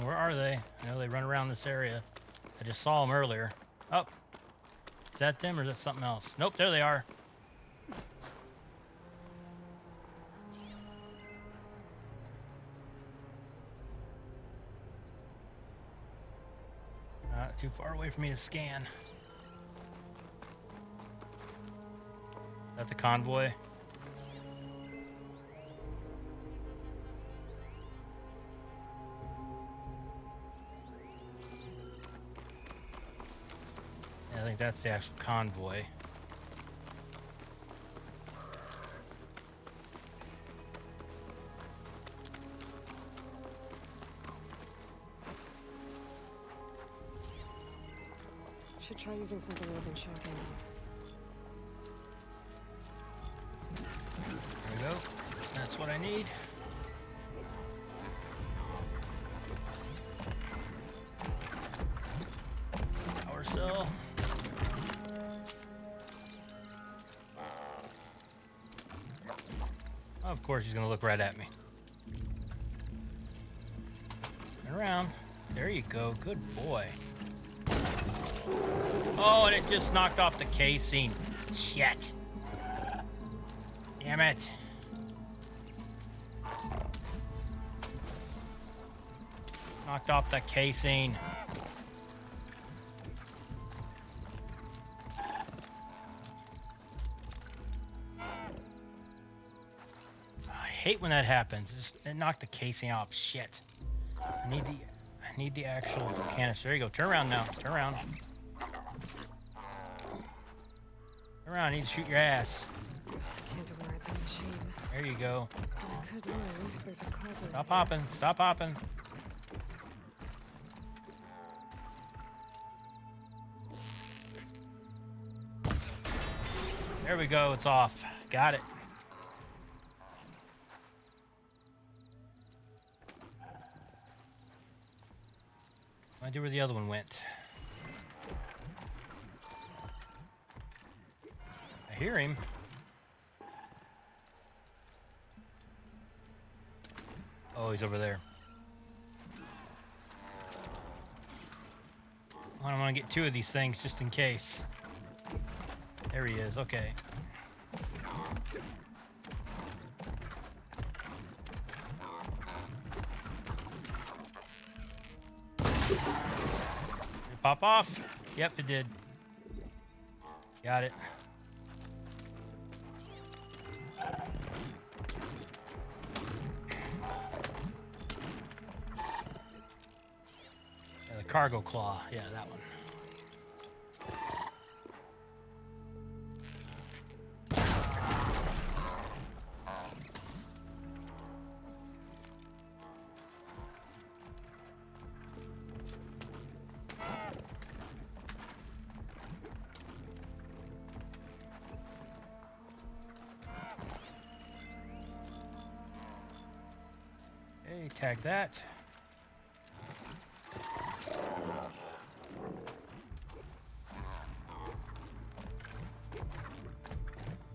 [SPEAKER 1] Where are they? I know they run around this area. I just saw them earlier. Oh, is that them or is that something else? Nope, there they are. Not too far away for me to scan. Is that the convoy? I think that's the actual convoy.
[SPEAKER 2] Should try using something other than shock ammo.
[SPEAKER 1] There we go. That's what I need. Power cell. Of course he's gonna look right at me. Turn around. There you go. Good boy. Oh, and it just knocked off the casing. Shit. Damn it. Knocked off the casing. I hate when that happens. It knocked the casing off. Shit. I need the actual canister. There you go. Turn around now. Turn around. Turn around. I need to shoot your ass.
[SPEAKER 2] Can't override the machine.
[SPEAKER 1] There you go.
[SPEAKER 2] I could learn. There's a carver.
[SPEAKER 1] Stop hopping. Stop hopping. There we go. It's off. Got it. I wonder where the other one went. I hear him. Oh, he's over there. I want to get two of these things just in case. There he is. Okay. Did it pop off? Yep, it did. Got it. The cargo claw. Yeah, that one. Tag that.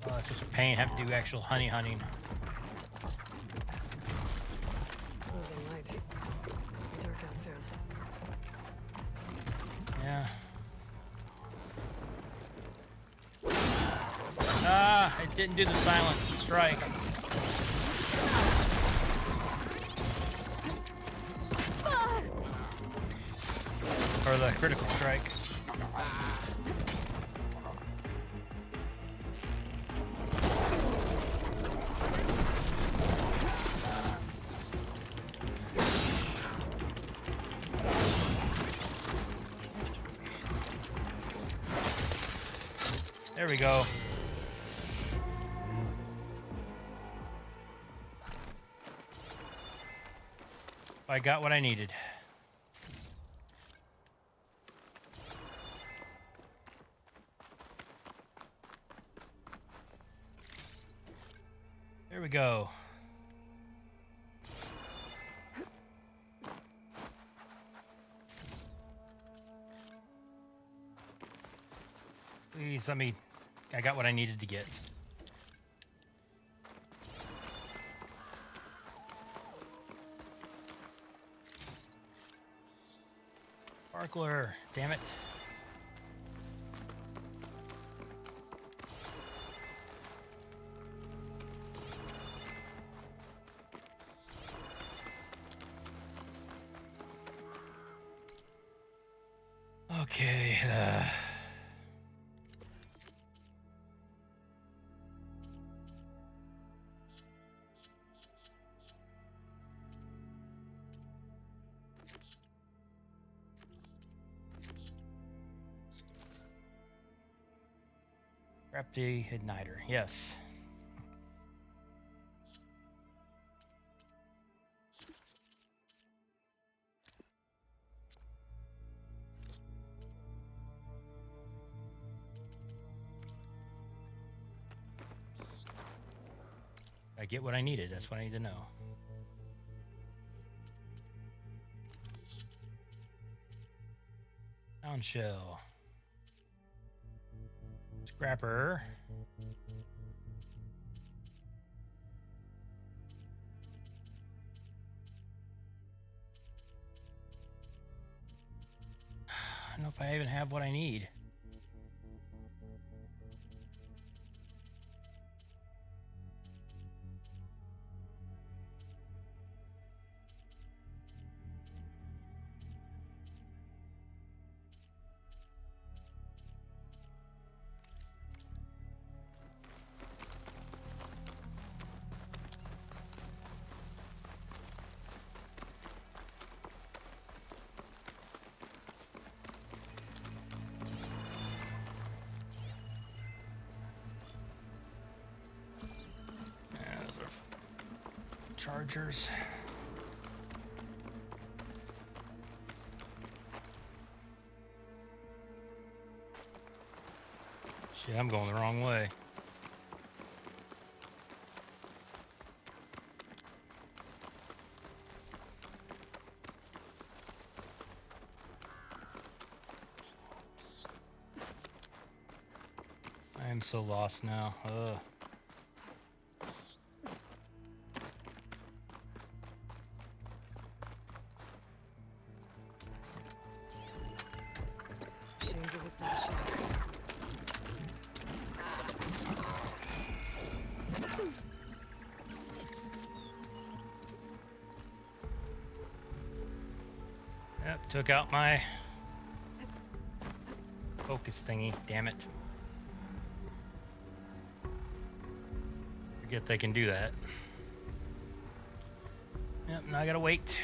[SPEAKER 1] Oh, it's such a pain having to do actual honey hunting.
[SPEAKER 2] Losing light. Dark out soon.
[SPEAKER 1] Yeah. Ah, it didn't do the silent strike. Or the critical strike. There we go. I got what I needed. There we go. Please let me. I got what I needed to get. Sparkler, damn it. Okay. Grab the igniter. Yes. I get what I needed. That's what I need to know. Sound shell. Scrapper. I don't know if I even have what I need. Chargers. Shit, I'm going the wrong way. I am so lost now. Ugh. Yep, took out my focus thingy, damn it. Forget they can do that. Yep, now I gotta wait.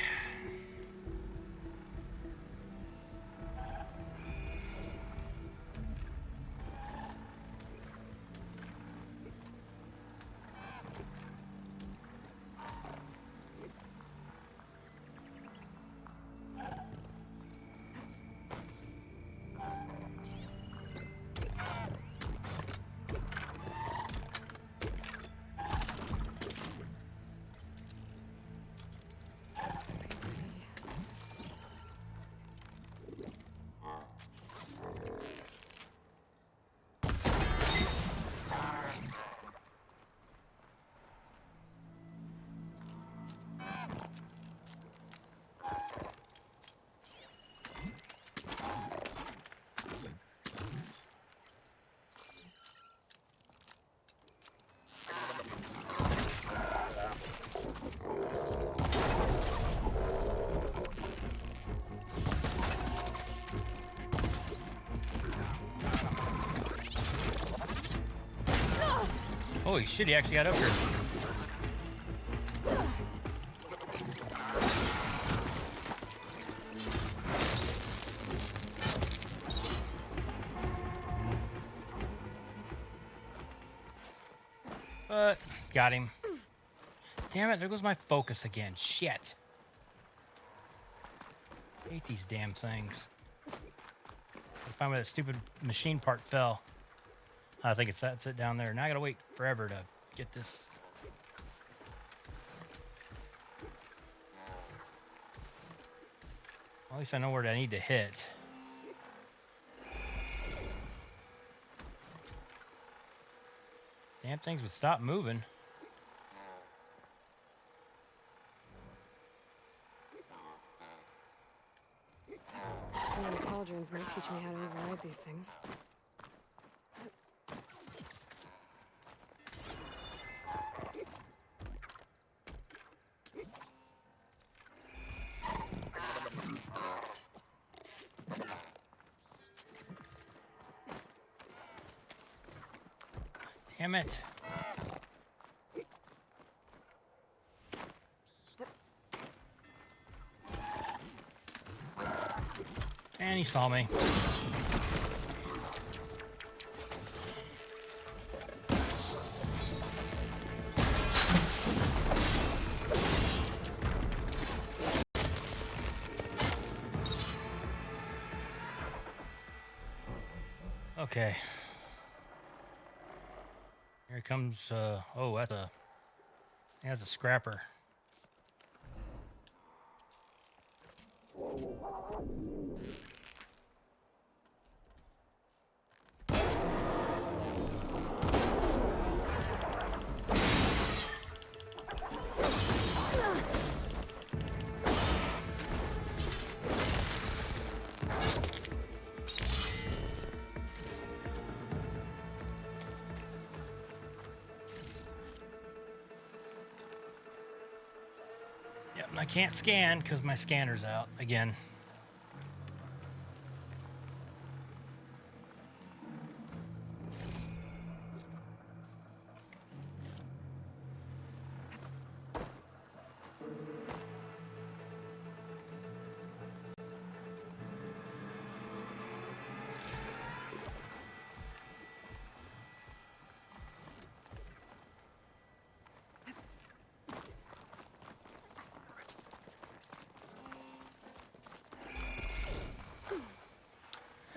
[SPEAKER 1] Holy shit, he actually got up here. Got him. Damn it, there goes my focus again. Shit. Hate these damn things. I find where that stupid machine part fell. I think that's it down there. Now I gotta wait forever to get this. At least I know where I need to hit. Damn things would stop moving.
[SPEAKER 2] Exploring the cauldrons might teach me how to override these things.
[SPEAKER 1] Damn it. And he saw me. Okay. Here comes, oh, that's a scrapper. Yep, and I can't scan because my scanner's out again.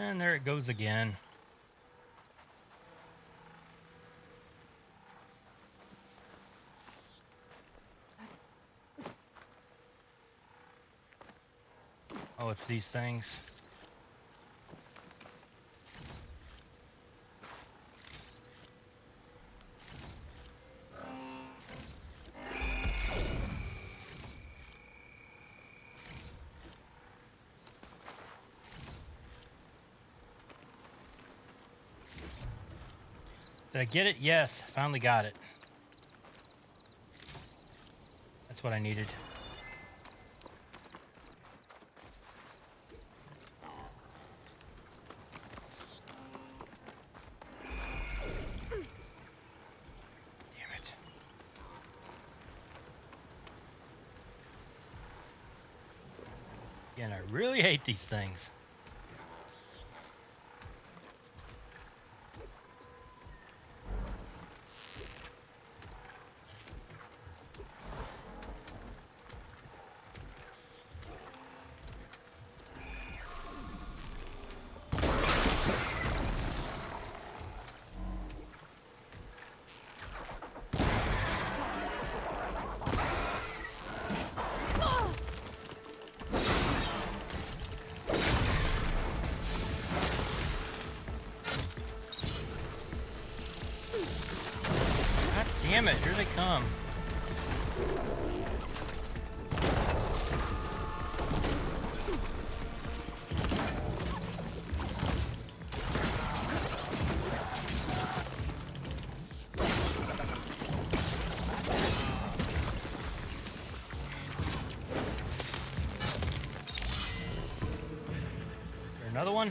[SPEAKER 1] And there it goes again. Oh, it's these things. Did I get it? Yes, finally got it. That's what I needed. Damn it. Again, I really hate these things. Damn it, here they come. Another one?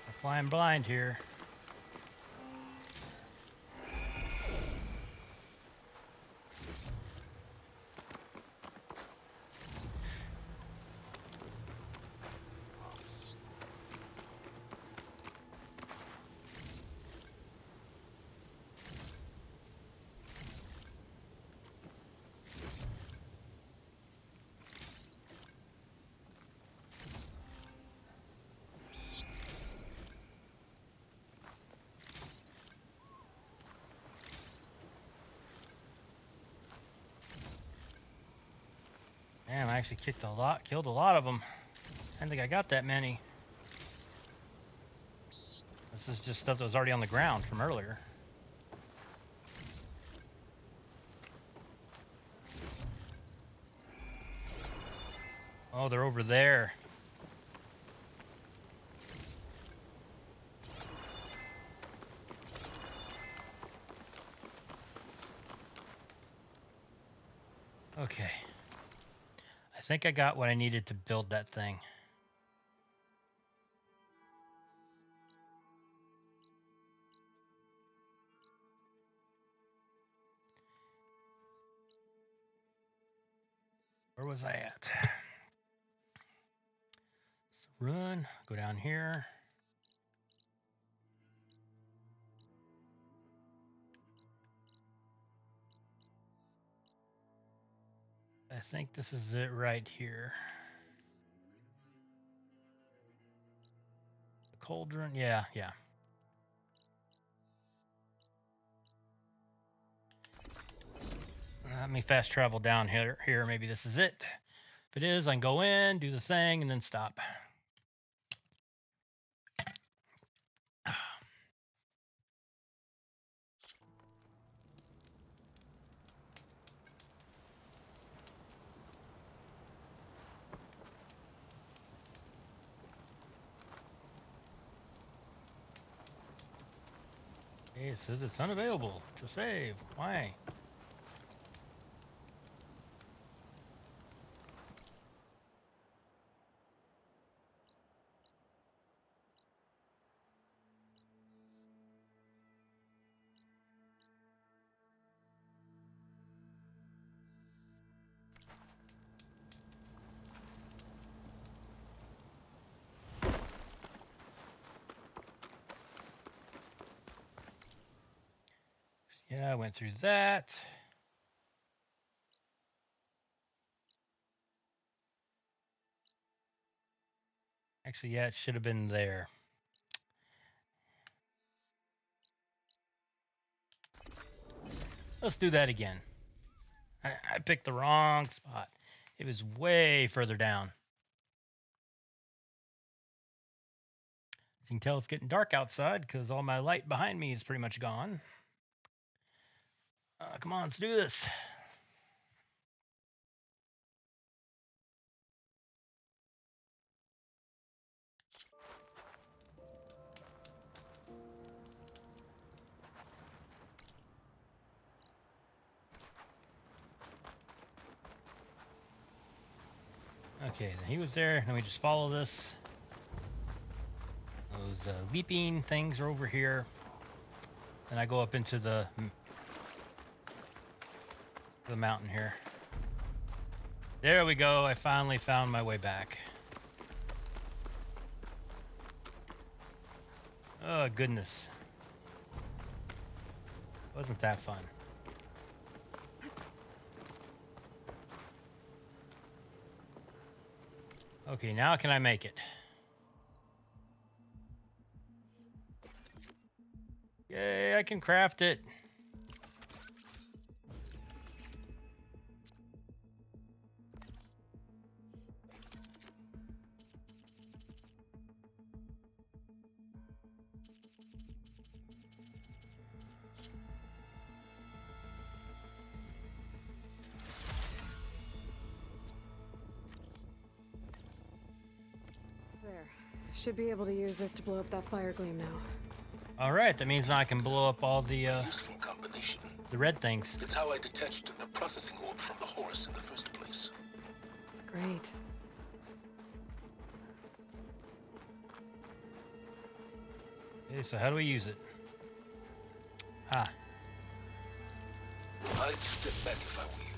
[SPEAKER 1] I'm flying blind here. actually killed a lot of them. I don't think I got that many. This is just stuff that was already on the ground from earlier. Oh, they're over there. Okay. I think I got what I needed to build that thing. Where was I at? Run, go down here. I think this is it right here. The cauldron, yeah. Let me fast travel down here. Maybe this is it. If it is, I can go in, do the thing, and then stop. Okay, it says it's unavailable to save. Why? Yeah, I went through that. Actually, yeah, it should have been there. Let's do that again. I picked the wrong spot. It was way further down. You can tell it's getting dark outside because all my light behind me is pretty much gone. Come on, let's do this. Okay, then he was there. Then we just follow this. Those leaping things are over here. And I go up into the mountain here. There we go. I finally found my way back. Oh, goodness. Wasn't that fun? Okay, now can I make it? Yay, I can craft it.
[SPEAKER 2] There. Should be able to use this to blow up that fire gleam now.
[SPEAKER 1] All right, that means I can blow up all the
[SPEAKER 11] Useful combination.
[SPEAKER 1] the red things.
[SPEAKER 11] It's how I detached the processing orb from the horse in the first place.
[SPEAKER 2] Great.
[SPEAKER 1] Okay, so how do we use it? Ah.
[SPEAKER 11] I'd step back if I were you.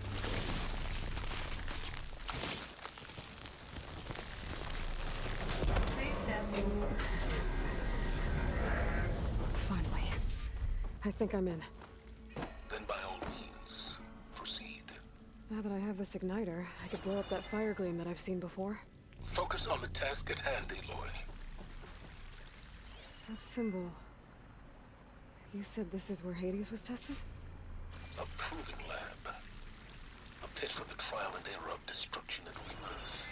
[SPEAKER 18] Please step inside.
[SPEAKER 2] Finally. I think I'm in.
[SPEAKER 11] Then by all means, proceed.
[SPEAKER 2] Now that I have this igniter, I could blow up that fire gleam that I've seen before.
[SPEAKER 11] Focus on the task at hand, Aloy.
[SPEAKER 2] That symbol... You said this is where Hades was tested?
[SPEAKER 11] A proving lab. A pit for the trial and error of destruction and rebirth.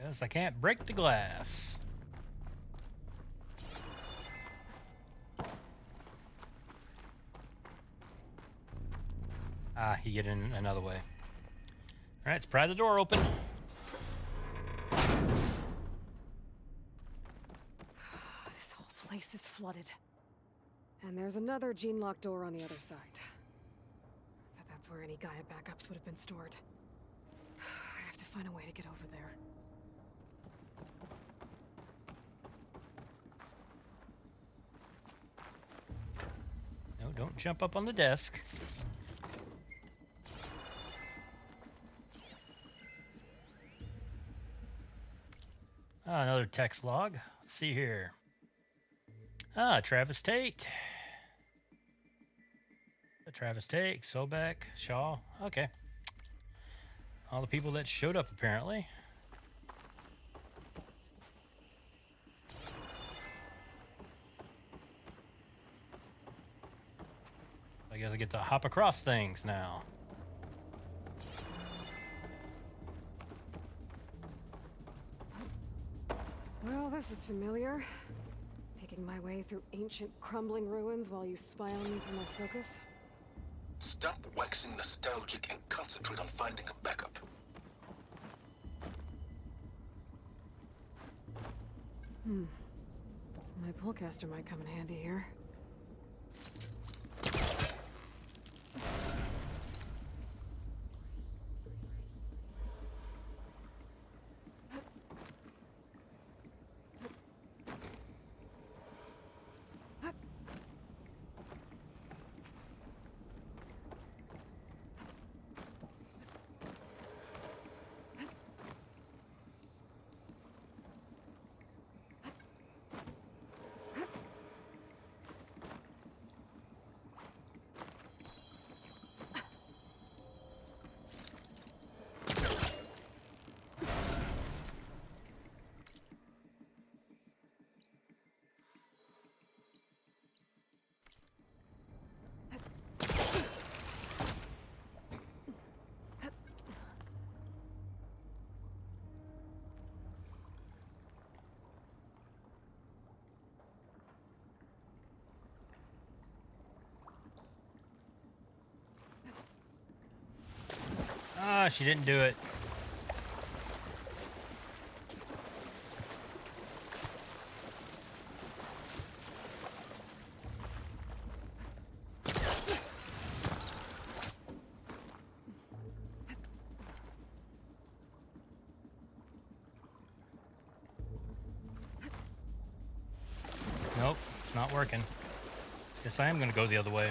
[SPEAKER 1] Guess I can't break the glass. Ah, you get in another way. All right, let's pry the door open.
[SPEAKER 2] This whole place is flooded. And there's another gene-locked door on the other side. But that's where any Gaia backups would have been stored. I have to find a way to get over there.
[SPEAKER 1] No, don't jump up on the desk. Ah, another text log. Let's see here. Ah, Travis Tate. Travis Tate, Sobek, Shaw. Okay. All the people that showed up, apparently. I guess I get to hop across things now.
[SPEAKER 2] Well, this is familiar. Picking my way through ancient, crumbling ruins while you spy on me through my focus.
[SPEAKER 11] Stop waxing nostalgic and concentrate on finding a backup.
[SPEAKER 2] My pullcaster might come in handy here.
[SPEAKER 1] Ah, she didn't do it. Nope, it's not working. Guess I am gonna go the other way.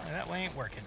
[SPEAKER 1] That way ain't working.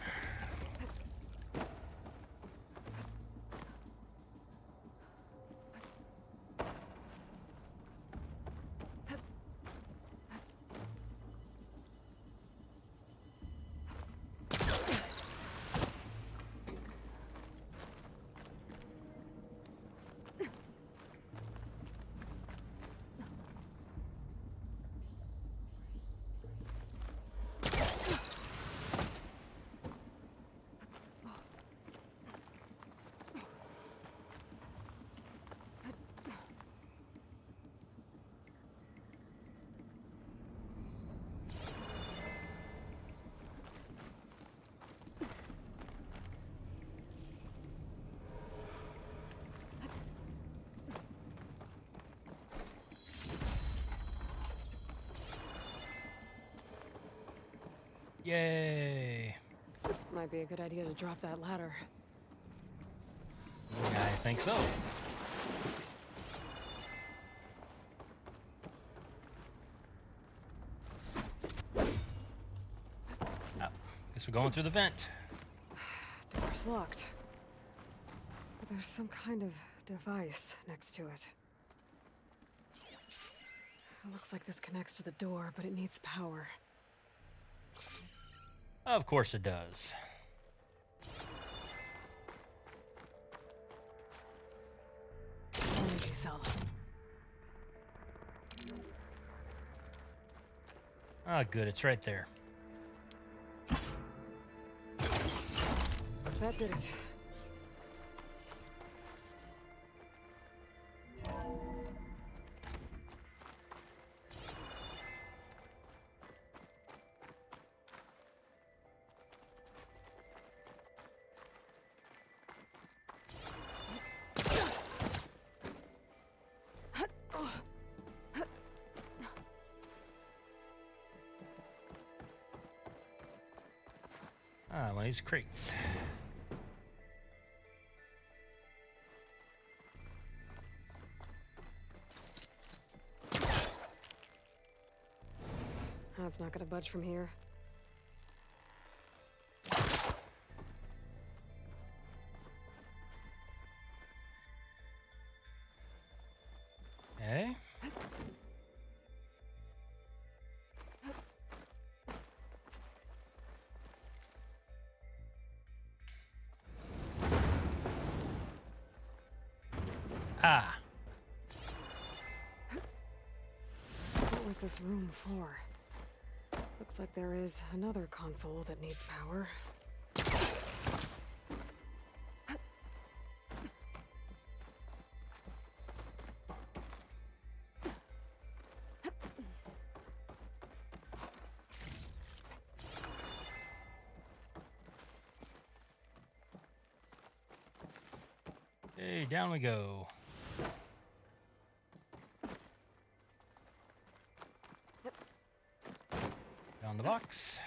[SPEAKER 1] Yay!
[SPEAKER 2] Might be a good idea to drop that ladder.
[SPEAKER 1] I think so. we're going through the vent.
[SPEAKER 2] Door's locked. But there's some kind of device next to it. It looks like this connects to the door, but it needs power.
[SPEAKER 1] Of course it does.
[SPEAKER 2] Energy cell.
[SPEAKER 1] Ah, good, it's right there.
[SPEAKER 2] That did it.
[SPEAKER 1] Ah, one of these crates.
[SPEAKER 2] That's not gonna budge from here.
[SPEAKER 1] Okay. Ah.
[SPEAKER 2] What was this room for? Looks like there is another console that needs power.
[SPEAKER 1] Okay, down we go. Down the box.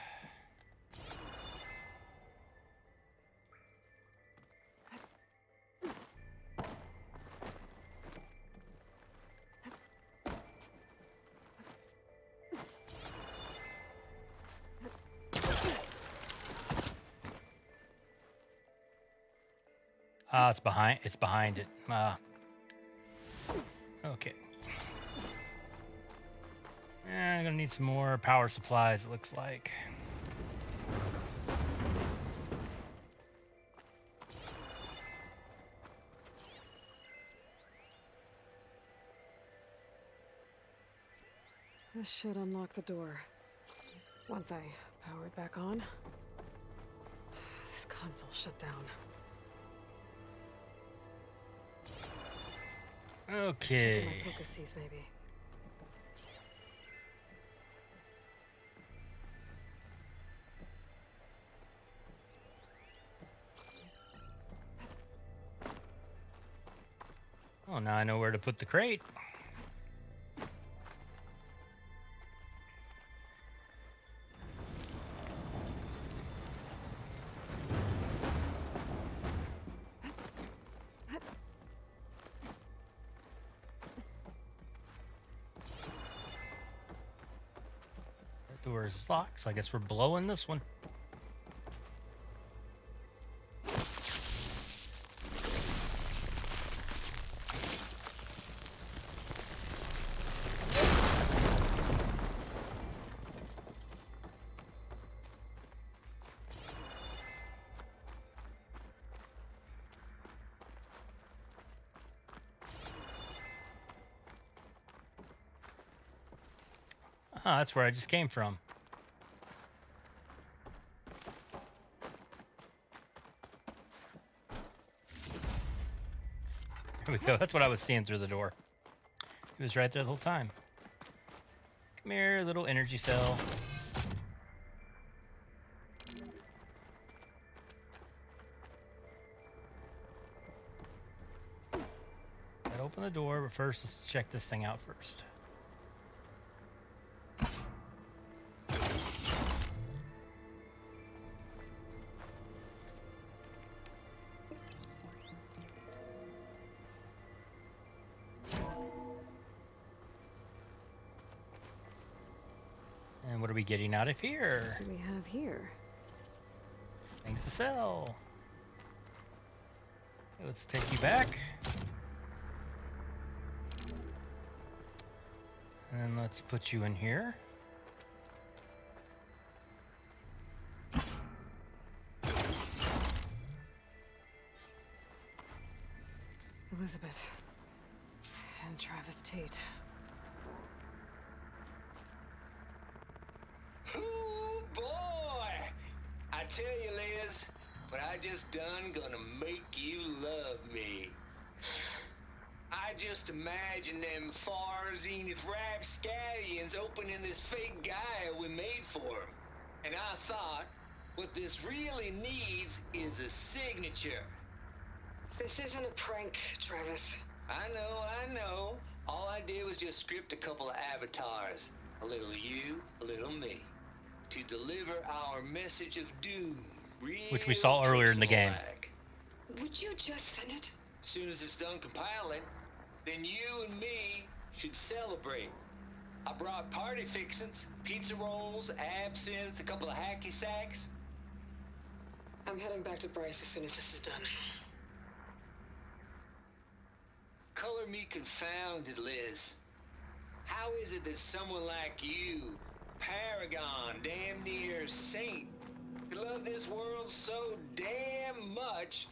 [SPEAKER 1] Ah, it's behind it. Okay. I'm gonna need some more power supplies, it looks like.
[SPEAKER 2] This should unlock the door. Once I power it back on. This console shut down.
[SPEAKER 1] Okay.
[SPEAKER 2] My focus sees, maybe.
[SPEAKER 1] Oh, now I know where to put the crate. That door is locked, so I guess we're blowing this one. Ah, that's where I just came from. There we go. That's what I was seeing through the door. He was right there the whole time. Come here, little energy cell. Gotta open the door, but first let's check this thing out first. And what are we getting out of here?
[SPEAKER 2] What do we have here?
[SPEAKER 1] Things to sell. Okay, let's take you back. And let's put you in here.
[SPEAKER 2] Elizabeth. And Travis Tate.
[SPEAKER 10] Ooh, boy! I tell you, Liz, what I just done gonna make you love me. I just imagine them far zenith rapscallions opening this fake guy we made for him. And I thought, what this really needs is a signature.
[SPEAKER 2] This isn't a prank, Travis.
[SPEAKER 10] I know. All I did was just script a couple of avatars. A little you, a little me. To deliver our message of doom.
[SPEAKER 1] Which we saw earlier in the game.
[SPEAKER 2] Would you just send it?
[SPEAKER 10] As soon as it's done compiling, then you and me should celebrate. I brought party fixins, pizza rolls, absinthe, a couple of hacky sacks.
[SPEAKER 2] I'm heading back to Bryce as soon as this is done.
[SPEAKER 10] Color me confounded, Liz. How is it that someone like you, paragon, damn near saint, could love this world so damn much,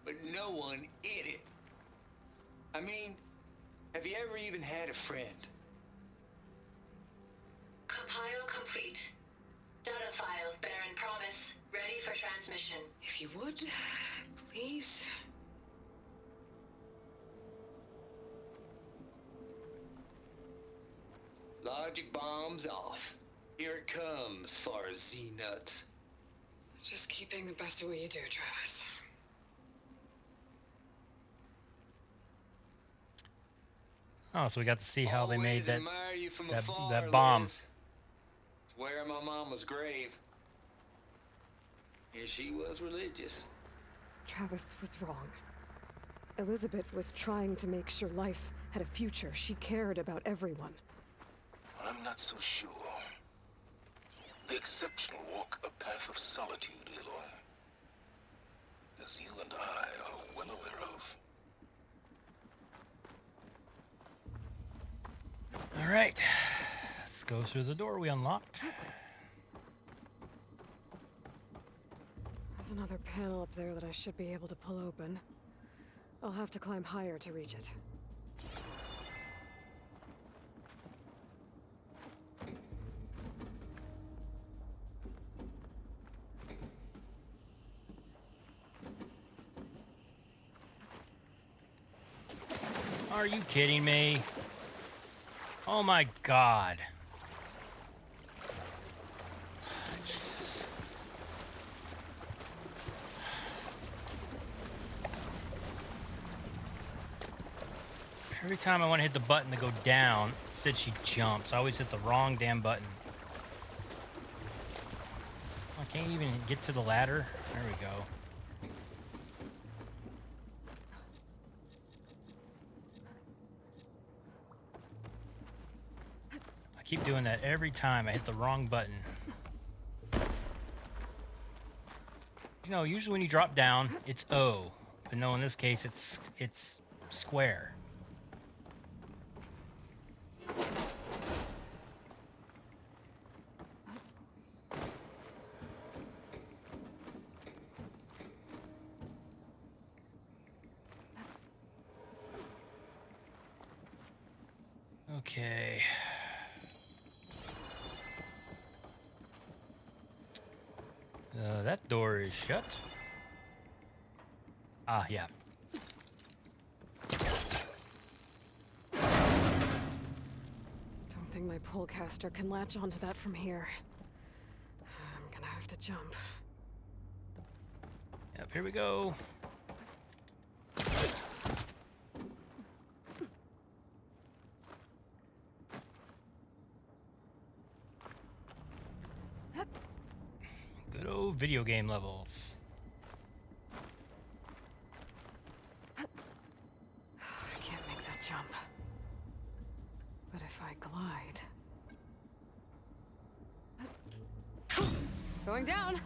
[SPEAKER 10] but no one in it? I mean, have you ever even had a friend?
[SPEAKER 18] Compile complete. Data file, Baron Promise, ready for transmission.
[SPEAKER 2] If you would, please.
[SPEAKER 10] Logic bombs off. Here it comes, far Z-nuts.
[SPEAKER 2] Just keeping the best of what you do, Travis.
[SPEAKER 1] Oh, so we got to see how they made that
[SPEAKER 10] admire you from afar,
[SPEAKER 1] that bomb.
[SPEAKER 10] Liz. It's where my mama's grave. And she was religious.
[SPEAKER 2] Travis was wrong. Elizabeth was trying to make sure life had a future. She cared about everyone.
[SPEAKER 11] I'm not so sure. The exceptional walk a path of solitude, Aloy. As you and I are well aware of.
[SPEAKER 1] All right, let's go through the door we unlocked.
[SPEAKER 2] There's another panel up there that I should be able to pull open. I'll have to climb higher to reach it.
[SPEAKER 1] Are you kidding me? Oh my God. Jesus. Every time I want to hit the button to go down, instead she jumps. I always hit the wrong damn button. I can't even get to the ladder. There we go. I keep doing that every time I hit the wrong button. You know, usually when you drop down, it's O. But no, in this case, it's square. Okay. That door is shut. Ah, yeah.
[SPEAKER 2] Don't think my pullcaster can latch onto that from here. I'm gonna have to jump.
[SPEAKER 1] Yep, here we go. Good old video game levels.
[SPEAKER 2] I can't make that jump. But if I glide... Going down!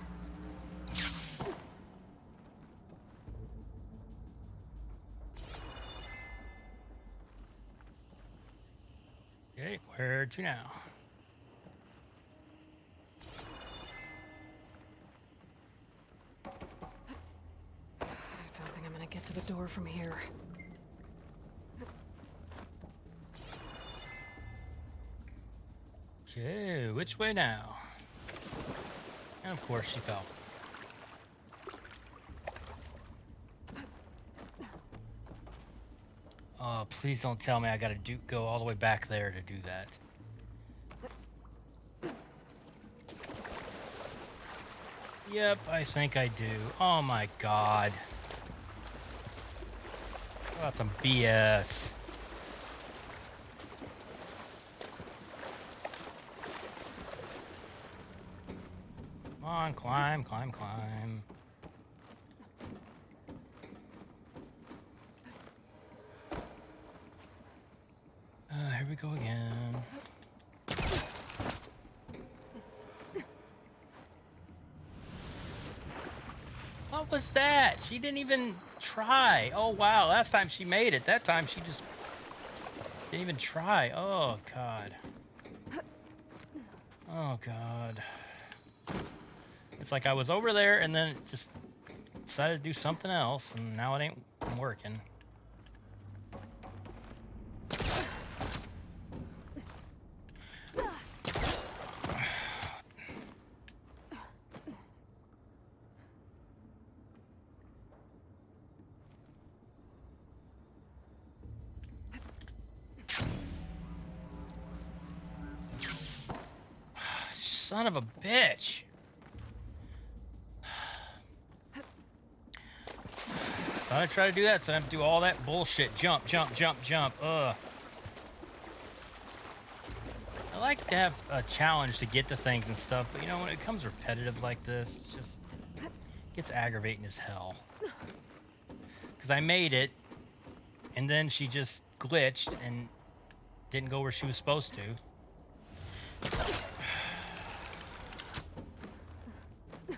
[SPEAKER 1] Okay, where to now?
[SPEAKER 2] I don't think I'm gonna get to the door from here.
[SPEAKER 1] Okay, which way now? And of course she fell. Oh, please don't tell me I gotta go all the way back there to do that. Yep, I think I do. Oh my god. How about some BS? Come on, climb, climb, climb. Here we go again. What was that? She didn't even try. Oh wow, last time she made it. That time she just didn't even try. Oh god. Oh god. It's like I was over there and then just decided to do something else and now it ain't working. Son of a bitch. Thought I'd try to do that, so I have to do all that bullshit. Jump, jump, jump, jump. Ugh. I like to have a challenge to get to things and stuff, but you know, when it becomes repetitive like this, it's just gets aggravating as hell. Because I made it, and then she just glitched and didn't go where she was supposed to.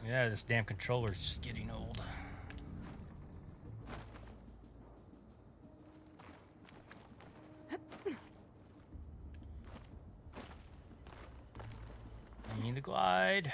[SPEAKER 1] Yeah, this damn controller's just getting old. I need to glide.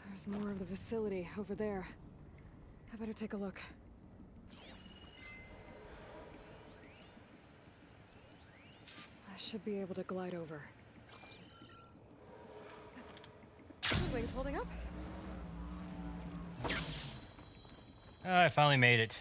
[SPEAKER 2] There's more of the facility over there. I better take a look. I should be able to glide over. Wings holding up?
[SPEAKER 1] I finally made it.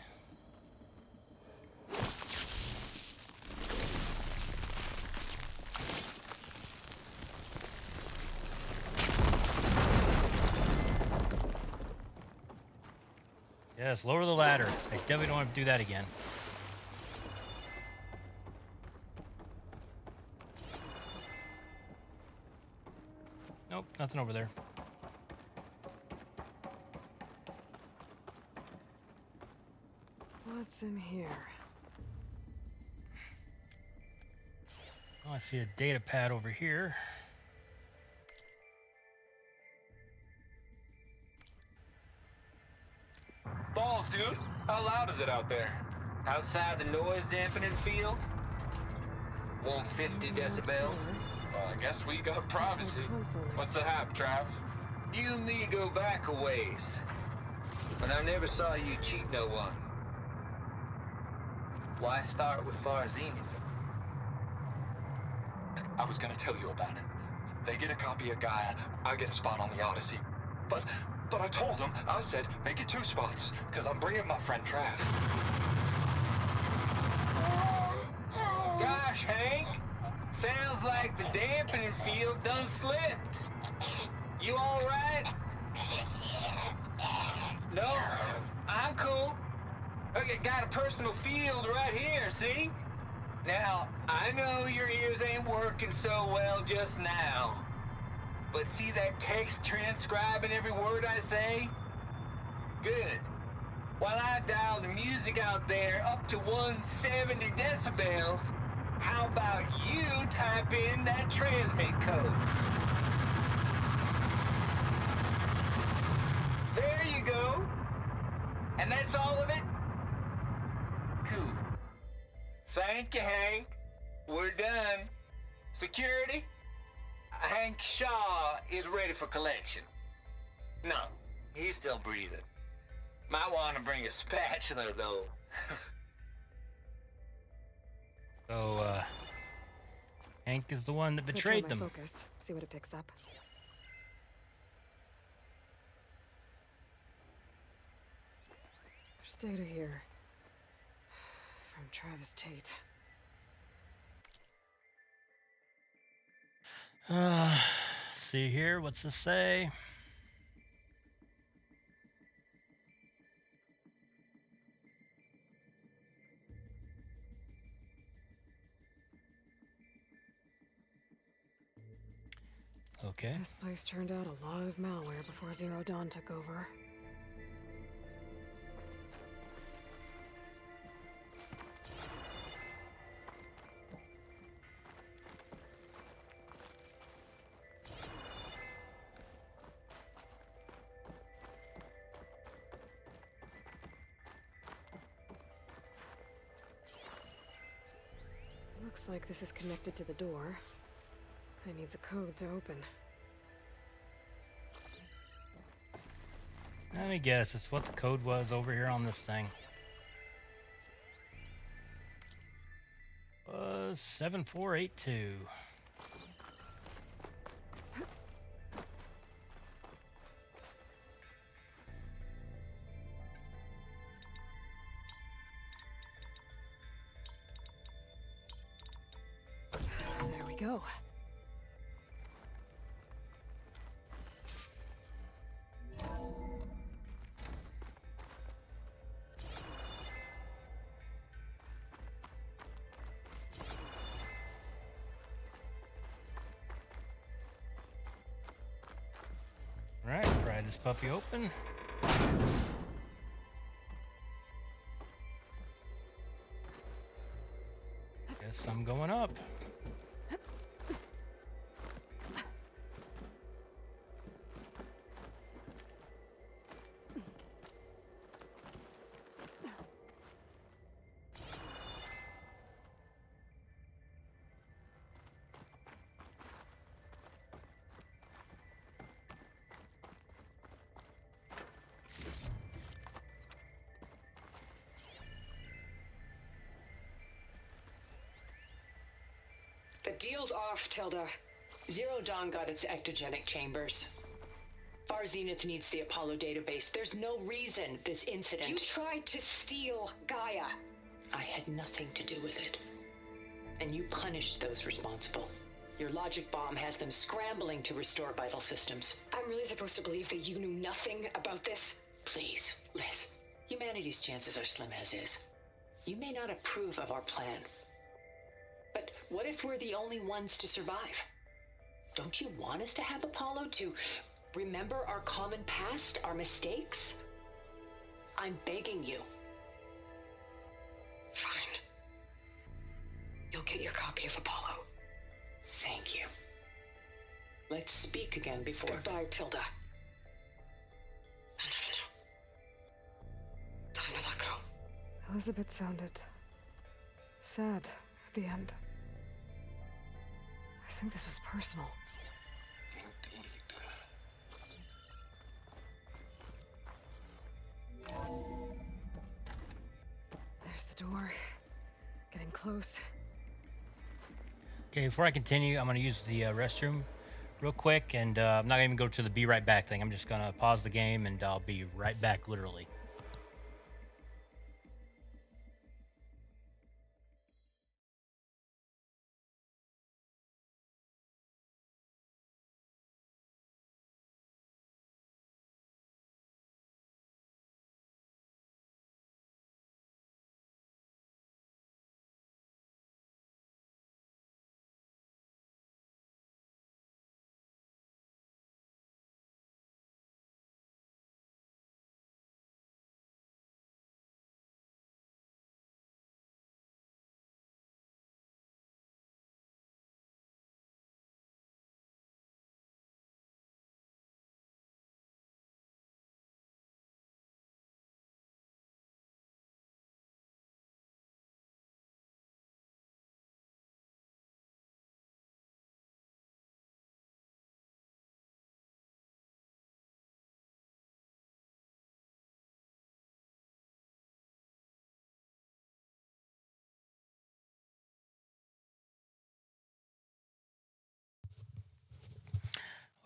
[SPEAKER 1] Yes, lower the ladder. I definitely don't want to do that again. Nope, nothing over there.
[SPEAKER 2] What's in here?
[SPEAKER 1] Oh, I see a data pad over here.
[SPEAKER 10] Balls, dude. How loud is it out there? Outside the noise dampening field? 150 decibels?
[SPEAKER 6] Well, I guess we got privacy. What's the hap, Trav?
[SPEAKER 10] You and me go back a ways. But I never saw you cheat no one. Why start with Far Zenith?
[SPEAKER 6] I was gonna tell you about it. They get a copy of Gaia, I get a spot on the Odyssey. But I told them, I said, make it 2 spots, because I'm bringing my friend Trav.
[SPEAKER 10] Gosh, Hank. Sounds like the dampening field done slipped. You all right? No, I'm cool. Okay, got a personal field right here, see? Now, I know your ears ain't working so well just now. But see that text transcribing every word I say? Good. While I dial the music out there up to 170 decibels, how about you type in that transmit code? There you go. And that's all of it? Cool. Thank you, Hank. We're done. Security? Hank Shaw is ready for collection. No, he's still breathing. Might want to bring a spatula, though.
[SPEAKER 1] So, Hank is the one that
[SPEAKER 2] Could try
[SPEAKER 1] betrayed
[SPEAKER 2] my
[SPEAKER 1] them.
[SPEAKER 2] focus. See what it picks up. There's data here. From Travis Tate.
[SPEAKER 1] See here, what's this say? Okay.
[SPEAKER 2] This place turned out a lot of malware before Zero Dawn took over. Looks like this is connected to the door. It needs a code to open.
[SPEAKER 1] Let me guess, it's what the code was over here on this thing. Was 7482.
[SPEAKER 2] There we go.
[SPEAKER 1] Alright, pry this puppy open. Guess I'm going up.
[SPEAKER 17] The deal's off, Tilda. Zero Dawn got its ectogenic chambers. Far Zenith needs the Apollo database. There's no reason this incident...
[SPEAKER 2] You tried to steal Gaia.
[SPEAKER 17] I had nothing to do with it. And you punished those responsible. Your logic bomb has them scrambling to restore vital systems.
[SPEAKER 2] I'm really supposed to believe that you knew nothing about this?
[SPEAKER 17] Please, Liz. Humanity's chances are slim as is. You may not approve of our plan. But what if we're the only ones to survive? Don't you want us to have Apollo to remember our common past, our mistakes? I'm begging you.
[SPEAKER 2] Fine. You'll get your copy of Apollo.
[SPEAKER 17] Thank you. Let's speak again before...
[SPEAKER 2] Goodbye, Tilda. Time to let go. Elizabeth sounded sad at the end. I think this was personal. There's the door. Getting close.
[SPEAKER 1] Okay, before I continue, I'm going to use the restroom real quick, and I'm not going to even go to the be right back thing. I'm just going to pause the game, and I'll be right back, literally.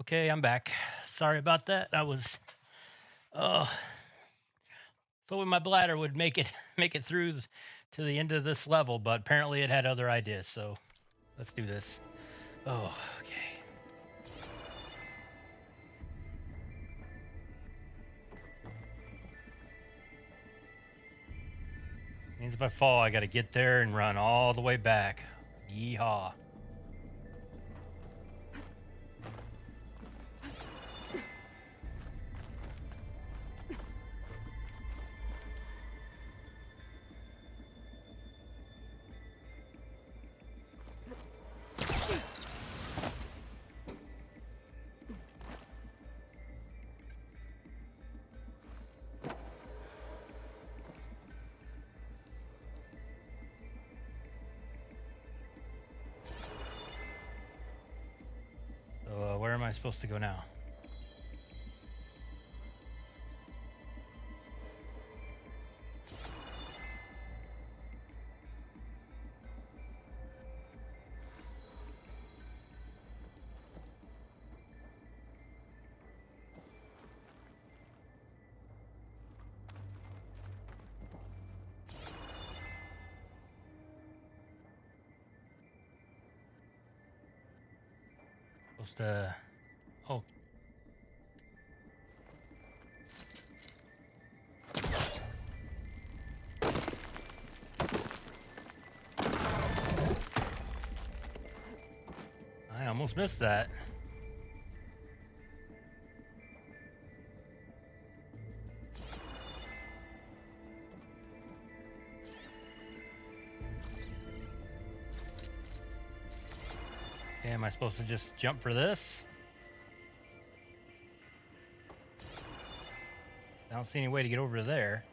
[SPEAKER 1] Okay, I'm back. Sorry about that. I was, hoping my bladder would make it through to the end of this level, but apparently it had other ideas. So let's do this. Oh, okay. Means if I fall, I got to get there and run all the way back. Yeehaw. So where am I supposed to go now? Supposed to... Oh. I almost missed that. Okay, am I supposed to just jump for this? I don't see any way to get over to there.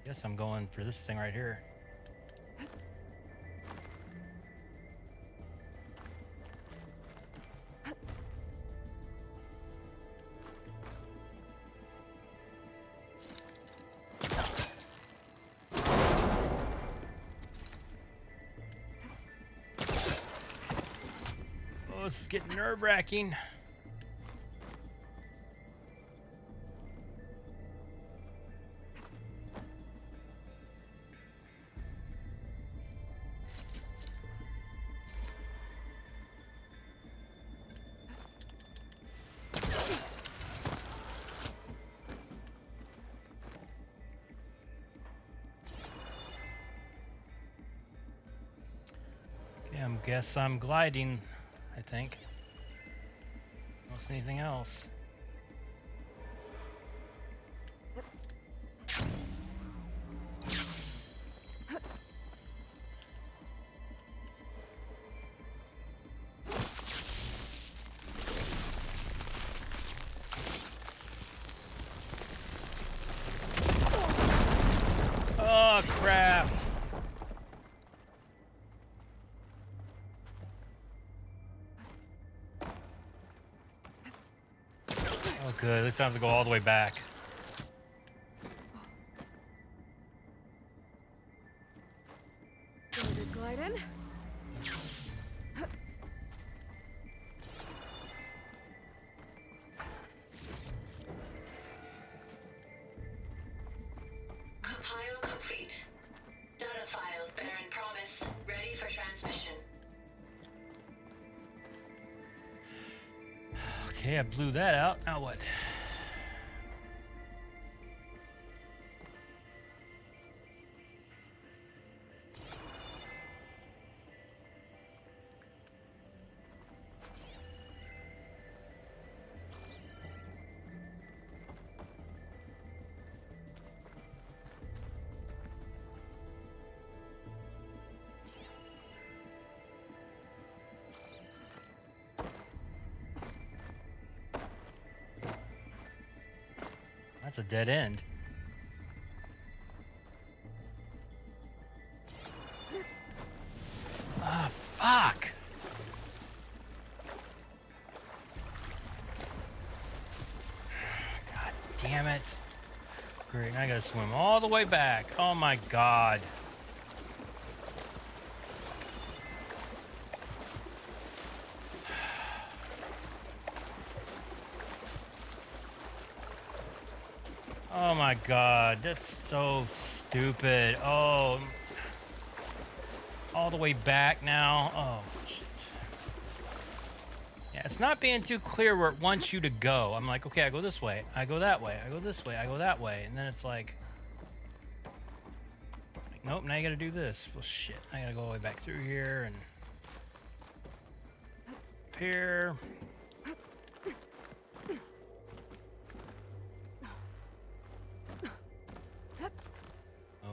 [SPEAKER 1] Guess I'm going for this thing right here. Oh, this is getting nerve-wracking. Guess I'm gliding, I think. Don't see anything else. Oh, crap. Oh, good. At least I don't have to go all the way back.
[SPEAKER 2] Glide in.
[SPEAKER 17] Compile complete. Data file, Baron Promise, ready for transmission.
[SPEAKER 1] Okay, I blew that out. Now what? That's a dead end. Ah, fuck! God damn it. Great, now I gotta swim all the way back. Oh my god. Oh my god, that's so stupid. Oh, all the way back now. Oh, shit. Yeah, it's not being too clear where it wants you to go. I'm like, okay, I go this way, I go that way, I go this way, I go that way, and then it's like, nope, now you gotta do this. Well, shit, I gotta go all the way back through here and up here.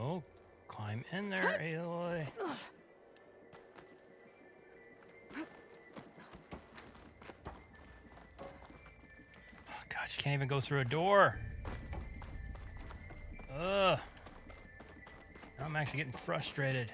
[SPEAKER 1] Oh, climb in there, Aloy. Oh, gosh, you can't even go through a door. Ugh. Now I'm actually getting frustrated.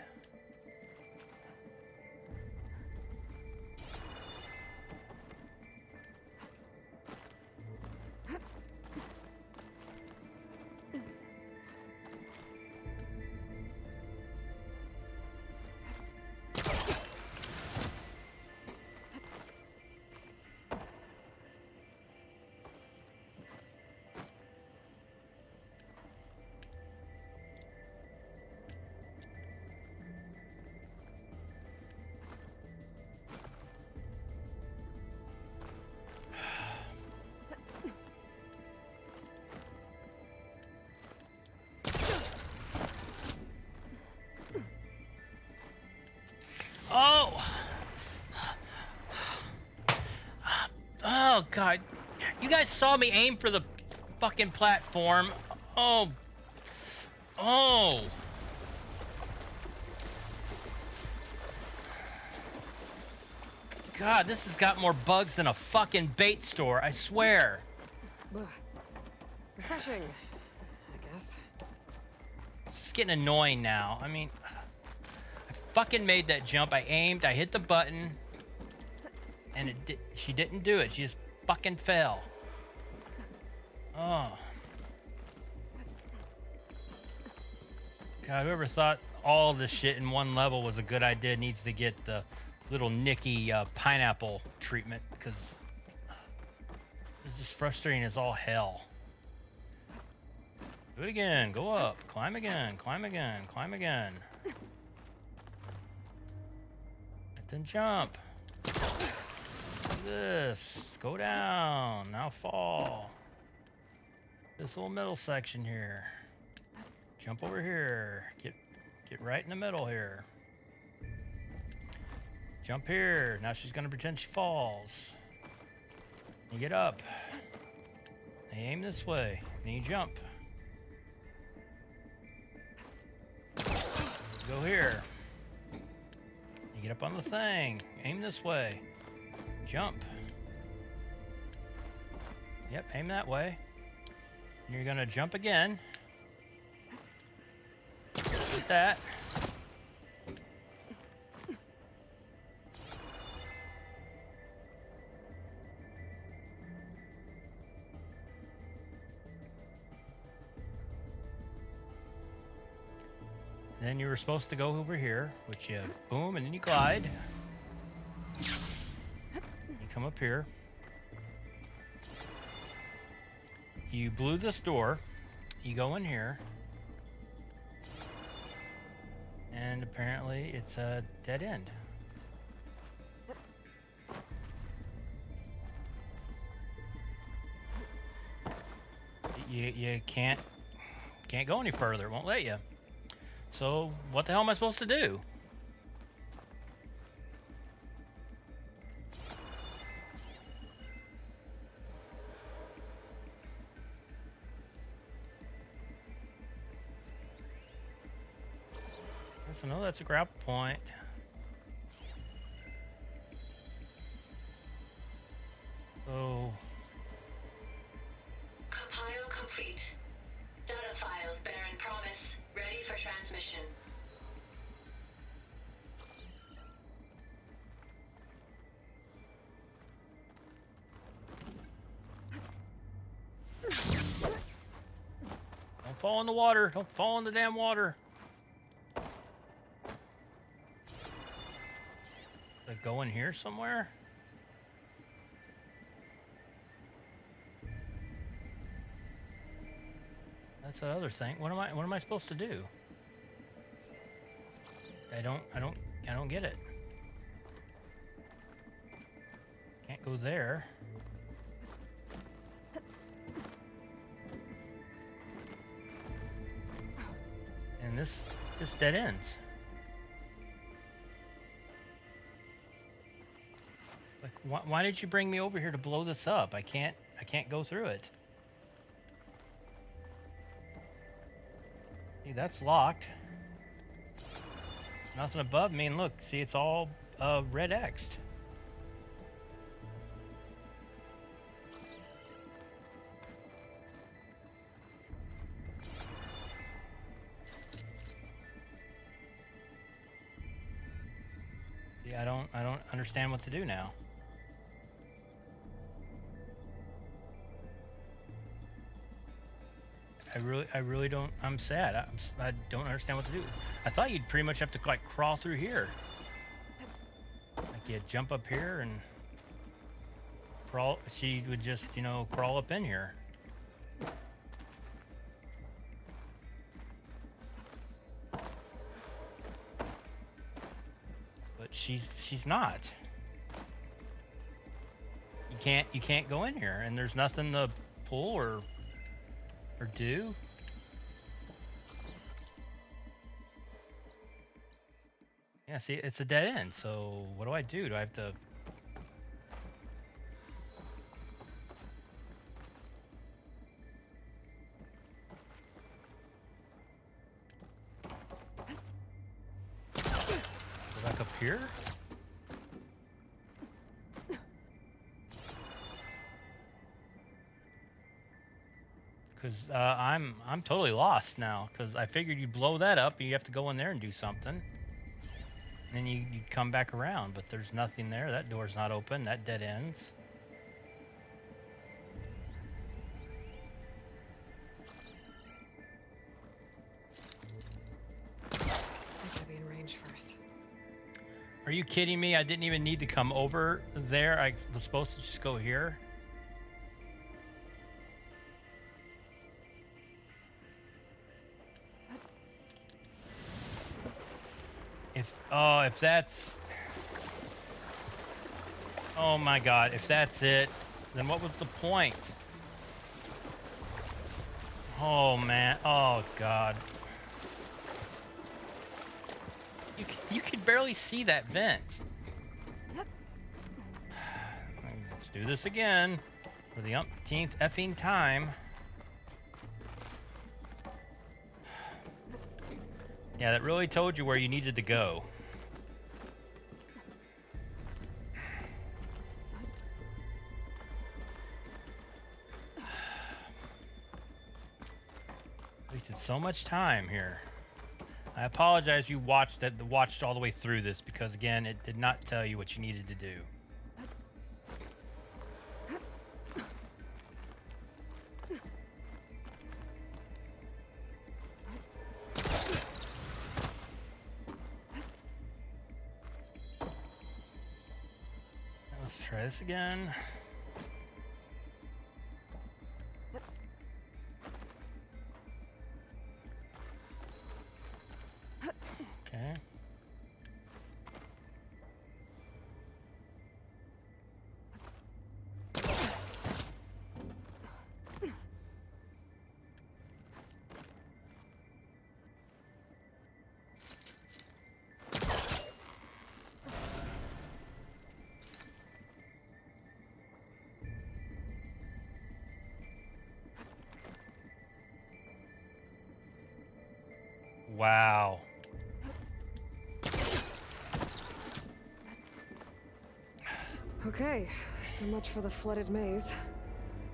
[SPEAKER 1] Oh! Oh, God. You guys saw me aim for the fucking platform. Oh. Oh. God, this has got more bugs than a fucking bait store, I swear.
[SPEAKER 2] Refreshing, I guess.
[SPEAKER 1] It's just getting annoying now. I mean, I fucking made that jump. I aimed, I hit the button, and she didn't do it. She just fucking fell. Oh. God, whoever thought all this shit in one level was a good idea needs to get the little Nicky pineapple treatment, because it's just frustrating as all hell. Do it again, go up, climb again, climb again, climb again. And then jump. Do this, go down, now fall. This little middle section here. Jump over here, get right in the middle here. Jump here, now she's gonna pretend she falls. You get up. You aim this way, then you jump. Go here. You get up on the thing. Aim this way. Jump. Yep, aim that way. And you're gonna jump again. Get that. Then you were supposed to go over here, which you boom, and then you glide. You come up here. You blew this door. You go in here. And apparently it's a dead end. You can't go any further. It won't let you. So, what the hell am I supposed to do? So, no, that's a grapple point. So...
[SPEAKER 17] Compile complete. Data file, Baron Promise, ready for transmission.
[SPEAKER 1] Don't fall in the water. Don't fall in the damn water. Does it go in here somewhere? That's that other thing. What am I supposed to do? I don't get it. Can't go there. And this dead ends. Like, why did you bring me over here to blow this up? I can't go through it. See, that's locked. Nothing above me, and look, see, it's all red X'd. Yeah, I don't understand what to do now. I really don't. I'm sad. I don't understand what to do. I thought you'd pretty much have to like crawl through here. Like you jump up here and crawl. She would just, you know, crawl up in here. But she's not. You can't go in here, and there's nothing to pull or do. Yeah, see, it's a dead end. So what do? Do I have to? Go back up here? Because I'm totally lost now. Because I figured you'd blow that up, and you have to go in there and do something. And then you come back around, but there's nothing there. That door's not open. That dead ends.
[SPEAKER 2] I gotta be in range first.
[SPEAKER 1] Are you kidding me? I didn't even need to come over there. I was supposed to just go here. If that's... Oh my god, if that's it, then what was the point? Oh man, oh god. You could barely see that vent. Let's do this again for the umpteenth effing time. Yeah, that really told you where you needed to go. Wasted so much time here. I apologize you watched all the way through this, because again, it did not tell you what you needed to do. Let's try this again. Okay. Wow.
[SPEAKER 2] Okay, so much for the flooded maze.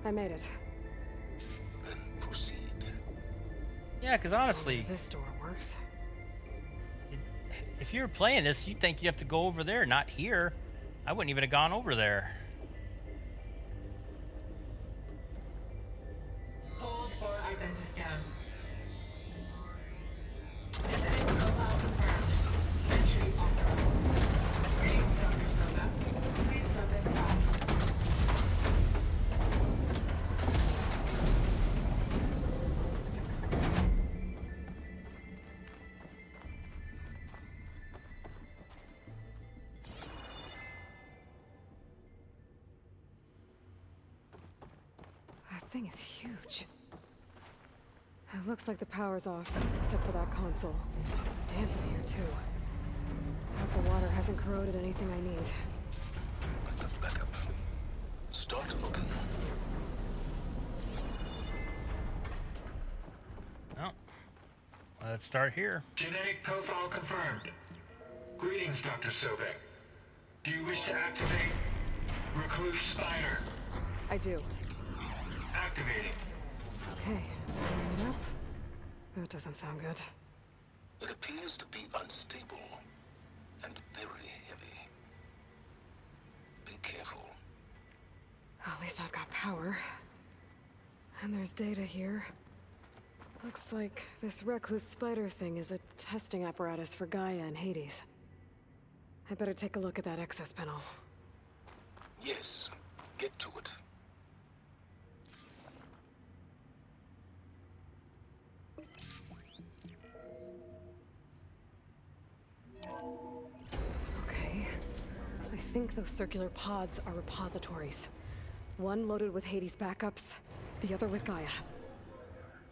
[SPEAKER 2] I made it.
[SPEAKER 19] Then proceed.
[SPEAKER 1] Yeah, because honestly,
[SPEAKER 2] this door works.
[SPEAKER 1] if you were playing this, you'd think you have to go over there, not here. I wouldn't even have gone over there.
[SPEAKER 18] Hold for identiscan. Identity profile confirmed. Entry authorized. Greetings, Dr. Soda. Please step inside.
[SPEAKER 2] thing is huge. It looks like the power's off, except for that console. It's damp in here, too. Hope the water hasn't corroded anything I need.
[SPEAKER 11] Back up. Start looking.
[SPEAKER 1] Well, let's start here.
[SPEAKER 18] Genetic profile confirmed. Greetings, Dr. Sobek. Do you wish to activate Recluse Spider?
[SPEAKER 2] I do.
[SPEAKER 18] Activating.
[SPEAKER 2] Okay, opening it up. That doesn't sound good.
[SPEAKER 11] It appears to be unstable and very heavy. Be careful.
[SPEAKER 2] At least I've got power. And there's data here. Looks like this recluse spider thing is a testing apparatus for Gaia and Hades. I better take a look at that access panel.
[SPEAKER 11] Yes, get to it.
[SPEAKER 2] Okay. I think those circular pods are repositories. One loaded with Hades backups, the other with Gaia.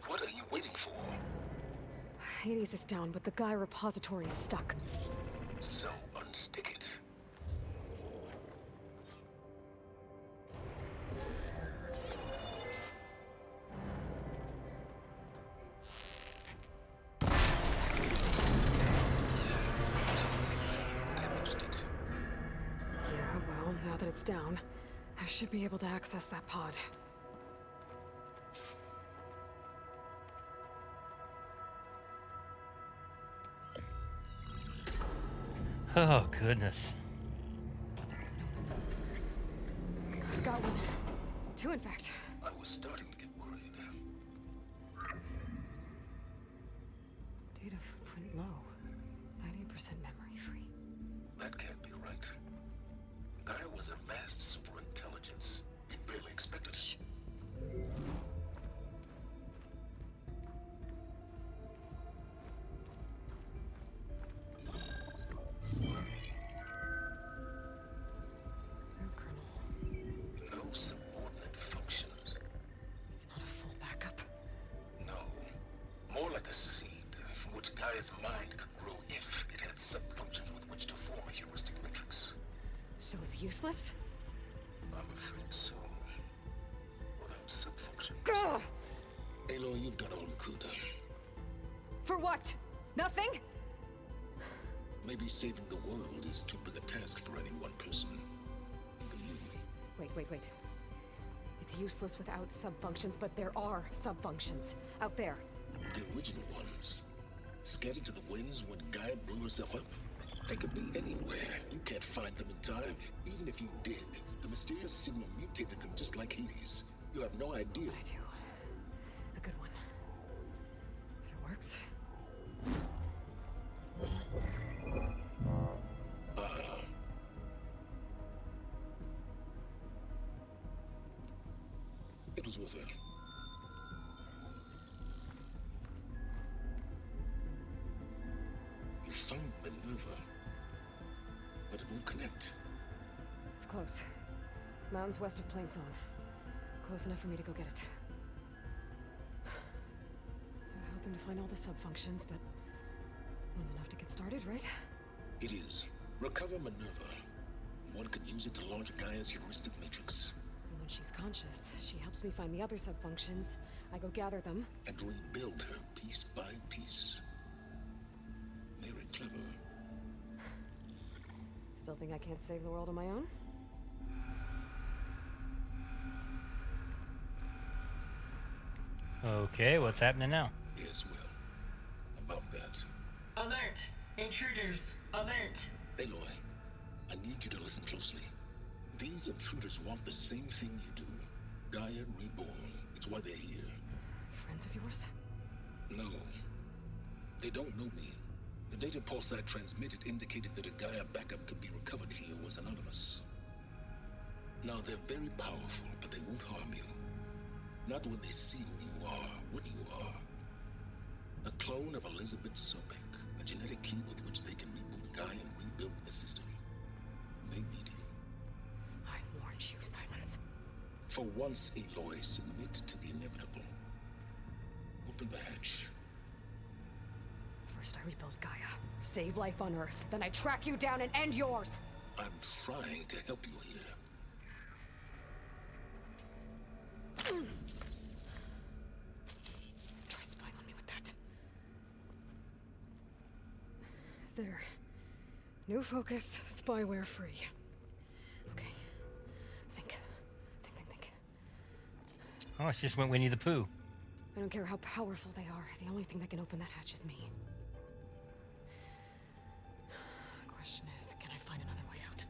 [SPEAKER 11] What are you waiting for?
[SPEAKER 2] Hades is down, but the Gaia repository is stuck.
[SPEAKER 11] So unstick it.
[SPEAKER 2] Yeah, well, now that it's down, I should be able to access that pod.
[SPEAKER 1] Oh, goodness.
[SPEAKER 2] I've got one. Two, in fact.
[SPEAKER 11] I was starting to get worried.
[SPEAKER 2] Data footprint low. 90% memory free.
[SPEAKER 11] That can't be right. Gaia was a vast superintelligence. We barely expected it. No subordinate functions.
[SPEAKER 2] It's not a full backup.
[SPEAKER 11] No. More like a seed from which Gaia's mind could grow if it had sub-functions with which to form a heuristic matrix.
[SPEAKER 2] So it's useless?
[SPEAKER 11] I'm afraid so. Without sub-function.
[SPEAKER 2] Ugh!
[SPEAKER 11] Aloy, you've done all you could.
[SPEAKER 2] For what? Nothing?
[SPEAKER 11] Maybe saving the world is too big a task for any one person. Even you.
[SPEAKER 2] Wait. It's useless without sub-functions, but there are sub-functions out there.
[SPEAKER 11] The original ones. Scattered to the winds when Gaia blew herself up. They could be anywhere. You can't find them in time. Even if you did, the mysterious signal mutated them just like Hades. You have no idea.
[SPEAKER 2] I do. A good one. If it works.
[SPEAKER 11] It was worth it. You found Minerva, but it won't connect.
[SPEAKER 2] It's close. Mountains west of Plainzone. Close enough for me to go get it. I was hoping to find all the sub-functions, but one's enough to get started, right?
[SPEAKER 11] It is. Recover Minerva. One could use it to launch Gaia's heuristic matrix.
[SPEAKER 2] And when she's conscious, she helps me find the other sub-functions. I go gather them.
[SPEAKER 11] And rebuild her piece by piece. Very clever.
[SPEAKER 2] Still think I can't save the world on my own?
[SPEAKER 1] Okay, what's happening now?
[SPEAKER 11] Yes, well, about that.
[SPEAKER 18] Alert! Intruders! Alert!
[SPEAKER 11] Aloy, I need you to listen closely. These intruders want the same thing you do. Gaia reborn. It's why they're here.
[SPEAKER 2] Friends of yours?
[SPEAKER 11] No. They don't know me. The data pulse I transmitted indicated that a Gaia backup could be recovered here was anonymous. Now, they're very powerful, but they won't harm you. Not when they see who you are, what you are. A clone of Elizabeth Sobek, a genetic key with which they can reboot Gaia and rebuild the system. They need you.
[SPEAKER 2] I warned you, Sylens.
[SPEAKER 11] For once, Aloy, submit to the inevitable. Open the hatch.
[SPEAKER 2] First I rebuild Gaia, save life on Earth, then I track you down and end yours!
[SPEAKER 11] I'm trying to help you here.
[SPEAKER 2] Try spying on me with that. There. New focus, spyware free. Okay. Think.
[SPEAKER 1] Oh, she just went Winnie the Pooh.
[SPEAKER 2] I don't care how powerful they are. The only thing that can open that hatch is me. Question is, can I find another way out?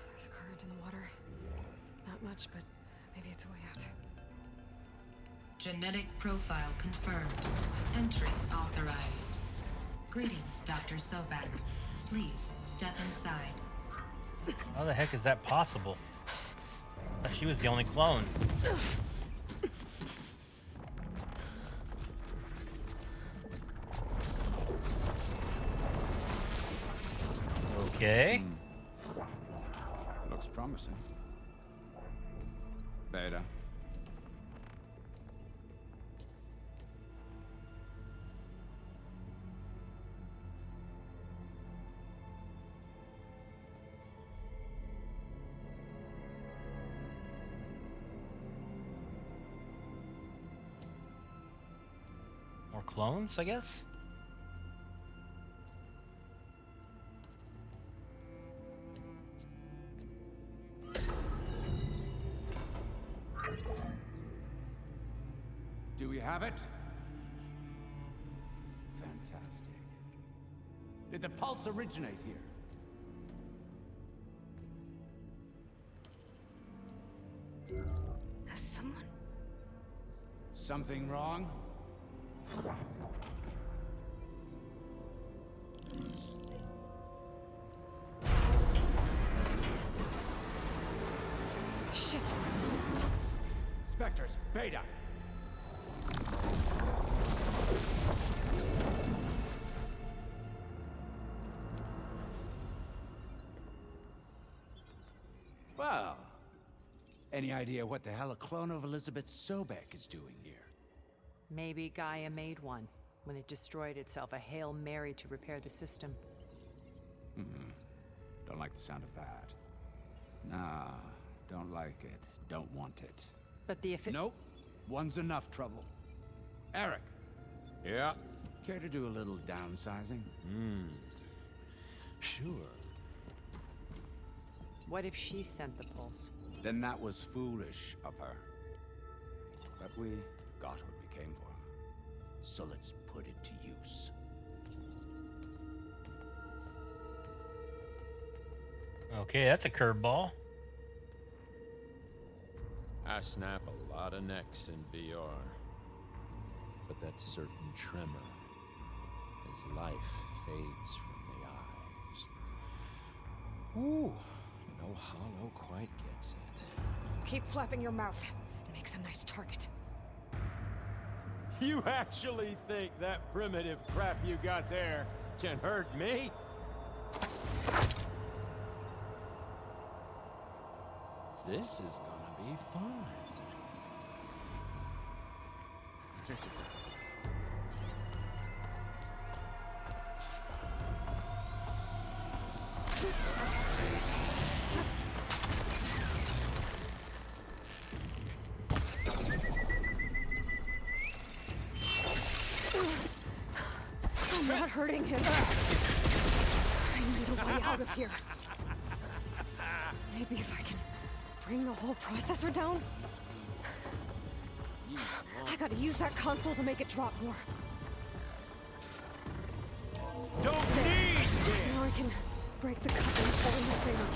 [SPEAKER 2] There's a current in the water. Not much, but maybe it's a way out.
[SPEAKER 18] Genetic profile confirmed. Entry authorized. Greetings, Dr. Sobek. Please step inside.
[SPEAKER 1] How the heck is that possible? I thought she was the only clone. Okay.
[SPEAKER 12] Looks promising. Beta.
[SPEAKER 1] More clones, I guess?
[SPEAKER 12] Do we have it? Fantastic. Did the pulse originate here?
[SPEAKER 2] Has someone...
[SPEAKER 12] Something wrong?
[SPEAKER 2] Shit!
[SPEAKER 12] Spectres, Beta! Well, any idea what the hell a clone of Elizabeth Sobek is doing here?
[SPEAKER 7] Maybe Gaia made one when it destroyed itself, a Hail Mary to repair the system.
[SPEAKER 12] Don't like the sound of that. Nah, don't like it. Don't want it.
[SPEAKER 7] But the
[SPEAKER 12] Nope. One's enough trouble. Eric.
[SPEAKER 14] Yeah?
[SPEAKER 12] Care to do a little downsizing?
[SPEAKER 14] Sure.
[SPEAKER 7] What if she sent the pulse?
[SPEAKER 12] Then that was foolish of her. But we got what we came for. So let's put it to use.
[SPEAKER 1] Okay, that's a curveball.
[SPEAKER 14] I snap a lot of necks in VR. But that certain tremor as life fades from the eyes. Ooh, no hollow quite gets it.
[SPEAKER 2] Keep flapping your mouth. It makes a nice target.
[SPEAKER 14] You actually think that primitive crap you got there can hurt me? This is gonna be fun.
[SPEAKER 2] I'm not hurting him. I need a way out of here. Maybe if I can bring the whole processor down? I gotta use that console to make it drop more.
[SPEAKER 14] Don't need this!
[SPEAKER 2] Now I can break the coupling holding the thing up.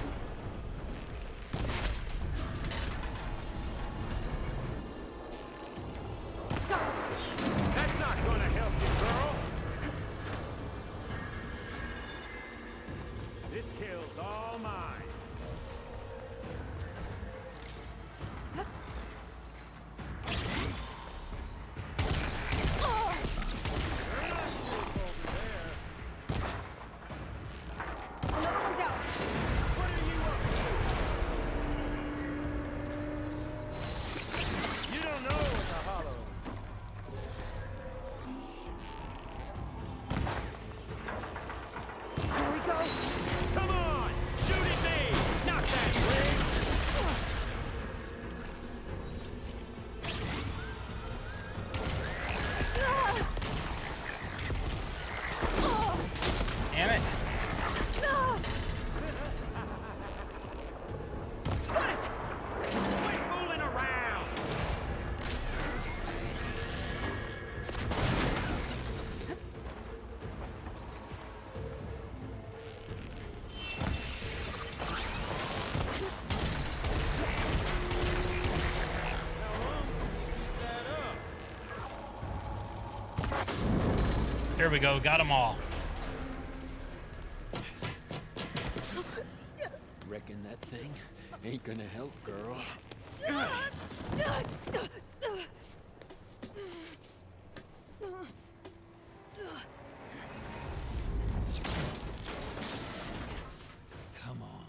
[SPEAKER 14] That's not gonna help you, girl! This kill's all mine.
[SPEAKER 2] Another one down.
[SPEAKER 14] What are
[SPEAKER 1] There we go. Got them all.
[SPEAKER 14] Reckon that thing ain't gonna help, girl. Come on.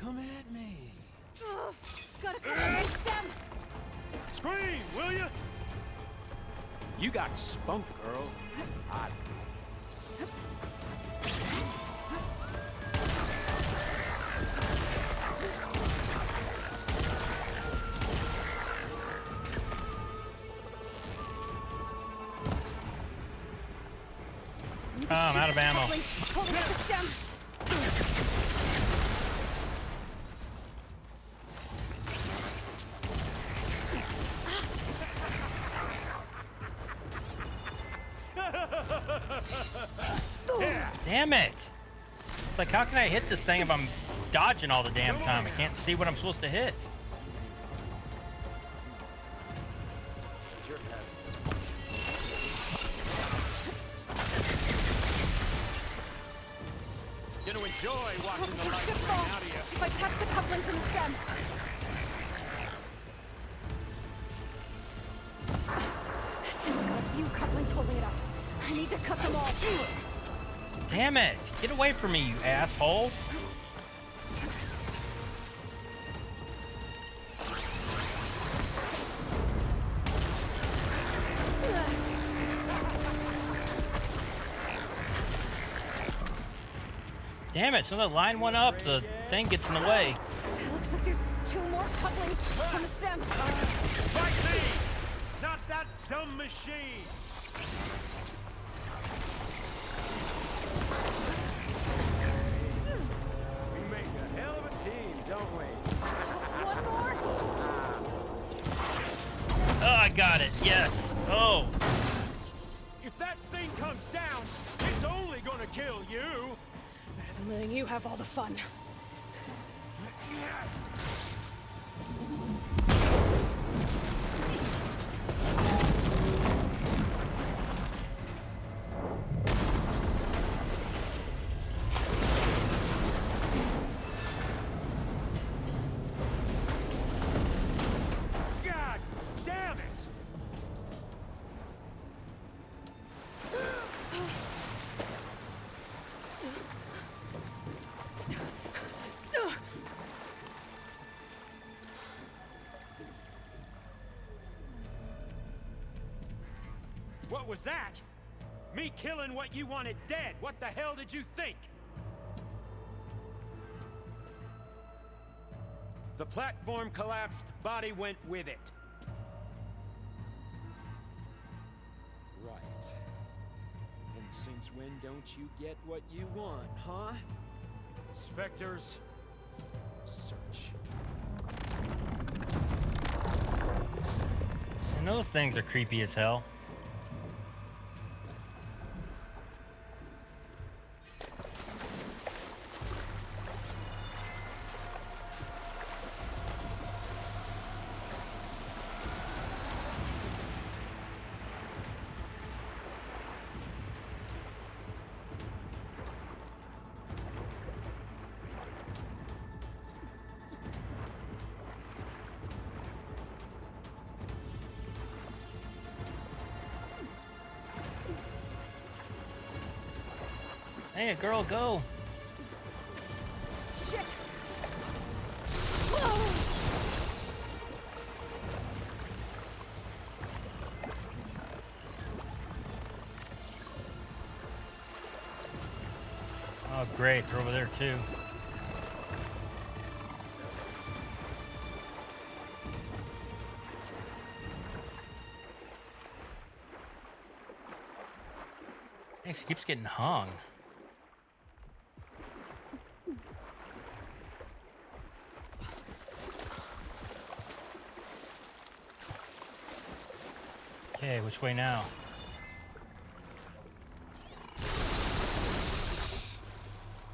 [SPEAKER 14] Come at me.
[SPEAKER 4] Gotta cut them stem.
[SPEAKER 14] Scream, will you? You got spunk, girl. I...
[SPEAKER 1] Oh, I'm out of ammo.
[SPEAKER 4] Holding up the stem.
[SPEAKER 1] Damn it! It's like, how can I hit this thing if I'm dodging all the damn time? I can't see what I'm supposed to hit.
[SPEAKER 14] Gonna enjoy watching the
[SPEAKER 4] It
[SPEAKER 14] light
[SPEAKER 4] should
[SPEAKER 14] rain
[SPEAKER 4] fall
[SPEAKER 14] out of you.
[SPEAKER 4] if I tap the couplings in the stem. The stem's got a few couplings holding it up. I need to cut them all.
[SPEAKER 1] Damn it! Get away from me, you asshole! Damn it, so the line went up, the thing gets in the way.
[SPEAKER 4] It looks like there's 2 more couplings on the stem.
[SPEAKER 15] Fight me! Not that dumb machine! We make a hell of a team, don't we?
[SPEAKER 4] Just one more?
[SPEAKER 1] Oh, I got it, yes! Oh!
[SPEAKER 15] If that thing comes down, it's only gonna kill you!
[SPEAKER 4] Better than letting you have all the fun.
[SPEAKER 15] God damn it! What was that? Me killing what you wanted dead. What the hell did you think? The platform collapsed, body went with it.
[SPEAKER 14] Right. And since when don't you get what you want, huh?
[SPEAKER 15] Spectres, search.
[SPEAKER 1] And those things are creepy as hell. Hey, girl, go!
[SPEAKER 4] Shit!
[SPEAKER 1] Oh, great, they're over there too. Hey, she keeps getting hung. Okay, which way now?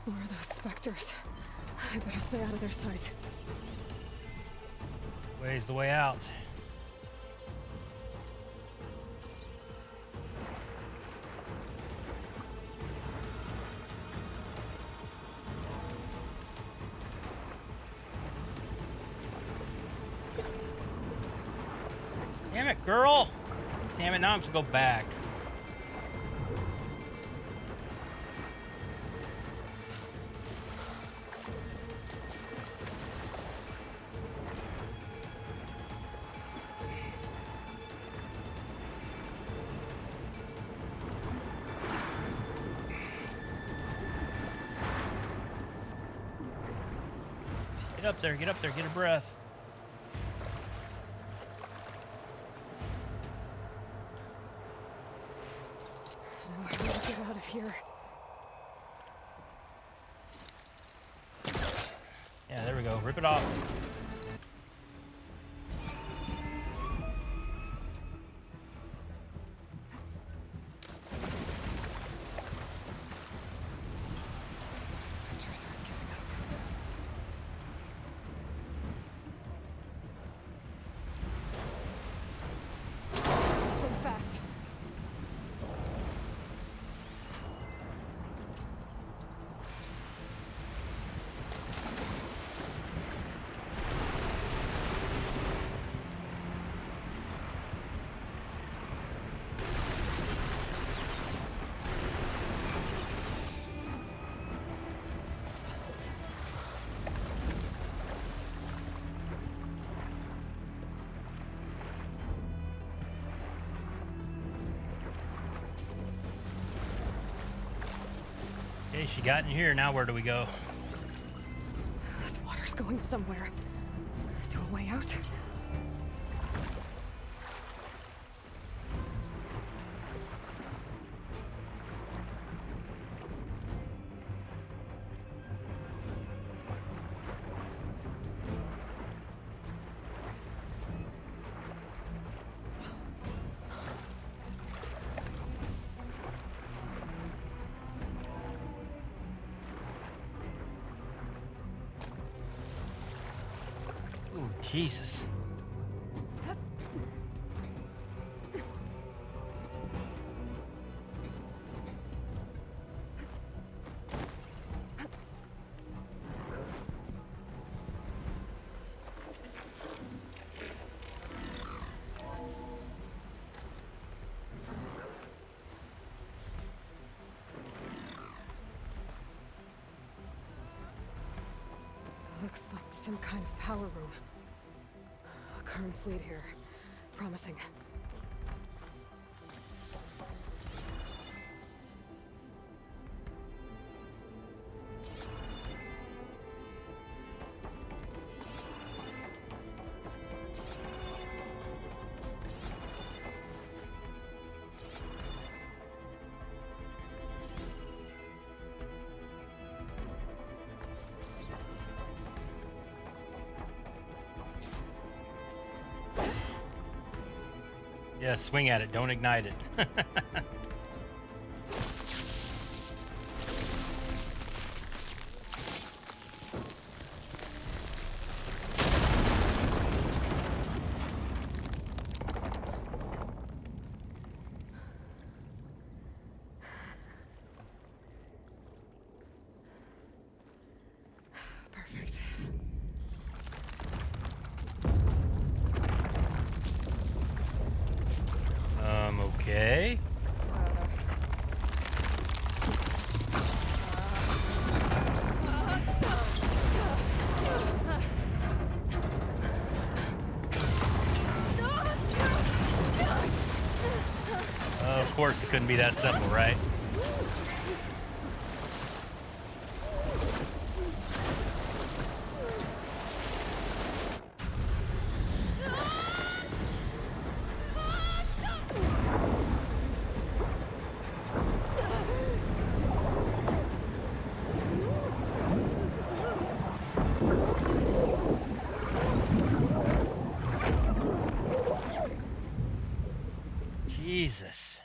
[SPEAKER 2] More of those specters. I better stay out of their sight.
[SPEAKER 1] Way's the way out. Damn it, girl! Damn it, now I have to go back. Get up there, get a breath.
[SPEAKER 2] No, I need to get out of here.
[SPEAKER 1] Yeah, there we go. Rip it off.
[SPEAKER 2] Spectres aren't giving up. Swim fast.
[SPEAKER 1] Okay, she got in here. Now where do we go?
[SPEAKER 2] This water's going somewhere. To a way out?
[SPEAKER 1] Ooh, Jesus.
[SPEAKER 2] Looks like some kind of power room. A currents lead here. Promising.
[SPEAKER 1] Yeah, swing at it. Don't ignite it.
[SPEAKER 2] Perfect.
[SPEAKER 1] Okay. Of course, it couldn't be that simple, right? Jesus.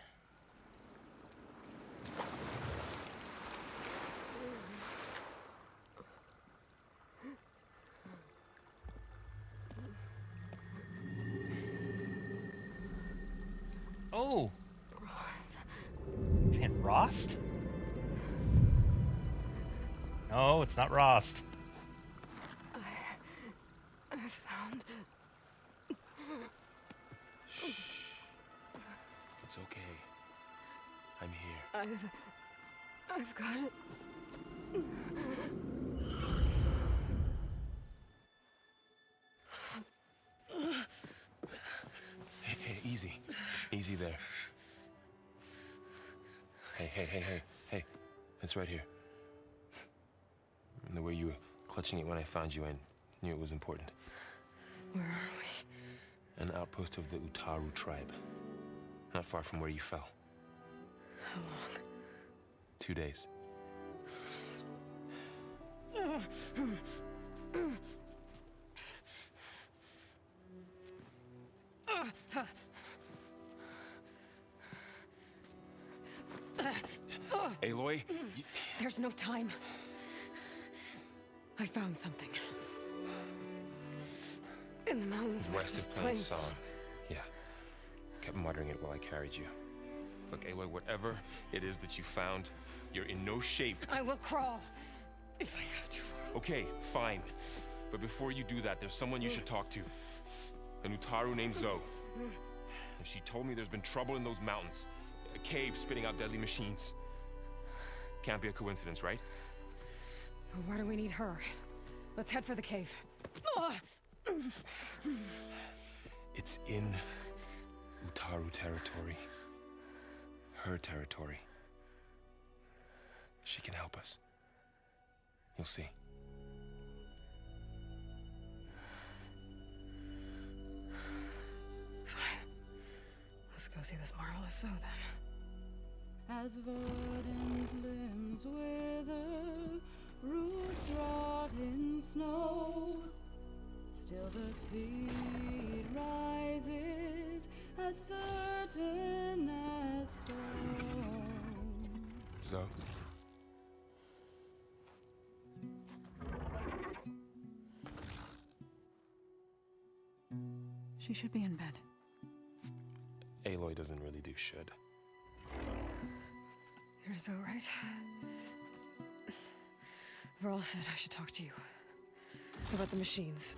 [SPEAKER 1] Oh. Can't Rost? No, it's not Rost.
[SPEAKER 2] I found... I've got it.
[SPEAKER 3] Hey, easy. Easy there. Hey. It's right here. And the way you were clutching it when I found you, I knew it was important.
[SPEAKER 2] Where are we?
[SPEAKER 3] An outpost of the Utaru tribe. Not far from where you fell.
[SPEAKER 2] How long?
[SPEAKER 3] 2 days. Aloy?
[SPEAKER 2] There's no time. I found something. In the mountains
[SPEAKER 3] West of Plains Song. Yeah. Kept muttering it while I carried you. Look, Aloy, whatever it is that you found, you're in no shape to...
[SPEAKER 2] I will crawl, if I have to.
[SPEAKER 3] Okay, fine. But before you do that, there's someone you should talk to. An Utaru named Zoe. And she told me there's been trouble in those mountains. A cave spitting out deadly machines. Can't be a coincidence, right?
[SPEAKER 2] Why do we need her? Let's head for the cave.
[SPEAKER 3] It's in Utaru territory. Her territory. She can help us. You'll see.
[SPEAKER 2] Fine. Let's go see this marvelous Zoe then.
[SPEAKER 21] As verdant limbs wither, roots rot in snow, still the seed rises as certain as stone.
[SPEAKER 3] Zoe?
[SPEAKER 21] She should be in bed.
[SPEAKER 3] Aloy doesn't really do should.
[SPEAKER 2] You're Zoe, right? Varl said I should talk to you about the machines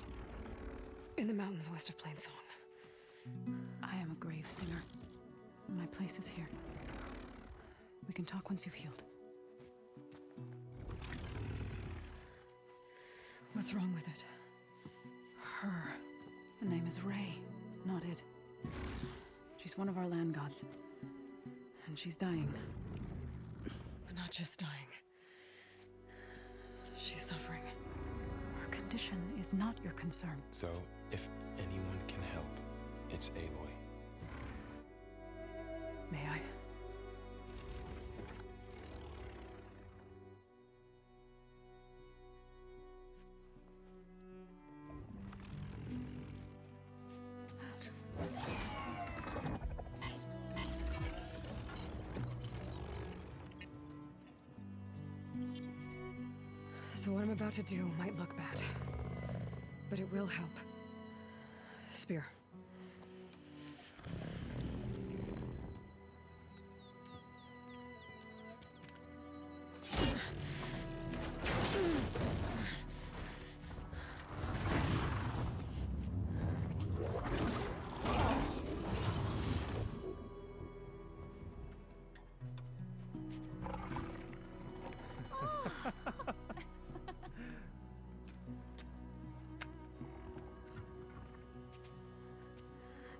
[SPEAKER 2] in the mountains west of Plain Song.
[SPEAKER 21] I am a grave singer. My place is here. We can talk once you've healed.
[SPEAKER 2] What's wrong with it?
[SPEAKER 21] Her. The name is Ray, not it. She's one of our land gods. And she's dying.
[SPEAKER 2] But not just dying. She's suffering.
[SPEAKER 21] Her condition is not your concern.
[SPEAKER 3] So, if anyone can help, it's Aloy.
[SPEAKER 2] May I? So what I'm about to do might look bad, but it will help. Spear.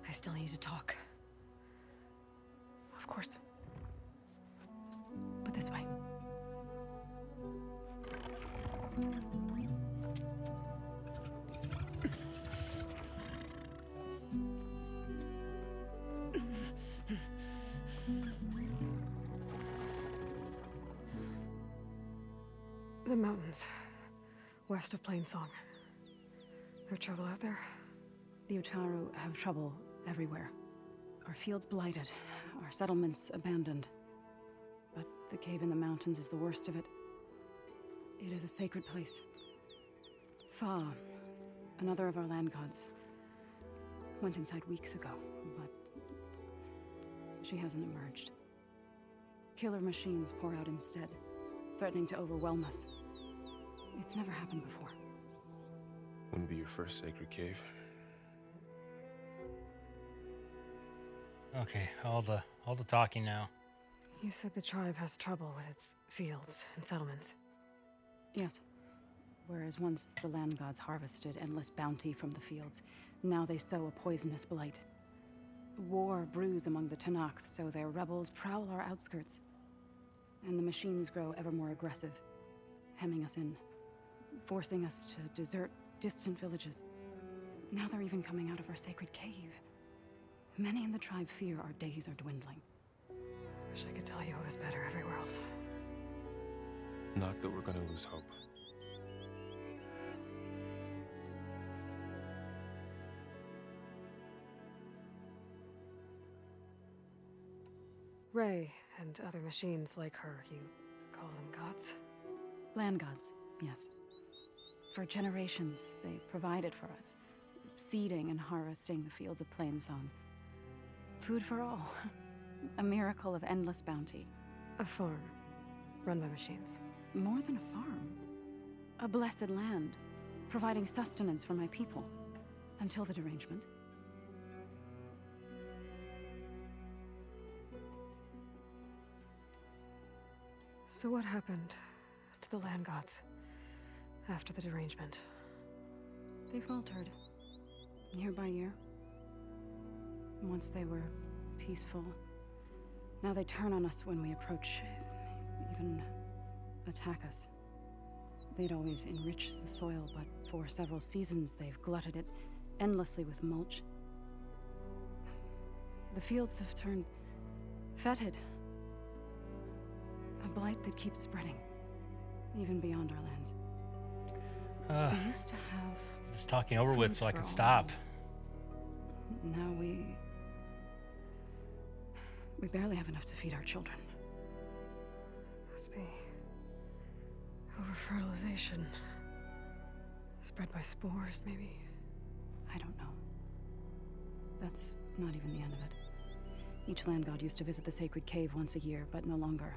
[SPEAKER 2] I still need to talk.
[SPEAKER 21] Of course. But this way.
[SPEAKER 2] The mountains, west of Plain Song. There trouble out there?
[SPEAKER 21] The Utaru have trouble everywhere. Our fields blighted, our settlements abandoned. But the cave in the mountains is the worst of it. It is a sacred place. Fa, another of our land gods, went inside weeks ago, but she hasn't emerged. Killer machines pour out instead, threatening to overwhelm us. It's never happened before.
[SPEAKER 3] Wouldn't be your first sacred cave.
[SPEAKER 1] Okay, all the talking now.
[SPEAKER 2] You said the tribe has trouble with its fields and settlements.
[SPEAKER 21] Yes. Whereas once the land gods harvested endless bounty from the fields, now they sow a poisonous blight. War brews among the Tenakth, so their rebels prowl our outskirts. And the machines grow ever more aggressive, hemming us in, forcing us to desert distant villages. Now they're even coming out of our sacred cave. Many in the tribe fear our days are dwindling.
[SPEAKER 2] Wish I could tell you it was better everywhere else.
[SPEAKER 3] Not that we're gonna lose hope.
[SPEAKER 2] Ray and other machines like her, you call them gods?
[SPEAKER 21] Land gods, yes. For generations, they provided for us, seeding and harvesting the fields of Plainsong. Food for all. A miracle of endless bounty.
[SPEAKER 2] A farm, run by machines.
[SPEAKER 21] More than a farm. A blessed land, providing sustenance for my people. Until the derangement.
[SPEAKER 2] So what happened to the land gods after the derangement?
[SPEAKER 21] They faltered, year by year. Once they were peaceful. Now they turn on us when we approach, even attack us. They'd always enriched the soil, but for several seasons they've glutted it endlessly with mulch. The fields have turned fetid. A blight that keeps spreading, even beyond our lands. We used to have...
[SPEAKER 1] Just talking over with so I can stop.
[SPEAKER 21] Now we barely have enough to feed our children.
[SPEAKER 2] Must be over-fertilization. Spread by spores, maybe?
[SPEAKER 21] I don't know. That's not even the end of it. Each land god used to visit the sacred cave once a year, but no longer.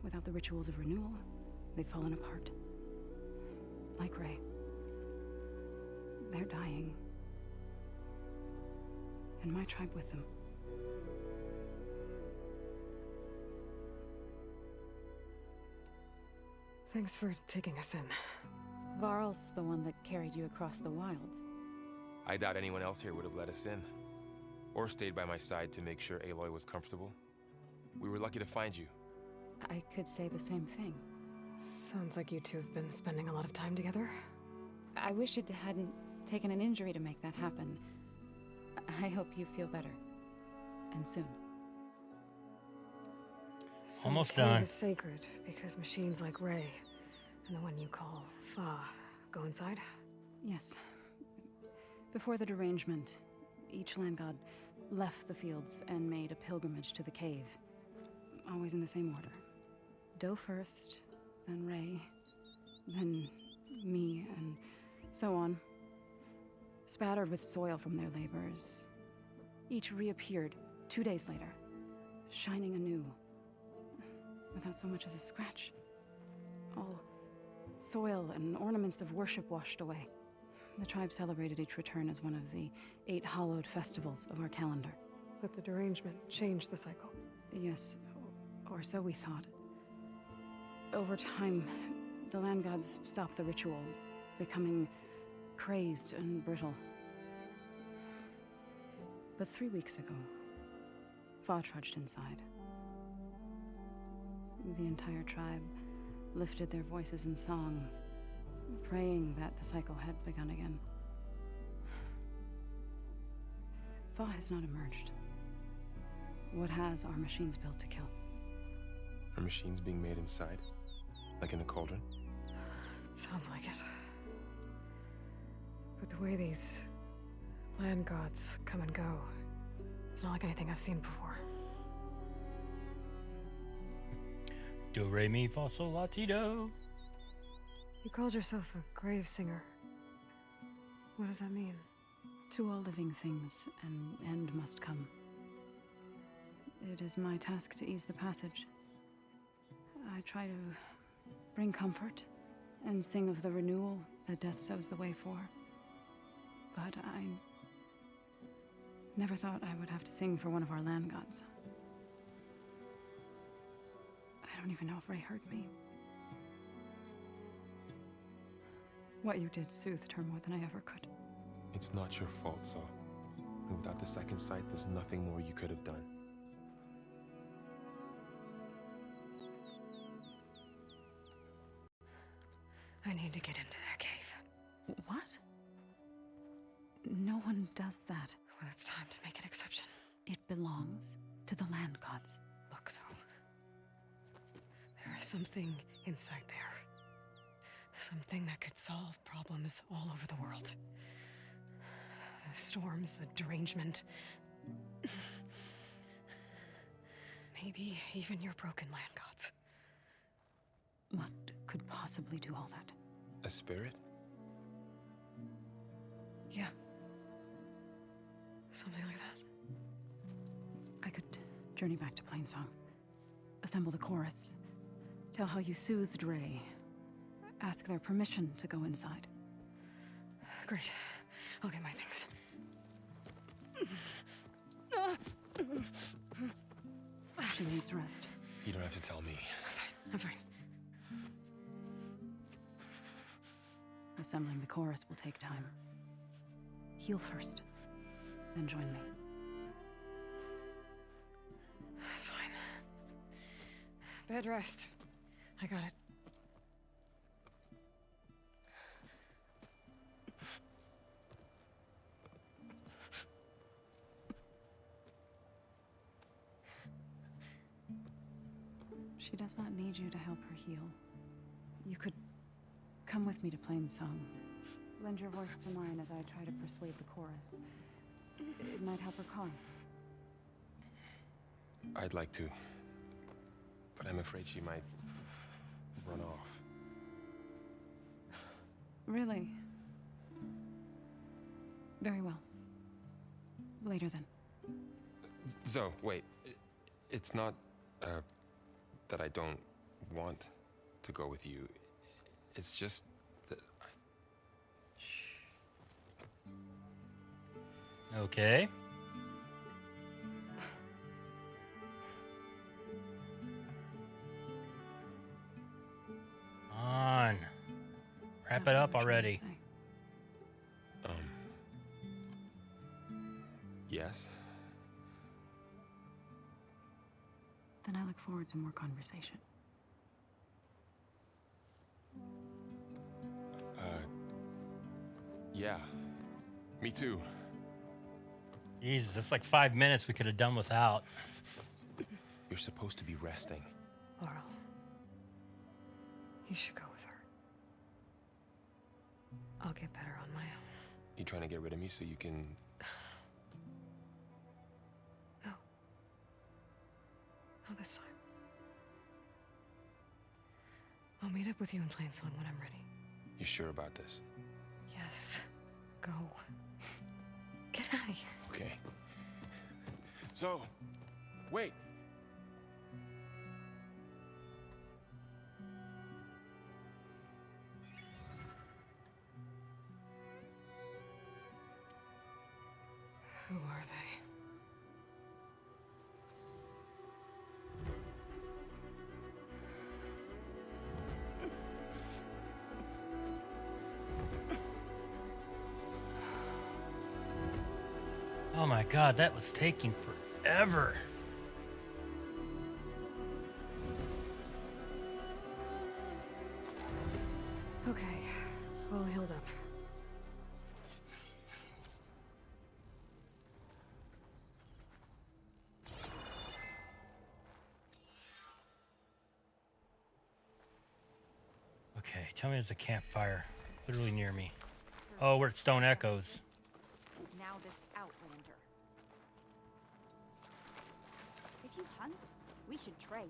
[SPEAKER 21] Without the rituals of renewal, they've fallen apart. Like Ray. They're dying. And my tribe with them.
[SPEAKER 2] Thanks for taking us in.
[SPEAKER 21] Varl's the one that carried you across the wilds.
[SPEAKER 3] I doubt anyone else here would have let us in. Or stayed by my side to make sure Aloy was comfortable. We were lucky to find you.
[SPEAKER 21] I could say the same thing.
[SPEAKER 2] Sounds like you two have been spending a lot of time together.
[SPEAKER 21] I wish it hadn't taken an injury to make that happen. I hope you feel better. And soon.
[SPEAKER 2] So
[SPEAKER 1] Almost
[SPEAKER 2] the cave
[SPEAKER 1] done.
[SPEAKER 2] is sacred because machines like Ray and the one you call Fa go inside?
[SPEAKER 21] Yes. Before the derangement, each land god left the fields and made a pilgrimage to the cave. Always in the same order. Doe first, then Ray, then me, and so on. Spattered with soil from their labors. Each reappeared 2 days later, shining anew. Without so much as a scratch. All soil and ornaments of worship washed away. The tribe celebrated each return as one of the 8 hallowed festivals of our calendar.
[SPEAKER 2] But the derangement changed the cycle.
[SPEAKER 21] Yes, or so we thought. Over time, the land gods stopped the ritual, becoming crazed and brittle. But 3 weeks ago, Fa trudged inside. The entire tribe lifted their voices in song, praying that the cycle had begun again. Fa has not emerged. What has are machines built to kill?
[SPEAKER 3] Are machines being made inside? Like in a cauldron?
[SPEAKER 2] Sounds like it. But the way these land gods come and go, it's not like anything I've seen before.
[SPEAKER 1] Do re mi fa sol la ti do.
[SPEAKER 2] You called yourself a grave singer. What does that mean?
[SPEAKER 21] To all living things, an end must come. It is my task to ease the passage. I try to bring comfort and sing of the renewal that death sows the way for. But I never thought I would have to sing for one of our land gods. don't even know if Ray hurt me. What you did soothed her more than I ever could.
[SPEAKER 3] It's not your fault, Zo. And without the second sight, there's nothing more you could have done.
[SPEAKER 2] I need to get into that cave.
[SPEAKER 21] What? No one does that.
[SPEAKER 2] Well, it's time to make an exception.
[SPEAKER 21] It belongs to the land gods.
[SPEAKER 2] Look, Zo. There is something inside there. Something that could solve problems all over the world. The storms, the derangement. Maybe even your broken land gods.
[SPEAKER 21] What could possibly do all that?
[SPEAKER 3] A spirit?
[SPEAKER 2] Yeah. Something like that.
[SPEAKER 21] I could journey back to Plainsong, assemble the chorus, tell how you soothed Ray, ask their permission to go inside.
[SPEAKER 2] Great. I'll get my things.
[SPEAKER 21] She needs rest.
[SPEAKER 3] You don't have to tell me.
[SPEAKER 2] I'm fine.
[SPEAKER 21] Assembling the chorus will take time. Heal first, then join me.
[SPEAKER 2] Fine. Bed rest. I got it.
[SPEAKER 21] She does not need you to help her heal. You could come with me to Plainsong. Lend your voice to mine as I try to persuade the chorus. It might help her cause.
[SPEAKER 3] I'd like to, but I'm afraid she might run off.
[SPEAKER 21] Really? Very well. Later then.
[SPEAKER 3] Zo, wait. It's not, that I don't want to go with you. It's just that
[SPEAKER 1] Okay. On. Wrap it up already.
[SPEAKER 3] Yes?
[SPEAKER 21] Then I look forward to more conversation.
[SPEAKER 3] Yeah. Me too.
[SPEAKER 1] Jesus, that's like 5 minutes we could have done without.
[SPEAKER 3] You're supposed to be resting.
[SPEAKER 2] Laurel, you should go with her. I'll get better on my own.
[SPEAKER 3] You trying to get rid of me so you can...
[SPEAKER 2] No. Not this time. I'll meet up with you in Plainsong when I'm ready.
[SPEAKER 3] You sure about this?
[SPEAKER 2] Yes. Go. Get out of here.
[SPEAKER 3] Okay. So, wait.
[SPEAKER 2] Who are they?
[SPEAKER 1] Oh my god, that was taking forever.
[SPEAKER 2] Okay, all healed up.
[SPEAKER 1] Okay, tell me there's a campfire literally near me. Oh, we're at Stone Echoes.
[SPEAKER 4] Now this Outlander. If you hunt, we should trade.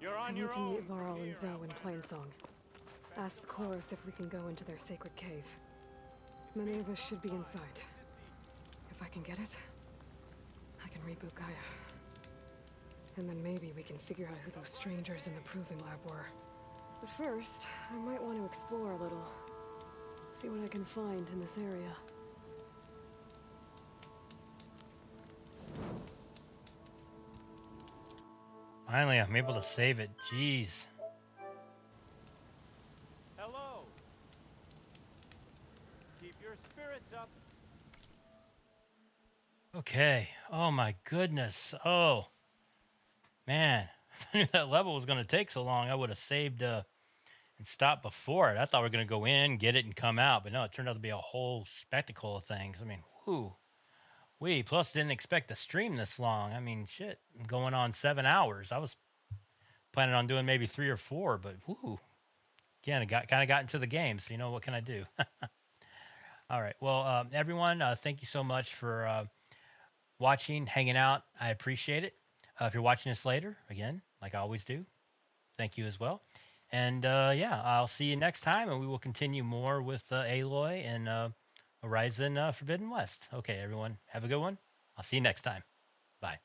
[SPEAKER 15] You're
[SPEAKER 2] I
[SPEAKER 15] on
[SPEAKER 2] need
[SPEAKER 15] your
[SPEAKER 2] to
[SPEAKER 15] own.
[SPEAKER 2] meet Laurel and Zoe in Plainsong. Ask the chorus if we can go into their sacred cave. Many of us should be inside. If I can get it, I can reboot Gaia. And then maybe we can figure out who those strangers in the proving lab were. But first, I might want to explore a little. See what I can find in this area.
[SPEAKER 1] Finally, I'm able to save it. Jeez.
[SPEAKER 15] Hello. Keep your spirits up.
[SPEAKER 1] Okay. Oh my goodness. Oh man. If I knew that level was going to take so long, I would have saved and stopped before it. I thought we were going to go in, get it, and come out. But no, it turned out to be a whole spectacle of things. I mean, whoo. Plus didn't expect to stream this long. I mean, shit. I'm going on 7 hours. I was planning on doing maybe 3 or 4, but whoo. Again, I kind of got into the game, so you know what can I do? All right. Well, everyone, thank you so much for watching, hanging out. I appreciate it. If you're watching this later, again, like I always do, thank you as well. And yeah, I'll see you next time, and we will continue more with Aloy and Horizon Forbidden West. Okay, everyone, have a good one. I'll see you next time. Bye.